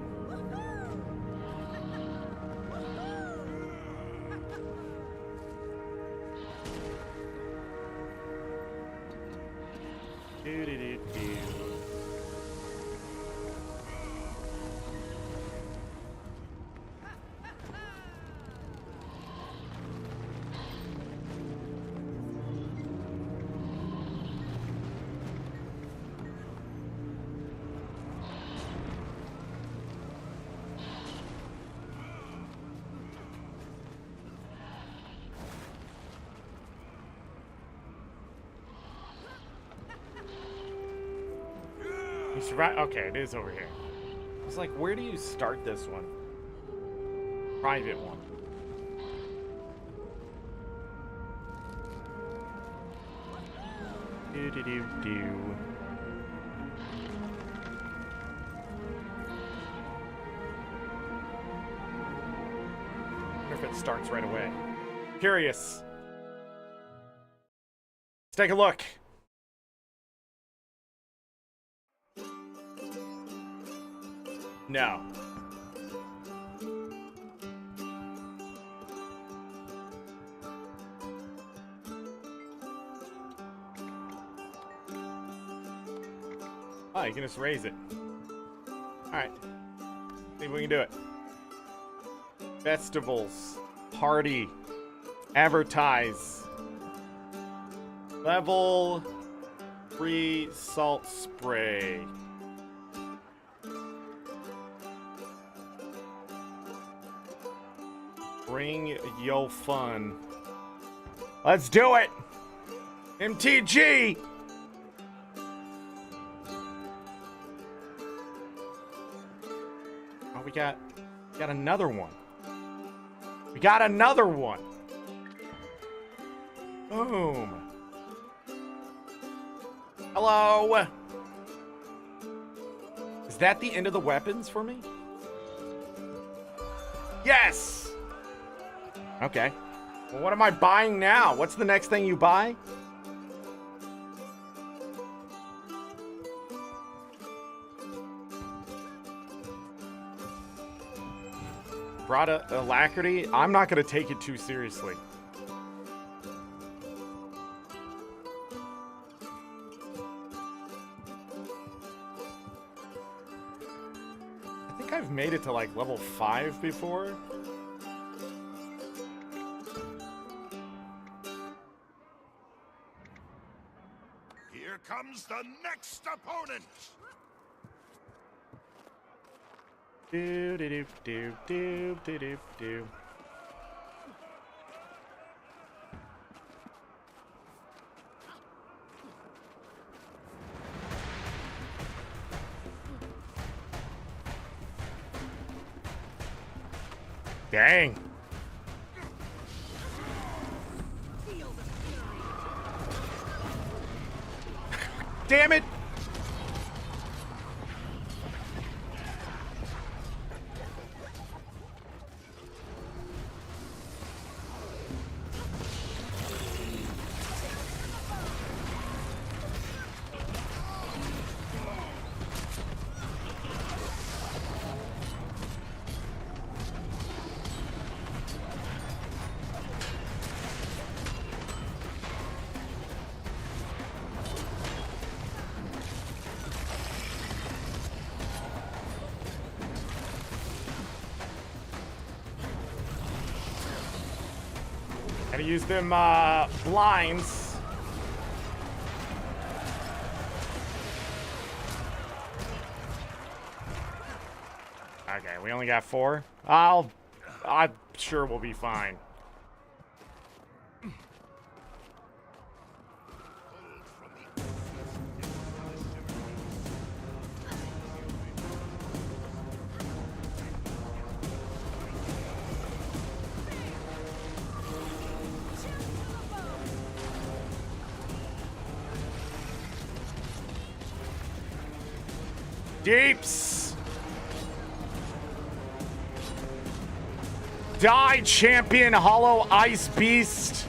Speaker 1: Do. Right, okay, it is over here. It's like, where do you start this one? Private one. Do. I wonder if it starts right away. Curious. Let's take a look. No. Oh, you can just raise it. Alright. See if we can do it. Festivals. Party. Advertise. Level 3 salt spray. Bring yo fun. Let's do it! MTG! Oh, we got another one. We got another one. Boom. Hello. Is that the end of the weapons for me? Yes! Okay. Well, what am I buying now? What's the next thing you buy? brought alacrity. I'm not going to take it too seriously. I think I've made it to like level 5 before.
Speaker 5: Here comes the next opponent.
Speaker 1: Do do do do do do do do. Dang. Damn it. Gotta use them blinds. Okay, we only got 4. I'm sure we'll be fine. Deeps! Die, champion, hollow ice beast!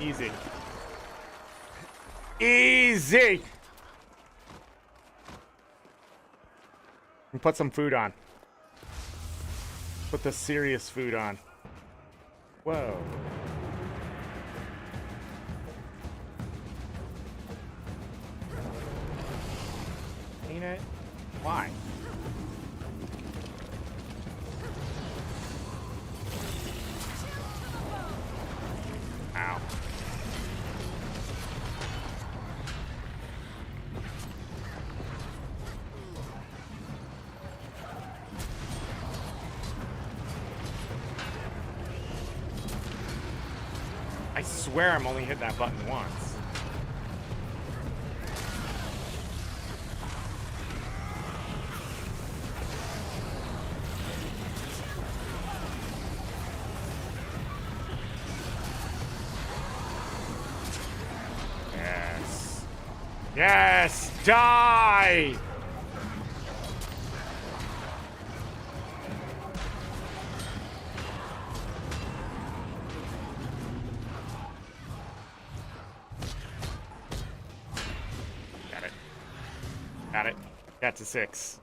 Speaker 1: Easy. Easy! And put some food on. Put the serious food on. Whoa. Ain't it? Why? Ow. I swear I'm only hitting that button once. Yes. Yes! Die! Got it. Got to 6.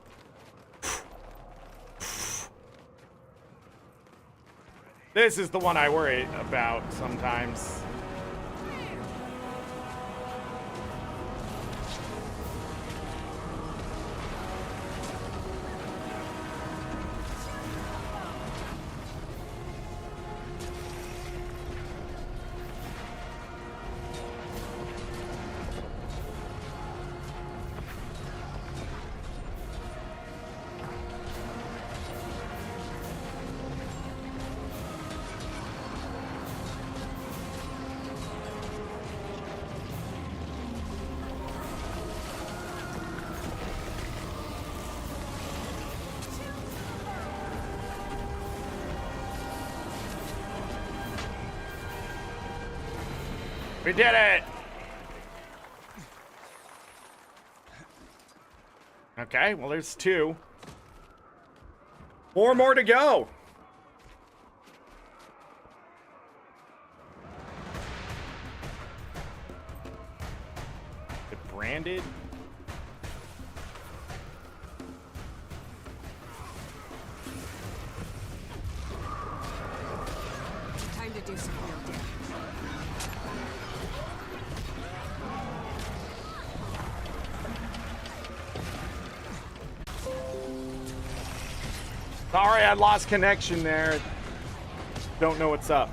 Speaker 1: This is the one I worry about sometimes. We did it! Okay, well, there's 2. 4 more to go. The branded.
Speaker 2: Time to do some real damage.
Speaker 1: Sorry, I lost connection there. Don't know what's up.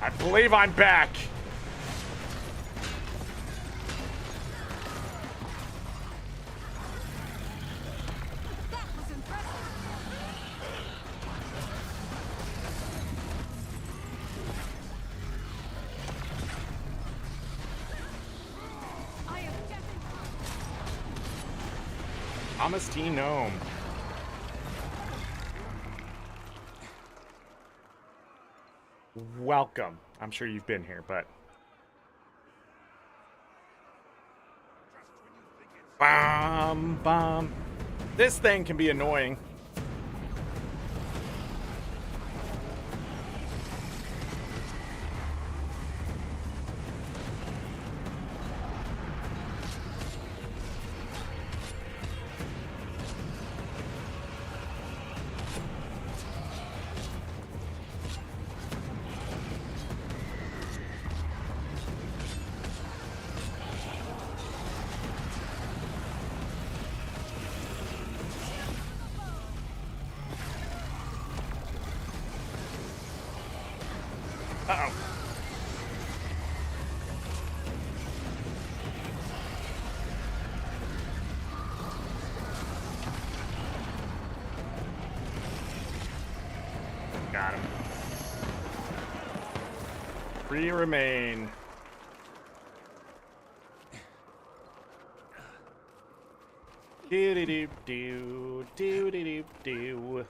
Speaker 1: I believe I'm back.
Speaker 2: That was impressive. I am definitely.
Speaker 1: Thomas T. Gnome. Welcome. I'm sure you've been here, but... Bum. This thing can be annoying. Uh-oh. Got him. 3 remain. Do-do-do-do, do-do-do-do.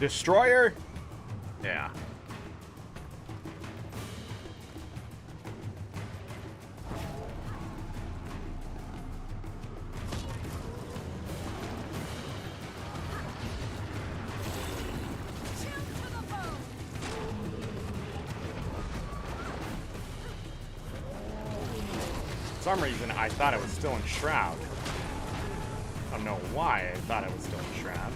Speaker 1: Destroyer? Yeah. For some reason, I thought it was still in Shroud. I don't know why I thought it was still in Shroud.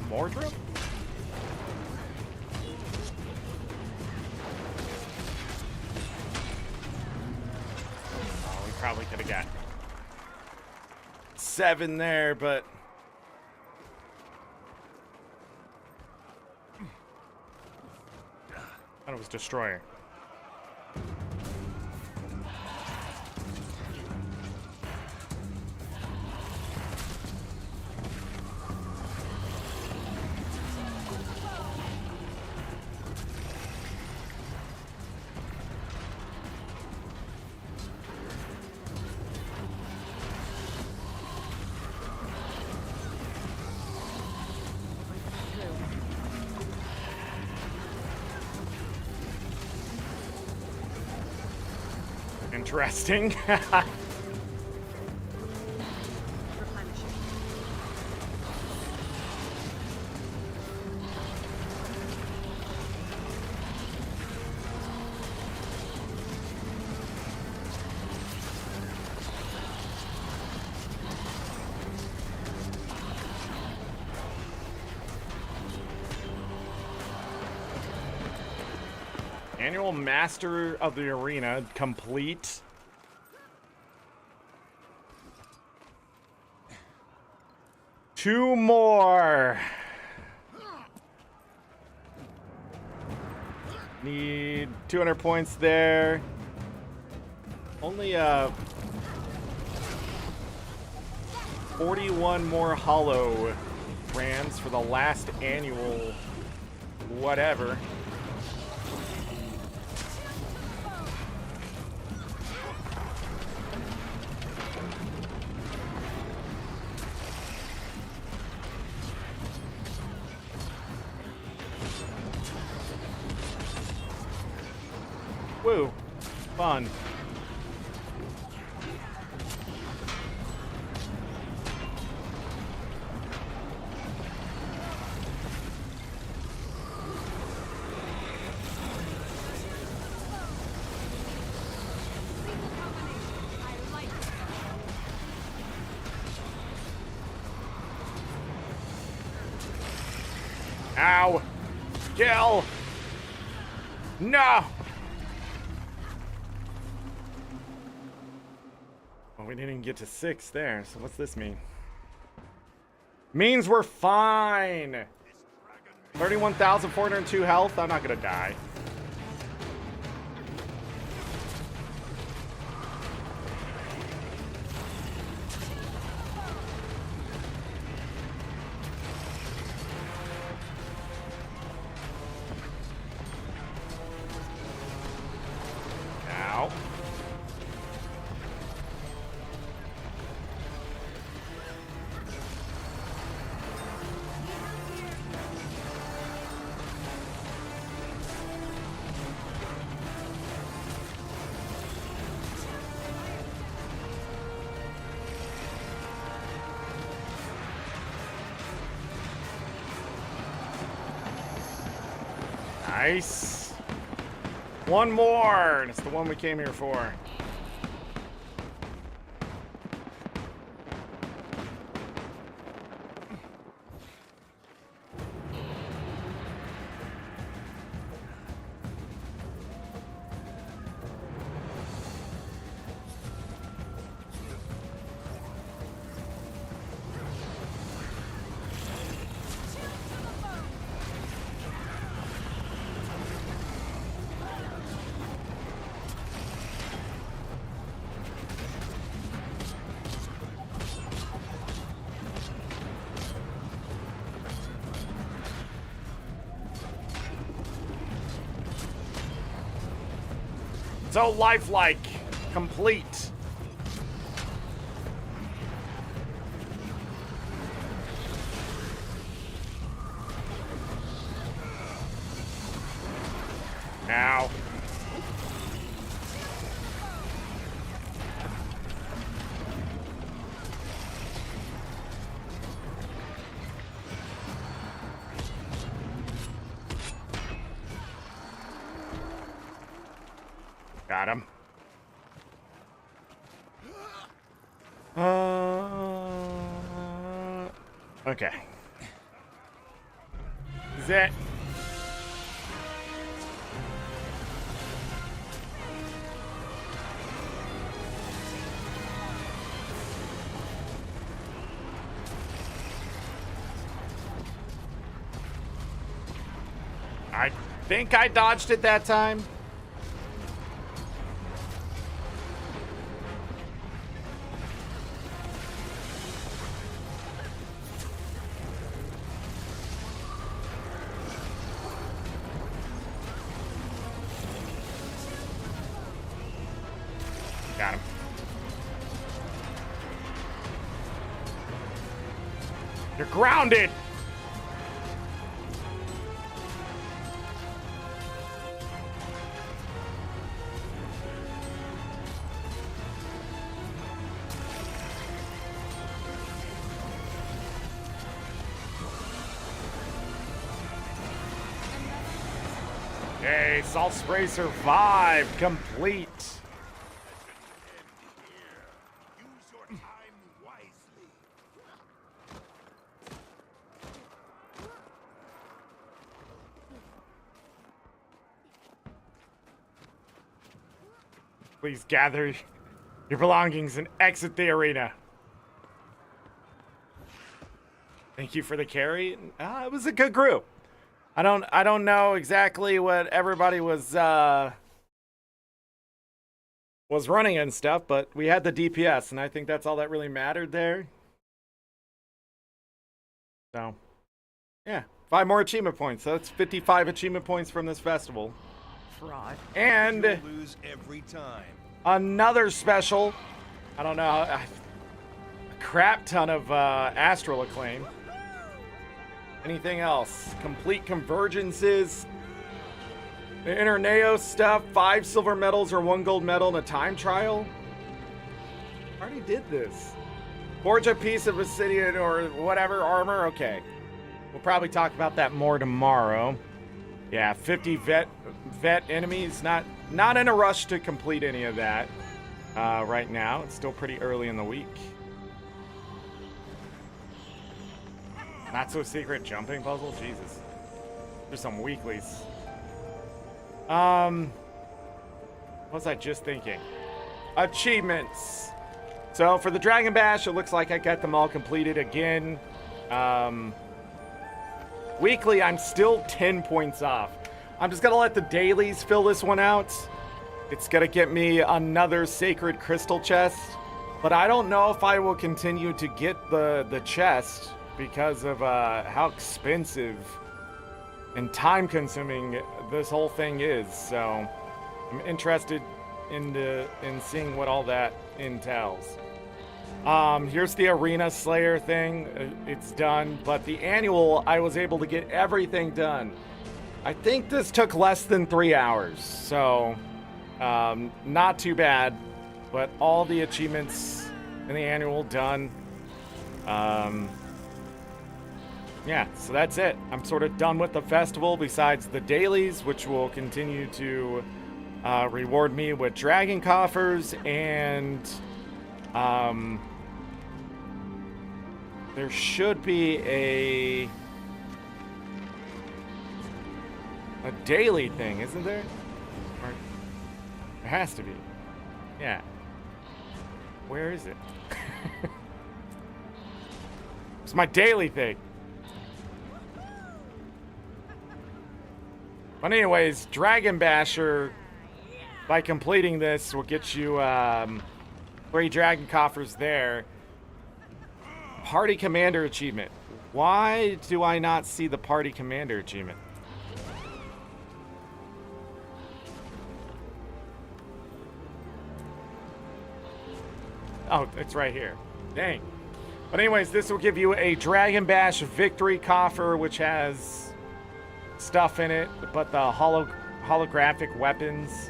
Speaker 1: More drip? Oh, we probably could have got 7 there, but thought it was Destroyer. Interesting. Annual Master of the Arena complete. Two more. Need 200 points there. Only 41 more holograms for the last annual whatever. Woo. Fun. Ow! Kill! No! Well, we didn't even get to 6 there, so what's this mean? Means we're fine! 31,402 health? I'm not gonna die. Ow. Nice. One more, and it's the one we came here for. So lifelike, complete. Now. Got him. Okay. Is it? I think I dodged it that time. Got him. You're grounded! Okay, Salt Spray survived. Complete. Please gather your belongings and exit the arena. Thank you for the carry. It was a good group. I don't know exactly what everybody was running and stuff, but we had the DPS, and I think that's all that really mattered there. So, yeah, 5 more achievement points. So that's 55 achievement points from this festival.
Speaker 3: Fraud.
Speaker 1: And
Speaker 7: You'll lose every time.
Speaker 1: another special. I don't know, a crap ton of astral acclaim. Anything else? Complete convergences. The Interneo stuff. 5 silver medals or 1 gold medal in a time trial. I already did this. Forge a piece of obsidian or whatever armor. Okay. We'll probably talk about that more tomorrow. Yeah, 50 vet enemies. Not in a rush to complete any of that right now. It's still pretty early in the week. Not so secret jumping puzzle. Jesus. There's some weeklies. What was I just thinking? Achievements. So for the Dragonbash, it looks like I got them all completed again. Weekly, I'm still 10 points off. I'm just gonna let the dailies fill this one out. It's gonna get me another sacred crystal chest, but I don't know if I will continue to get the chest because of how expensive and time consuming this whole thing is. So I'm interested in seeing what all that entails. Here's the Arena Slayer thing. It's done, but the annual, I was able to get everything done. I think this took less than 3 hours, so not too bad, but all the achievements in the annual done. Yeah, so that's it. I'm sort of done with the festival besides the dailies, which will continue to reward me with dragon coffers, and there should be a daily thing, isn't there? Or there has to be. Yeah. Where is it? It's my daily thing. But anyways, Dragon Basher, by completing this, will get you 3 dragon coffers there. Party Commander achievement. Why do I not see the Party Commander achievement? Oh, it's right here. Dang. But anyways, this will give you a Dragon Bash victory coffer, which has stuff in it, but the holographic weapons,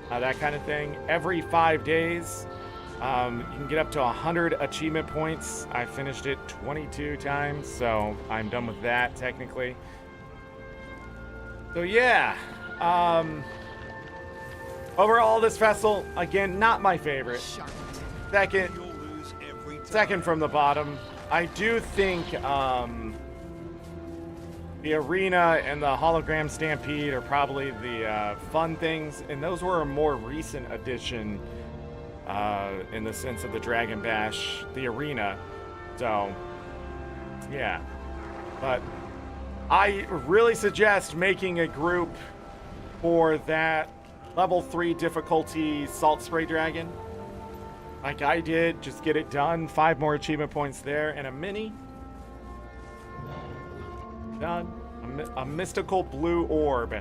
Speaker 1: that kind of thing. Every 5 days, you can get up to 100 achievement points. I finished it 22 times, so I'm done with that technically. So yeah, overall this festival, again, not my favorite. Second from the bottom. I do think the Arena and the Hologram Stampede are probably the fun things, and those were a more recent addition in the sense of the Dragon Bash, the Arena. So, yeah. But I really suggest making a group for that level 3 difficulty Salt Spray Dragon. Like I did, just get it done. 5 more achievement points there, and a mini. Done. A mystical blue orb.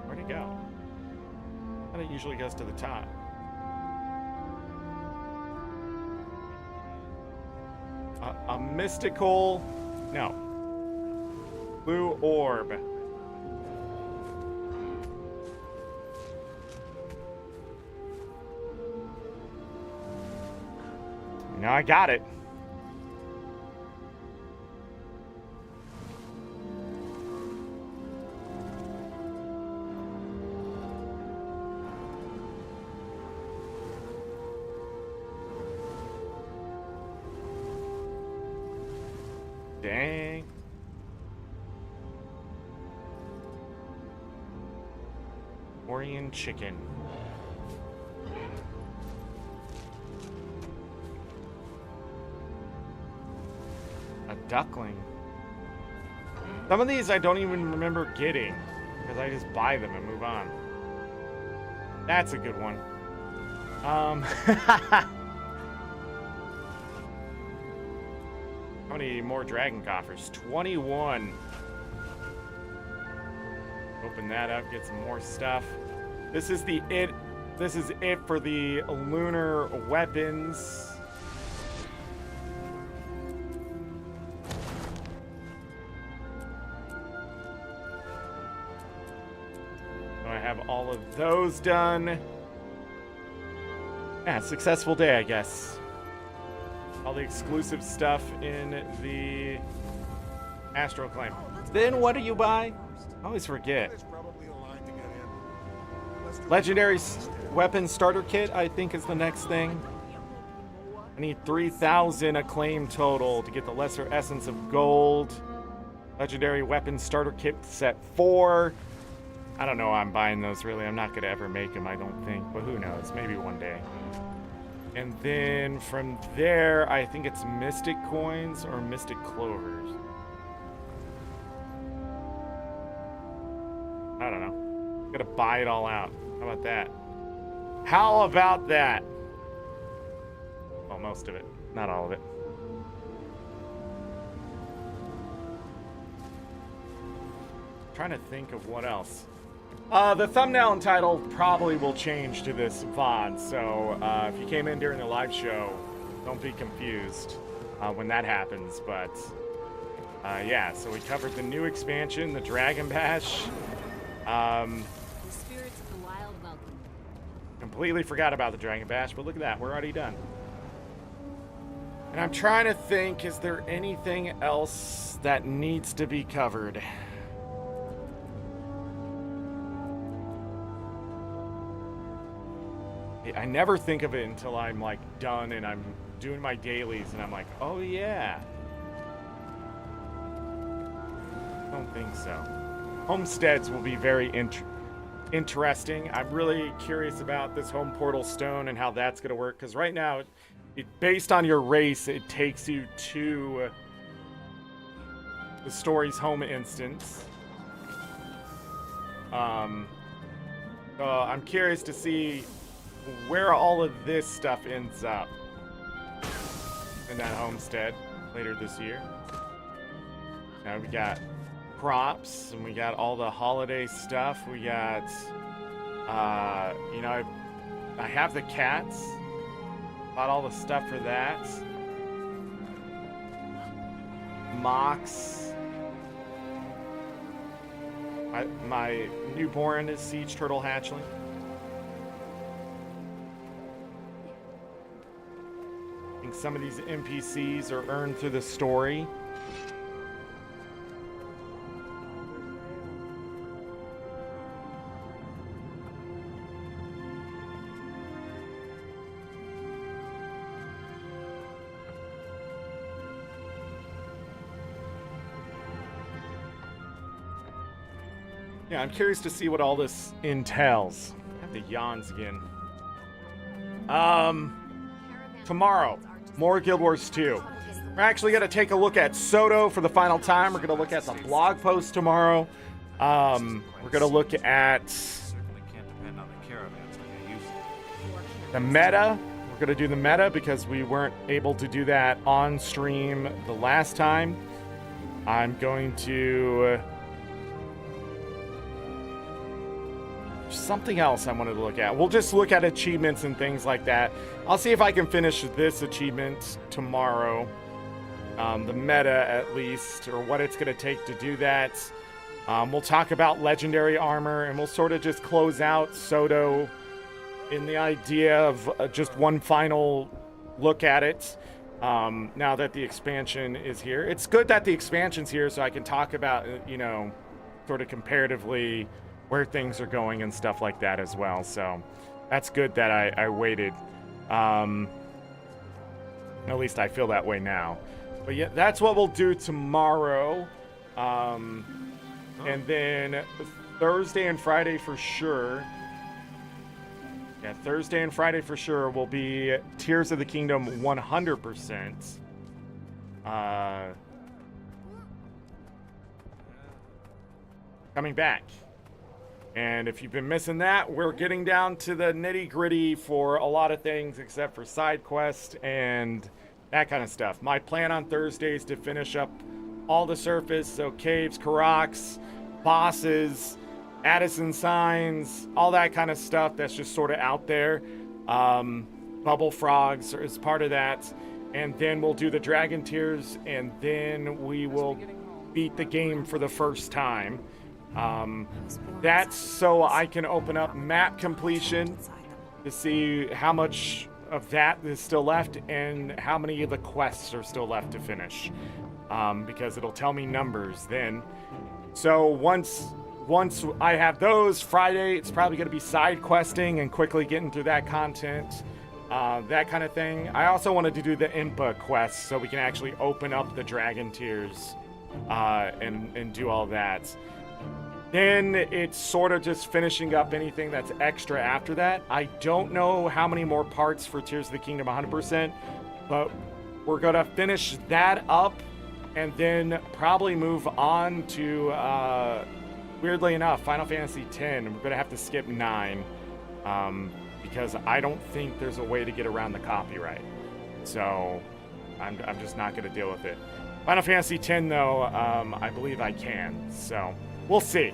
Speaker 1: Where'd it go? I think it usually goes to the top. A mystical... No. Blue orb. Now I got it. Dang. Korean chicken. A duckling. Some of these I don't even remember getting because I just buy them and move on. That's a good one. How many more dragon coffers? 21. Open that up, get some more stuff. This is it for the lunar weapons. So I have all of those done. Yeah, successful day, I guess. All the exclusive stuff in the Astral Claim. Then what do you buy? I always forget. Legendary weapon starter kit, I think, is the next thing. I need 3,000 acclaim total to get the lesser essence of gold. Legendary weapon starter kit set 4. I don't know why I'm buying those, really. I'm not going to ever make them, I don't think. But who knows? Maybe one day. And then from there, I think it's Mystic Coins or Mystic Clovers. I don't know. I'm gonna buy it all out. How about that? How about that? Well, most of it. Not all of it. I'm trying to think of what else. The thumbnail and title probably will change to this VOD, so if you came in during the live show, don't be confused when that happens, but yeah, so we covered the new expansion, the Dragonbash.
Speaker 11: The spirits of the wild welcome.
Speaker 1: Completely forgot about the Dragonbash, but look at that, we're already done. And I'm trying to think, is there anything else that needs to be covered? I never think of it until I'm like done and I'm doing my dailies and I'm like, oh yeah. I don't think so. Homesteads will be very interesting. I'm really curious about this home portal stone and how that's going to work, because right now, based on your race, it takes you to the story's home instance. So I'm curious to see where all of this stuff ends up in that homestead later this year. Now we got props and we got all the holiday stuff. We got, you know, I have the cats. Bought all the stuff for that. Mox. My newborn is Siege Turtle Hatchling. I think some of these NPCs are earned through the story. Yeah, I'm curious to see what all this entails. I have the yawns again. Tomorrow, more Guild Wars 2. We're actually going to take a look at Soto for the final time. We're going to look at the blog post tomorrow. We're going to look at the meta. We're going to do the meta because we weren't able to do that on stream the last time. I'm going to... something else I wanted to look at. We'll just look at achievements and things like that. I'll see if I can finish this achievement tomorrow. The meta, at least, or what it's going to take to do that. We'll talk about legendary armor, and we'll sort of just close out Soto in the idea of just one final look at it. Now that the expansion is here. It's good that the expansion's here so I can talk about, you know, sort of comparatively where things are going and stuff like that as well. So that's good that I waited. At least I feel that way now. But yeah, that's what we'll do tomorrow. And then Thursday and Friday for sure. Yeah, Thursday and Friday for sure will be Tears of the Kingdom 100%. Coming back. And if you've been missing that, we're getting down to the nitty-gritty for a lot of things except for side quests and that kind of stuff. My plan on Thursday is to finish up all the surface, so caves, Karaks, bosses, Addison signs, all that kind of stuff that's just sort of out there. Bubble frogs is part of that. And then we'll do the dragon tiers, and then we will beat the game for the first time. That's so I can open up map completion to see how much of that is still left and how many of the quests are still left to finish. Because it'll tell me numbers then. So once I have those, Friday, it's probably going to be side questing and quickly getting through that content. That kind of thing. I also wanted to do the Impa quests so we can actually open up the dragon tiers and do all that. Then it's sort of just finishing up anything that's extra after that. I don't know how many more parts for Tears of the Kingdom 100%, but we're going to finish that up and then probably move on to, weirdly enough, Final Fantasy X. We're going to have to skip 9 because I don't think there's a way to get around the copyright. So I'm just not going to deal with it. Final Fantasy X, though, I believe I can. So we'll see.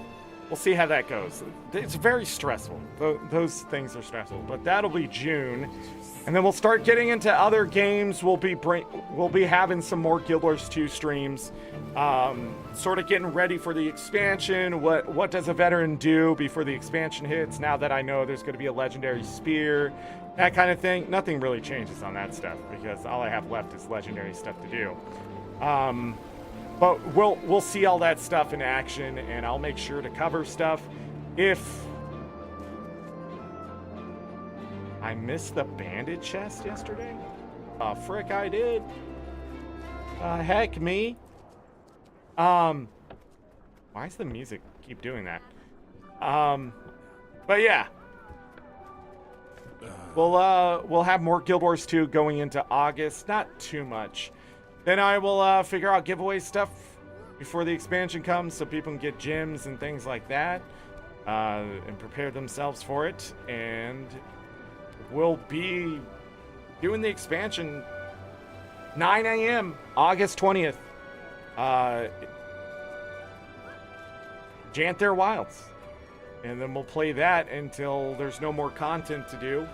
Speaker 1: We'll see how that goes. It's very stressful. Those things are stressful. But that'll be June. And then we'll start getting into other games. We'll be having some more Guild Wars 2 streams. Sort of getting ready for the expansion. What does a veteran do before the expansion hits? Now that I know there's going to be a legendary spear. That kind of thing. Nothing really changes on that stuff because all I have left is legendary stuff to do. But we'll see all that stuff in action, and I'll make sure to cover stuff. If I missed the bandit chest yesterday, frick, I did. Heck me. Why does the music keep doing that? But yeah, we'll have more Guild Wars 2 going into August. Not too much. Then I will figure out giveaway stuff before the expansion comes so people can get gems and things like that and prepare themselves for it. And we'll be doing the expansion 9 a.m. August 20th. Janthir Wilds. And then we'll play that until there's no more content to do,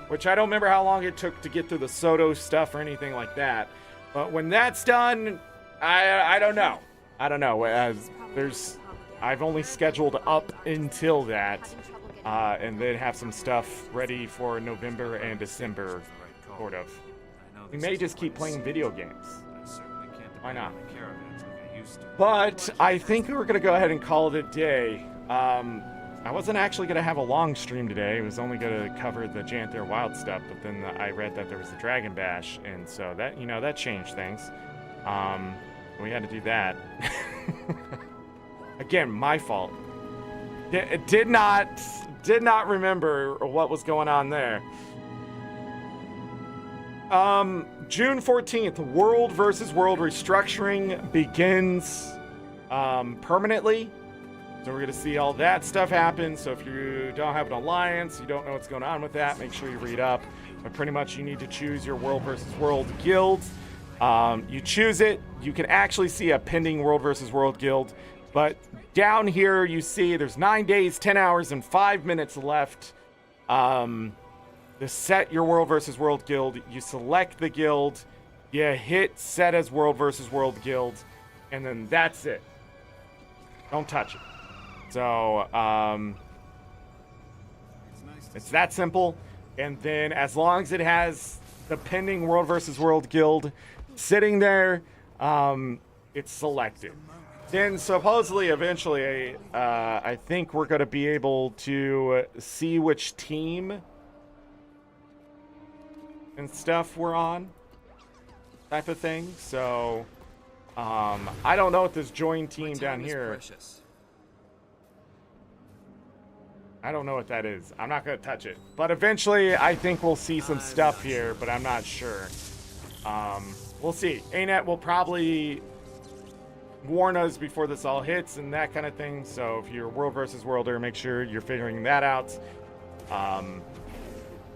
Speaker 1: which I don't remember how long it took to get through the Soto stuff or anything like that. But when that's done, I don't know. I don't know. I've only scheduled up until that, and then have some stuff ready for November and December, sort of. We may just keep playing video games. Why not? But I think we're going to go ahead and call it a day. I wasn't actually going to have a long stream today. I was only going to cover the Janthir Wild stuff, but then I read that there was a Dragonbash, and so that, that changed things. We had to do that. Again, my fault. Did not remember what was going on there. June 14th, World versus World restructuring begins permanently. So we're going to see all that stuff happen. So if you don't have an alliance, you don't know what's going on with that, make sure you read up. But pretty much you need to choose your World versus World guild. You choose it. You can actually see a pending World versus World guild. But down here you see there's 9 days, 10 hours, and 5 minutes left to set your World versus World guild. You select the guild. You hit set as World versus World guild. And then that's it. Don't touch it. So, it's that simple. And then as long as it has the pending World versus World guild sitting there, it's selected. Then supposedly, eventually, I think we're going to be able to see which team and stuff we're on, type of thing. So, I don't know what this join team down here. I don't know what that is. I'm not going to touch it. But eventually, I think we'll see some stuff here, but I'm not sure. We'll see. ArenaNet will probably warn us before this all hits and that kind of thing. So if you're World versus Worlder, make sure you're figuring that out.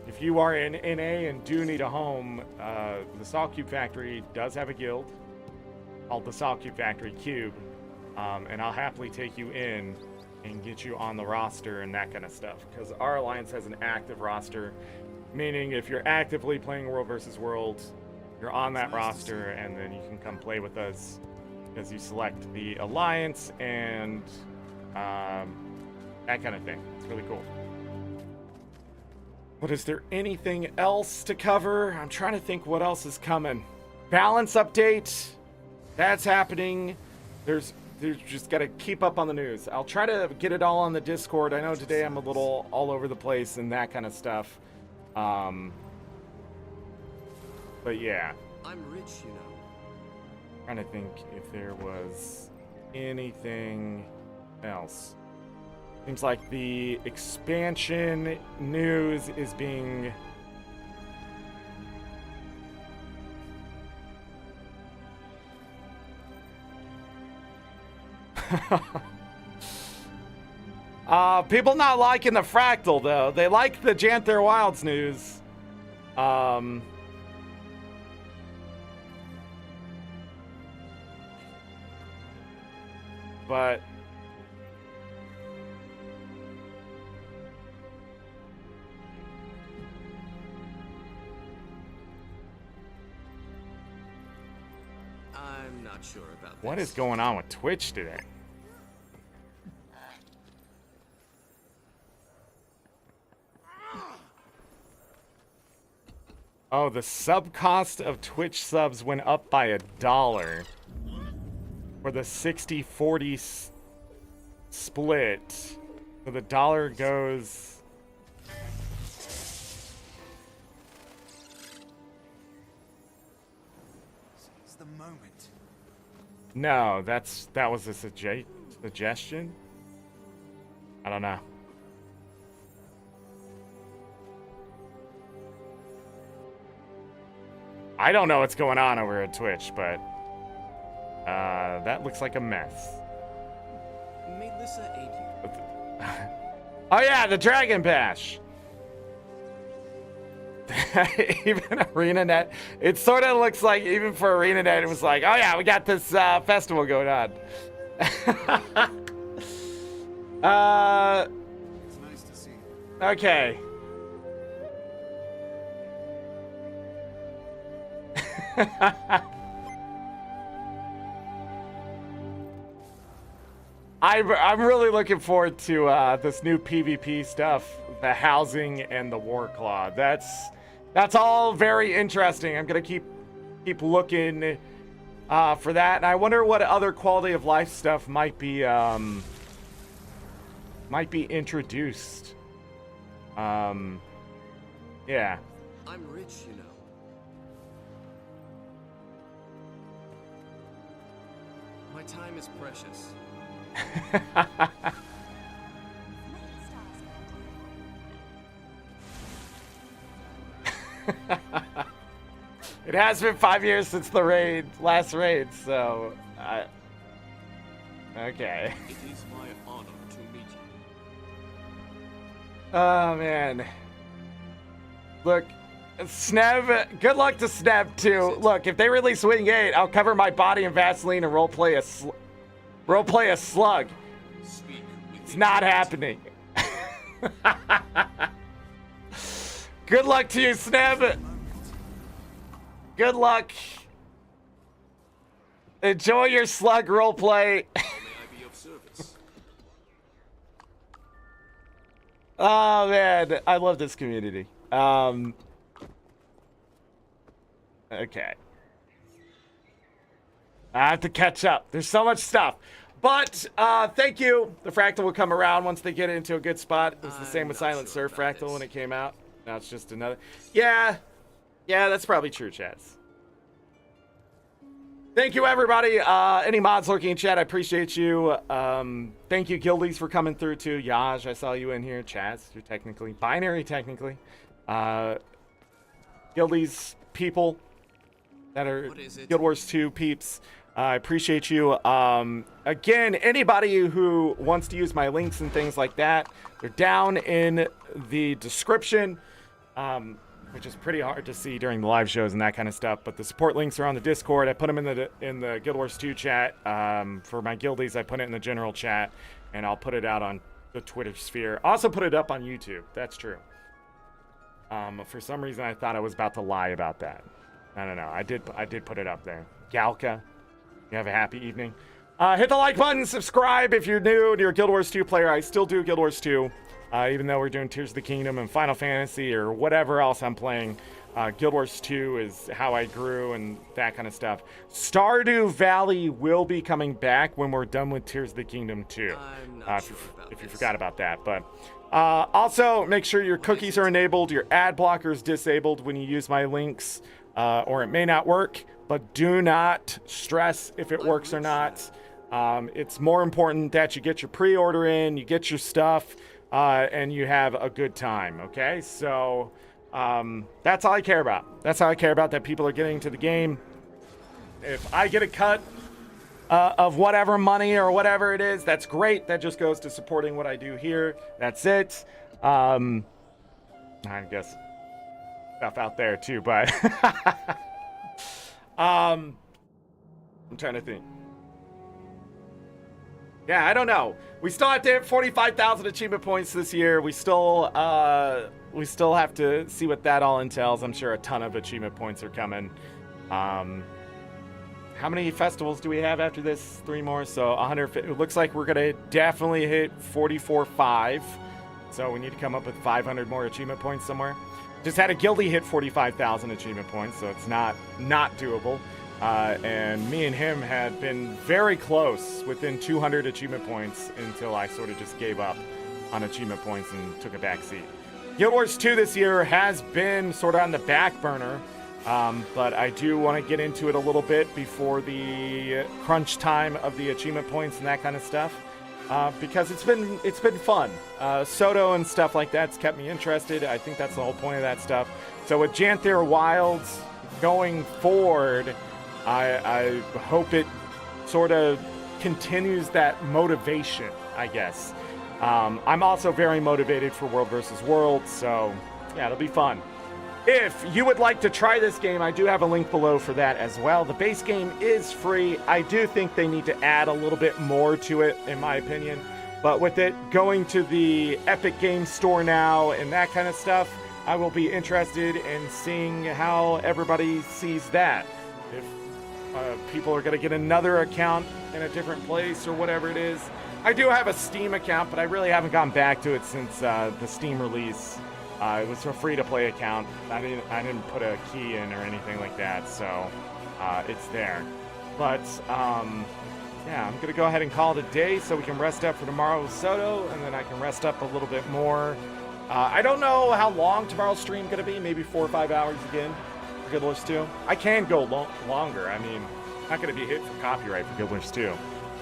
Speaker 1: If you are in NA and do need a home, the Salt Cube Factory does have a guild called the Salt Cube Factory Cube, and I'll happily take you in and get you on the roster and that kind of stuff, because our alliance has an active roster, meaning if you're actively playing World versus World, you're on that roster, and then you can come play with us because you select the alliance and that kind of thing. It's really cool. But is there anything else to cover? I'm trying to think what else is coming. Balance update. That's happening. There's just got to keep up on the news. I'll try to get it all on the Discord. I know today I'm a little all over the place and that kind of stuff. But yeah.
Speaker 8: I'm rich, you know.
Speaker 1: Trying to think if there was anything else. Seems like the expansion news is being people not liking the Fractal though. They like the Janthir Wilds news. But
Speaker 8: I'm not sure about
Speaker 1: what is going on with Twitch today? Oh, the sub cost of Twitch subs went up by $1 for the 60-40 split. So the dollar goes.
Speaker 7: It's the moment.
Speaker 1: No, that was a suggestion. I don't know. I don't know what's going on over at Twitch, but that looks like a mess.
Speaker 8: May Lissa aid you.
Speaker 1: Oh yeah, the Dragonbash. Even ArenaNet, it sort of looks like, even for ArenaNet, it was like, oh yeah, we got this festival going on.
Speaker 6: It's nice to see.
Speaker 1: Okay. I'm really looking forward to this new PvP stuff, the housing and the war claw. That's all very interesting. I'm gonna keep looking for that, and I wonder what other quality of life stuff might be introduced. Yeah.
Speaker 8: I'm rich, you know. My time is precious.
Speaker 1: It has been 5 years since the last raid, so okay.
Speaker 8: It is my honor to meet you.
Speaker 1: Oh man. Look, Sneb, good luck to Sneb too. Look, if they release Wing 8, I'll cover my body in Vaseline and roleplay a slug. It's not happening. Good luck to you, Sneb. Good luck. Enjoy your slug roleplay.
Speaker 8: How may I be of service?
Speaker 1: Oh man, I love this community. Okay. I have to catch up. There's so much stuff. But thank you. The Fractal will come around once they get into a good spot. It was the same with Silent Surf Fractal when it came out. Now it's just another. Yeah, that's probably true, Chaz. Thank you, everybody. Any mods lurking in chat, I appreciate you. Thank you, Guildies, for coming through, too. Yaj, I saw you in here. Chaz, you're technically binary, technically. Guildies people that are Guild Wars 2 peeps. I appreciate you. Again, anybody who wants to use my links and things like that, they're down in the description, which is pretty hard to see during the live shows and that kind of stuff. But the support links are on the Discord. I put them in the Guild Wars 2 chat. For my guildies, I put it in the general chat, and I'll put it out on the Twitter sphere. Also put it up on YouTube. That's true. For some reason, I thought I was about to lie about that. I don't know. I did put it up there. Galka, you have a happy evening. Hit the like button, subscribe if you're new and you're a Guild Wars 2 player. I still do Guild Wars 2, even though we're doing Tears of the Kingdom and Final Fantasy or whatever else I'm playing. Guild Wars 2 is how I grew and that kind of stuff. Stardew Valley will be coming back when we're done with Tears of the Kingdom 2.
Speaker 8: I'm not sure
Speaker 1: if you forgot about that. But also, make sure your cookies are enabled, your ad blocker is disabled when you use my links, or it may not work. But do not stress if it works or not. It's more important that you get your pre-order in, you get your stuff, and you have a good time, okay? So that's all I care about. That's all I care about, that people are getting to the game. If I get a cut of whatever money or whatever it is, that's great. That just goes to supporting what I do here. That's it. I guess stuff out there too, but... I'm trying to think. Yeah, I don't know. We still have to hit 45,000 achievement points this year. We still have to see what that all entails. I'm sure a ton of achievement points are coming. How many festivals do we have after this? 3 more, so 150. It looks like we're gonna definitely hit 44.5. So we need to come up with 500 more achievement points somewhere. Just had a guildie hit 45,000 achievement points, so it's not doable. And me and him had been very close, within 200 achievement points, until I sort of just gave up on achievement points and took a back seat. Guild Wars 2 this year has been sort of on the back burner, but I do want to get into it a little bit before the crunch time of the achievement points and that kind of stuff. Because it's been fun. Soto and stuff like that's kept me interested. I think that's the whole point of that stuff. So with Janthir Wilds going forward, I hope it sort of continues that motivation, I guess. I'm also very motivated for World vs. World, so yeah, it'll be fun. If you would like to try this game, I do have a link below for that as well. The base game is free. I do think they need to add a little bit more to it, in my opinion. But with it going to the Epic Games Store now and that kind of stuff, I will be interested in seeing how everybody sees that. If people are going to get another account in a different place or whatever it is. I do have a Steam account, but I really haven't gone back to it since the Steam release. It was a free-to-play account. I didn't put a key in or anything like that, so it's there. But yeah, I'm gonna go ahead and call it a day so we can rest up for tomorrow with Soto, and then I can rest up a little bit more. I don't know how long tomorrow's stream gonna be. Maybe 4 or 5 hours again for Guild Wars 2. I can go longer. I mean, I'm not gonna be hit for copyright for Guild Wars 2,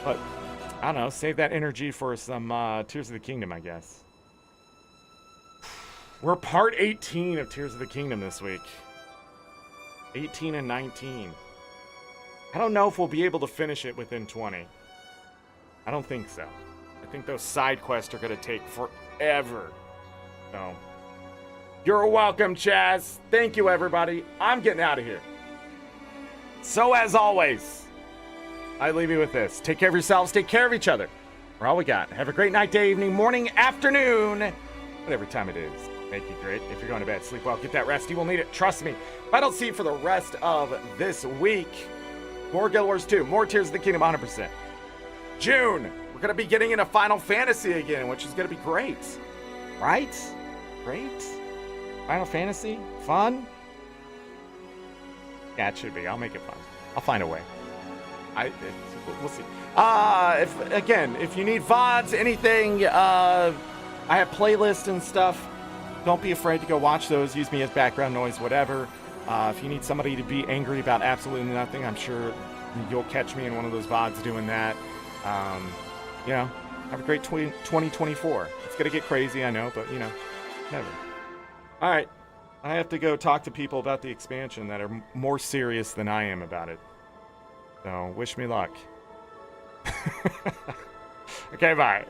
Speaker 1: but I don't know. Save that energy for some Tears of the Kingdom, I guess. We're part 18 of Tears of the Kingdom this week. 18 and 19. I don't know if we'll be able to finish it within 20. I don't think so. I think those side quests are going to take forever. So, you're welcome, Chaz. Thank you, everybody. I'm getting out of here. So, as always, I leave you with this. Take care of yourselves. Take care of each other. We're all we got. Have a great night, day, evening, morning, afternoon, whatever time it is. Make you great. If you're going to bed, sleep well, get that rest. You will need it. Trust me. If I don't see you for the rest of this week, more Guild Wars 2, more Tears of the Kingdom, 100%. June, we're going to be getting into Final Fantasy again, which is going to be great. Right? Great? Final Fantasy? Fun? Yeah, it should be. I'll make it fun. I'll find a way. We'll see. If you need VODs, anything, I have playlists and stuff. Don't be afraid to go watch those. Use me as background noise, whatever. If you need somebody to be angry about absolutely nothing, I'm sure you'll catch me in one of those VODs doing that. You know, have a great 2024. It's going to get crazy, I know, but, you know, never. All right. I have to go talk to people about the expansion that are more serious than I am about it. So wish me luck. Okay, bye.